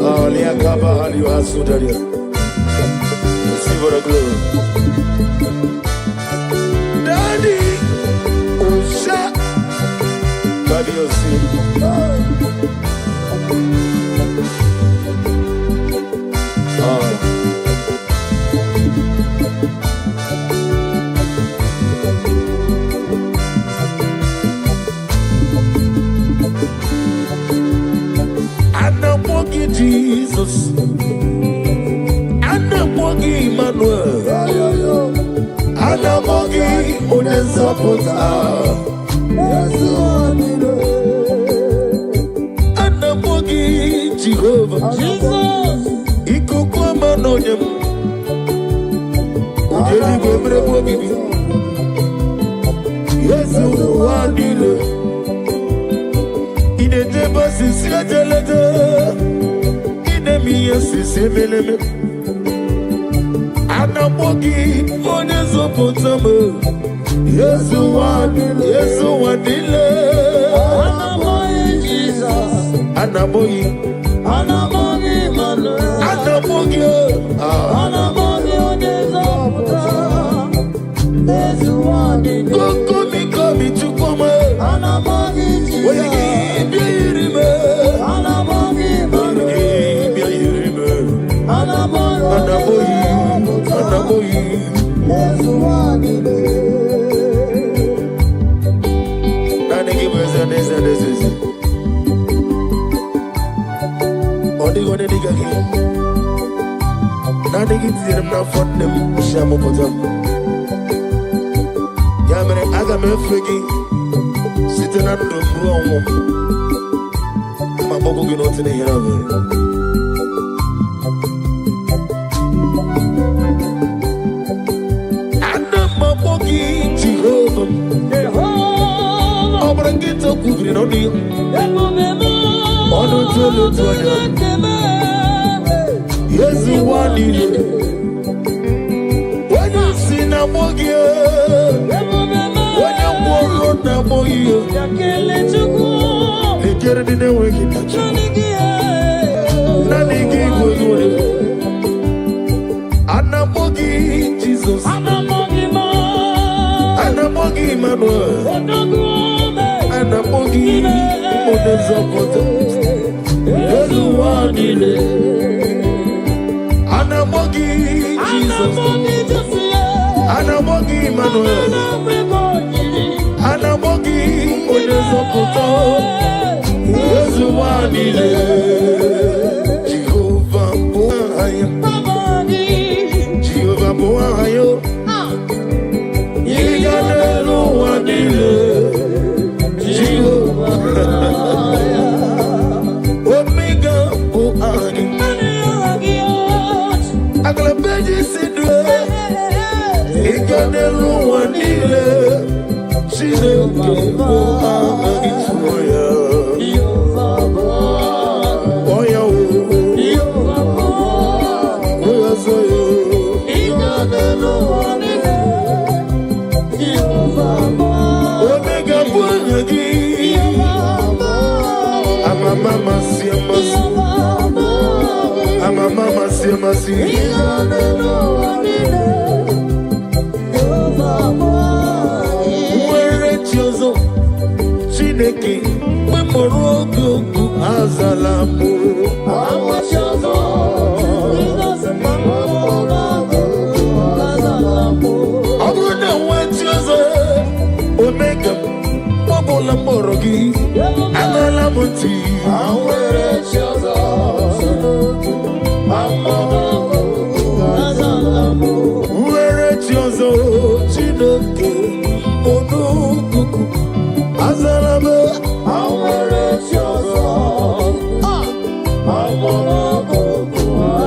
Aliakaba aliwasudaria. Receive our glory. Daddy, Osha, Daddy Osi. Jesus, nzọpụta Yesu adịla anamọ gị Jehova ikuku ọma n'onye m onye eluigwe mere m obibi Yesu adịla ị na-ejebe osisi ejelede ị na-eme ihe osisi emeleme anamọ gị onye nzọpụta m Yesu adịla anamoyi Jesus anamoyi Emmanuel anamoyi onye nzọpụta Yesu adịla komi chukwuma anamoyi Jesus oye gị bịa yiri m anamoyi Emmanuel bịa yiri m anamoyi Yesu adịla Odigone diga gi na digi tirim na fondem shamu potam ya mere aga me fregi site na ndụ ruo ọnwụ ma bogo gi n'otu na hera ve ana mabo gi Jehova obra gi to kubri no di ọdún tó lè tó ọjọ́ Yesu wà nílé onye si na mọ́gí onye mọ́rọ̀ na mọ́gí lekere dị na-enweghị tacha naanị gị gwegwere anamọ́gí Jizọs anamọ́gí Emmanuel anamọ́gí onye nzọpụta Yesu adịla anamogi Jesus anamogi Emmanuel anamogi onye nzọpụta Yesu adịla Jehova bụ aha ya Jehova bụ aha ya ịga n'elu ụwa niile Jehova Omega bụ anyị agalabeji si due ịga n'elu ụwa niile Chineke bụ anyị tụrụ ya ọya oyazo ya ịga n'elu ụwa niile Omega bụ anyị gị Mama si amasi nwere chi ọzọ Chineke mkpụrụ oge okwu azala mụ ọ bụrụ na nwe chi ọzọ Omega ọbụla mkpọrọ gị agala m ntị nwere chi ọzọ Chineke onukuku azara m nwere chi ọzọ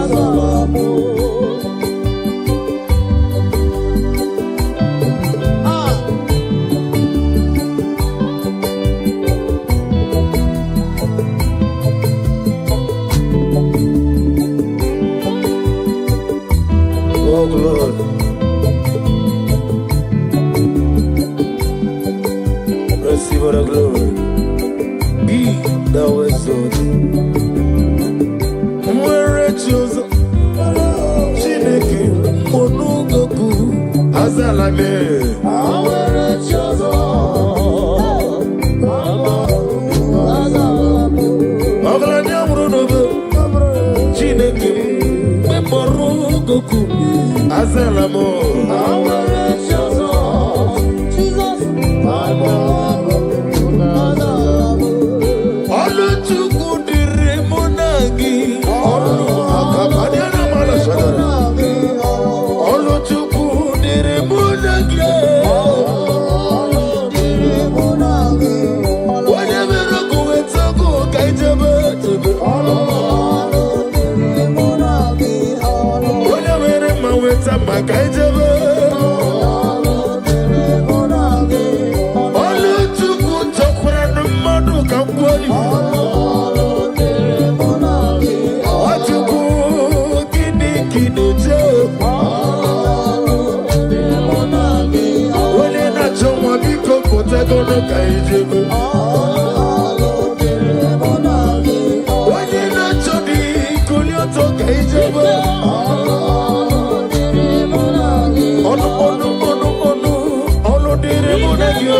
azara m Oh Lord, receive the glory, be thou exalted. Nwere chi ọzọ Chineke onugoku azala m nwere chi ọzọ ọgaranya mụrụ n'obe Chineke mkpọrọ goku azala m nwere chi ọzọ Jesus ọlụ Chukwu dịrị mụ na gị ọlụ ọlụ Chukwu dịrị mụ na gị Makaijebe. Olu tuku tokura numadu kampoli. Atuku kini kini je. Wale na chomwa biko kote kono kaijebe. Wale na chodi kulio to kaijebe. Olu dire monagyo.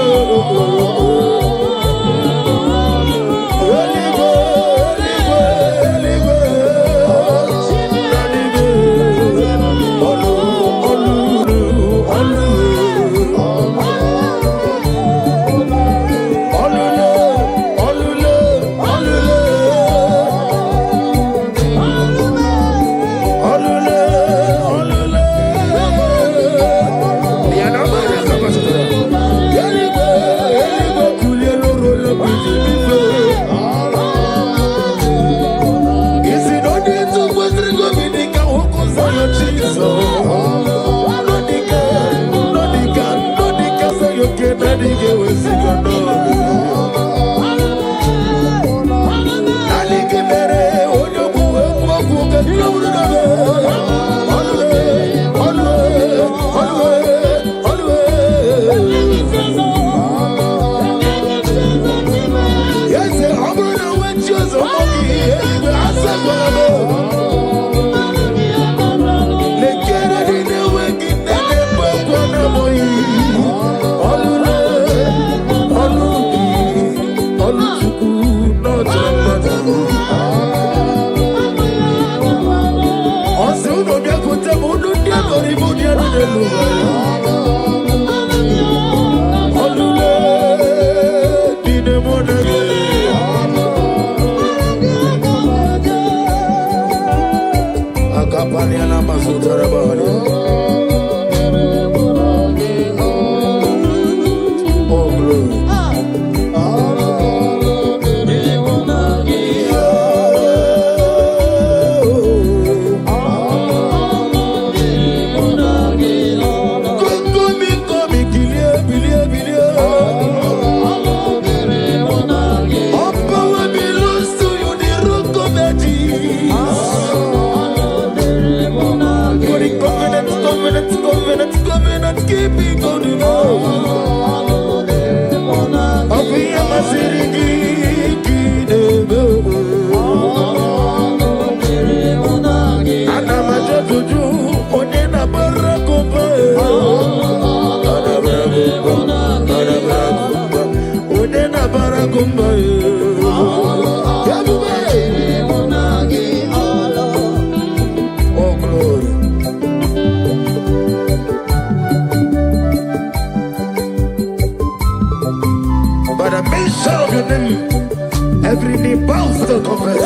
Every knee bows to confess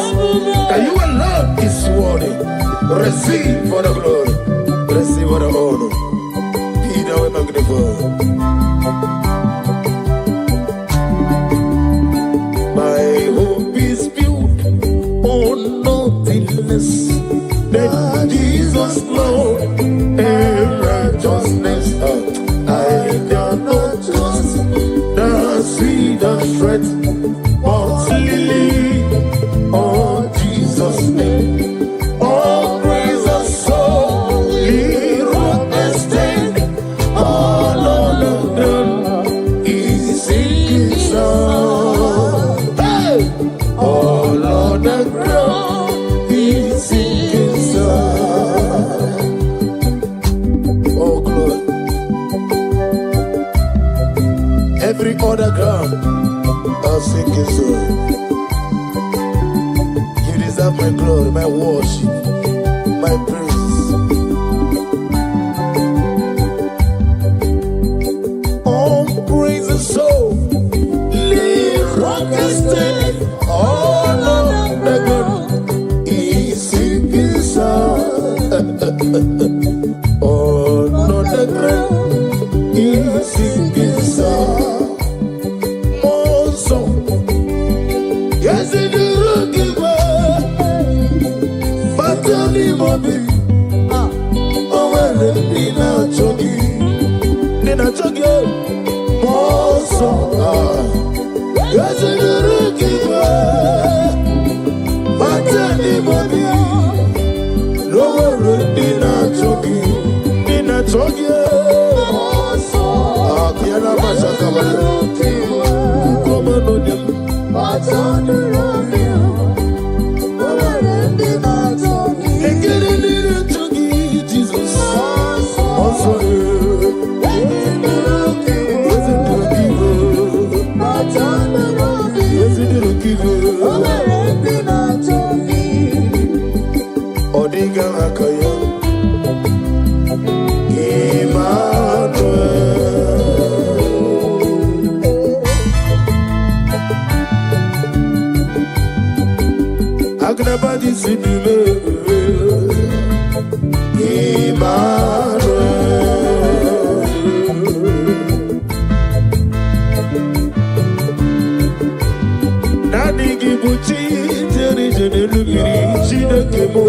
that you alone is worthy. Receive for the glory, receive for the honor. Be thou magnified. My hope is built on nothing less than Jesus' Lord and righteousness. I cannot trust the sweetest threat. Oh, Jesus' name. Oh, praise the soul. He wrote the stain. All on the ground. He's singing song. Hey! All on the ground. He's singing song. Oh, glory. Every other ground. I'll sing his song. You deserve my glory, my worship, my praise. All praise the soul. Leave rock and stay. All on the ground. He's singing song. All on the ground. He's singing song. Yes, it is looking but tell me, Bobby. Oh, well, Akiana Mashaka Kukomanonim Jesus also Odiga Akaya Agnabadi Sidume Nani Gibuchi Teri Jenelugiri Chidakemo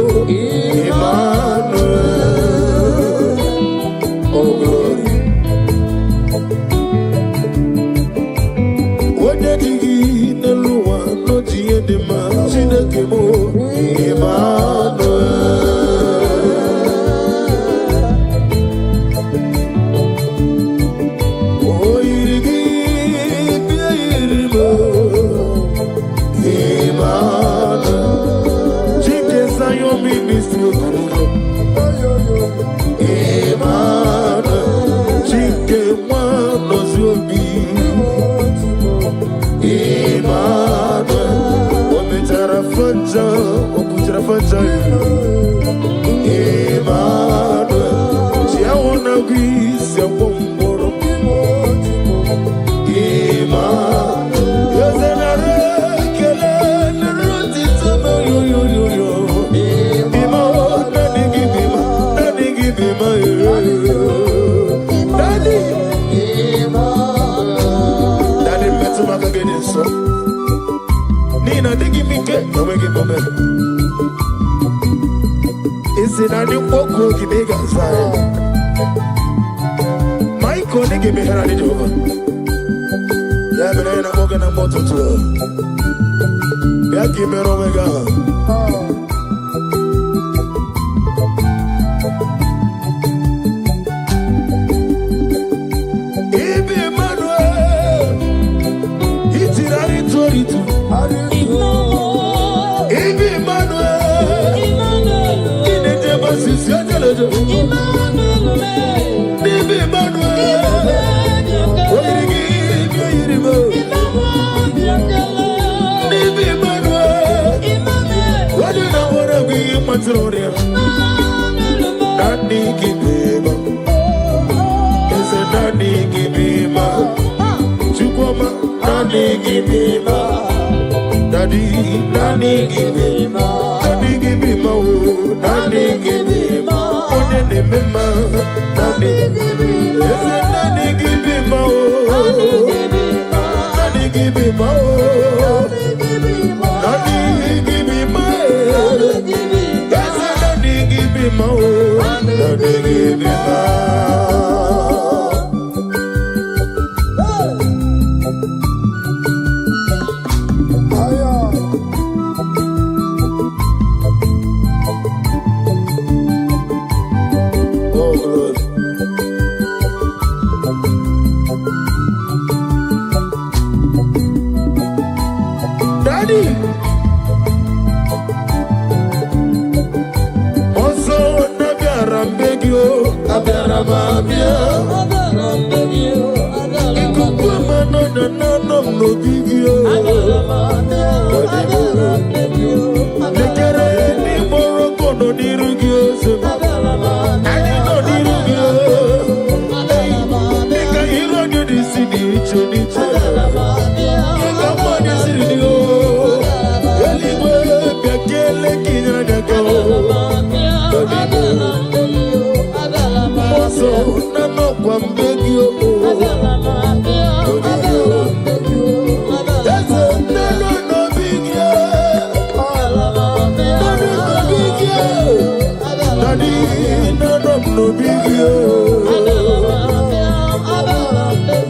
Emmanuel Oh glory Wadadigi Neluwa Noti Edema Chidakemo Emmanuel Oh Irigi Biairimo Emmanuel Chike Zion Ministry Emmanuel Chike Mwano Zobi Emmanuel Ometarafaja Okutarafaja Emmanuel Chiawana Gwisi Awomboro Emmanuel Yozenare Kele Neruti Tama Yo Bima Nani Gibima Daddy Metumaka Gedeso Nina Digi Mike Nawegi Bobe Isi Nani Oko Gibega Zai Maiko Nigi Mihera Nijova Yabena Yena Moga na Moto to Yaki Mero Mega Daddy, Nani give me ma, Nani give me ma, Nani give me ma, Nani give me ma, Nani give me ma, Nani give me ma, Nani give me ma, Nani give me ma, Nani give me ma, Nani give me ma.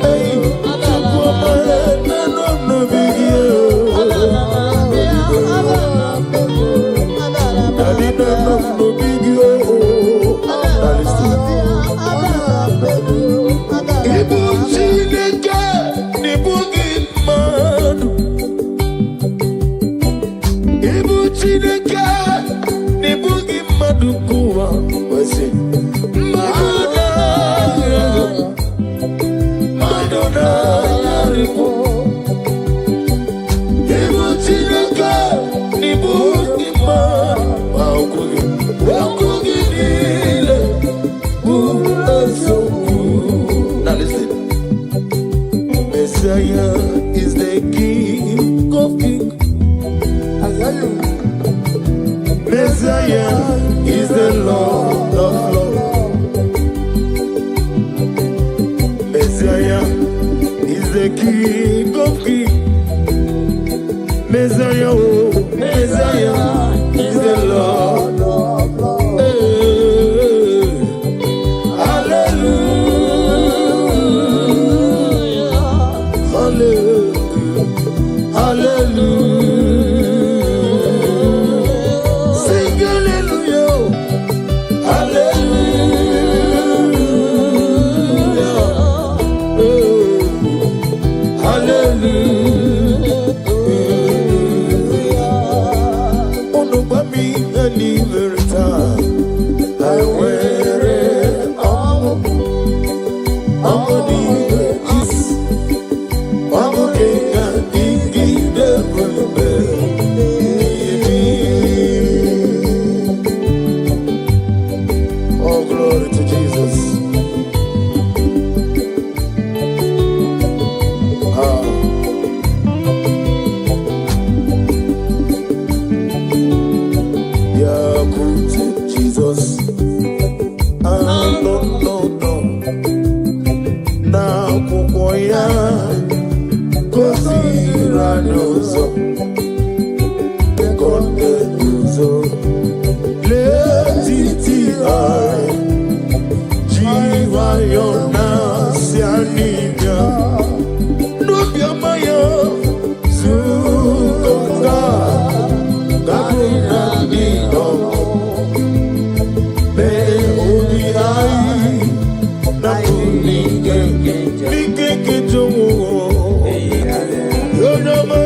Hey, Now listen. Messiah is the King of Kings. Messiah is the Lord of Lords. Messiah is the King of Kings. Messiah, oh, Messiah is the Lord of Lords. Hey, hallelujah, hallelujah, hallelujah. Sing hallelujah, hallelujah, oh, hallelujah. Onubami eliverita, I wear it all. Amoni is Amokenga dingi devulbe. Oh, glory to Jesus. Ah. Yeah, good Jesus. Ah, no, no, no. Na kukoya kosira nozo konde nuzo letiti ai jiwa yona sianimia nubia maya zukonga gabuna nino me obi ai na kunike nikeke jomo yonama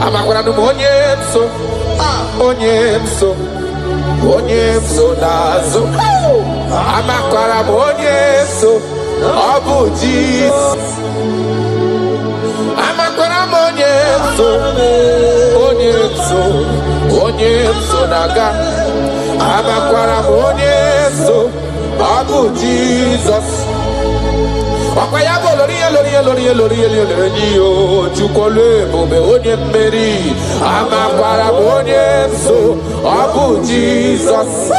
Amakwara no onyemso, onyemso nazo. Amakwara mo onyemso, obu Jesus. Amakwara mo onyemso naga. Amakwara mo onyemso, obu Jesus. Wakwayabo lori o chukole bobe onye mmeri amakwara onye so obu Jesus.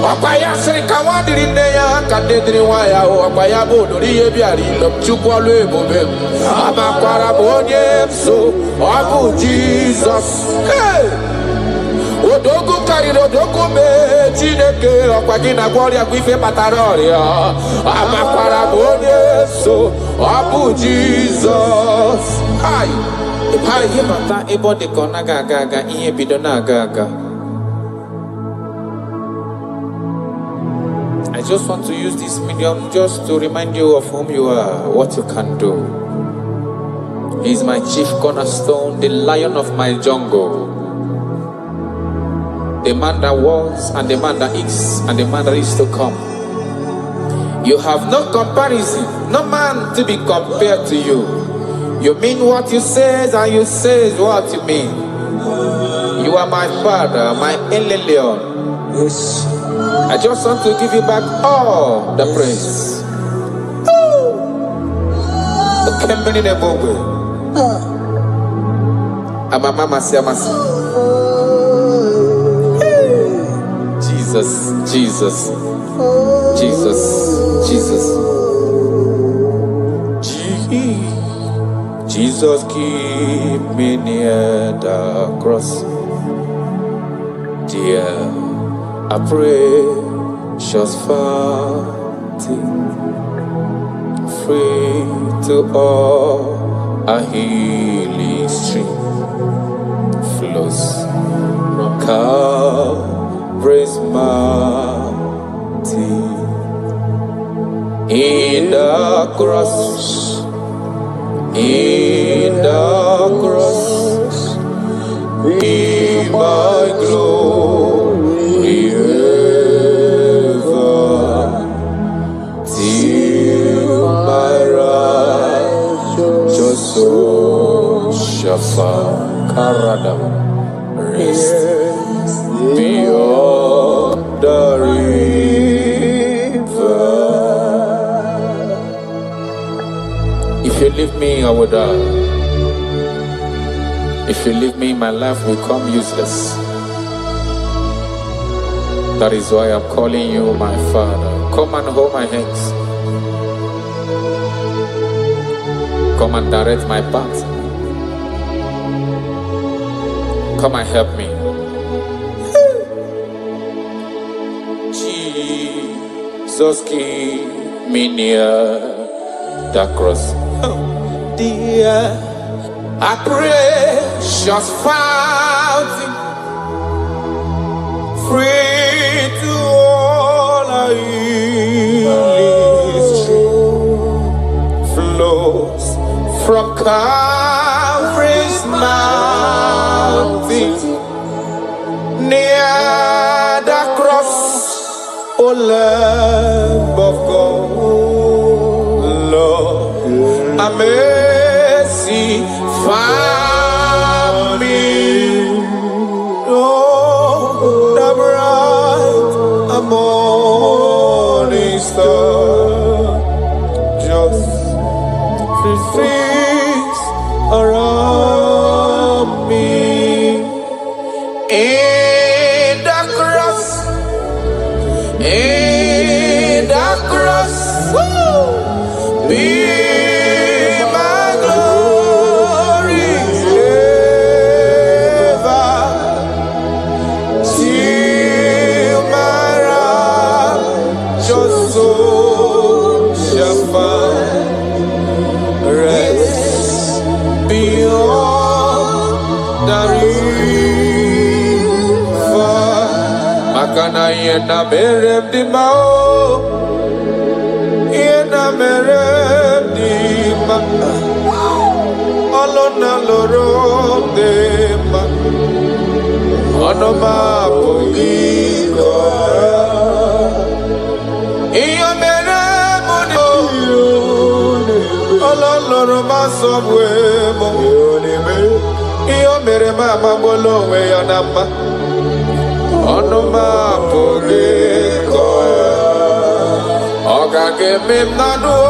Wakwayasiri kawadiri nne ya kadediri waya wakwayabo lori ebiari lo chukole bobe amakwara onye so obu Jesus. Hey! Odogu karịrị odogu mee Chineke ọkwa gị na gwa ọrịa bụ ife kpatara ọrịa amakwara m onye so ọ bụ Jizọs. Ihe bata ebe ọ dị ka ọ naghị aga aga ihe bido na-aga aga. I just want to use this medium just to remind you of whom you are, what you can do. He is my chief cornerstone, the lion of my jungle. The man that was, and the man that is, and the man that is to come. You have no comparison, no man to be compared to you. You mean what you say, and you say what you mean. You are my father, my Eleleon. Yes. I just want to give you back all the praise. Jesus. Jesus, keep me near the cross. Dear, I pray, just free to all a healing stream flows from Calvary's mountain In the cross, in the cross, be my glory ever, till my righteous soul shall find rest beyond the river. If you leave me, I will die. If you leave me, my life will come useless. That is why I'm calling you my Father. Come and hold my hands. Come and direct my path. Come and help me. Jesus, keep me near the cross. Dear, I precious fountain, free to all I is true, flows from Calvary's mountain, near the cross, O Lamb of God, Lord, I mercy found me. Oh, the bright morning star, just things around me. In the cross, in the cross, be my glory ever, till my righteous soul shall find rest beyond the river. Makana yena merem di mao, yena merem di ma, alona loro de ma, onoma poiko. Iyo merem di alona ma sobwe mo, iyo merem amabolo we yanama. Onoma poiko, oga keme nado,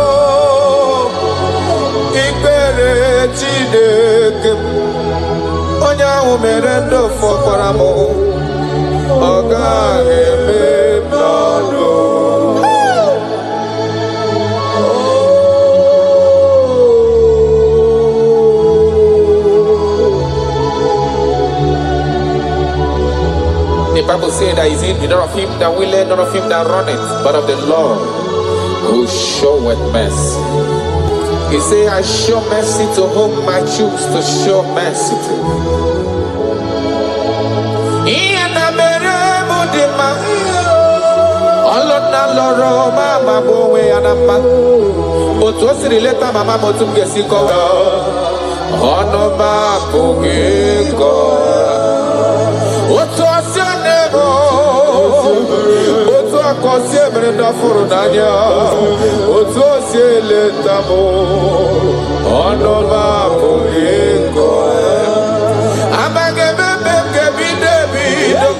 ikpere Chineke, onya umerendo fokoramo, oga keme nado. The Bible says that is in none of him that willeth, none of him that runneth, but of the Lord who showeth mercy. He said, I show mercy to whom I choose to show mercy to. Otu akosi emere ndafuru n'anya, otu osi eleta mụ, ọnụ m apụghị ịkọ. Amaghị m ebe m ga-ebido ebido,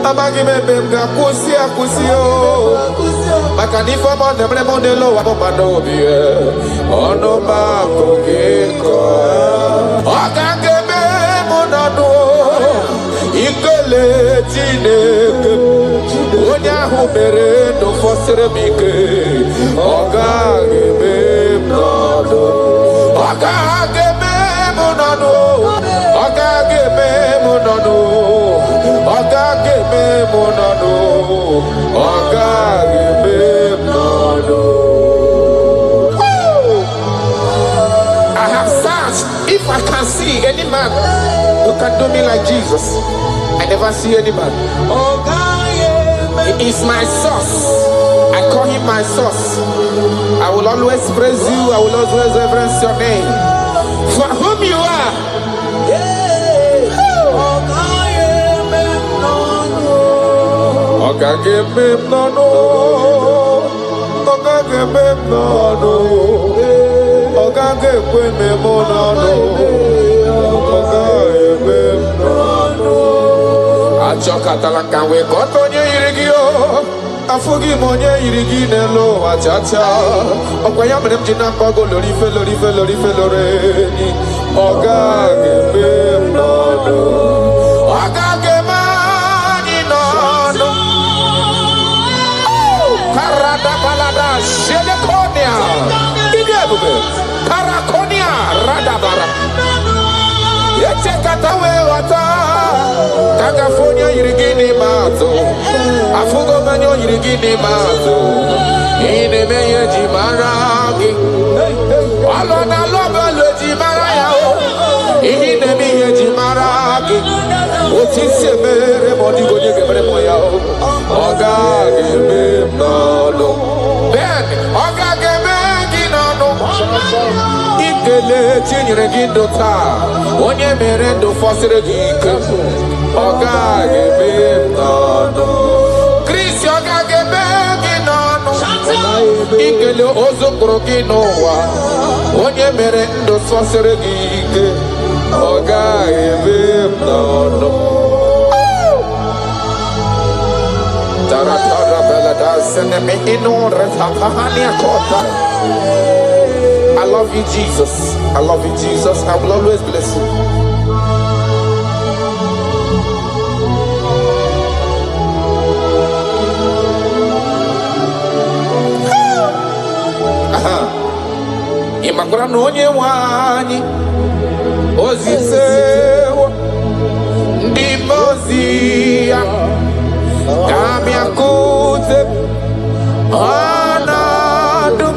amaghị m ebe m ga-akwụsị akwụsị o, maka na ife ọma na-emere m n'elu ụwa bụ mmadụ obi ya, ọnụ m apụghị ịkọ. Ọ ga-eme m n'ọnụ ikele Chineke, onye ahụ mere ndụ fọsịrị m ike, ọ gaghị eme m n'ọnụ, ọ gaghị eme m n'ọnụ, ọ gaghị eme m n'ọnụ, ọ gaghị eme m n'ọnụ, ọ gaghị eme m n'ọnụ. I have searched if I can see any man who can do me like Jesus. I never see any man. He is my source. I call him my source. I will always praise you. I will always reverence your name. For whom you are. Achọkatala ka wee kọta onye yiri gị o afụghị m onye yiri gị n'elu ụwa chacha ọkwa ya mere m ji na-akpọ gị lorife loreni ọ gaghị eme m n'ọnụ ọ gaghị eme anyị n'ọnụ karada balada shelekonia ịdị ebube karakonia radabara echekata wee ghọta California yiri gị n'ime atụ afụgo m anya yiri gị n'ime atụ ị na-eme ihe ji mara gị ọlụ na alụ ọbụla eji mara ya ihe na-eme ihe ji mara gị otu isi emere ma ọ dịghị onye ga-emere m ya ọ gaghị eme m n'ọnụ Ben ọ gaghị eme gị n'ọnụ ikele tinyere gị ndụ taa onye mere ndụ fọsịrị gị ike ọ gaghị eme m n'ọnụ Kristi ọ gaghị eme gị n'ọnụ ikele ozu kpụrụ gị n'ụwa onye mere ndụ fọsịrị gị ike ọ gaghị eme m n'ọnụ I love you, Jesus. I love you, Jesus. I will always bless you. Imakwara na onye nwe anyị ozitewo ndị ozi ya ga-abịakwute ọnọdụ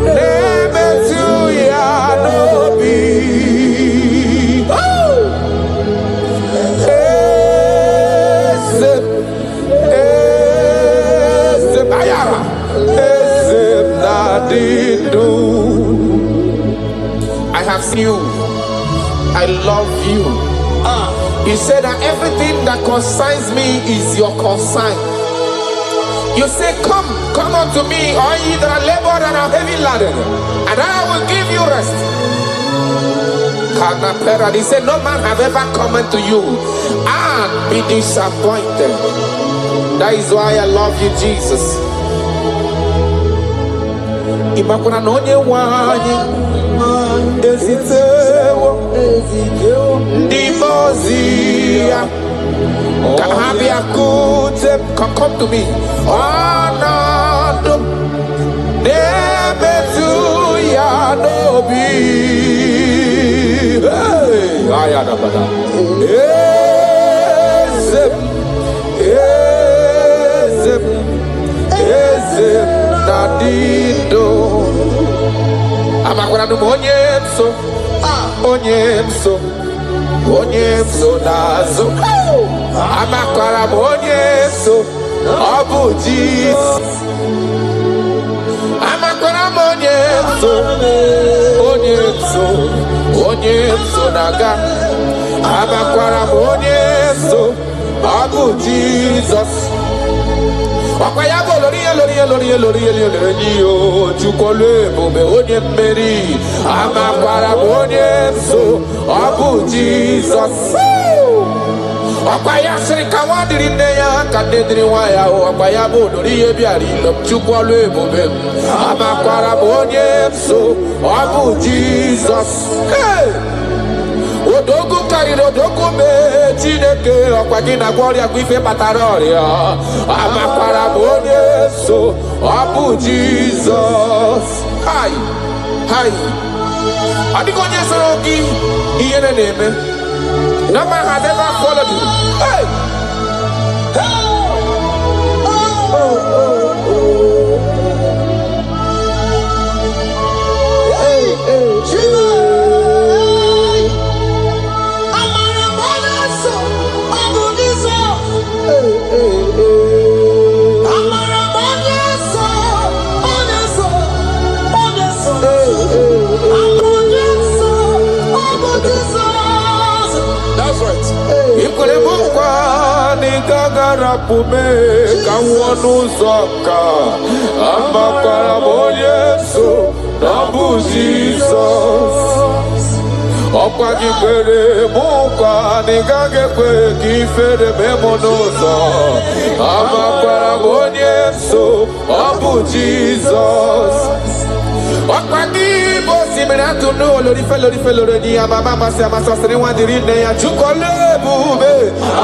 na-emetụ ya n'obi eze ayara eze na-adị ndụ I have seen you. I love you. You said that everything that concerns me is your concern. You say, come unto me, all ye that are labored and are heavy laden, and I will give you rest. He said, no man have ever come unto you and be disappointed. That is why I love you, Jesus. Imakuna no onye nwanyị ezitewo ndị ozi ya ka ha bịakwute come to me ọnọdụ na-emetụ ya n'obi eze na-adị ndụ amakwara m onye nso n'azụ amakwara m onye nso ọ bụ Jizọs amakwara m onye nso na-aga amakwara m onye nso ọ bụ Jizọs ọkwa ya bụ lori Chukwulu ebube onye mmeri amakwara m onye nso ọ bụ Jizọs ọkwa ya sịrị ka nwa dịrị nne ya ka nne dịrị nwa ya ọkwa ya bụ lori ihe bịara ilo Chukwulu ebube amakwara m onye nso ọ bụ Jizọs odogwu karịrị odogwu mee Chineke ọkwa gị na-agwọ ọrịa bụ ife kpatara ọrịa amakwara m onye so ọ bụ Jizọs ọ dịghị onye soro gị ihe na-eme no man has ever followed you gagara pume kawonu zoka amakara monyeso nabu Jesus ọkwa gị kwere mụkwa n'ịgaghị ekwe ka ifere memo n'ụzọ amakwara m onye nso ọ bụ Jizọs ọkwa gị bụ osimiri atụ n'olorife loredi ya mama amasị ọsịrị nwa dịrị nne ya chukọla ebube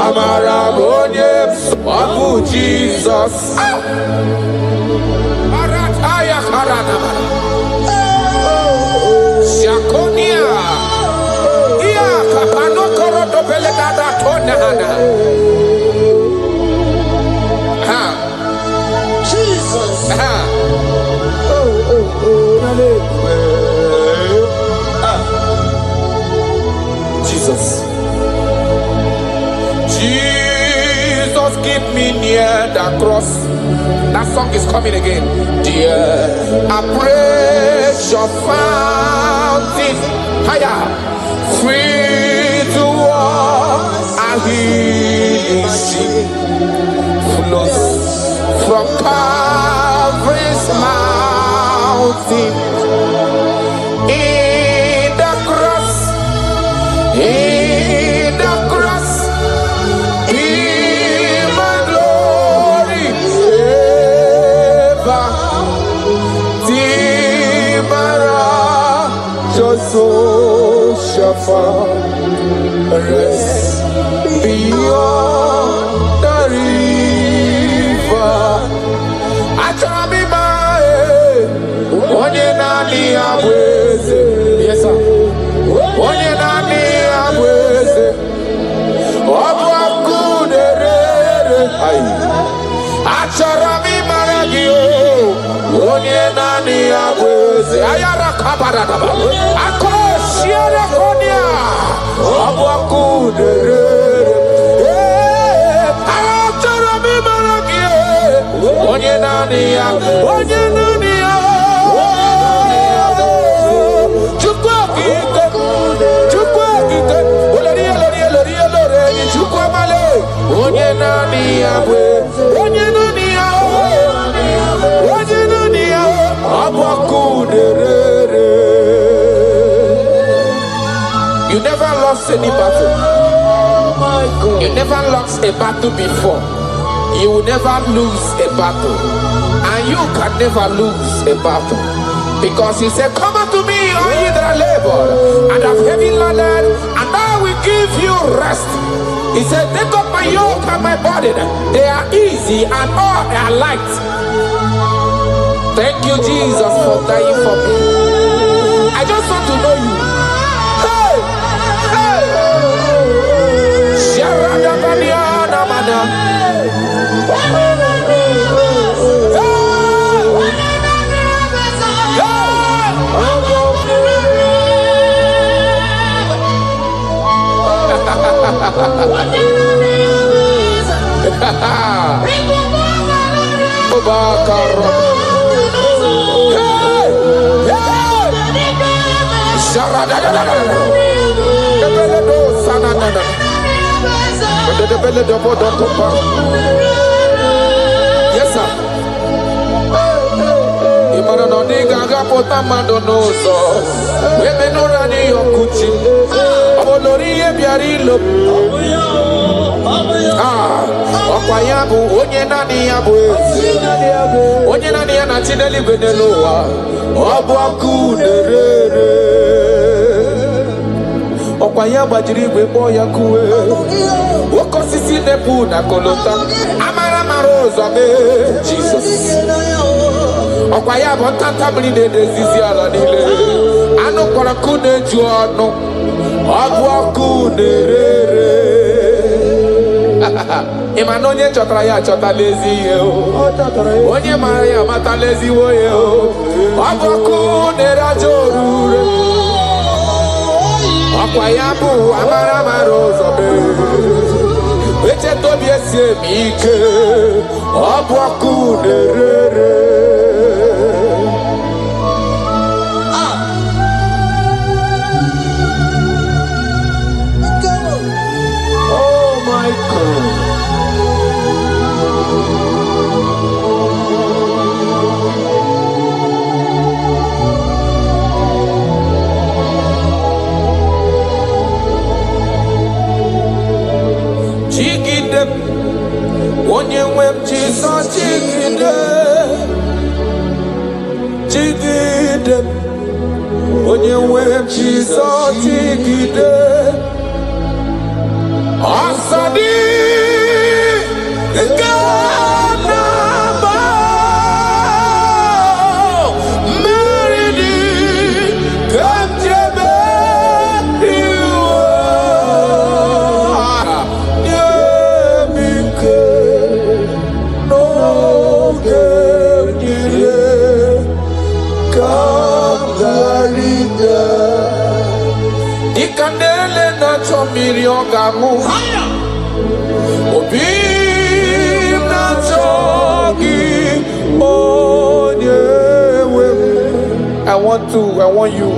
amara m onye nso ọ bụ Jizọs arataya haranamara shakonia Jesus. Jesus. Jesus, keep me near the cross. That song is coming again. Dear, I praise your fountain. Higher. Free to walk, a healing stream flows from Calvary's mountain. In the cross, in my glory ever. Timara, just so. Rest beyond the river. Achami onye nani abweze. Yes sir. Onye nani abweze. Obu akuderere. Achami maragio. Onye nani abweze. Ayara kabaradaba. Shiara konia, abuakuderere. Achara mi maragie, onye nania, chukwa kite, loria, chukwa male, onye nania, abuakuderere. You never lost any battle. You never lost a battle before. You will never lose a battle. And you can never lose a battle. Because he said, come unto me, all ye that are labored and have heavy laden, and I will give you rest. He said, take up my yoke and my burden. They are easy and all are light. Thank you, Jesus, for dying for me. I just want to know you. Yes, sir. Imana no diga gapota mandonoso. Webe no rani yokuchi. Abolori ebiari lo. Okwayabu onye nani yabu. Onye nani yana chideli beneloa. Obu akuderere. Okwayaba jirigwe boya kuwe. Okosisi nepu na kolota. Amara marozo ame. Jesus. Okwayaba tanta mline dezizi ala nile. Ano kwa kune juano. Obu akuderere. Imanonye chotara ya chota lezi yo. Onye mara ya mata lezi wo yo. Obu akuderajorure. Okwayabu amara marozo be. Eche tobi esie mike. Obu akuderere. Oh my God. onye nwe Jizọs igide asadi nke na-agba mmeri dị ka nchebe iwe nye m ike n'oge niile ka m gharịda dịka na-ele na-achọ mmiri ọ ga-aṅụ obi m na-achọ gị onye nwe m. I want you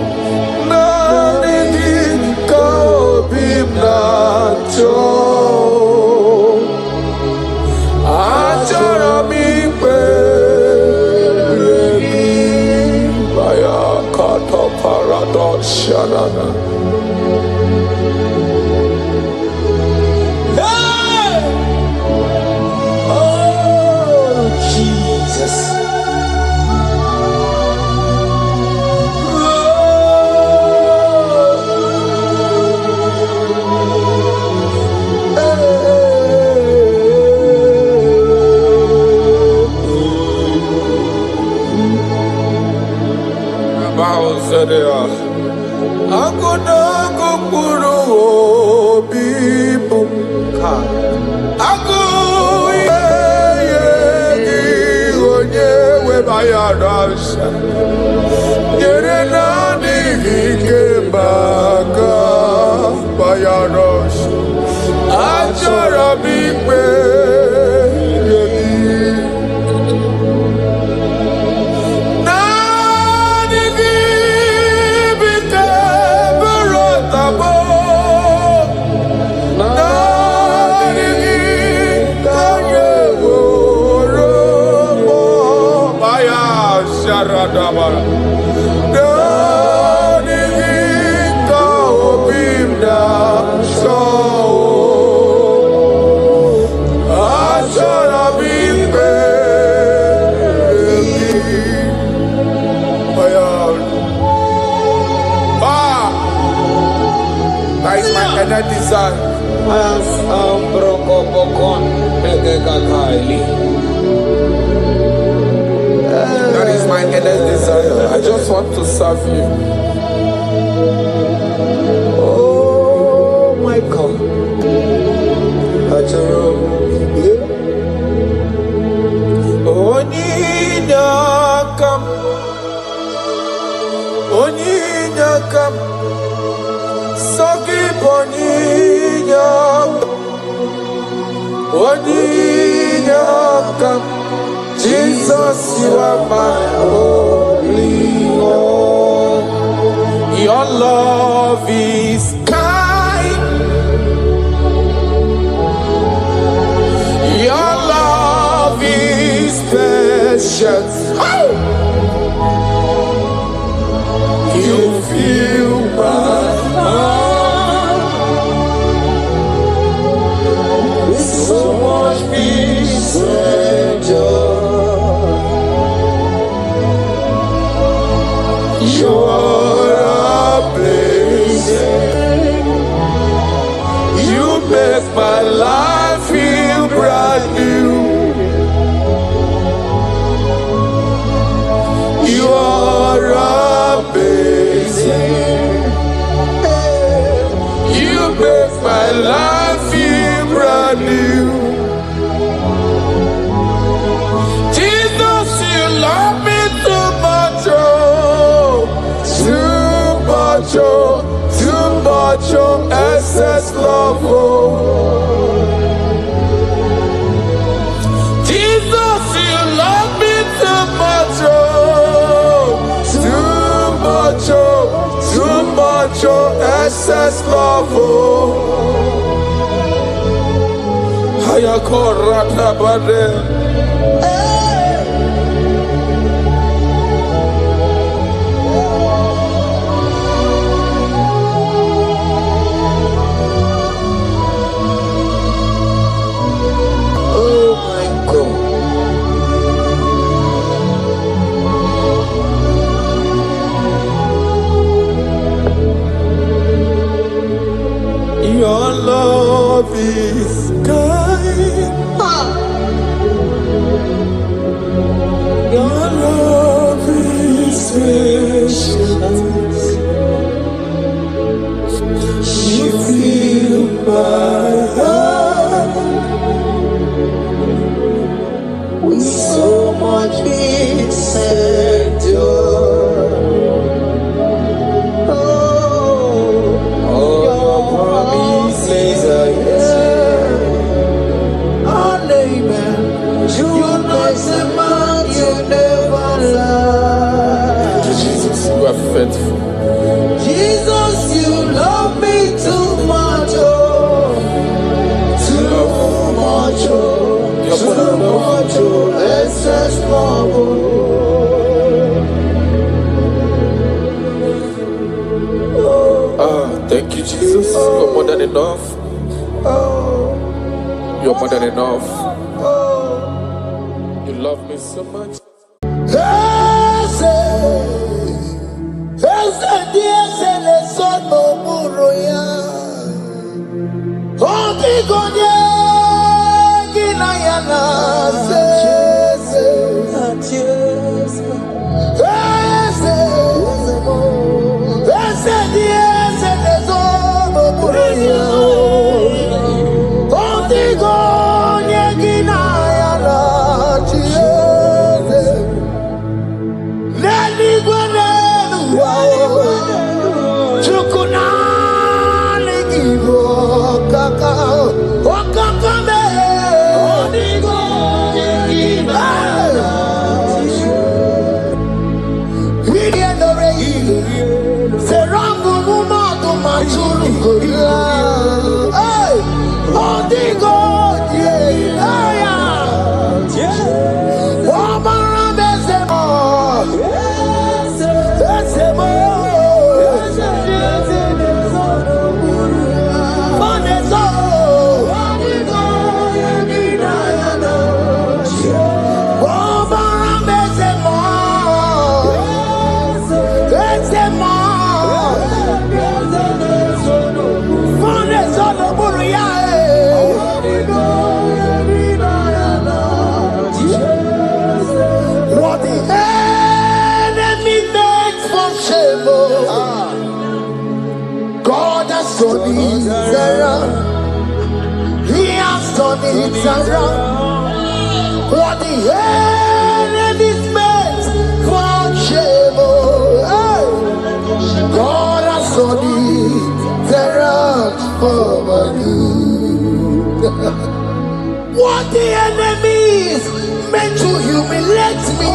naanị gị ka obi m na-achọ achọrọ m ikpere gị baya kata paradox shanana. Agụnago mkpụrụ obi bụ agụ ihe gị onye webayara nsọ nyere naanị gị ike maka bayara nsọ achọrọ m ikpe That is my endless desire. I just want to serve you. Oh my God. Onyinakam Sogi Onyinakam Jesus, you are my only one. Your love is kind. Your love is precious. Oh! You fill my heart with so much peace and joy. You're amazing. You make my life feel brand new. You're amazing. You make my life feel brand new. Jesus, you love me too much, oh, too much, oh, too much, oh, excess love, oh. Jesus, you love me too much, oh, too much, oh, excess love, oh. Hayakorata bade. Oh my God. patience. You feel my heart with so much peace and joy. Oh, your promises are yes and amen. You not a man, you never lie. Jesus, you are faithful. Jesus, you love me too much, oh, too much, oh, too much, oh, excess love, Ah, thank you, Jesus. You're more than enough. You're more than enough. You love me so much. He has done it around. What the enemy's meant for shame, hey, God has done it around for my good. What the enemy's meant to humiliate me,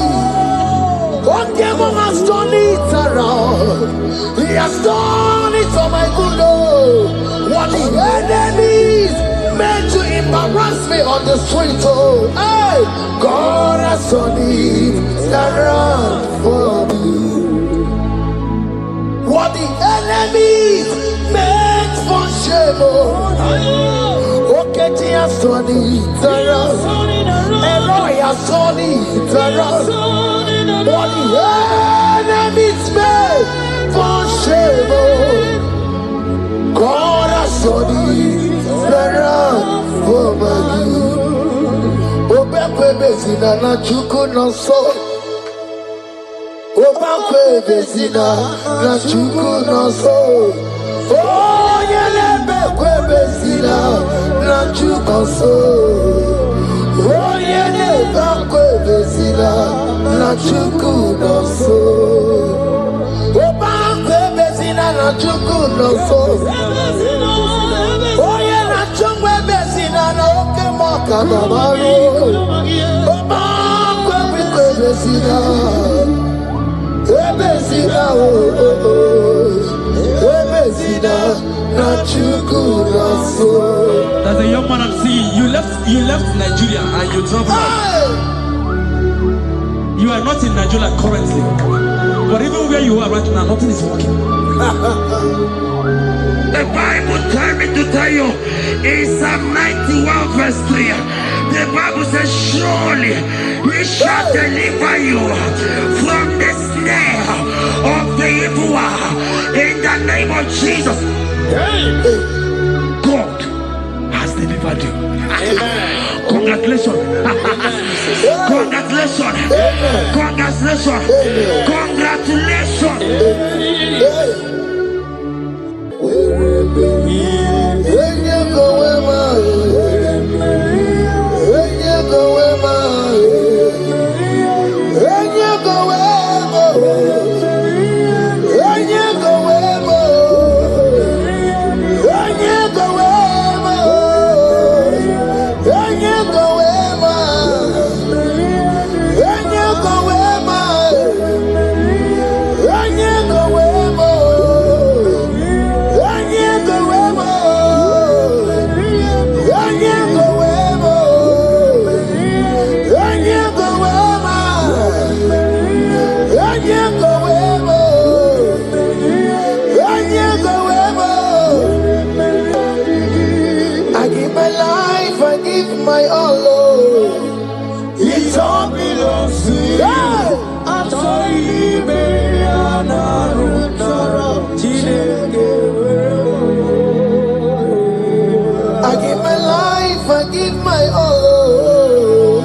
what devil has done it around. He has done it for my good. What the enemies meant to embarrass me on the street, oh, hey, God has done it around for me. What the enemies meant for shame, oh, okay, he has done it around. Eloi has done it around. What the enemies meant for shame, oh, God has done it around for my good. Obekwe bezina na chuku no so. Obekwe bezina na chuku no so. Oh, yelebekwe bezina na chuku so. Oh, yelebekwe bezina na chuku no so. Obekwe bezina na chuku no so. Oh, yeah, na chungwe bezina na oke moka na maru. Obekwe bezina, bezina bezina na chuku na so. There's a young man I'm seeing. You left Nigeria and you traveled out. You are not in Nigeria currently, but even where you are right now, nothing is working. The Bible tells me to tell you in Psalm 91 verse 3, the Bible says, surely he shall deliver you from the snare of the evil one in the name of Jesus. God has delivered never do. Congratulations. Congratulations. Congratulations. Congratulations. My all, Lord, it all belongs to you. I'm sorry, I give my life, I give my all.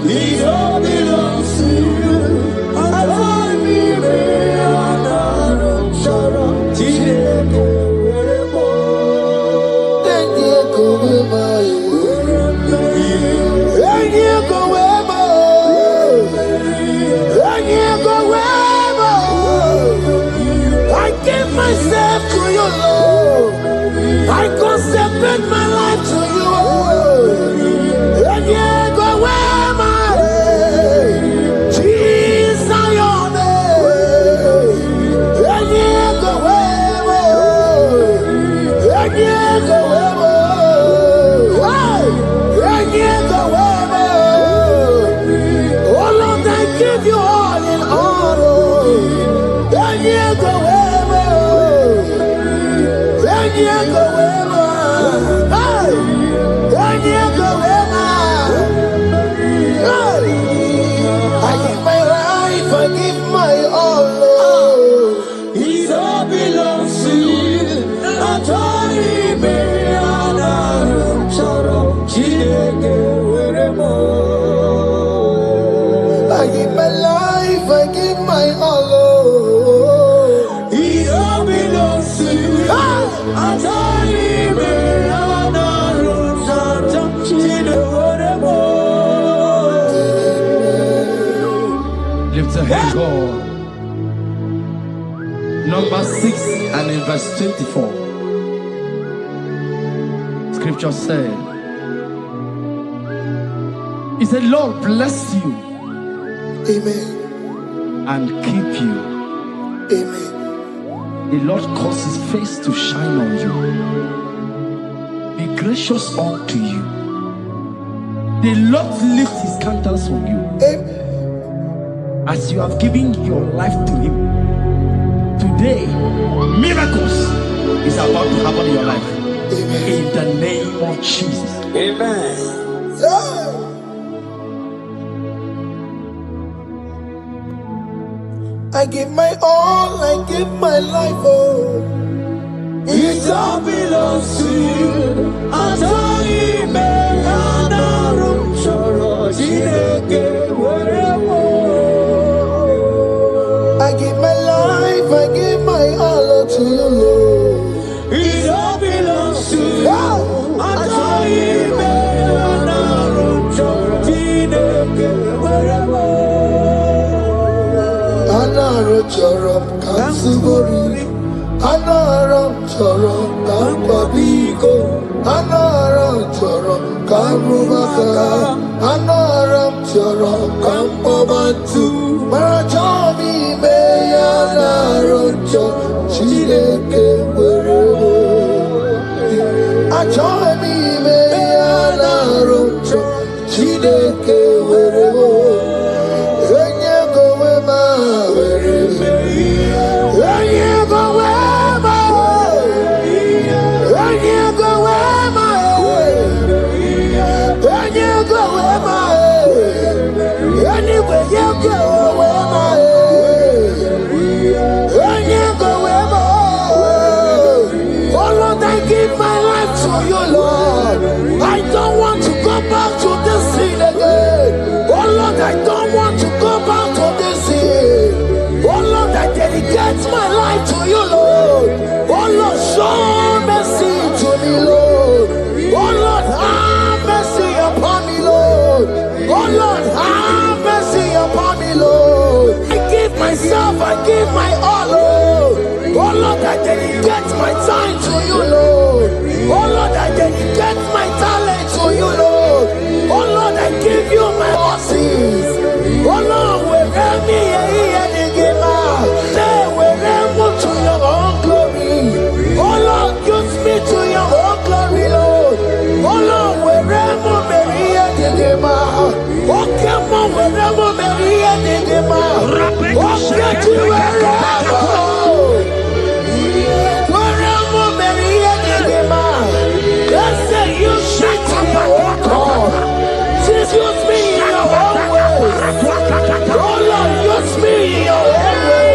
It all belongs to you. I'm myself to you, Lord. I consecrate my life to you. And you go where my Jesus, your name. And you go where and you go where and you go where. Oh Lord, I give you all in all. And you go where. I give my life, I give my all, Lord. It all belongs to you. I give my life, I give my all, Lord. It all belongs to you. Lift your hands, God. Number 6 and in verse 24. Scripture said, He said, Lord bless you. Amen. And keep you. Amen. The Lord cause His face to shine on you. Be gracious unto you. The Lord lift His countenance on you. Amen. As you have given your life to Him. Today, miracles is about to happen in your life. Amen. In the name of Jesus. Amen. Yeah. I give my all, I give my life, oh. It all belongs to you. I give my life, I give my all to you, Lord. It all belongs to you. Chorom Kansubori, Anaram Chorom Kampabigo, Anaram Chorom Karumaka, Anaram Chorom Kampabantu, Marachomi Mayana Rocho, Chileke Werebo, Achomi Mayana Rocho, Chileke Werebo. Give my life to you, Lord. give my all, Lord. Oh Lord, I dedicate my time to you, Lord. Oh Lord, I dedicate my talent to you, Lord. Oh Lord, I give you my horses. Oh Lord, wherever me and give out, wherever to your own glory. Oh Lord, use me to your own glory, Lord. Oh Lord, wherever me and give out. Oh come on, wherever me and give out. Oh get to wherever. Wherever me and give out. Let's say you shut up and walk on. Just use me in your own way. Oh Lord, use me in your own way.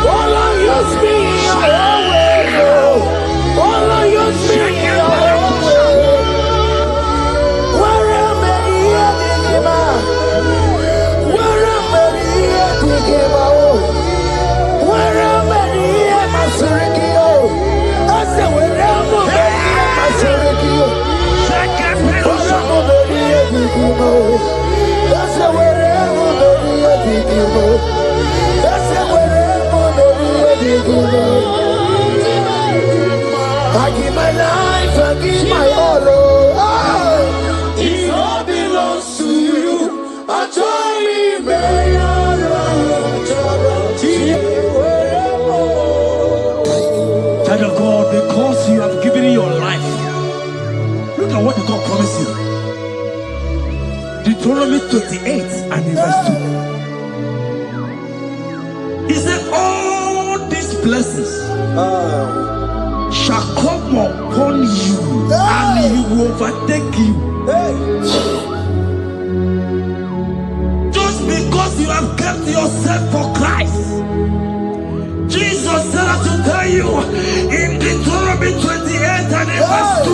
Oh Lord, use me in your own way. Oh Lord, use me in your own way. Wherever me and give out. Wherever me and give out. Wherever me and my surrender. I say wherever me and my surrender. I give my life, I give my all. Oh, it all belongs to you. I join me, Child of God, because you have given your life, look at what the God promised you. Deuteronomy 28 and verse 2. He said, all these blessings shall come upon you and he will overtake you. Just because you have kept yourself for Christ. Jesus said to tell you in Deuteronomy 28 and verse 2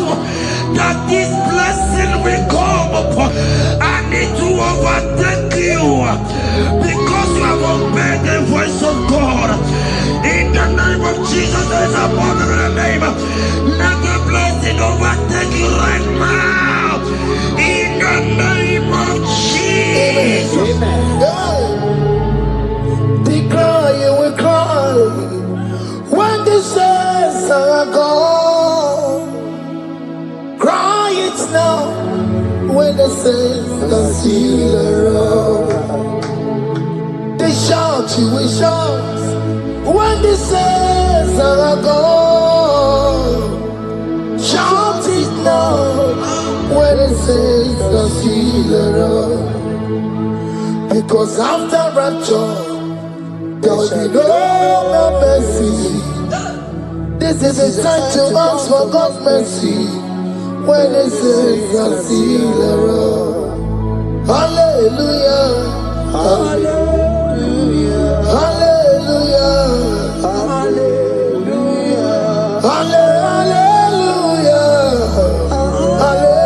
that this blessing will come upon and it will overtake you because you have obeyed the voice of God. In the name of Jesus, there is a above the name. Let the blessing overtake you right now. In the name of Jesus. Declare you will cry when the saints are gone. Cry it now when the saints are still around. They shout, you will shout when the saints are gone. Shout it now when the saints are still around. Because after rapture there will be no more mercy. This is a time to ask for God's mercy when the saints are still around. Hallelujah, hallelujah, hallelujah, hallelujah, hallelujah, hallelujah,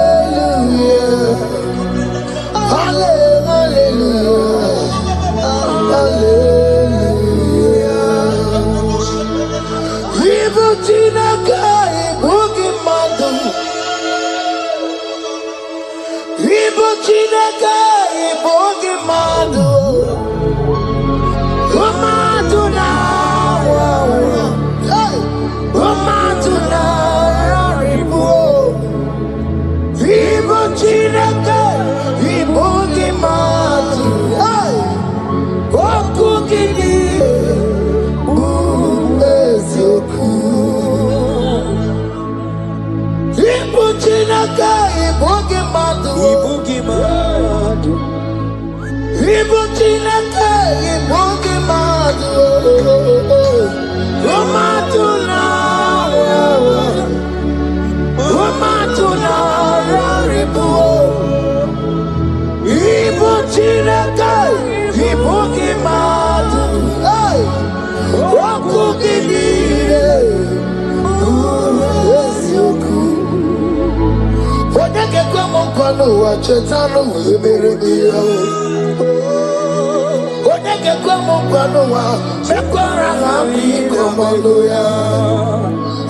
hallelujah, hallelujah.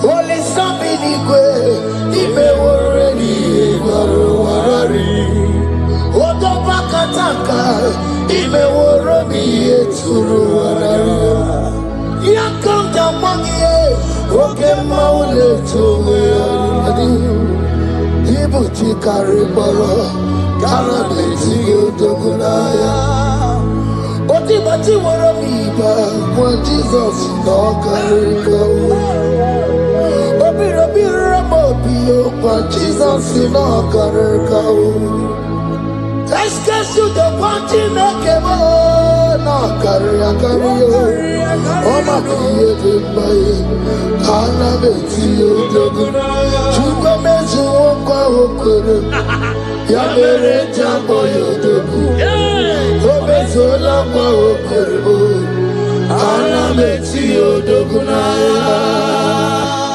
Holy Sabini Kwe, Ibe Wareni, Odo Bakataka, Imeworo mi eturu anario. Yakam jamangie. Oke maule tuwe adi. Ibuti kariboro. Karabeti yodogunaya. Oti bati woro mi ba. When Jesus no kariko. Obi Ramobi. When Jesus no kariko. Excuse you the party make no career. Oh my God, Anna Betty, Chuba Mezu, Okoro, Yamere Jambo, Obezola, Okoro, Anna Betty,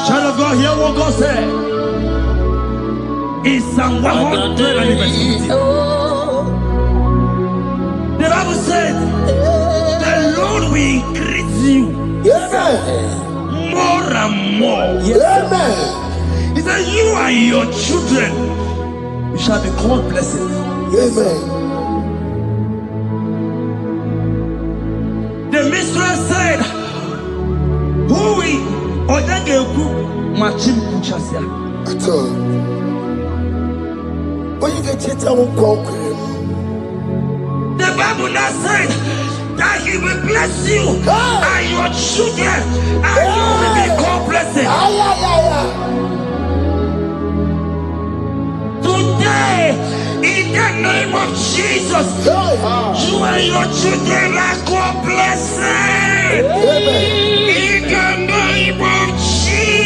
Child of God, hear what God said. In Psalm 150. The Bible said, the Lord will increase you more and more. Amen. He said, you and your children, you shall be called blessed. Amen. The mistress said, who will Odageku Machim Kuchasia? At all. When you get it, I won't conquer. The Bible now said that He will bless you and your children, and you will be called blessed. Today, in the name of Jesus, you and your children are called blessed. In the name of Jesus.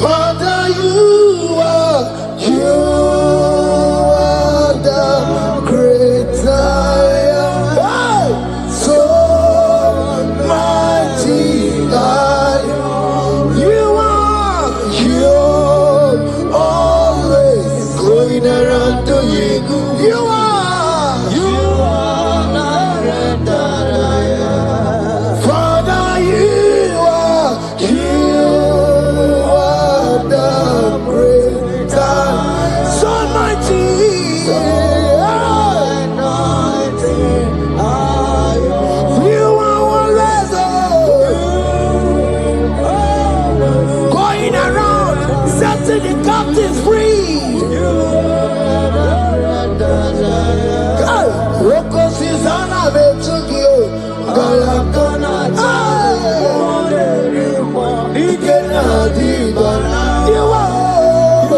Father, you are the great I am. So mighty I am. You are always going around to you. You are the that I am. Father, you are the great I am. So mighty. The captives free. Roko Susanna Betugio. Galakona. Ikena Dibana. You are.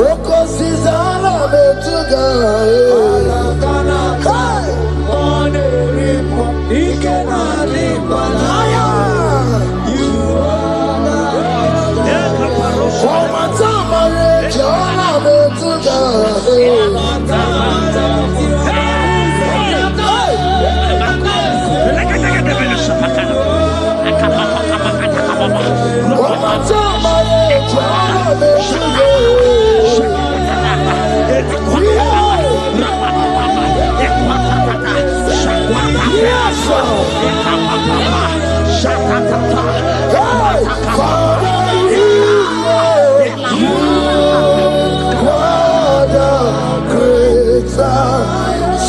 Roko Susanna Betugio. Ikena Dibana.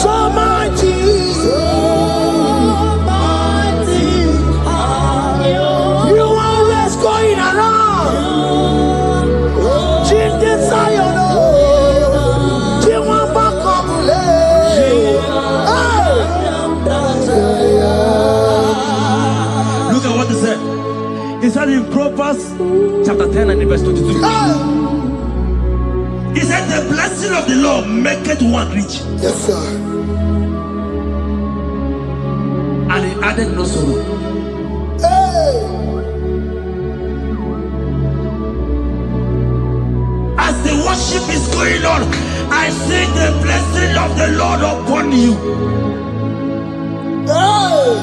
So mighty, you always going around. Jesus, look at what he said. He said in Proverbs chapter 10 and verse 22. He said, the blessing of the Lord maketh one rich. Yes, sir. And he added no sorrow. Hey. As the worship is going on, I see the blessing of the Lord upon you. Hey.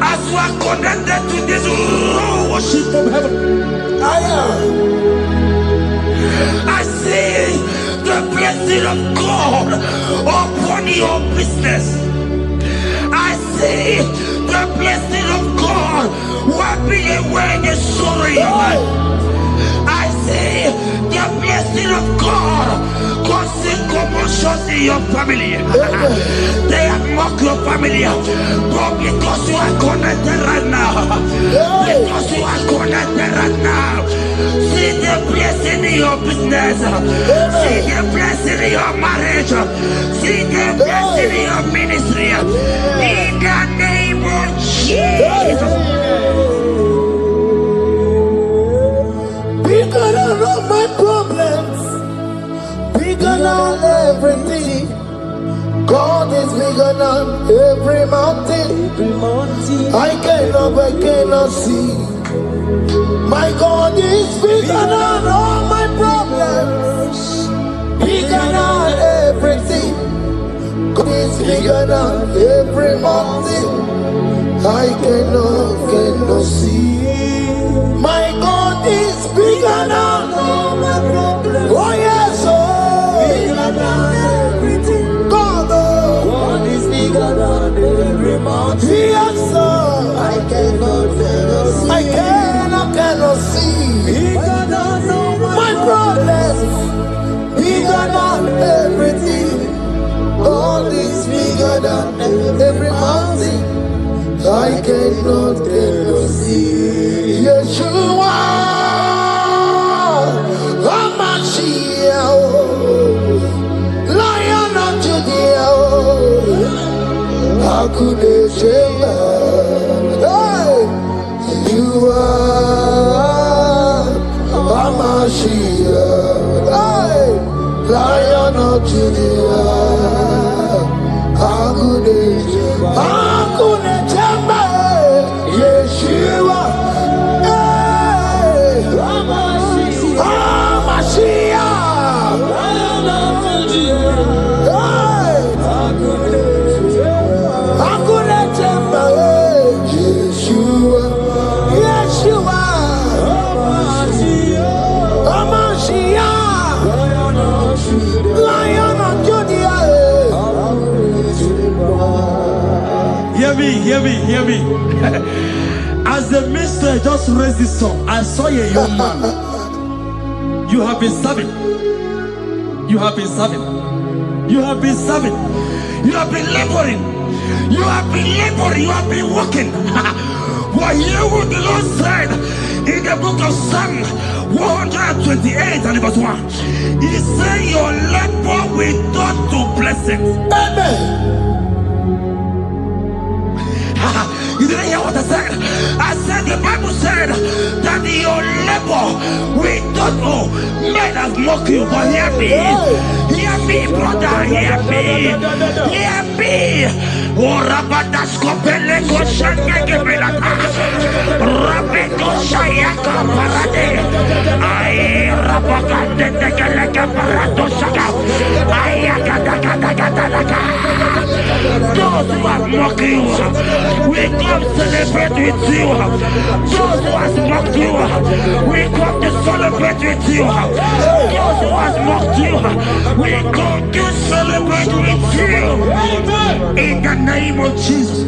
As you are connected to this worship from heaven, I see the blessing of God upon your business. I see the blessing of God wiping away the sorrow in your life. I see the blessing of God causing commotions in your family. They have mocked your family, but because you are connected right now, because you are connected right now, see the blessing in your business, see the blessing in your marriage, see the blessing in your ministry. In the name of Jesus. Bigger than all my problems, bigger than everything. God is bigger than every mountain. I cannot see. My God is bigger than all my problems, bigger than everything. God is bigger than every mountain. I cannot see. My God is bigger than all my problems. Oh yes, oh, bigger than everything. God is bigger than every mountain. Yes, sir. I cannot see. Bigger than all my problems. Bigger than everything. God is bigger than every mountain. I cannot see. Yeshua, Hamashiach, Lion of Judah, Hakudesheba. You are Hamashiach, Lion of Judah, Hakudesheba. Yeshua, Hear me. As the minister just raised this song, I saw a young man. You have been serving. You have been serving. You have been serving. You have been laboring. You have been laboring. You have been working. But hear what the Lord said in the book of Psalm 128 and verse 1. He said, your labor will turn to blessings. Amen. You didn't hear what I said? I said the Bible said that your labor will not know. Men have mocked you, but hear me. Hear me, brother. Hear me. Hear me. Oh, Rabadaskopele Koshanga Belata. Rabeto Shayaka Parade. I Rabakande Tegalaka Paratosaka. Ayakadakadakadaka. Those who have mocked you, we come celebrate with you. Those who have mocked you, we come to celebrate with you. Those who have mocked you, we come to celebrate with you. In the name of Jesus.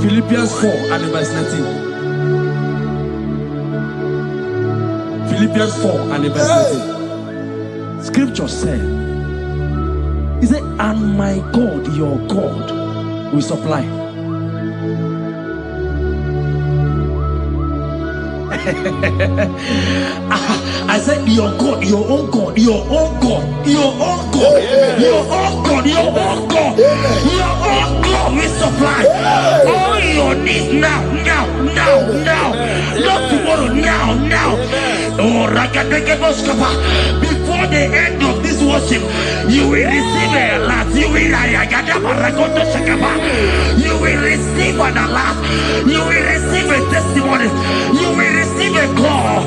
Philippians 4 and verse 19. Philippians 4 and verse 19. Scripture said, he said, and my God, your God, will supply. I said, your God, your own God, your own God, your own God, your own God, your own God, your own God will supply all your needs now. Not tomorrow, now. Oh, before the end of this worship, you will receive a lot. You will receive an alert. You will receive a testimony. You will receive a call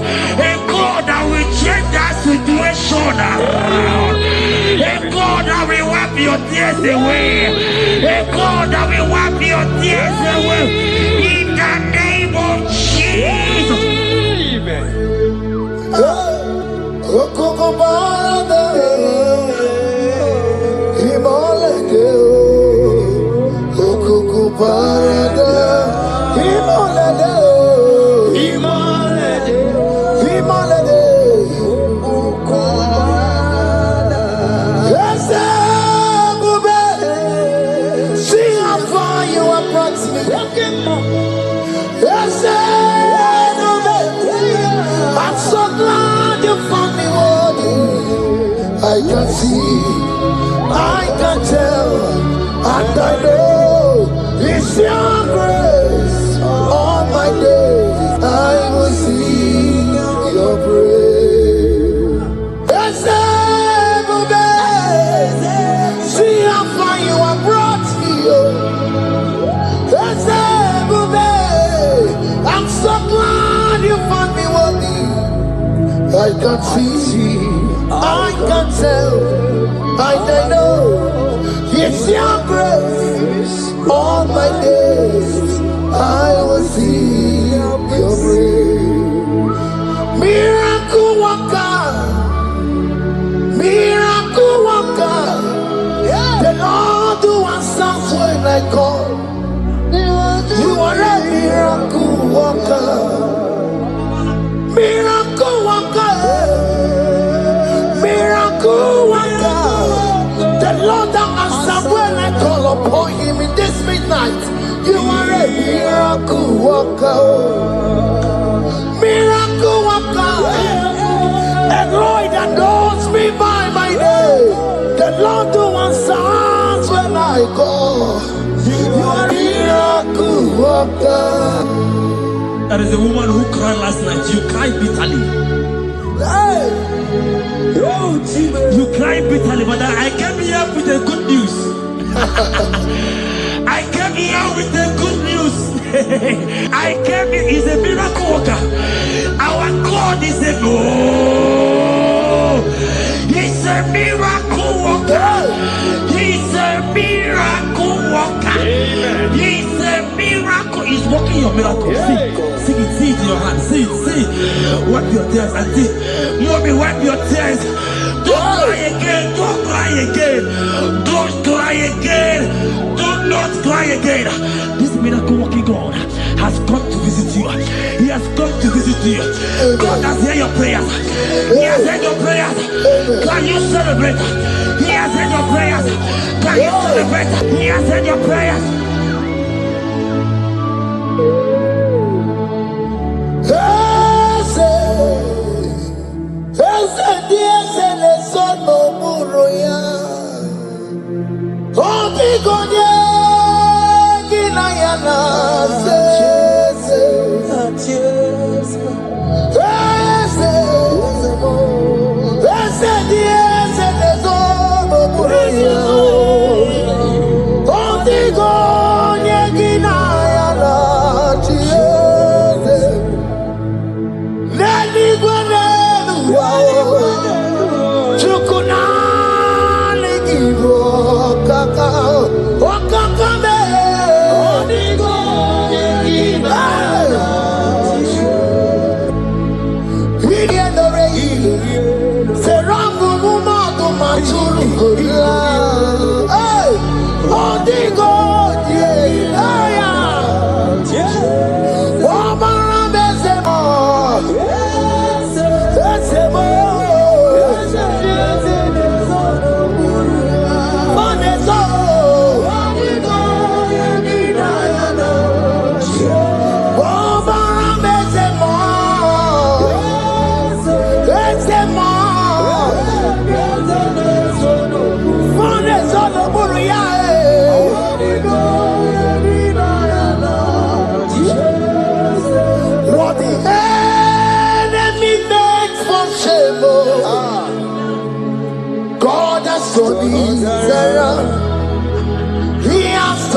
that will change that situation around. A God that will wipe your tears away. A God that will wipe your tears away. In the name of Jesus. See how far you have brought me. I'm so glad you found me worthy. I can see, I can tell, and I know it's your grace. All my days I will sing your praise. See how far you have brought me. I'm so glad you found me worthy. I can see, I can tell, and I know it's your grace. All my days I will see your grace. Miracle worker, miracle worker. The Lord who answers when I call. You are a miracle worker. Miracle worker, miracle worker. The Lord that answers when I call upon him in this midnight. You are a miracle worker. Miracle worker. And Lord that knows me by my name. The Lord who answers when I call. You are a miracle worker. There is a woman who cried last night. You cried bitterly. You cried bitterly, but I came here with the good news. I came here with the good news. I came here, he's a miracle worker. Our God is a he's a miracle worker. He's a miracle worker. He's a miracle. He's working your miracle. See it in your hand. See. Wipe your tears and see. Mommy, wipe your tears. Don't cry again. Don't cry again. Don't cry again. Do not cry again. This miracle working God has come to visit you. He has come to visit you. God has heard your prayers. He has heard your prayers. Can you celebrate? He has heard your prayers. Can you celebrate? He has heard your prayers.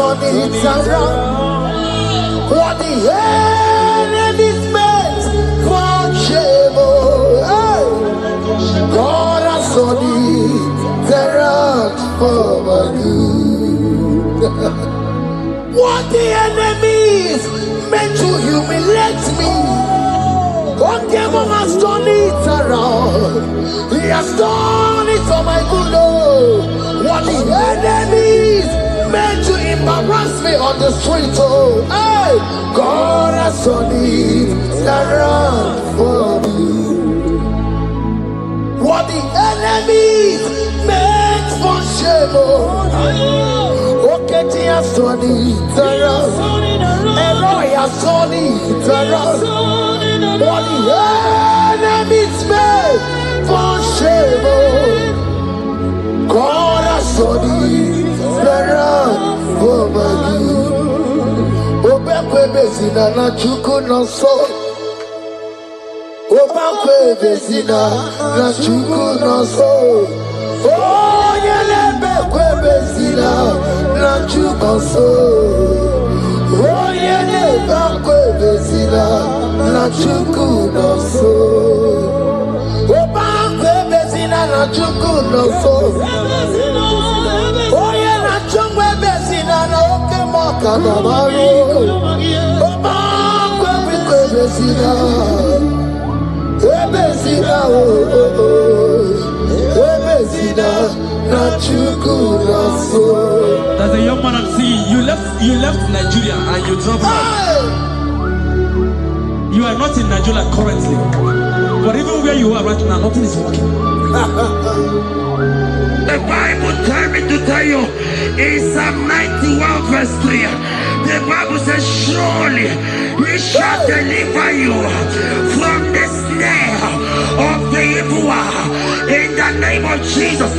turned it around. What the enemies meant for shame, hey, God has turned it around for my good. What the enemies meant to humiliate me, God has turned it around. He has done it for my good. What the enemies meant to embarrass me on the street, oh, hey, God has turned it around for me. What the enemies meant for shame, oh, okay, he has turned it around. Elroy has turned it around. What the enemies meant for shame, oh, God has turned it around for my good. Obekwe bezina na chuku no so. Obekwe bezina na chuku no so. Oh, yelebekwe bezina na chuku no so. Oh, yelebekwe bezina na chuku no so. Obekwe bezina na chuku no so. Oh, yeah, na chungwe bezina na oke moka na mariko. Obekwe bezina. Ebezina, oh, oh, oh. Ebezina na chuku no so. There's a young man I'm seeing. You left Nigeria and you traveled. Hey! You are not in Nigeria currently, but even where you are right now, nothing is working. The Bible tells me to tell you in Psalm 91 verse 3, the Bible says, surely he shall deliver you from the snare of the evil one in the name of Jesus.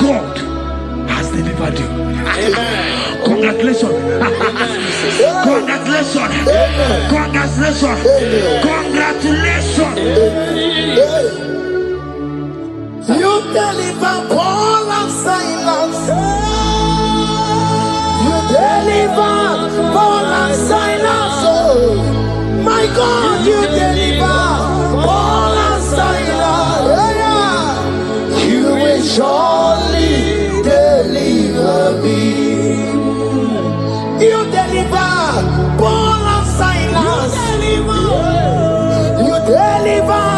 God has delivered you. Congratulations. Congratulations. Congratulations. Congratulations. You deliver Paul and Silas. You deliver Paul and Silas. Oh, my God, you deliver Paul and Silas. Yeah. You will surely deliver me. You deliver Paul and Silas. You deliver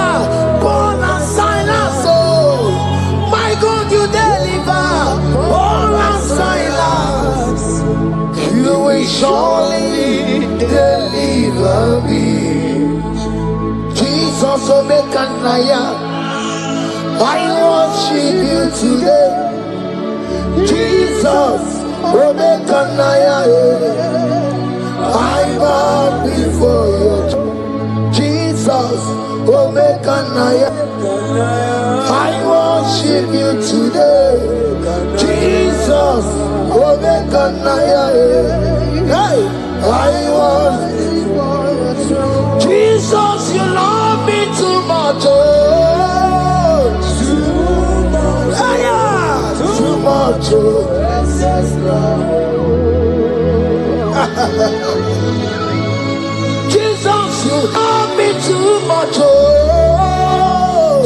Paul and Silas. Oh, my God, you deliver Paul and Silas. You will surely deliver me. Jesus, Omekanaya, I worship you today. Jesus, Omekanaya, I bow before you. Jesus, Omekanaya, I worship you today. Jesus, Omekanaya, hey, I worship you. Jesus, you love me too much. Oh, too much. Yeah, too much. Oh, Jesus, you love me too much. Oh,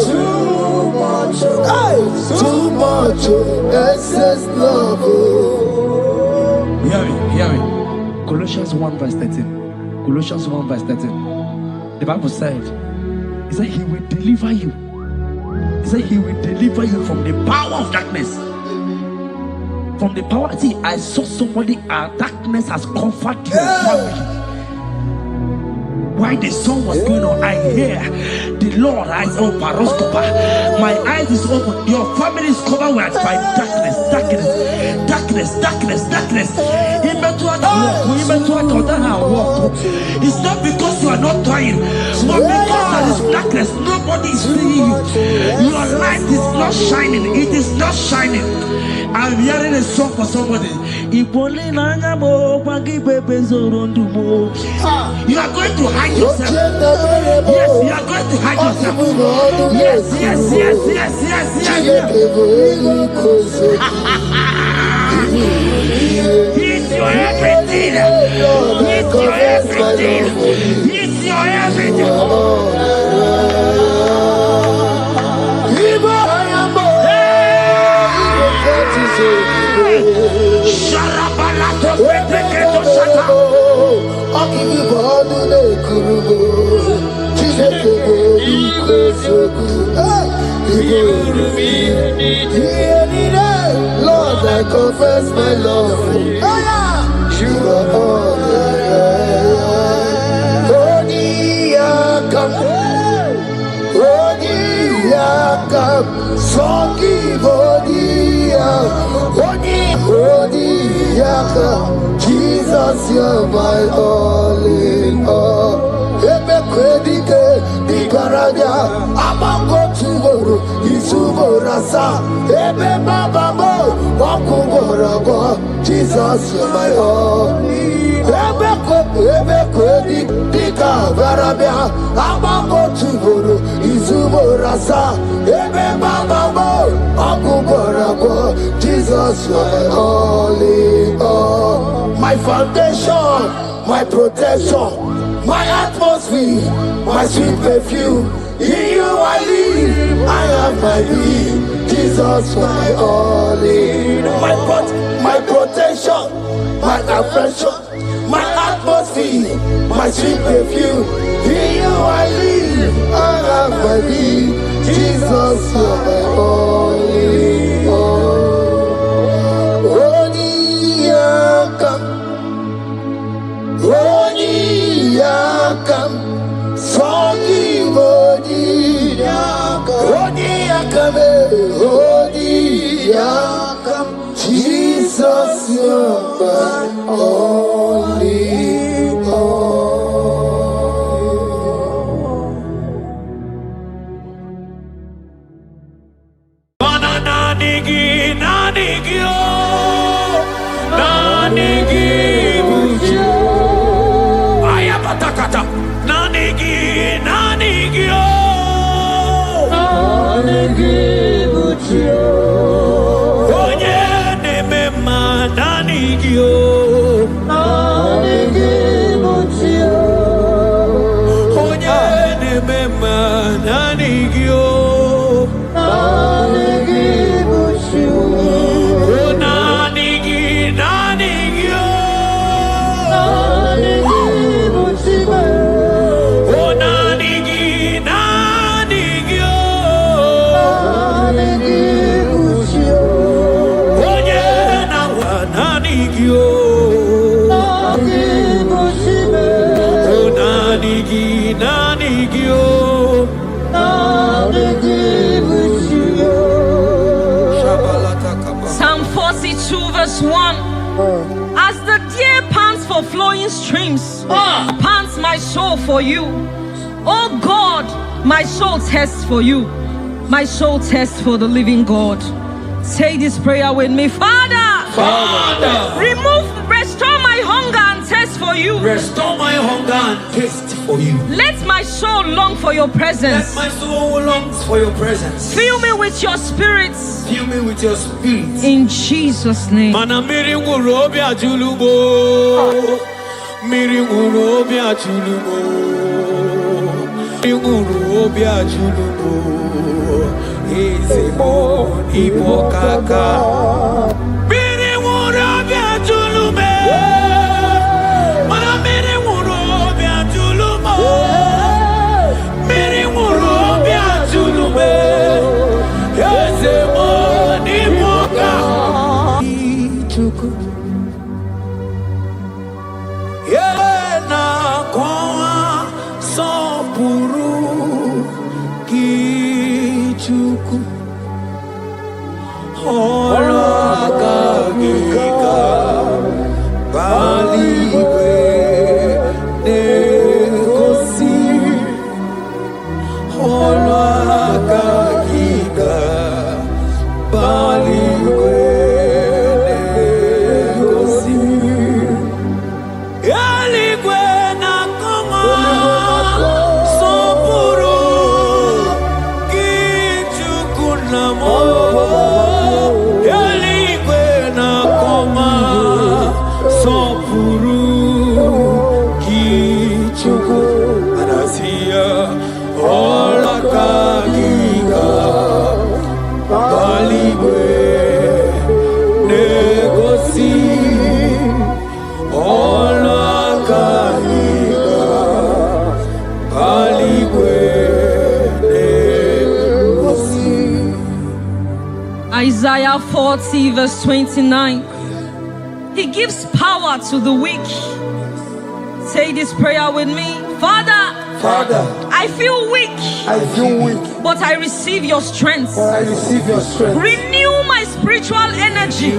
too much. Hey, too much. Oh, excess love. Oh. Hear me. Colossians 1 verse 13. Colossians 1 verse 13. The Bible said, he said he will deliver you. He said he will deliver you from the power of darkness. From the power. See, I saw somebody, darkness has covered your family. While the song was going on, I hear the Lord eyes open. My eyes is open. Your family is covered by darkness. It's not because you are not trying, but because there is darkness. Nobody is seeing you. Your light is not shining. It is not shining. I'm hearing a song for somebody. You are going to hide yourself. Yes, you are going to hide yourself. Yes. He's your everything. He's your everything. Lord, I confess my love. You are all Jesus, you're my all in all. Ebe kwedike dikaranya amango tuboro isuborasa ebe babamo wakuborago. Jesus, you're my all. Ebe kwedike dikaranya amango tuboro isuborasa ebe babamo wakuborago. Jesus, you're my all in all. My foundation, my protection, my atmosphere, my sweet perfume. In you I live, I have my being. Jesus, my all in all. My protection, my affection, my atmosphere, my sweet perfume. In you I live, I have my being. Jesus, you're my all in all. Yakam, Sogi Bodi Yakam, Yakam, Jesus, you're my only all. Nanigi, nanigi, nanigi, bujo. Ayapatakata, nanigi, nanigi, nanigi, bujo. Onye nemema, nanigi, nanigi, bujo. Onye nemema, nanigi, Psalm 42 verse 1. As the deer pants for flowing streams, pants my soul for you. Oh God, my soul thirsts for you. My soul thirsts for the living God. Say this prayer with me. Father, restore my hunger and thirst for you. Restore my hunger and taste for you. Let my soul long for your presence. Let my soul longs for your presence. Fill me with your spirit. Fill me with your spirit. In Jesus' name. Mana miri ngurobi ajulubo. Miri ngurobi ajulubo. Miri ngurobi ajulubo. Ezebo ibokaka. Miri ngurobi ajulume. Mana miri ngurobi ajulumo. Miri ngurobi ajulume. Ezebo Yena kwa sopuru kichuku Hola kagika Baliwe negosi Hola kagika Baliwe Eligwe na Isaiah 40 verse 29. He gives power to the weak. Say this prayer with me. Father, I feel weak. But I receive your strength. Renew my spiritual energy.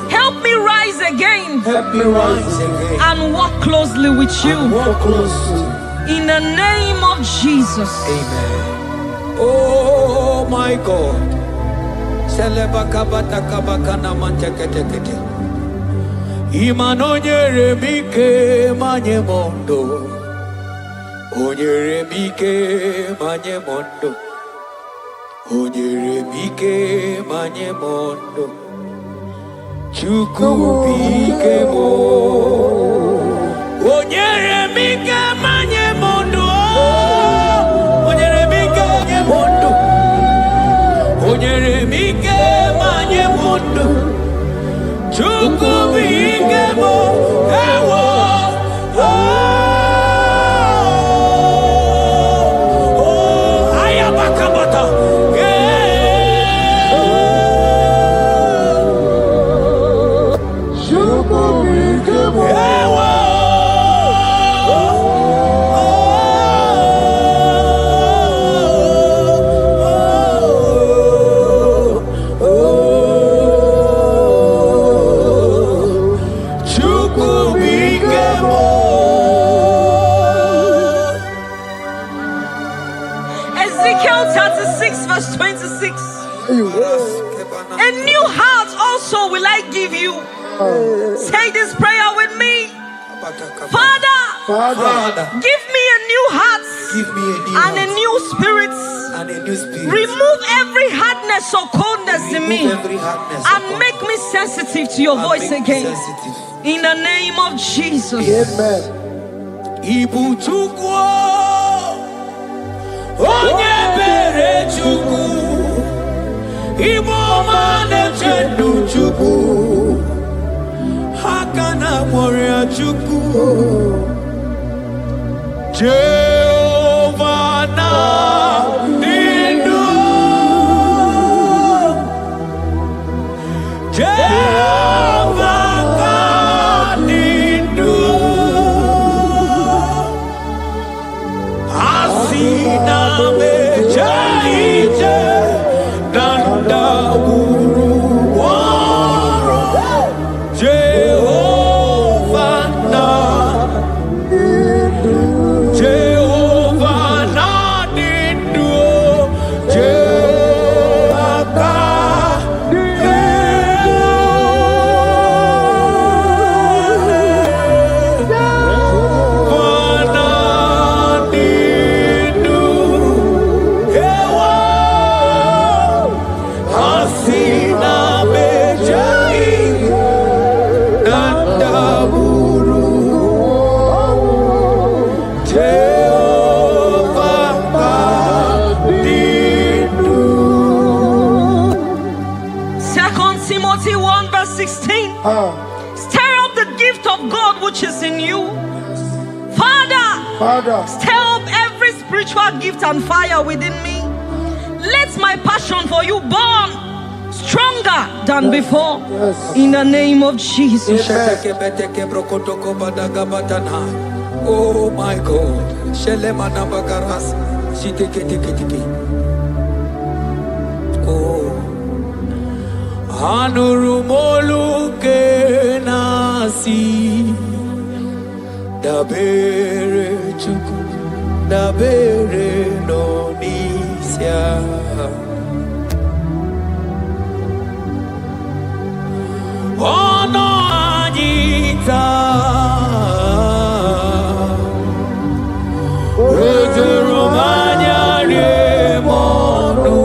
Help me rise again. And walk closely with you. In the name of Jesus. Amen. Oh my God. Imanonyere mike manye mondo. Onyere mike manye mondo. Onyere mike manye mondo. Chuku bike mo. Onyere mike manye mondo. Onyere mike manye mondo. Onyere mike manye mondo. Chuku bike mo. Ewo. Ezekiel 36 verse 26. A new heart also will I give you. Say this prayer with me. Father, give me a new heart and a new spirit. Remove every hardness or coldness in me and make me sensitive to your voice again. In the name of Jesus. Ibu chukwu onye bere chukwu Ibu mane chendu chukwu Hakana moria chukwu Jehovah na nindu Jehovah na nindu Asina mejaije Nanda guru waro Jehovah na Jehovah na nindu Timothy 1 verse 16. Stir up the gift of God which is in you. Father, stir up every spiritual gift and fire within me. Let my passion for you burn stronger than before. In the name of Jesus. Oh my God. Oh. Anurumolu ke nasi dabere chuku dabere no nisya ono anita Romania remonu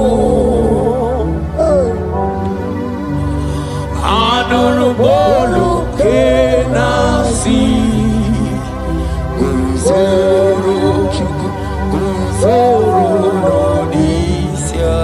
Anurumolu ke nasi Guzoro chuku Guzoro no nisya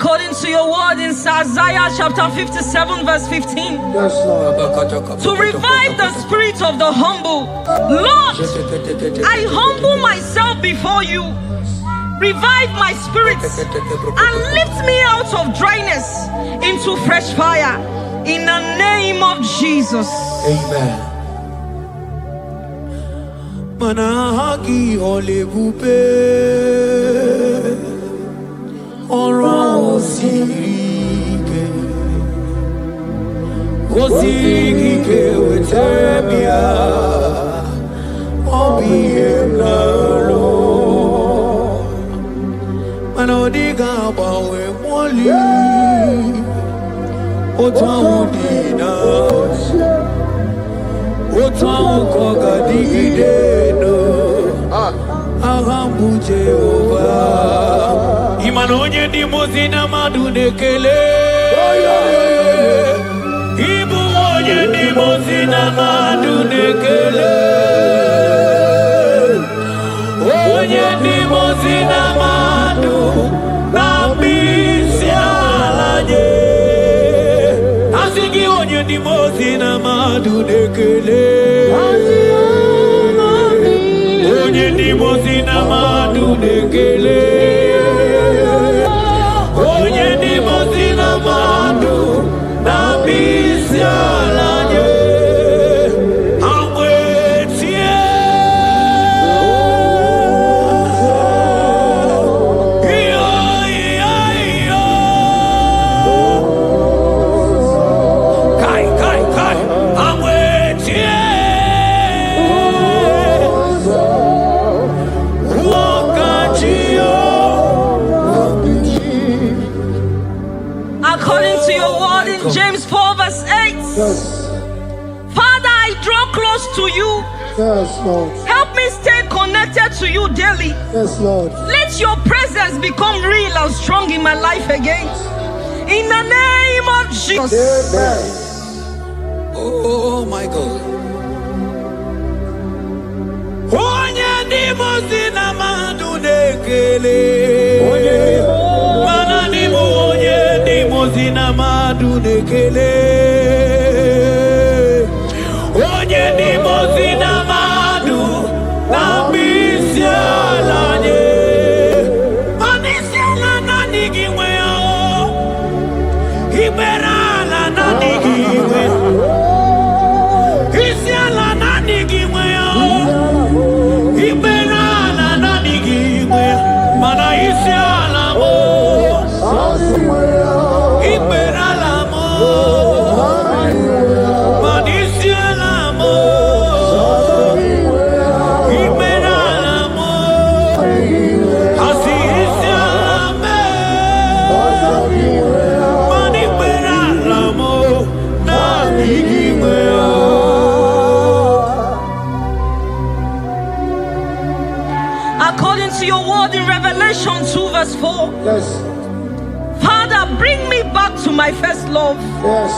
According to your word in Isaiah chapter 57 verse 15. Yes, Lord. To revive the spirit of the humble. Lord, I humble myself before you. Revive my spirit and lift me out of dryness into fresh fire. In the name of Jesus. Amen. Manahagi olebupe ọ̀rọ̀ osirike wetebia obihem nalo mana odiga agbanwe moli otu ahụ dị na otu ahụ ka ọ ga-adịgide no agha mbụ Jehova ịma na onye ndị mozi na mmadụ na-ekele ịbụ onye ndị mozi na mmadụ na-ekele onye ndị mozi na mmadụ na-akpụ isi ala nye asị gị onye ndị mozi na mmadụ na-ekele onye ndị mozi na mmadụ na-ekele onye ndị mozi na mmadụ na-akpụ isi ala nye agwetie iyo iyo iyo kai kai kai agwetie According to your word in James 4 verse 8. Yes. Father, I draw close to you. Yes, Lord. Help me stay connected to you daily. Yes, Lord. Let your presence become real and strong in my life again. In the name of Jesus. Amen. Oh my God. Onye ndị mozi na mmadụ na-ekele mana n'ime onye ndị mozi na mmadụ na-ekele onye ndị mozi na mmadụ na-akpụ isi ala nye mana isi ala naanị gị nwe ya ikpere ala naanị gị nwe isi ala naanị gị nwe ya ikpere ala naanị gị nwe mana isi ala m ikpere ala m mana isi ala m ikpere ala m asị isi ala m mana ikpere ala m naanị gị nwe ya. According to your word in Revelation 2 verse 4. Yes. Father, bring me back to my first love. Yes.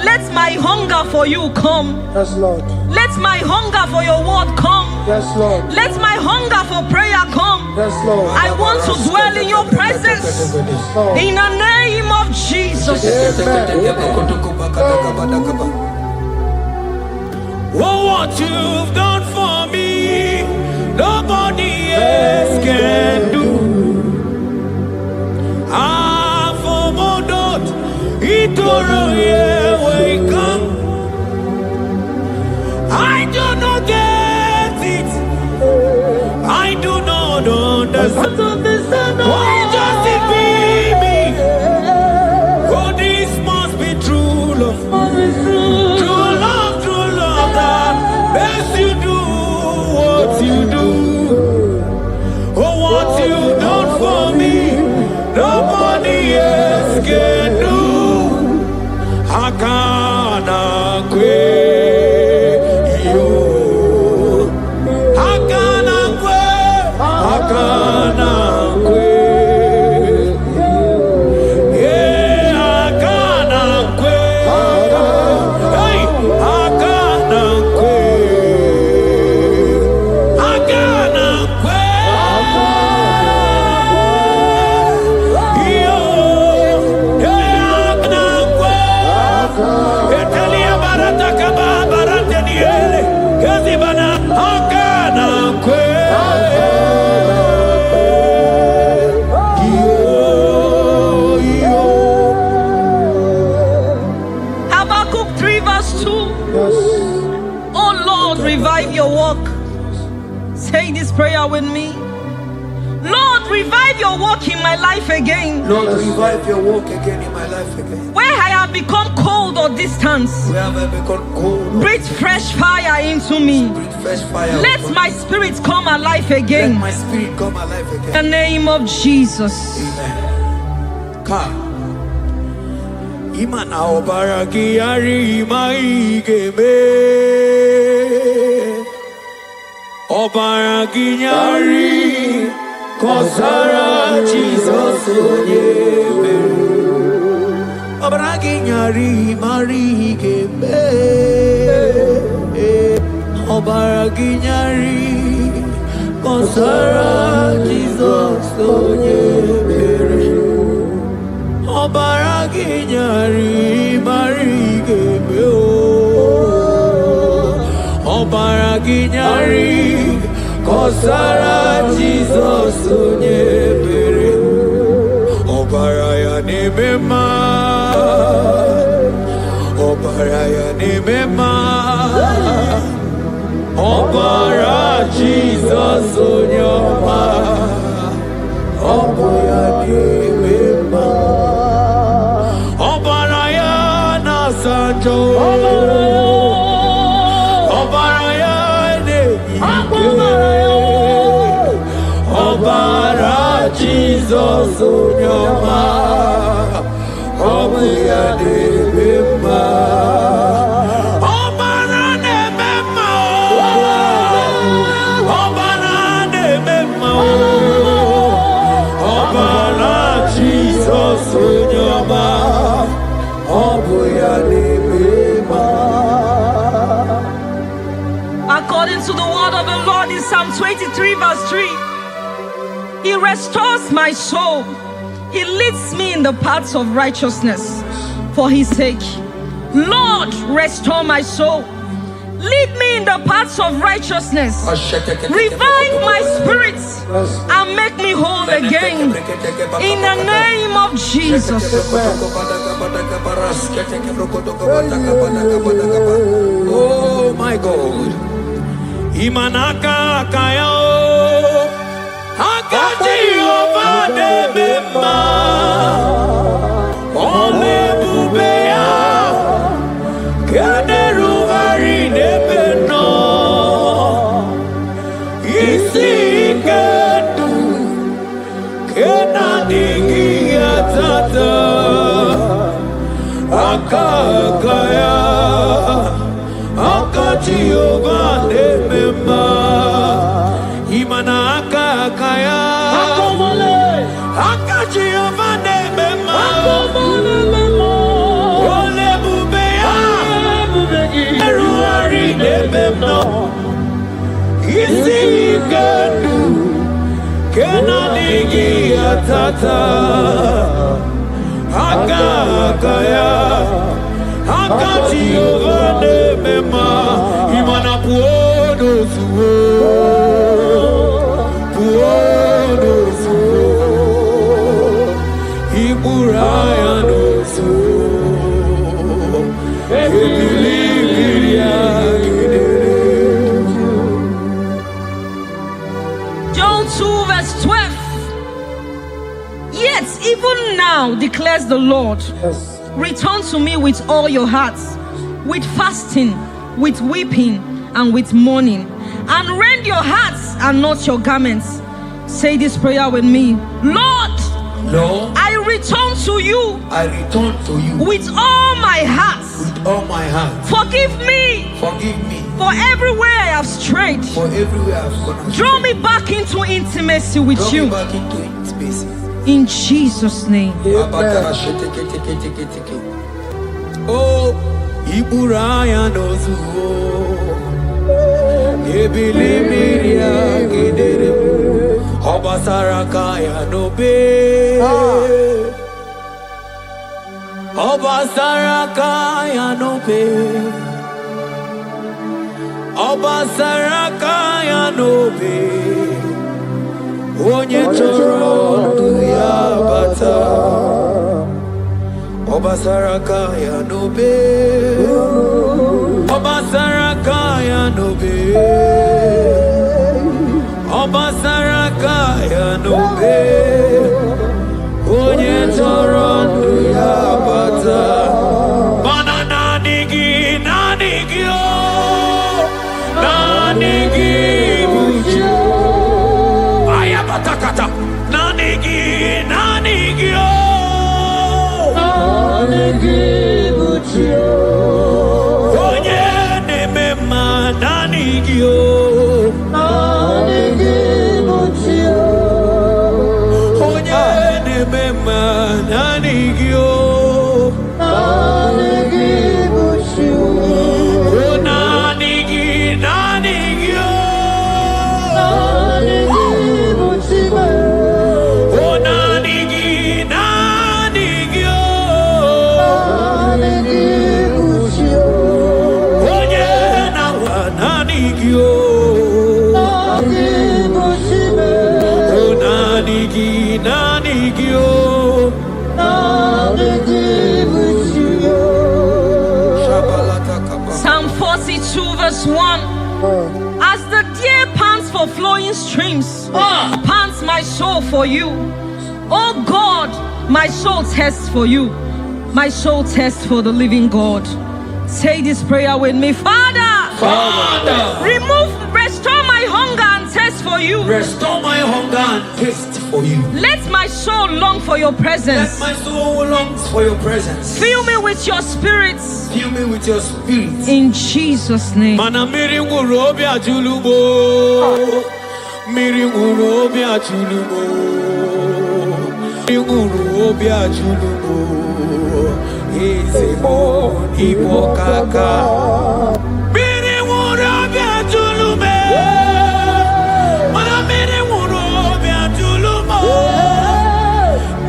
Let my hunger for you come. Yes, Lord. Let my hunger for your word come. Yes, Lord. Let my hunger for prayer come. Yes, Lord. I want to dwell in your presence. Lord. In the name of Jesus. Oh, what you've done for me, nobody else can do. Ah, for Modot, Itoro, yeah, wake up. I do not get it. I do not understand. Why does it be me? Oh, this must be true love. True love that makes you do what you do. Oh, what you done for me, nobody else can do. Hakana kwe yo, hakana kwe, hakana kwe. Yeah, hakana kwe. Hey, hakana kwe, hakana kwe. Yo, in my life again. Lord, revive your work again in my life again. Where I have become cold or distant, Where have I become cold? breathe fresh fire into me. Breathe fresh fire. Let upon my me. spirit come alive Let again. my spirit come alive In again. the name of Jesus. Amen. Come. Imana obaragi ari mai gebe. Obaragi ari kosara Jesus onyebe. Obaragi ari mari gebe. Obaragi ari kosara Jesus onyebe. Obaragi nyari marigebe o. Obaragi nyari kosara Jesus onyebere. Obaraya nebema. Obaraya nebema. Obara Jesus onyoma. Obaraya nebema. Obaraya na sanjo. Obaraya ne Obara Jesus onyoma. Obaraya nebema. Obara nebema. Obara nebema. Obara Jesus onyoma. According to the word of the Lord in Psalm 23 verse 3, He restores my soul. He leads me in the paths of righteousness for His sake. Lord, restore my soul. Lead me in the paths of righteousness. Revive my spirit and make me whole again. In the name of Jesus. Oh my God. Imanaka kayo. Akati ovade mema. Ole bubeya. Kaderu harine beno. Isi kedu. Kena dingi atata. Akakaya. Akati ovade mema. Imana akakaya. Akati ovade mema. Ole bubeya. Eruari nebemno. Isi kedu. Kena digi atata. Akakaya. Akati ovade mema. Imana puodo suo. Puodo suo. Iburaya no suo. John 2 verse 12. Yet even now declares the Lord, return to me with all your hearts, with fasting, with weeping, and with mourning, and rend your hearts and not your garments. Say this prayer with me. Lord, Lord, I return to you I return to you with all my heart. with all my heart. Forgive me Forgive me for everywhere I have strayed. for everywhere I've gone astray. Draw me back into intimacy with Draw you. me back into intimacy. In Jesus' name. Oh, Iburaya nozuo. Ebilimiria gidere. Obasaraka ya nobe. Obasaraka ya nobe. Obasaraka ya nobe. Onye choro ndu ya bata. Obasaraka ya nobe. Obasaraka ya nobe. Obasaraka ya nobe. Toronu ya bata. Mana nanigi oh, nanigi buju. Ayabatakata. Nanigi oh, nanigi buju. Onye nemema nanigi oh, nanigi buju. Onye nemema nanigi oh, nanigi buju. Oh nanigi oh, nanigi buju. Oh nanigi oh, nanigi buju. Onye nawa nanigi oh, nanigi buju. Oh nanigi oh, nanigi buju. Psalm 42 verse 1. As the deer pants for flowing streams, pants my soul for you. Oh God, my soul thirsts for you. My soul thirsts for the living God. Say this prayer with me. Father, restore my hunger and thirst for you. Restore my hunger and taste for you. Let my soul long for your Let presence. my soul longs for your presence. Fill me with your spirit. Fill me with your spirit. In Jesus' name. Mana miri nguru obi ajulumo. Miri nguru obi ajulumo. Miri nguru obi ajulumo. Ezemo ibo kaka. Miri nguru obi ajulume. Mana miri nguru obi ajulumo.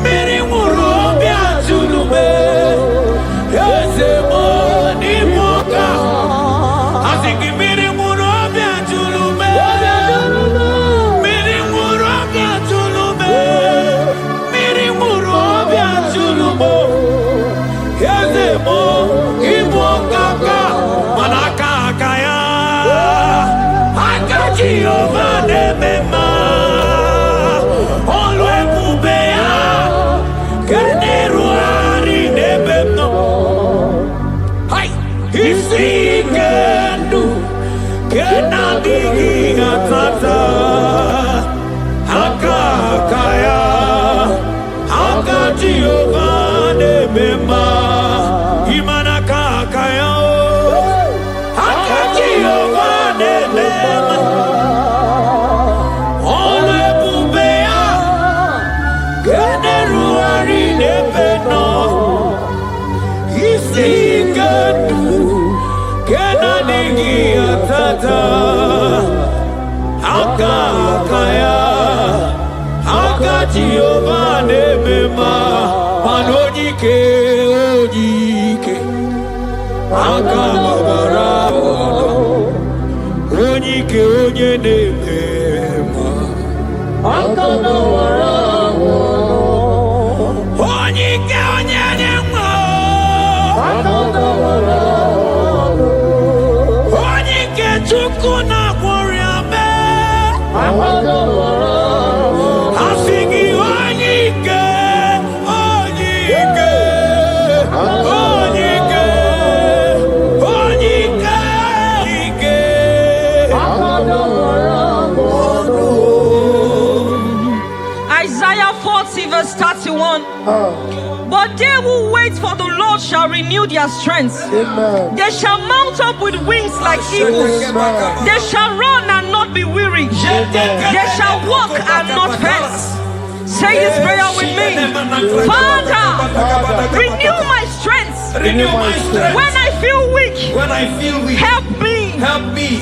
Miri nguru obi ajulume. Ezemo ibo kaka. Asiki miri nguru obi ajulume. Miri nguru obi ajulume. Miri nguru obi ajulumo. Ezemo ibo kaka. Manaka kaya. Akaji omane mema. Olwe kubea. Keneru ari nebemno. Hai, isikendu, kenadigi atata, hakakaya, hakati ogane mema, imana kakaya, hakati ogane mema, ole bubea, keneru ari nebeno. Isikendu kenadigi atata akakaya akati obane mema manojike ojike akamabara ojike onye nemema akamabara ojike onye nemema Onyike Chukwu na gworiame. Asigi onyike, onyike, onyike, onyike, onyike. Isaiah 40 verse 31. But they who wait for the Lord shall renew their strength. Amen. They shall mount up with wings like eagles. Amen. They shall run and not be weary. They shall walk and not faint. Say this prayer with me. Father, renew my strength. Renew my strength. When I feel weak, help me.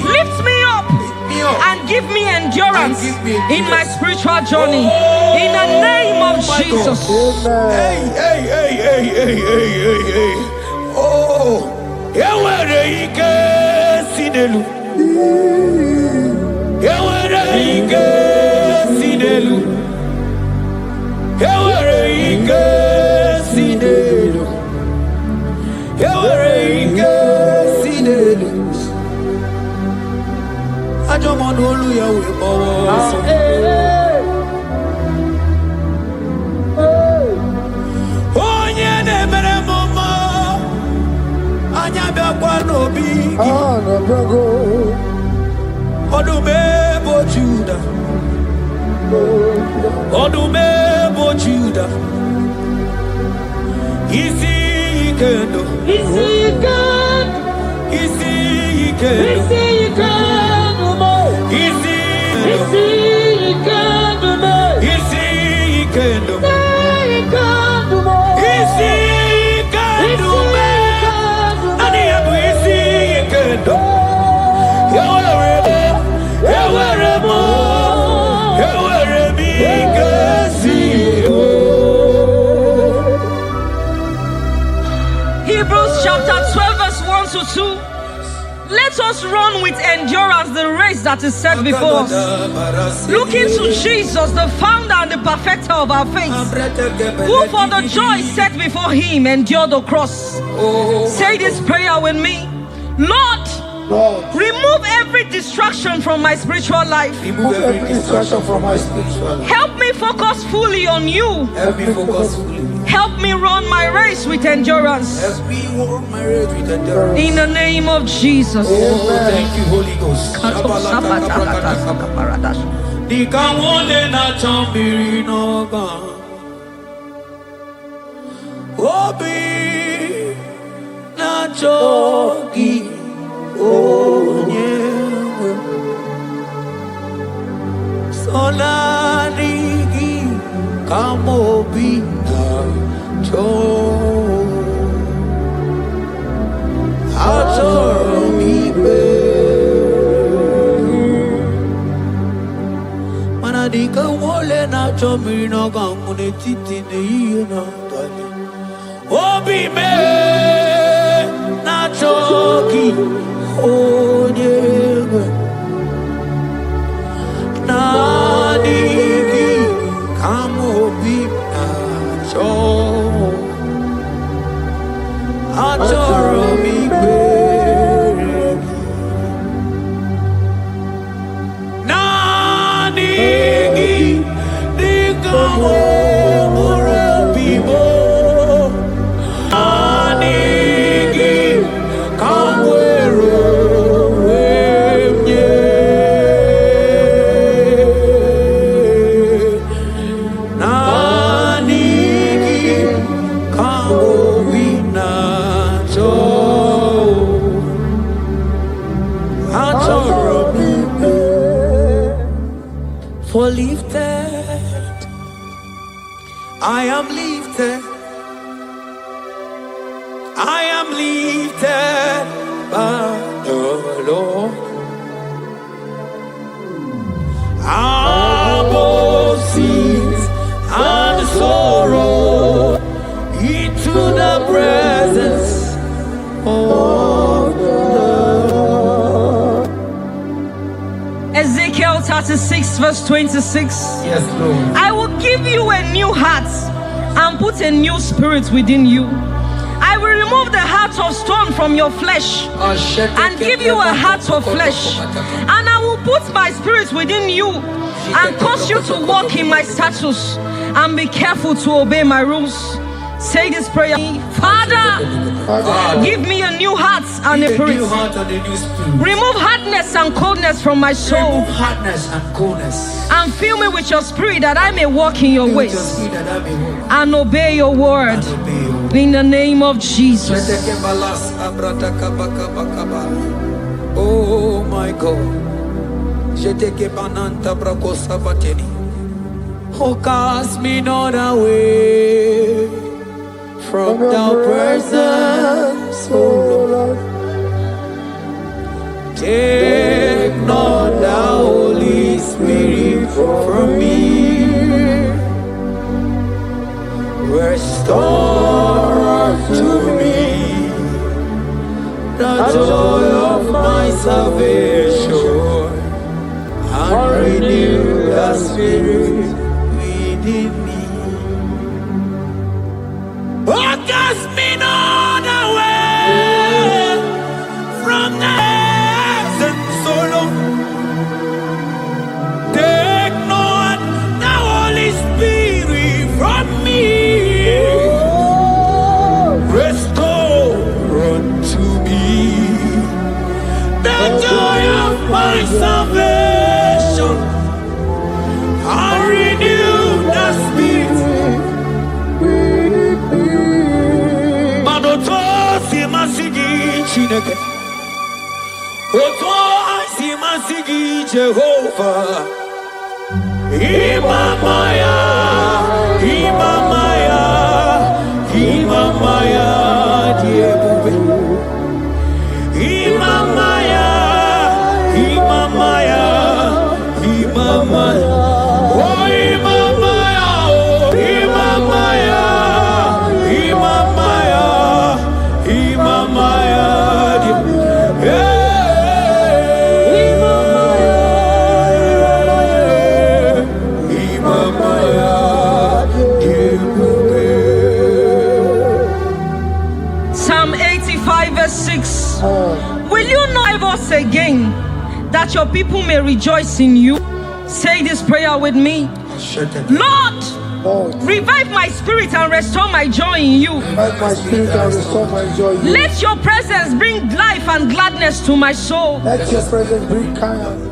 Lift me up. And give me endurance in my spiritual journey. In the name of Jesus. Hey. Oh, yewere ike sinelu. Yewere ike sinelu. Yewere ike sinelu. Yewere ike sinelu. Ajomono oluyawe bowo. Odumebo Judah. Odumebo Judah. Isi Ikendo. Isi Ikendo. Isi Ikendo. Isi Ikendo. Isi Ikendo. Isi Ikendo. Isi Ikendo. Nani yabu Isi Ikendo. Hebrews chapter 12 verse 1 to 2. Let us run with endurance the race that is set before us, looking to Jesus, the founder and the perfecter of our faith, who for the joy set before him endured the cross. Say this prayer with me. Lord, remove every distraction from my spiritual life. Remove every distraction from my spiritual life. Help me focus fully on you. Help me focus fully. Help me run my race with endurance. Help me run my race with endurance. In the name of Jesus. Oh, thank you, Holy Ghost. Nikawole na chambiri noga. Obi na chogi. Onyewe Solarigi Kamobi Nacho Atoromibe Manadika wole nacho mirino gamune titi ne na tali Obi me nachoki Onyewe Nadigi Kamobi Nacho Atoromibe Nadigi Dikamo Murabibo Nadigi Kamwero For lifted, I am lifted, I am lifted by the Lord. Above sins and sorrow, into the presence of the Lord. Ezekiel 36 verse 26. Yes, Lord. I will give you a new heart and put a new spirit within you. I will remove the heart of stone from your flesh and give you a heart of flesh. And I will put my spirit within you and cause you to walk in my statutes and be careful to obey my rules. Say this prayer. Father, give me a new heart and a spirit. Remove hardness and coldness from my soul. Remove hardness and coldness. And fill me with your spirit that I may walk in your ways and obey your word. In the name of Jesus. Oh my God. Oh, cast me not away from thy presence, oh Lord. Take not the Holy Spirit from me. Restore to me the joy of my salvation and renew the spirit within me. Oh, cast me not away from the presence, oh Lord. Take not the Holy Spirit from me. Restore unto me Chineke. Oto asimasigi Jehovah. Imamaya, Imamaya, Imamaya, Diebube. Imamaya, Imamaya, Imamaya. Oh, Imamaya, oh, Imamaya, Imamaya, Imamaya, yeah. Psalm 85 verse 6. Will you not ever say again that your people may rejoice in you? Say this prayer with me. Lord, revive my spirit and restore my joy in you. Revive my spirit and restore my joy in you. Let your presence bring life and gladness to my soul. Let your presence bring kindness.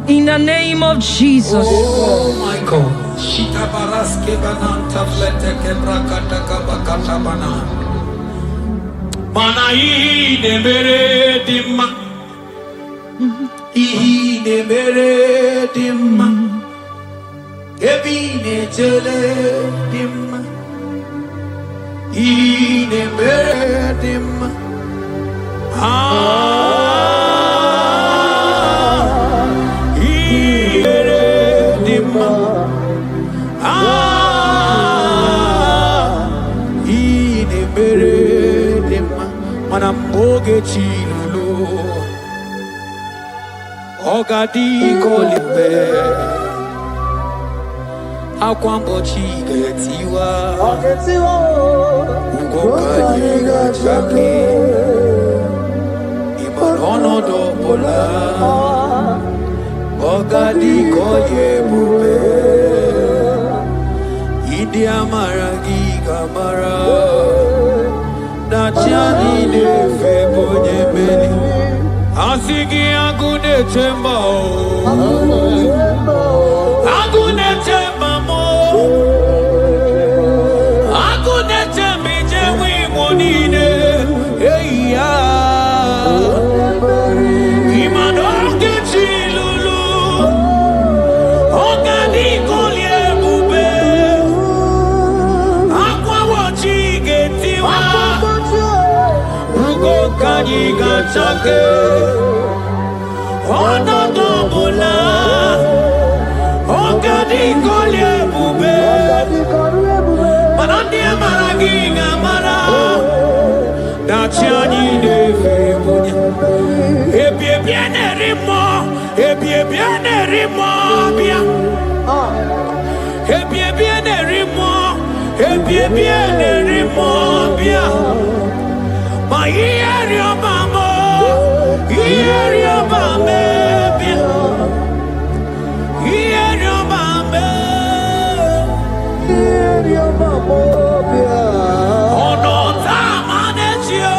In the name of Jesus. Oh my God. Shita baraske bananta flete kebrakata kabakata bana. Mana ine mere dimma. Ine mere dimma. Ebine jele dimma. Ine mere dimma. Manamboge chilulu Ogadi kolimbe Akwambo chigetiwa Ugoka yiga chake Imanono dobola Ogadi koye bube Idi amaragi kamara Nachani ne febonye meni Asigi agune temba Agune temba mo Agune tembi jewi monine Eya Imanoke chilulu Ogani kolye bube Akwa wachi getiwa Kanyi gachake Ono dobola Ogadi kolye bube Manandi amaragi gamara Dachiani neve bunya Ebie biene rimo Ebie biene rimo bia Ebie biene rimo Ebie biene rimo bia Ma ieri o mamo, ieri o mame, ieri o mame, ieri o mamo, ono tamane chio,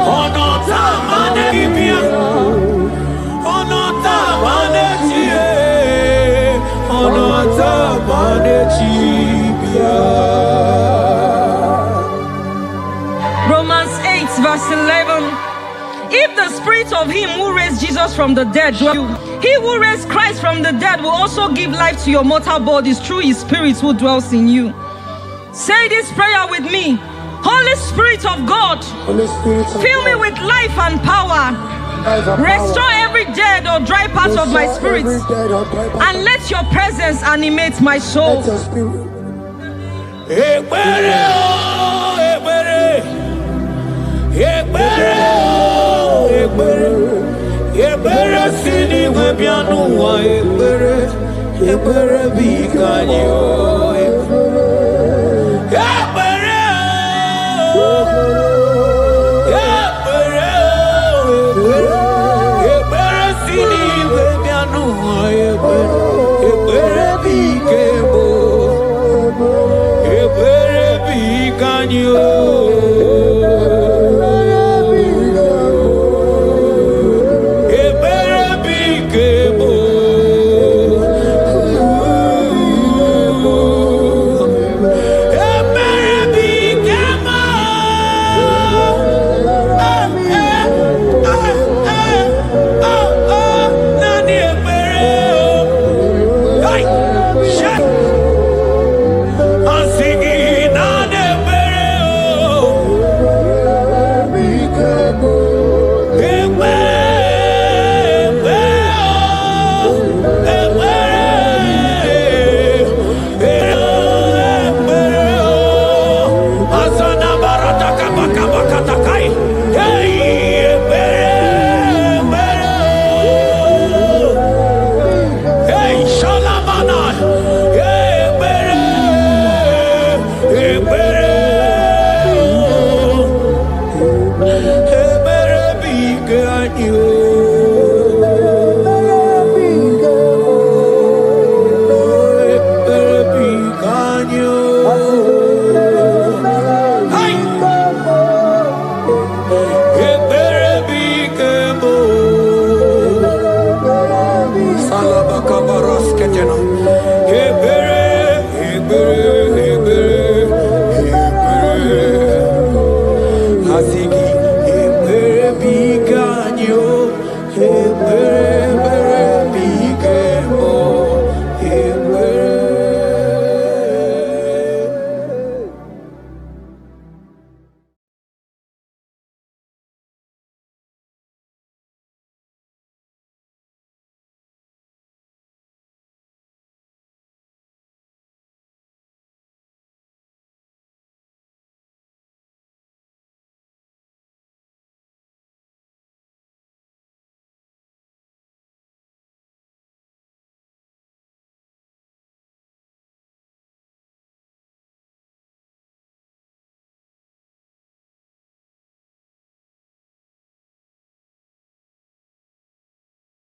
ono tamane bibia, ono tamane chie, ono tamane chibia. Romans 8 verse 11. If the spirit of him who raised Jesus from the dead dwells in you, he who raised Christ from the dead will also give life to your mortal bodies through his spirit who dwells in you. Say this prayer with me. Holy Spirit of God, Holy Spirit of fill me God, with life and power. life and Restore power. every dead or dry part of my Restore spirit, every dead or dry part and let your presence animate my soul. Let your spirit. Ekpere o, ekpere, ekpere o, ekpere, ekpere sini webianu wa ekpere, ekpere bikanyi o, ekpere o, ekpere o, ekpere sini webianu wa ekpere, ekpere bikebo. Ebere bikanyo